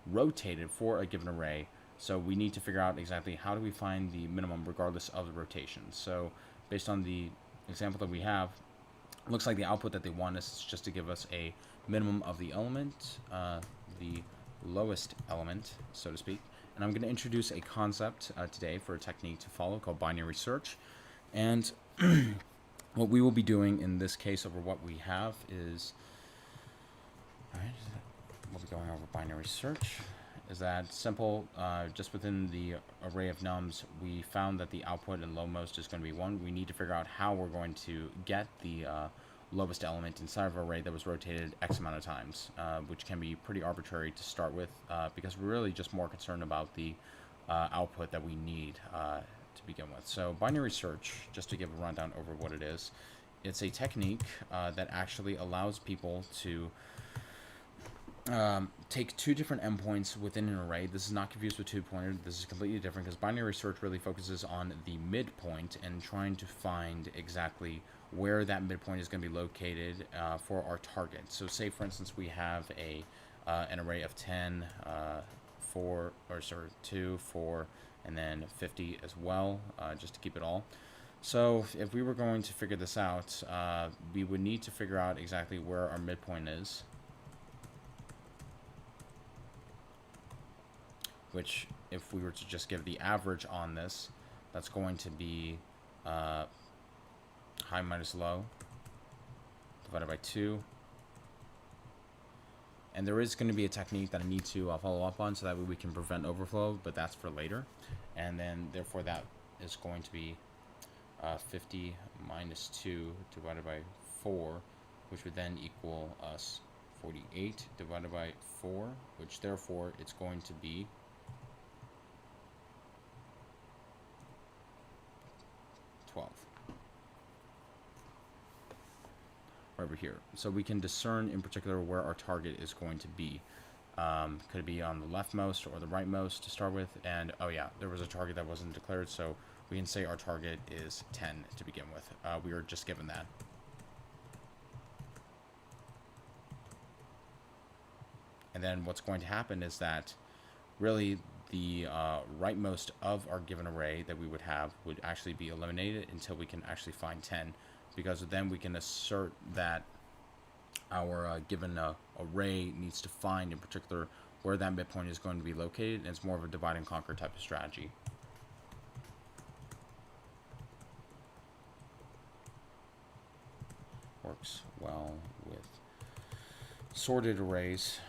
rotated for a given array. So we need to figure out exactly how do we find the minimum regardless of the rotation. So based on the example that we have, it looks like the output that they want is just to give us a minimum of the element, the lowest element, so to speak. And I'm going to introduce a concept today for a technique to follow called binary search. And what we will be doing in this case over what we have is, all right, we'll be going over binary search. Is that simple? Just within the array of nums, we found that the output and lowmost is going to be 1. We need to figure out how we're going to get the lowest element inside of an array that was rotated X amount of times, which can be pretty arbitrary to start with, because we're really just more concerned about the output that we need to begin with. So binary search, just to give a rundown over what it is, it's a technique that actually allows people to take 2 different endpoints within an array. This is not confused with two-pointer. This is completely different because binary search really focuses on the midpoint and trying to find exactly where that midpoint is going to be located for our target. So say, for instance, we have an array of 10, 2, 4, and then 50 as well, just to keep it all. So if we were going to figure this out, we would need to figure out exactly where our midpoint is, which if we were to just give the average on this, that's going to be high minus low divided by 2. And there is going to be a technique that I need to follow up on so that way we can prevent overflow, but that's for later. And then therefore that is going to be 50 minus 2 divided by 4, which would then equal us 48 divided by 4, which therefore it's going to be 12 over here. So we can discern in particular where our target is going to be. Could it be on the leftmost or the rightmost to start with? And oh yeah, there was a target that wasn't declared, so we can say our target is 10 to begin with. We were just given that. And then what's going to happen is that really the rightmost of our given array that we would have would actually be eliminated until we can actually find 10, because then we can assert that our given array needs to find in particular where that midpoint is going to be located, and it's more of a divide and conquer type of strategy. Works well with sorted arrays.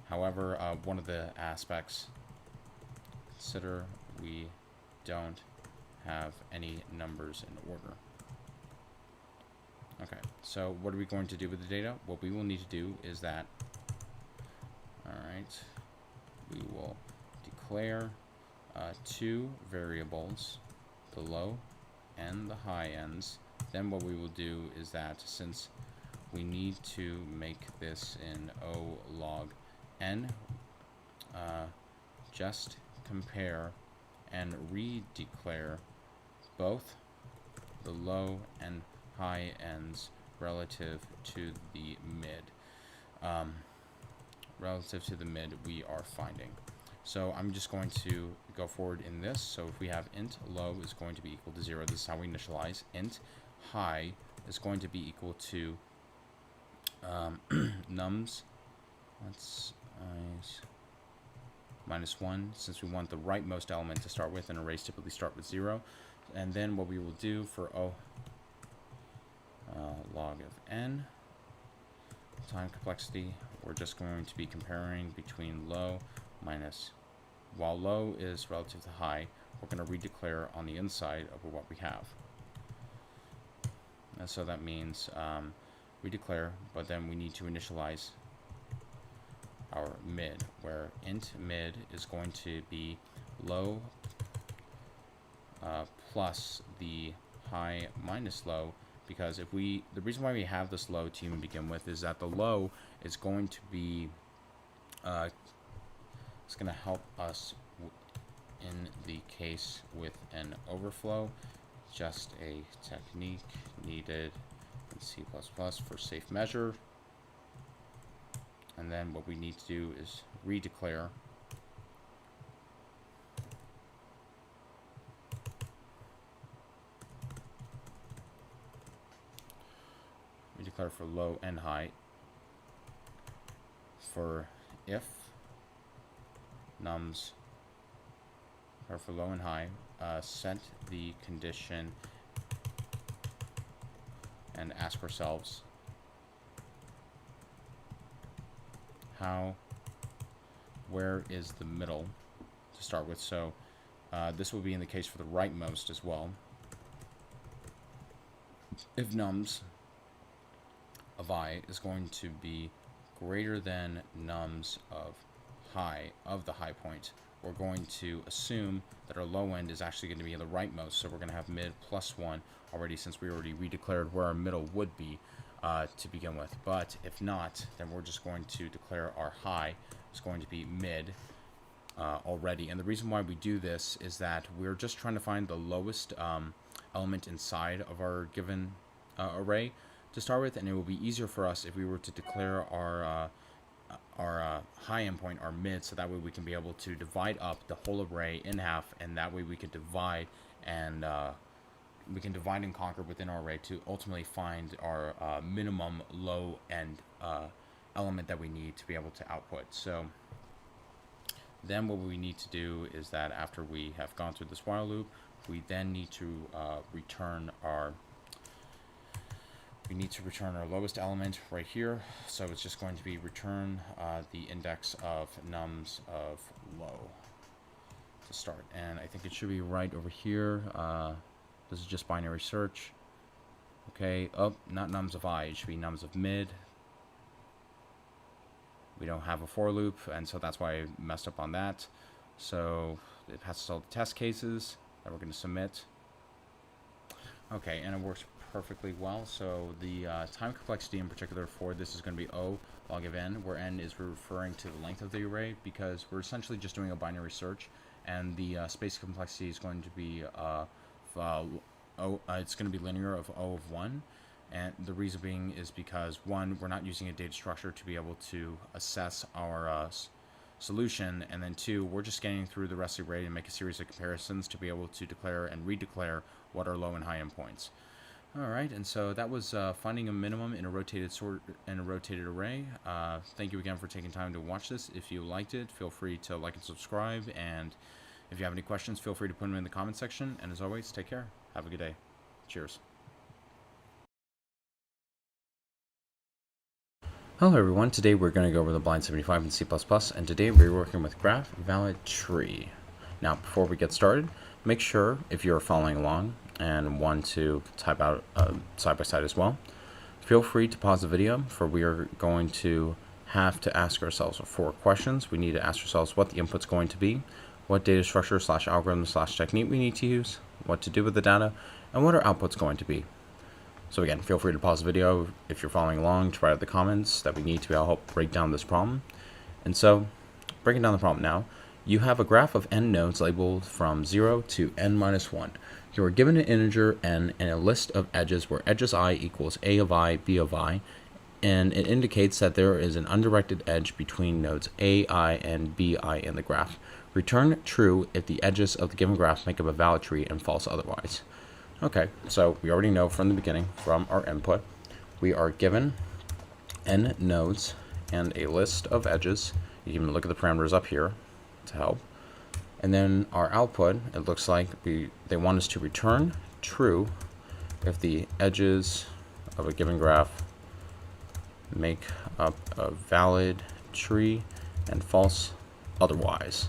However, one of the aspects, consider we don't have any numbers in order. Okay, so what are we going to do with the data? What we will need to do is that, alright, we will declare two variables, the low and the high ends. Then what we will do is that, since we need to make this in O log n, just compare and redeclare both the low and high ends relative to the mid. Relative to the mid we are finding. So I'm just going to go forward in this. So if we have int low is going to be equal to 0, this is how we initialize. Int high is going to be equal to nums. Let's minus 1, since we want the rightmost element to start with, and arrays typically start with 0. And then what we will do for O log of n time complexity, we're just going to be comparing between low minus, while low is relative to high, we're going to redeclare on the inside of what we have. And so that means we declare, but then we need to initialize our mid, where int mid is going to be low plus the high minus low, because if we, the reason why we have this low to even begin with is that the low is going to be it's going to help us in the case with an overflow, just a technique needed in C++ for safe measure. And then what we need to do is redeclare for low and high for if nums are for low and high, set the condition and ask ourselves where is the middle to start with. So this will be in the case for the rightmost as well. If nums of I is going to be greater than nums of the high point, we're going to assume that our low end is actually going to be in the rightmost, so we're going to have mid plus 1 already, since we already redeclared where our middle would be to begin with. But if not, then we're just going to declare our high is going to be mid already. And the reason why we do this is that we're just trying to find the lowest element inside of our given array to start with, and it will be easier for us if we were to declare our high endpoint, our mid, so that way we can be able to divide up the whole array in half, and that way we could divide and conquer within our array to ultimately find our minimum low end element that we need to be able to output. So then what we need to do is that after we have gone through this while loop, we then need to return our lowest element right here. So it's just going to be return the index of nums of low to start. And I think it should be right over here. This is just binary search. Okay, not nums of I, it should be nums of mid. We don't have a for loop, and so that's why I messed up on that. So it passes all the test cases that we're going to submit. Okay, and it works perfectly well. So the time complexity in particular for this is going to be O log of n, where n is referring to the length of the array, because we're essentially just doing a binary search, and the space complexity is going to be it's going to be linear of O of 1. And the reason being is because, one, we're not using a data structure to be able to assess our solution, and then two, we're just scanning through the rest of the array and make a series of comparisons to be able to declare and redeclare what are low and high endpoints. All right, and so that was finding a minimum in a rotated array. Thank you again for taking time to watch this. If you liked it, feel free to like and subscribe, and if you have any questions, feel free to put them in the comment section. And as always, take care. Have a good day. Cheers. Hello everyone, today we're going to go over the blind 75 in C++, and today we're working with graph valid tree. Now before we get started, make sure if you're following along and want to type out side by side as well, feel free to pause the video, for we are going to have to ask ourselves 4 questions. We need to ask ourselves what the input's going to be, what data structure / algorithm / technique we need to use, what to do with the data, and what our output's going to be. So again, feel free to pause the video if you're following along to write out the comments that we need to help break down this problem. And so, breaking down the problem now, you have a graph of n nodes labeled from 0 to n minus 1. You are given an integer n and a list of edges where edges I equals a of I, b of I, and it indicates that there is an undirected edge between nodes a, I, and b, I in the graph. Return true if the edges of the given graph make up a valid tree, and false otherwise. Okay, so we already know from the beginning, from our input, we are given n nodes and a list of edges. You can look at the parameters up here to help. And then our output, it looks like they want us to return true if the edges of a given graph make up a valid tree, and false otherwise.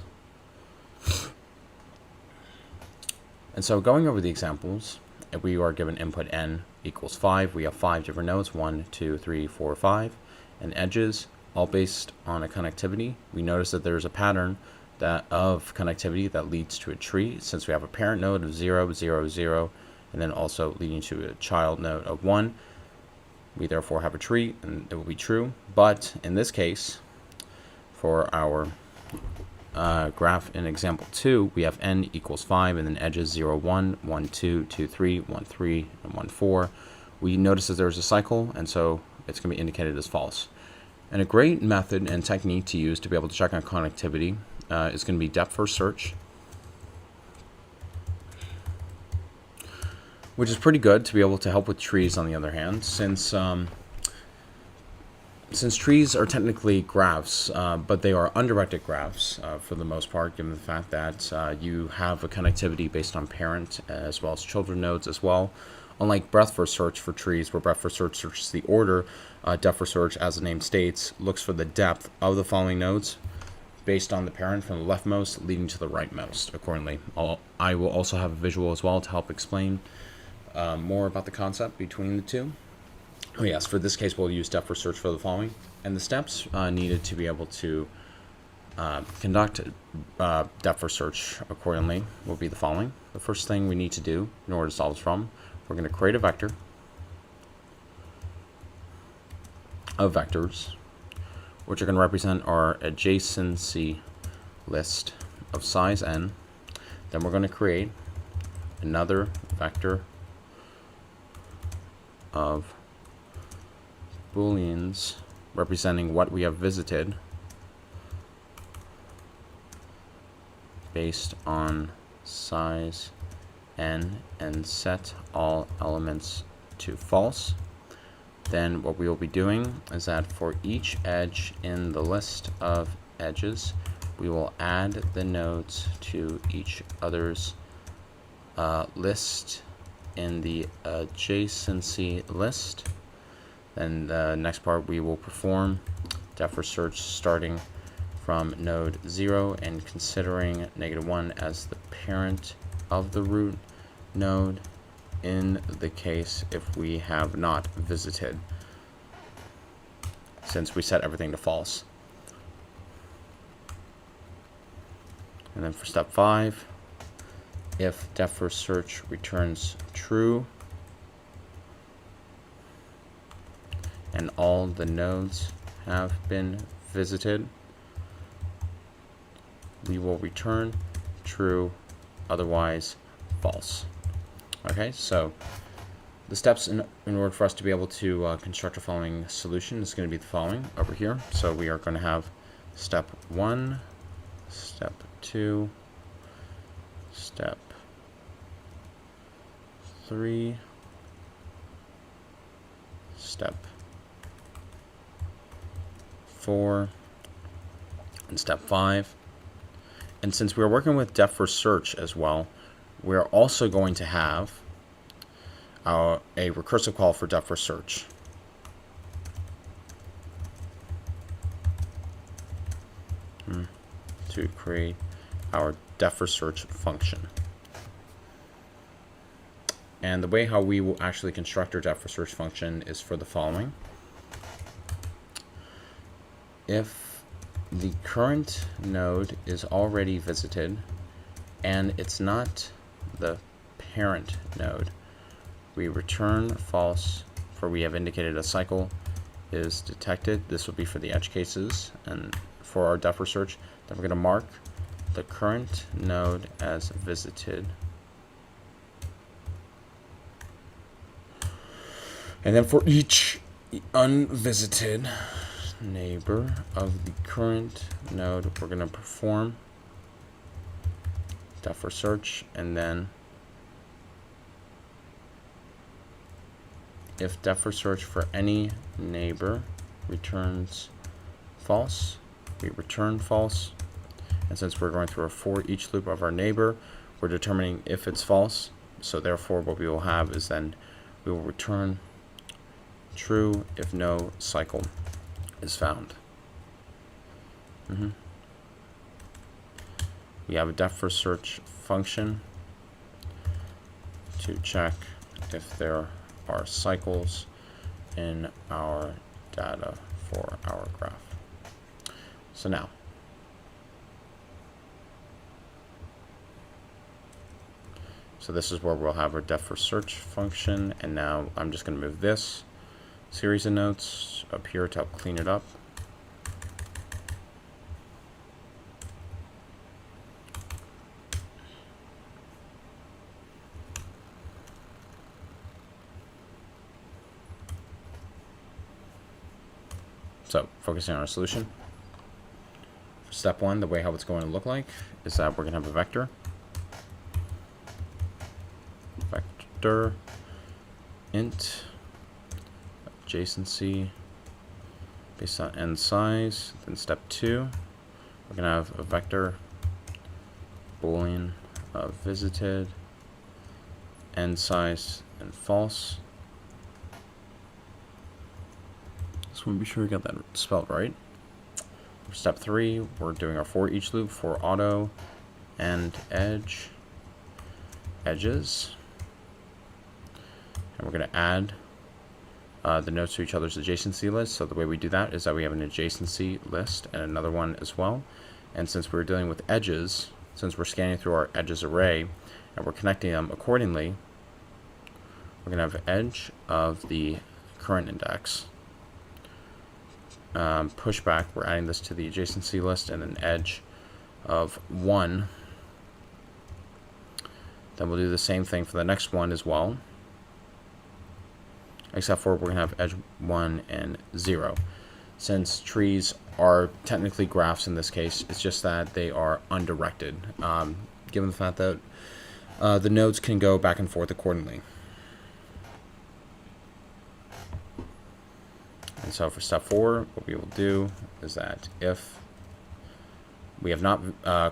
And so going over the examples, if we are given input n equals 5, we have 5 different nodes, 1, 2, 3, 4, 5, and edges, all based on a connectivity. We notice that there's a pattern of connectivity that leads to a tree, since we have a parent node of 0, 0, 0, and then also leading to a child node of 1. We therefore have a tree, and it will be true. But in this case, for our graph in example 2, we have n equals 5 and then edges 0, 1, 1, 2, 2, 3, 1, 3, and 1, 4. We notice that there's a cycle, and so it's going to be indicated as false. And a great method and technique to use to be able to check on connectivity is going to be depth first search, which is pretty good to be able to help with trees. On the other hand, since trees are technically graphs, but they are undirected graphs for the most part, given the fact that you have a connectivity based on parent as well as children nodes as well. Unlike breadth first search for trees, where breadth first search searches the order, depth first search, as the name states, looks for the depth of the following nodes based on the parent from the leftmost leading to the rightmost accordingly. I will also have a visual as well to help explain more about the concept between the two. Oh yes, for this case we'll use depth first search for the following, and the steps needed to be able to conduct depth first search accordingly will be the following. The first thing we need to do in order to solve this problem, we're going to create a vector of vectors, which are going to represent our adjacency list of size n. Then we're going to create another vector of booleans representing what we have visited based on size n, and set all elements to false. Then what we will be doing is that for each edge in the list of edges, we will add the nodes to each other's list in the adjacency list. Then the next part, we will perform depth first search starting from node 0 and considering -1 as the parent of the root node in the case if we have not visited, since we set everything to false. And then for step 5, if depth first search returns true, and all the nodes have been visited, we will return true, otherwise false. Okay, so the steps in order for us to be able to construct a following solution is going to be the following over here. So we are going to have step 1, step 2, step 3, step 4, and step 5. And since we're working with depth first search as well, we're also going to have a recursive call for depth first search. To create our depth first search function. And the way how we will actually construct our depth first search function is for the following. If the current node is already visited and it's not the parent node, we return false, for we have indicated a cycle is detected. This will be for the edge cases, and for our depth first search, then we're going to mark the current node as visited. And then for each unvisited neighbor of the current node, we're going to perform depth first search, and then if depth first search for any neighbor returns false, we return false. And since we're going through a for each loop of our neighbor, we're determining if it's false. So therefore what we will have is then we will return true if no cycle is found. We have a depth first search function to check if there are cycles in our data for our graph. So now, so this is where we'll have our depth first search function, and now I'm just going to move this series of notes up here to help clean it up. So, focusing on our solution. For step 1, the way how it's going to look like is that we're going to have a vector. Vector int adjacency based on n size. Then step 2, we're going to have a vector boolean of visited, n size, and false. Just want to be sure we got that spelled right. For step 3, we're doing our for each loop for auto and edges. And we're going to add the nodes to each other's adjacency list. So the way we do that is that we have an adjacency list and another one as well. And since we're dealing with edges, since we're scanning through our edges array and we're connecting them accordingly, we're going to have edge of the current index. Pushback, we're adding this to the adjacency list, and an edge of 1. Then we'll do the same thing for the next one as well, except for we're going to have edge 1 and 0. Since trees are technically graphs in this case, it's just that they are undirected, given the fact that the nodes can go back and forth accordingly. And so for step 4, what we will do is that if we have not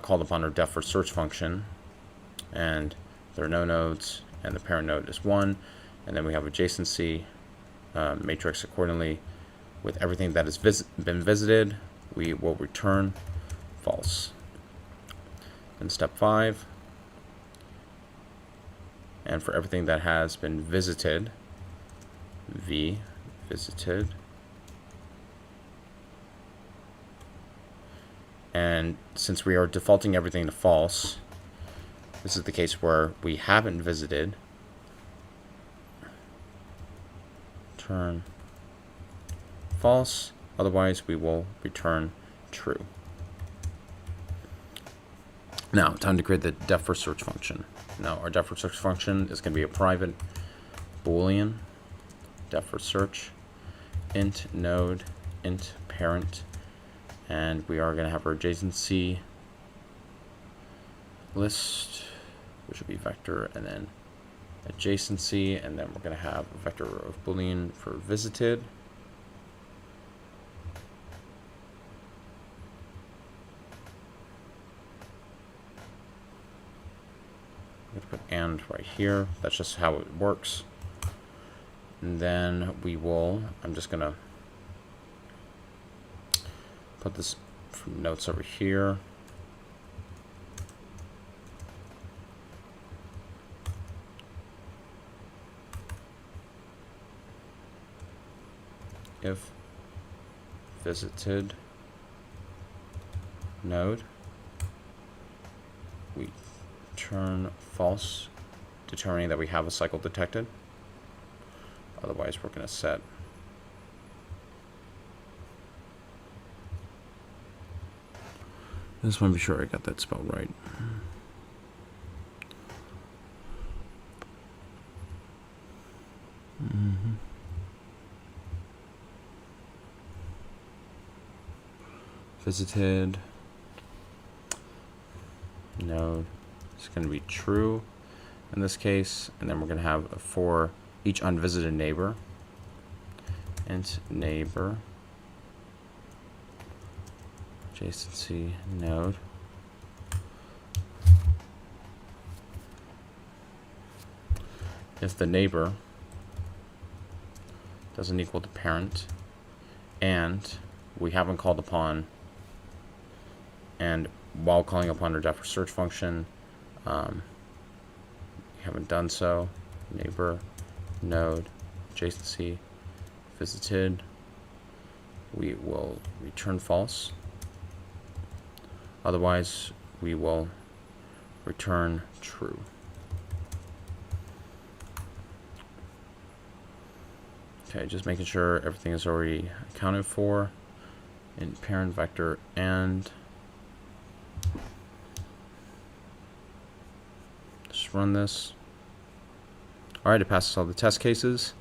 called upon our depth first search function, and there are no nodes, and the parent node is 1, and then we have adjacency matrix accordingly with everything that has been visited, we will return false. In step 5, and for everything that has been visited, v visited. And since we are defaulting everything to false, this is the case where we haven't visited. Turn false. Otherwise, we will return true. Now, time to create the def for search function. Now, our def for search function is going to be a private boolean def for search int node int parent, and we are going to have our adjacency list, which will be vector and then adjacency, and then we're going to have a vector of boolean for visited. I'm going to put and right here. That's just how it works. And then we will, I'm just going to put this from notes over here. If visited node, we turn false, determining that we have a cycle detected. Otherwise, we're going to set I just want to be sure I got that spelled right. Visited node is going to be true in this case, and then we're going to have a for each unvisited neighbor int neighbor adjacency node if the neighbor doesn't equal the parent and we haven't called upon, and while calling upon our def for search function, we haven't done so, neighbor node adjacency visited, we will return false. Otherwise, we will return true. Okay, just making sure everything is already accounted for in parent vector and just run this. All right, it passes all the test cases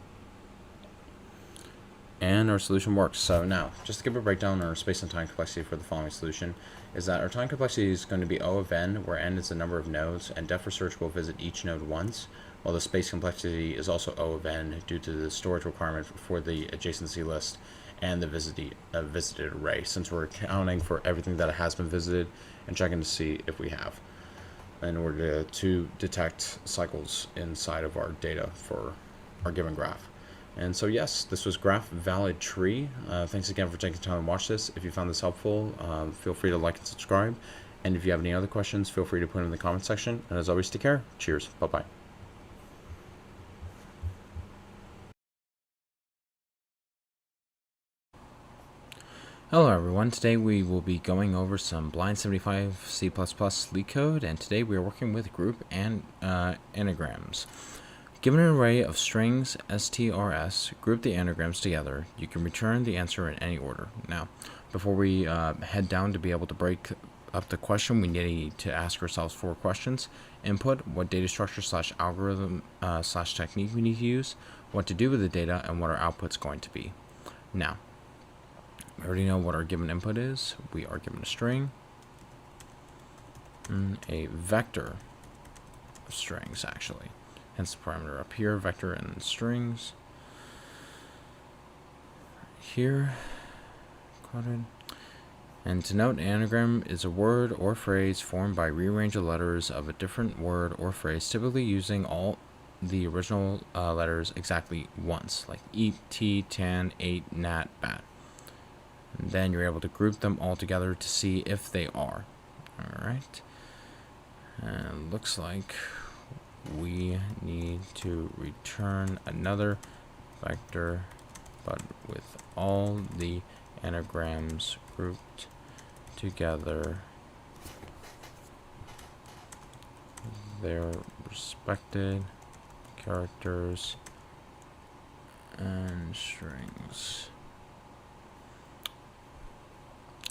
and our solution works. So now, just to give a breakdown on our space and time complexity for the following solution, is that our time complexity is going to be O of n, where n is the number of nodes, and def for search will visit each node once, while the space complexity is also O of n due to the storage requirement for the adjacency list and the visited array, since we're accounting for everything that has been visited and checking to see if we have, in order to detect cycles inside of our data for our given graph. And so yes, this was graph valid tree. Thanks again for taking time to watch this. If you found this helpful, feel free to like and subscribe. And if you have any other questions, feel free to put them in the comment section. And as always, take care. Cheers. Bye-bye. Hello everyone, today we will be going over some Blind 75 C++ Leetcode, and today we are working with group and anagrams. Given an array of strings strs, group the anagrams together. You can return the answer in any order. Now, before we head down to be able to break up the question, we need to ask ourselves 4 questions. Input, what data structure / algorithm / technique we need to use, what to do with the data, and what our output's going to be. Now, we already know what our given input is. We are given a string, a vector of strings actually. Hence the parameter up here, vector and strings. Here, quadrant. And to note, an anagram is a word or phrase formed by rearrange of letters of a different word or phrase, typically using all the original letters exactly once, like eat, tea, tan, ate, nat, bat. And then you're able to group them all together to see if they are. Alright. And looks like we need to return another vector, but with all the anagrams grouped together, their respected characters and strings.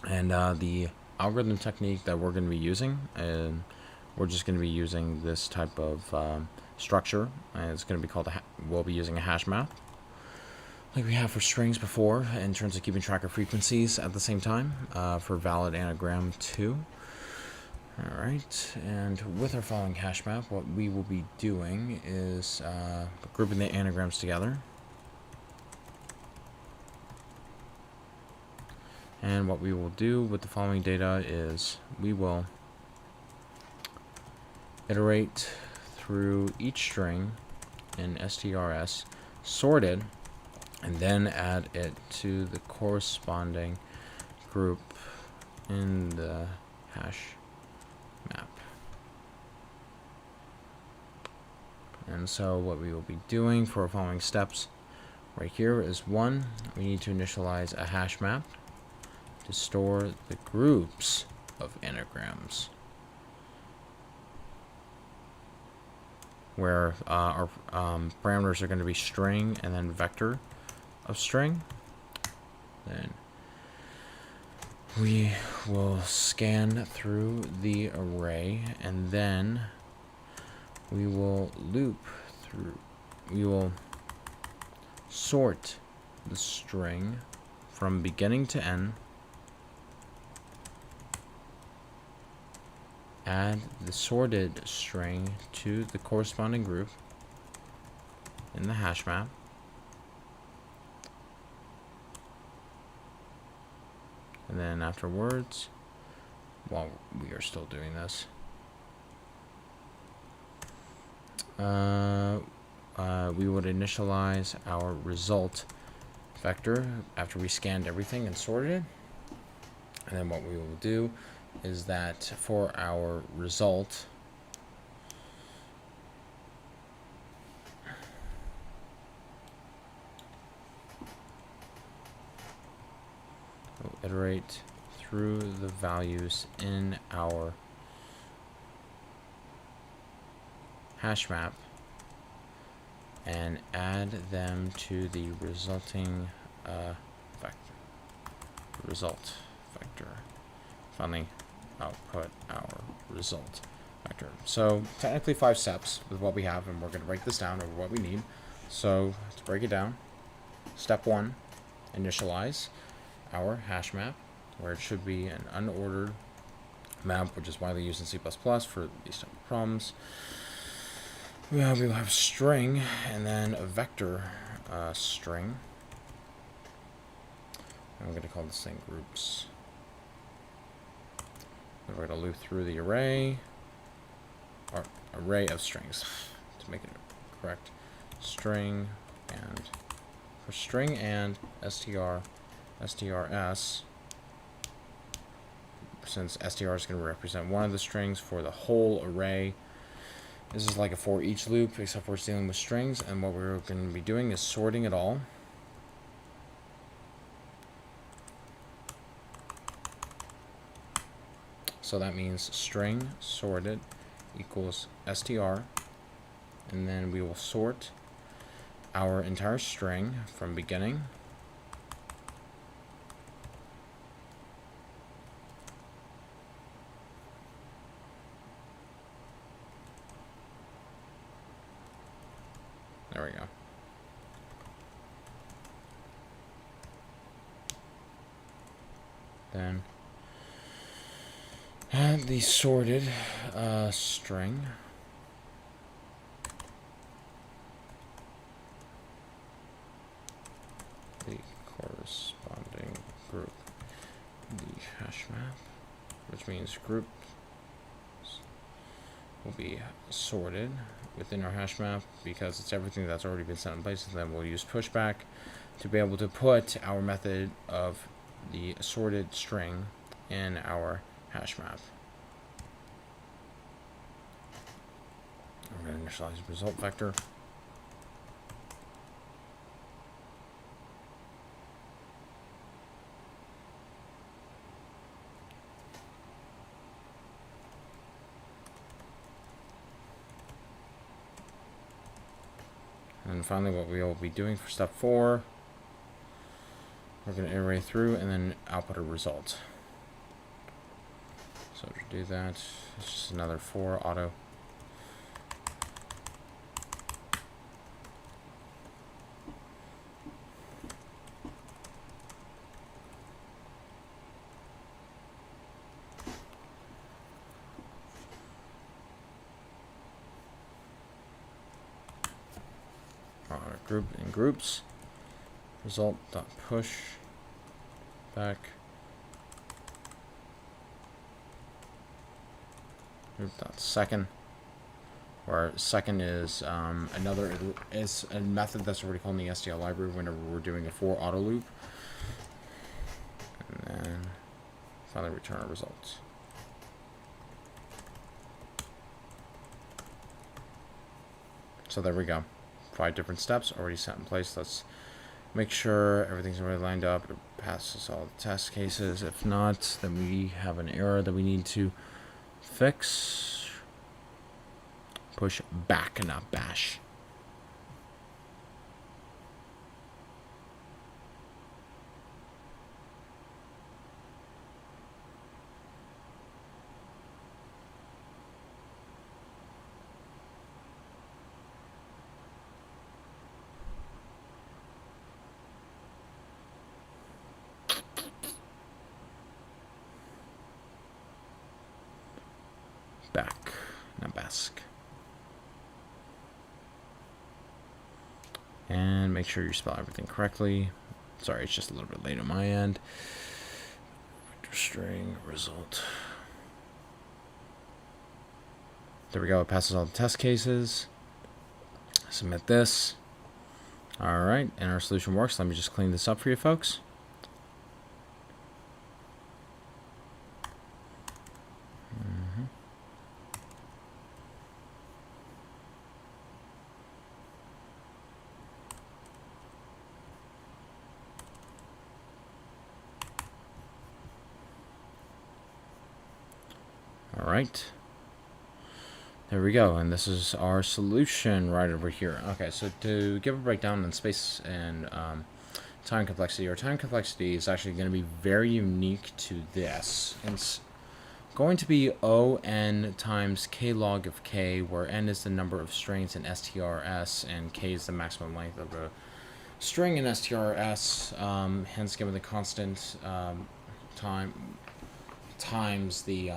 And the algorithm technique that we're going to be using, and we're just going to be using this type of structure. It's going to be called we'll be using a hash map, like we have for strings before, in terms of keeping track of frequencies at the same time for valid anagram 2. Alright, and with our following hash map, what we will be doing is grouping the anagrams together. And what we will do with the following data is we will iterate through each string in strs, sort it, and then add it to the corresponding group in the hash map. And so what we will be doing for our following steps right here is 1, we need to initialize a hash map to store the groups of anagrams, where our parameters are going to be string and then vector of string. Then we will scan through the array, and then we will loop through, we will sort the string from beginning to end, add the sorted string to the corresponding group in the hash map, and then afterwards, while we are still doing this, we would initialize our result vector after we scanned everything and sorted it. And then what we will do is that for our result, we'll iterate through the values in our hash map and add them to the resulting result vector. Finally, output our result vector. So technically 5 steps with what we have, and we're going to break this down over what we need. So to break it down, step 1, initialize our hash map, where it should be an unordered map, which is widely used in C++ for these type of problems. We will have string and then a vector string. I'm going to call this thing groups. We're going to loop through the array, or array of strings, to make it correct. String and for string and strs, since str is going to represent one of the strings for the whole array. This is like a for each loop, except we're dealing with strings, and what we're going to be doing is sorting it all. So that means string sorted equals str, and then we will sort our entire string from beginning there we go. Then add the sorted string the corresponding group, the hash map, which means group will be sorted within our hash map because it's everything that's already been set in place, and then we'll use pushback to be able to put our method of the sorted string in our hash map. We're going to initialize the result vector. And finally, what we will be doing for step 4, we're going to iterate through and then output a result. So to do that, it's just another for auto. Group in groups. Result dot push back. Group dot second. Where second is is a method that's already called in the STL library whenever we're doing a for auto loop. And then finally return our results. So there we go. 5 different steps already set in place. Let's make sure everything's already lined up. It passes all the test cases. If not, then we have an error that we need to fix. Push back, not bash. Back, not bask. And make sure you spell everything correctly. Sorry, it's just a little bit late on my end. Vector string result. There we go. It passes all the test cases. Submit this. All right, and our solution works. Let me just clean this up for you folks. All right, there we go, and this is our solution right over here. Okay, so to give a breakdown in space and time complexity, our time complexity is actually going to be very unique to this. It's going to be O(n) times k log of k, where n is the number of strings in strs and k is the maximum length of a string in strs, hence given the constant time times the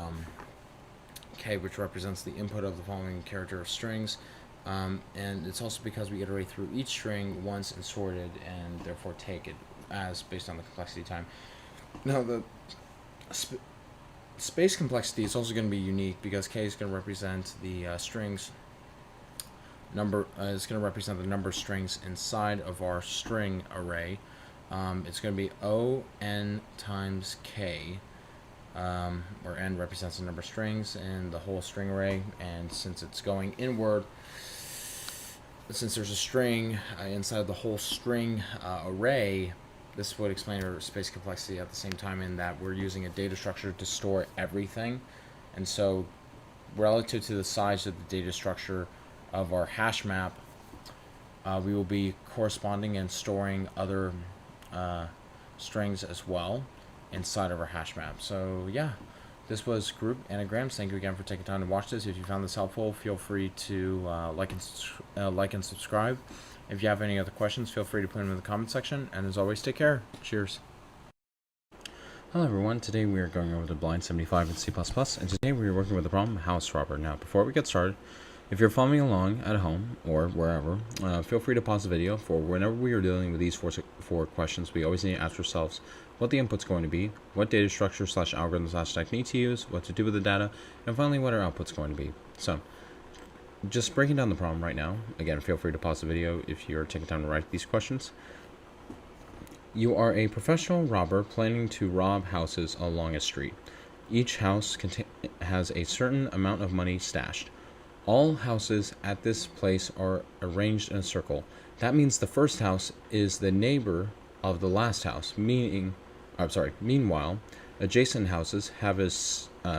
k, which represents the input of the following character of strings, and it's also because we iterate through each string once and sort it, and therefore take it as based on the complexity time. Now the space complexity is also going to be unique because k is going to represent the strings number. Is going to represent the number of strings inside of our string array. It's going to be O(n) times k. Where n represents the number of strings in the whole string array, and since it's going inward, since there's a string inside the whole string array, this would explain our space complexity at the same time, in that we're using a data structure to store everything, and so relative to the size of the data structure of our hash map, we will be corresponding and storing other strings as well inside of our hash map. So yeah, this was Group Anagrams. Thank you again for taking time to watch this. If you found this helpful, feel free to like and subscribe. If you have any other questions, feel free to put them in the comment section. And as always, take care. Cheers. Hello everyone, today we are going over the Blind 75 in C++, and today we are working with the problem House Robber. Now, before we get started, if you're following along at home or wherever, feel free to pause the video. For whenever we are dealing with these four questions, we always need to ask ourselves what the input's going to be, what data structure / algorithm / technique to use, what to do with the data, and finally what our output's going to be. So, just breaking down the problem right now. Again, feel free to pause the video if you're taking time to write these questions. You are a professional robber planning to rob houses along a street. Each house has a certain amount of money stashed. All houses at this place are arranged in a circle. That means the first house is the neighbor of the last house, Meanwhile, adjacent houses have a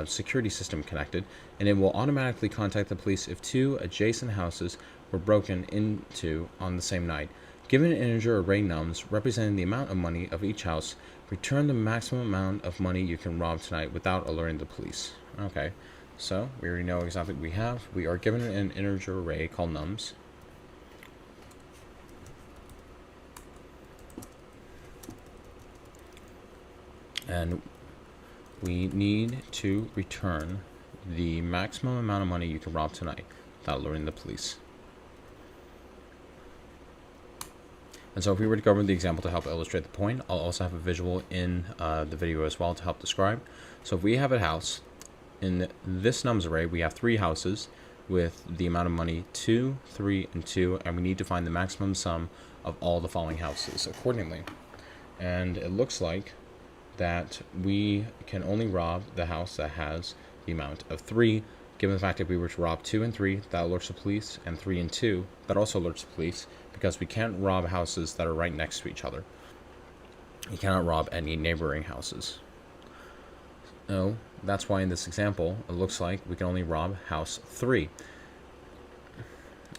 security system connected, and it will automatically contact the police if 2 adjacent houses were broken into on the same night. Given an integer array nums representing the amount of money of each house, return the maximum amount of money you can rob tonight without alerting the police. Okay, so we already know exactly what we have. We are given an integer array called nums. And we need to return the maximum amount of money you can rob tonight without alerting the police. And so if we were to go over the example to help illustrate the point, I'll also have a visual in the video as well to help describe. So if we have a house, in this nums array, we have 3 houses with the amount of money 2, 3, and 2, and we need to find the maximum sum of all the following houses accordingly. And it looks like that we can only rob the house that has the amount of 3, given the fact that if we were to rob 2 and 3, that alerts the police, and 3 and 2, that also alerts the police, because we can't rob houses that are right next to each other. You cannot rob any neighboring houses. No, that's why in this example, it looks like we can only rob house 3.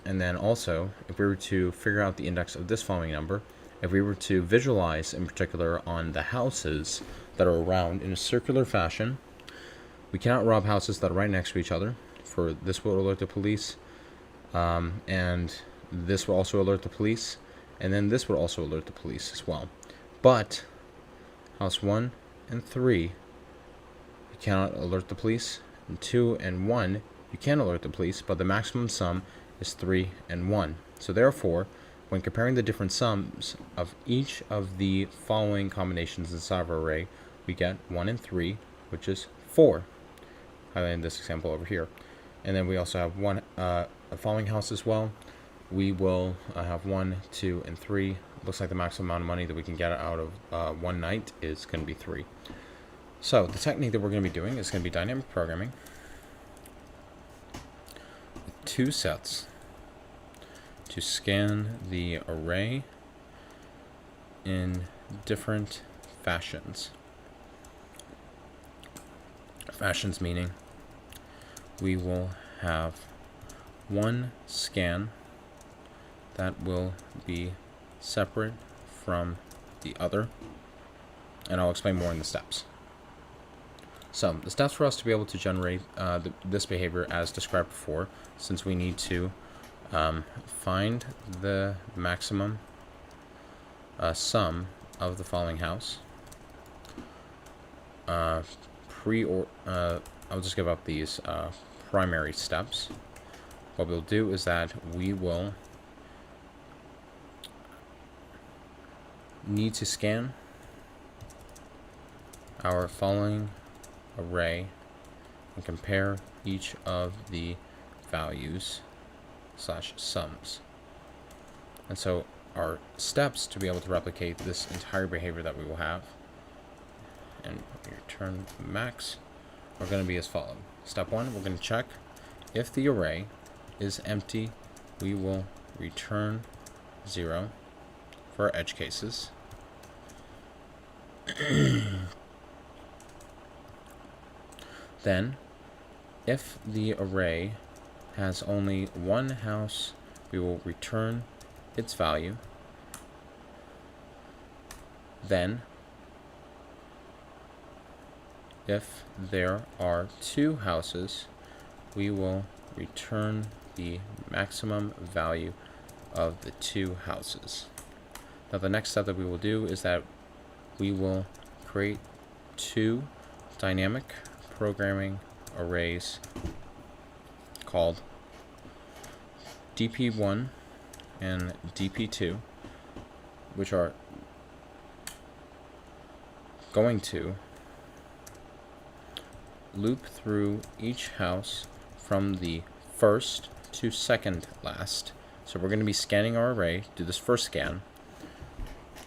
And then also, if we were to figure out the index of this following number, if we were to visualize in particular on the houses that are around in a circular fashion, we cannot rob houses that are right next to each other, for this will alert the police, and this will also alert the police, and then this will also alert the police as well. But house 1 and 3, you cannot alert the police, and 2 and 1, you can alert the police, but the maximum sum is 3 and 1. So therefore, when comparing the different sums of each of the following combinations inside of our array, we get 1 and 3, which is 4. Highlighting this example over here. And then we also have a following house as well. We will have 1, 2, and 3. Looks like the maximum amount of money that we can get out of one night is going to be 3. So the technique that we're going to be doing is going to be dynamic programming with 2 sets to scan the array in different fashions. Fashions meaning we will have one scan that will be separate from the other, and I'll explain more in the steps. So the steps for us to be able to generate this behavior as described before, since we need to find the maximum sum of the following house. I'll just give up these primary steps. What we'll do is that we will need to scan our following array and compare each of the values / sums. And so our steps to be able to replicate this entire behavior that we will have and return max are going to be as follows. Step 1, we're going to check if the array is empty. We will return 0 for our edge cases. Then, if the array has only one house, we will return its value. Then, if there are 2 houses, we will return the maximum value of the 2 houses. Now the next step that we will do is that we will create 2 dynamic programming arrays called DP1 and DP2, which are going to loop through each house from the first to second last. So we're going to be scanning our array, do this first scan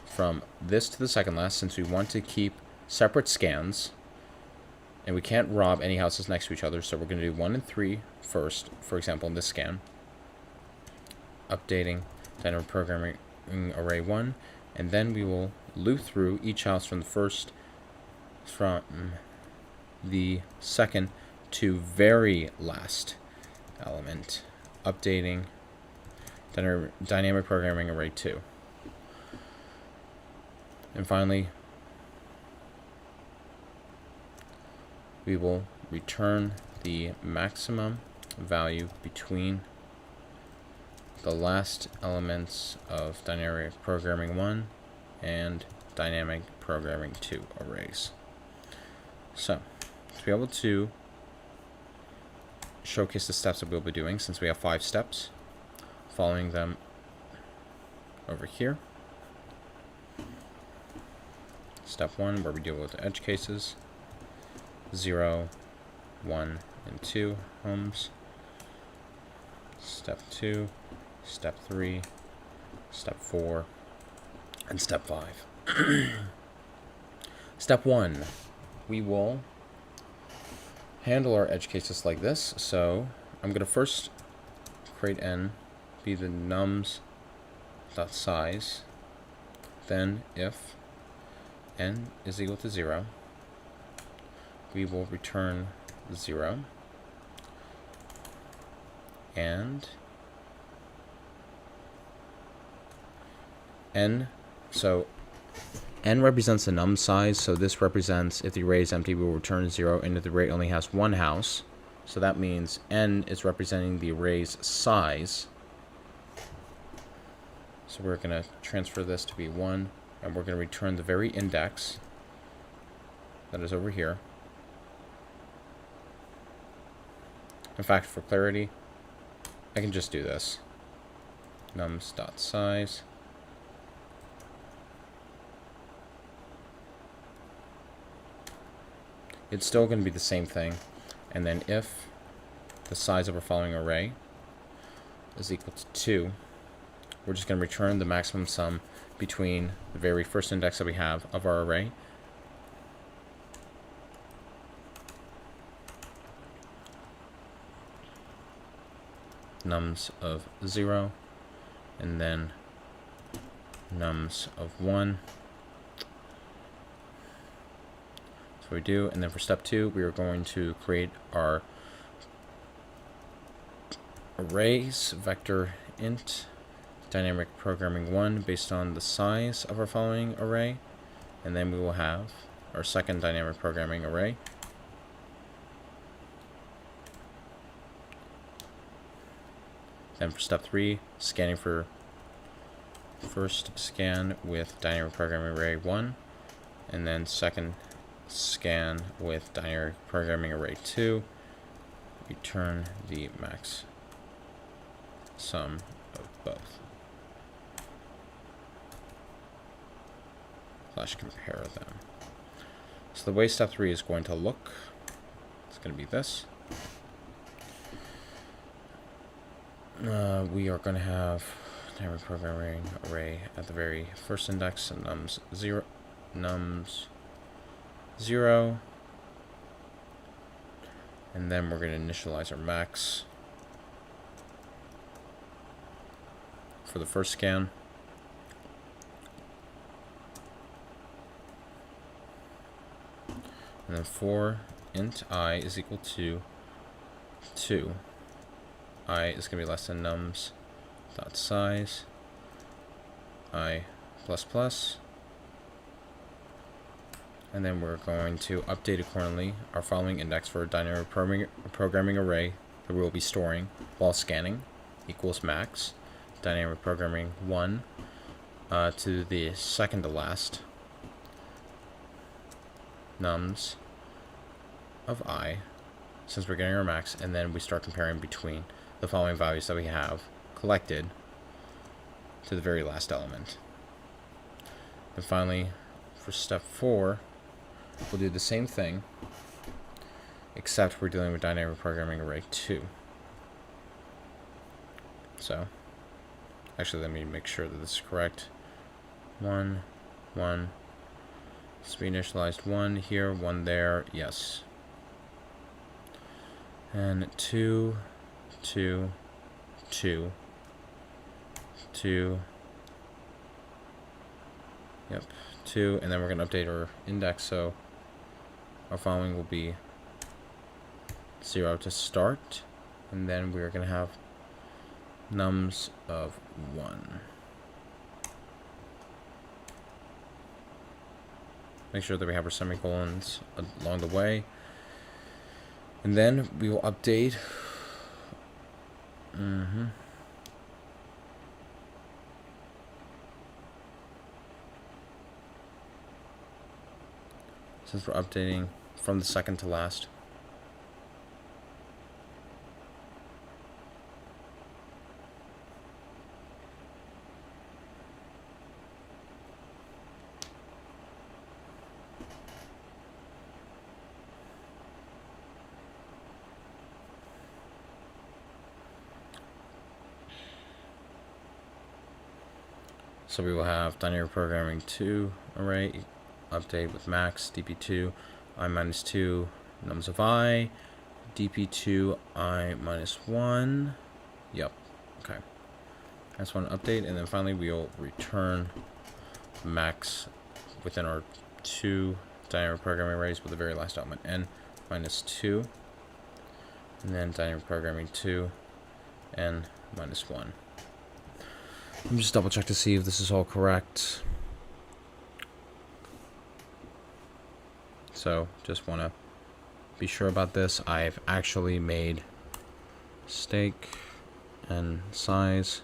from this to the second last, since we want to keep separate scans and we can't rob any houses next to each other. So we're going to do 1 and 3 first, for example, in this scan. Updating dynamic programming array 1, and then we will loop through each house from the second to very last element, updating dynamic programming array 2. And finally, we will return the maximum value between the last elements of dynamic programming 1 and dynamic programming 2 arrays. So, to be able to showcase the steps that we'll be doing, since we have 5 steps, following them over here. Step 1, where we deal with the edge cases, 0, 1, and 2 homes. Step 2, Step 3, Step 4, and Step 5. Step 1, we will handle our edge cases like this. So I'm going to first create n be the nums dot size. Then if n is equal to 0, we will return 0, and n, so n represents the num size, so this represents if the array is empty, we will return 0, and if the array only has one house, so that means n is representing the array's size. So we're going to transfer this to be 1, and we're going to return the very index that is over here. In fact, for clarity, I can just do this. Nums.size. It's still going to be the same thing. And then if the size of our following array is equal to 2, we're just going to return the maximum sum between the very first index that we have of our array nums of 0, and then nums of 1. So we do, and then for step 2, we are going to create our arrays vector int dynamic programming 1 based on the size of our following array, and then we will have our second dynamic programming array. Then for step 3, scanning for first scan with dynamic programming array 1, and then second scan with dynamic programming array 2, return the max sum of both. / compare them. So the way step 3 is going to look, it's going to be this. We are going to have dynamic programming array at the very first index, and nums 0, and then we're going to initialize our max for the first scan. And then for int I is equal to 2, I is going to be less than nums dot size I plus plus, and then we're going to update accordingly our following index for a dynamic programming array that we will be storing while scanning equals max dynamic programming 1 to the second to last nums of I, since we're getting our max, and then we start comparing between the following values that we have collected to the very last element. And finally, for step 4, we'll do the same thing, except we're dealing with dynamic programming array 2. So, actually, let me make sure that this is correct. 1, 1. So we initialized 1 here, 1 there, yes. And 2, 2, 2, 2, yep, 2, and then we're going to update our index, so our following will be 0 to start, and then we're going to have nums of 1. Make sure that we have our semicolons along the way. And then we will update. Since we're updating from the second to last. So we will have dynamic programming 2 array update with max dp2 I minus 2 nums of I dp2 I minus 1. Yep. Okay. That's one update, and then finally we'll return max within our 2 dynamic programming arrays with the very last element n minus 2, and then dynamic programming 2 n minus 1. Let me just double check to see if this is all correct. So just want to be sure about this. I've actually made mistake and size.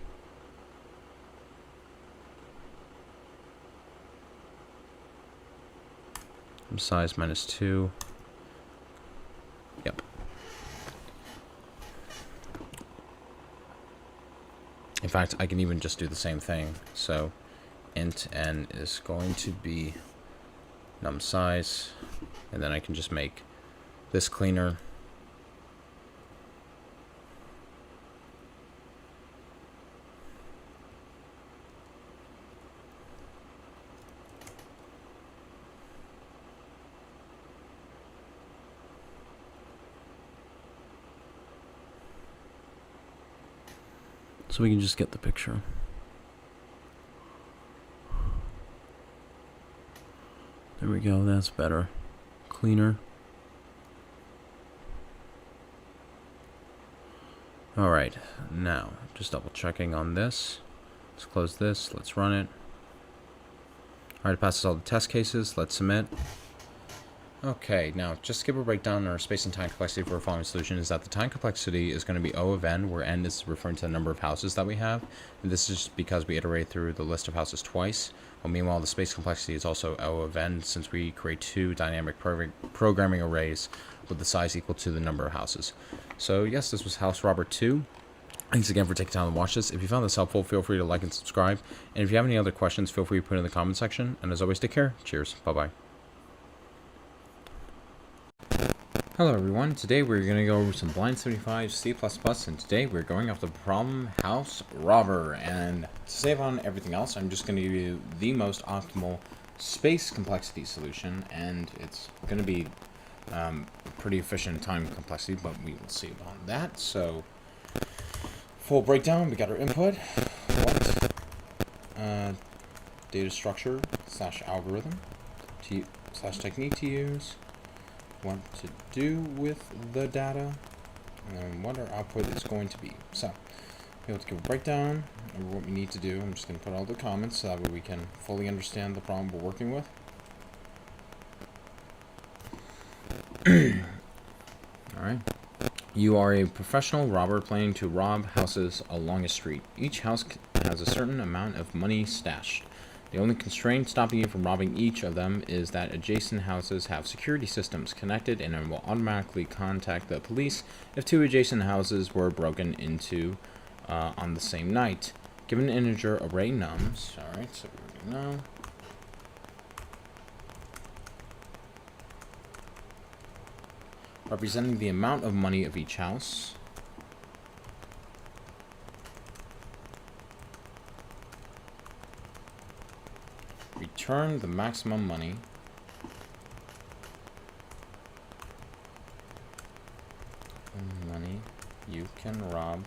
Size minus 2. Yep. In fact, I can even just do the same thing. So int n is going to be num size, and then I can just make this cleaner. So we can just get the picture. There we go, that's better. Cleaner. Alright, now, just double checking on this. Let's close this, let's run it. Alright, it passes all the test cases, let's submit. Okay, now just to give a breakdown on our space and time complexity for our following solution is that the time complexity is going to be O of n, where n is referring to the number of houses that we have. And this is because we iterate through the list of houses twice. Well, meanwhile, the space complexity is also O of n, since we create 2 dynamic programming arrays with the size equal to the number of houses. So yes, this was House Robber 2. Thanks again for taking time to watch this. If you found this helpful, feel free to like and subscribe. And if you have any other questions, feel free to put it in the comment section. And as always, take care. Cheers. Bye-bye. Hello everyone, today we're going to go over some Blind 75 C++, and today we're going off the problem House Robber. And to save on everything else, I'm just going to give you the most optimal space complexity solution, and it's going to be pretty efficient time complexity, but we will see about that. So, full breakdown, we got our input, what, data structure / algorithm, / technique to use, what to do with the data, and what our output is going to be. So, let's give a breakdown of what we need to do. I'm just going to put all the comments so that way we can fully understand the problem we're working with. Alright. You are a professional robber planning to rob houses along a street. Each house has a certain amount of money stashed. The only constraint stopping you from robbing each of them is that adjacent houses have security systems connected and will automatically contact the police if 2 adjacent houses were broken into on the same night. Given an integer array nums, alright, so we already know. Representing the amount of money of each house. Return the maximum money you can rob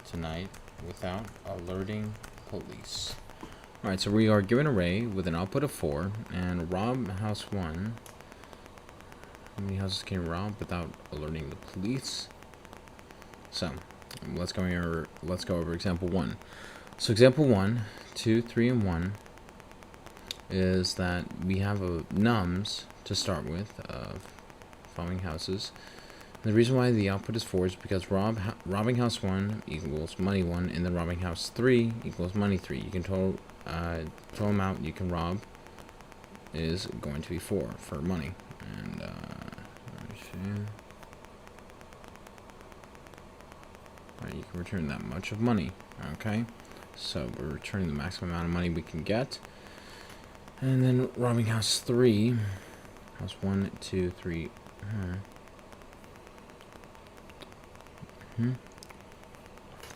tonight without alerting police. Alright, so we are given an array with an output of 4, and rob house 1. How many houses can you rob without alerting the police? So, let's go over example 1. So example 1, 2, 3, and 1 is that we have a nums to start with of following houses. And the reason why the output is 4 is because robbing house 1 equals money 1, and then robbing house 3 equals money 3. You can total amount you can rob is going to be 4 for money. And let me see. Right, you can return that much of money. Okay, so we're returning the maximum amount of money we can get. And then robbing house 3, house 1, 2, 3.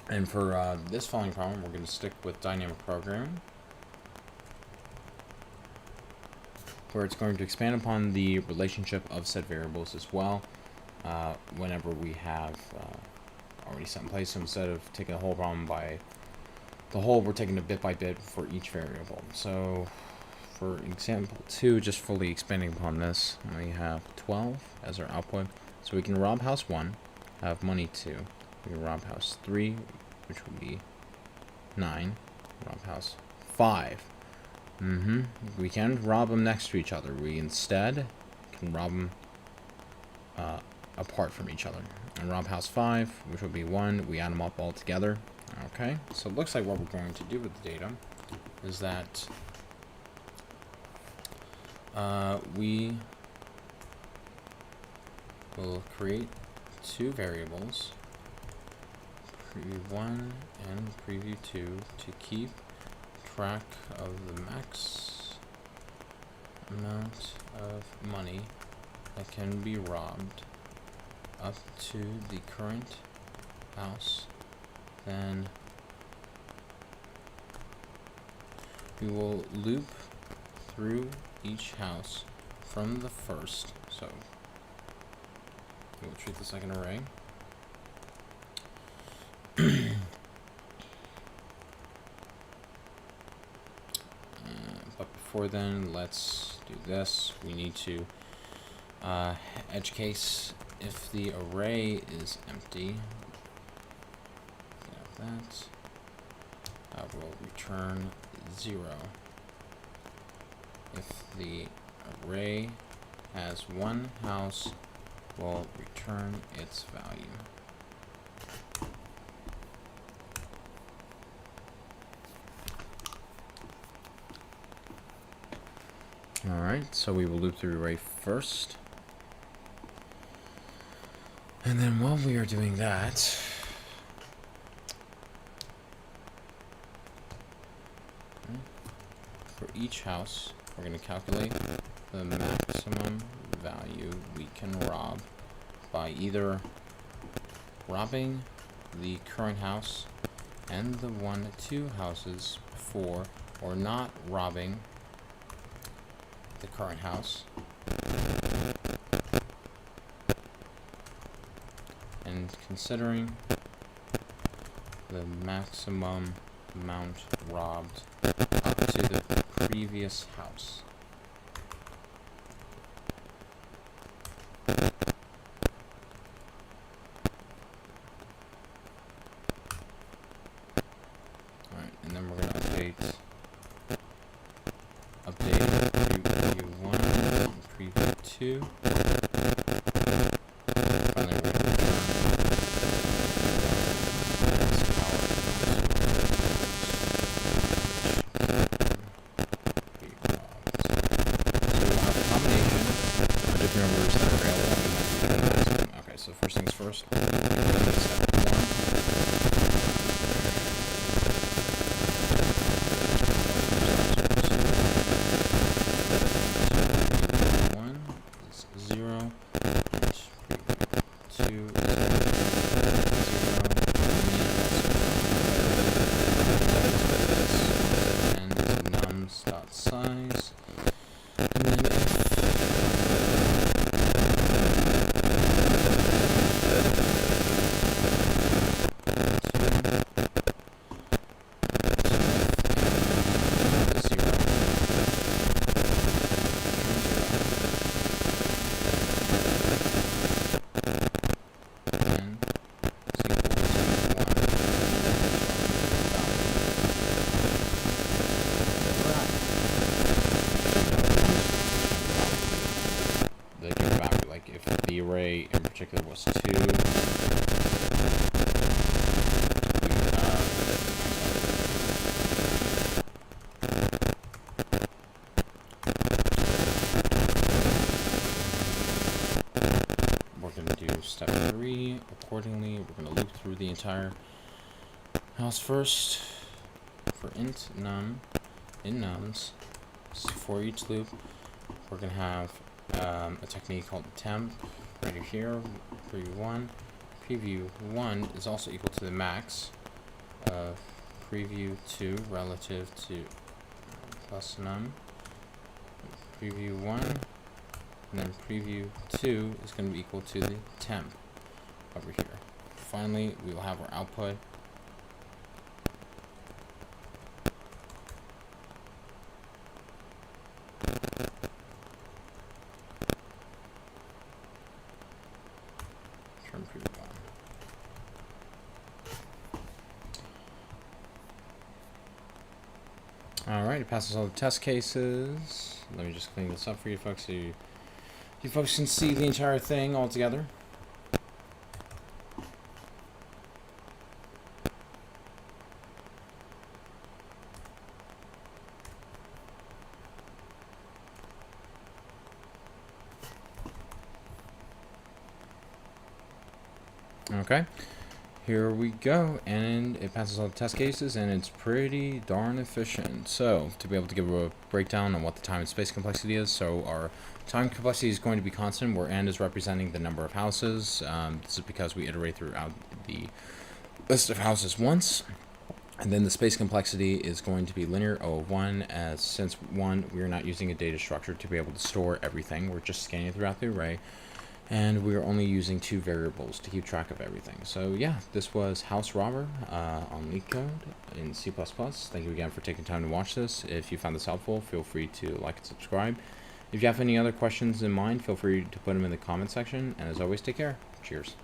And for this following problem, we're going to stick with dynamic programming, where it's going to expand upon the relationship of said variables as well, whenever we have already set in place. So instead of taking the whole problem by the whole, we're taking it bit by bit for each variable. So for example 2, just fully expanding upon this, we have 12 as our output. So we can rob house 1, have money 2. We can rob house 3, which would be 9. Rob house 5. We can rob them next to each other. We instead can rob them apart from each other. And rob house 5, which would be 1. We add them up all together. Okay, so it looks like what we're going to do with the data is that we will create 2 variables, preview 1 and preview 2, to keep track of the max amount of money that can be robbed up to the current house. Then we will loop through each house from the first, so we'll treat this like an array. But before then, let's do this. We need to edge case if the array is empty. That will return 0. If the array has 1 house, will return its value. Alright, so we will loop through array first. And then while we are doing that, for each house, we're going to calculate the maximum value we can rob by either robbing the current house and the 2 houses before, or not robbing the current house and considering the maximum amount robbed up to the previous house. Alright, and then we're going to update preview 1 and preview 2. Finally, we're going to so first things first, step 1. One is 0, and 2 is 0, and nums.size, and then array in particular was 2. We're going to do step 3 accordingly. We're going to loop through the entire house first for int num in nums. So for each loop, we're going to have a technique called temp right here. Preview 1. Preview 1 is also equal to the max of preview 2 relative to plus num. Preview 1, and then preview 2 is going to be equal to the temp over here. Finally, we will have our output. From preview 1. Alright, it passes all the test cases. Let me just clean this up for you folks so you folks can see the entire thing all together. Okay, here we go, and it passes all the test cases, and it's pretty darn efficient. So, to be able to give a breakdown on what the time and space complexity is, so our time complexity is going to be constant, where n is representing the number of houses. This is because we iterate throughout the list of houses once. And then the space complexity is going to be linear O of 1, as since 1, we are not using a data structure to be able to store everything. We're just scanning throughout the array. And we're only using 2 variables to keep track of everything. So yeah, this was House Robber on Leetcode in C++. Thank you again for taking time to watch this. If you found this helpful, feel free to like and subscribe. If you have any other questions in mind, feel free to put them in the comment section. And as always, take care. Cheers.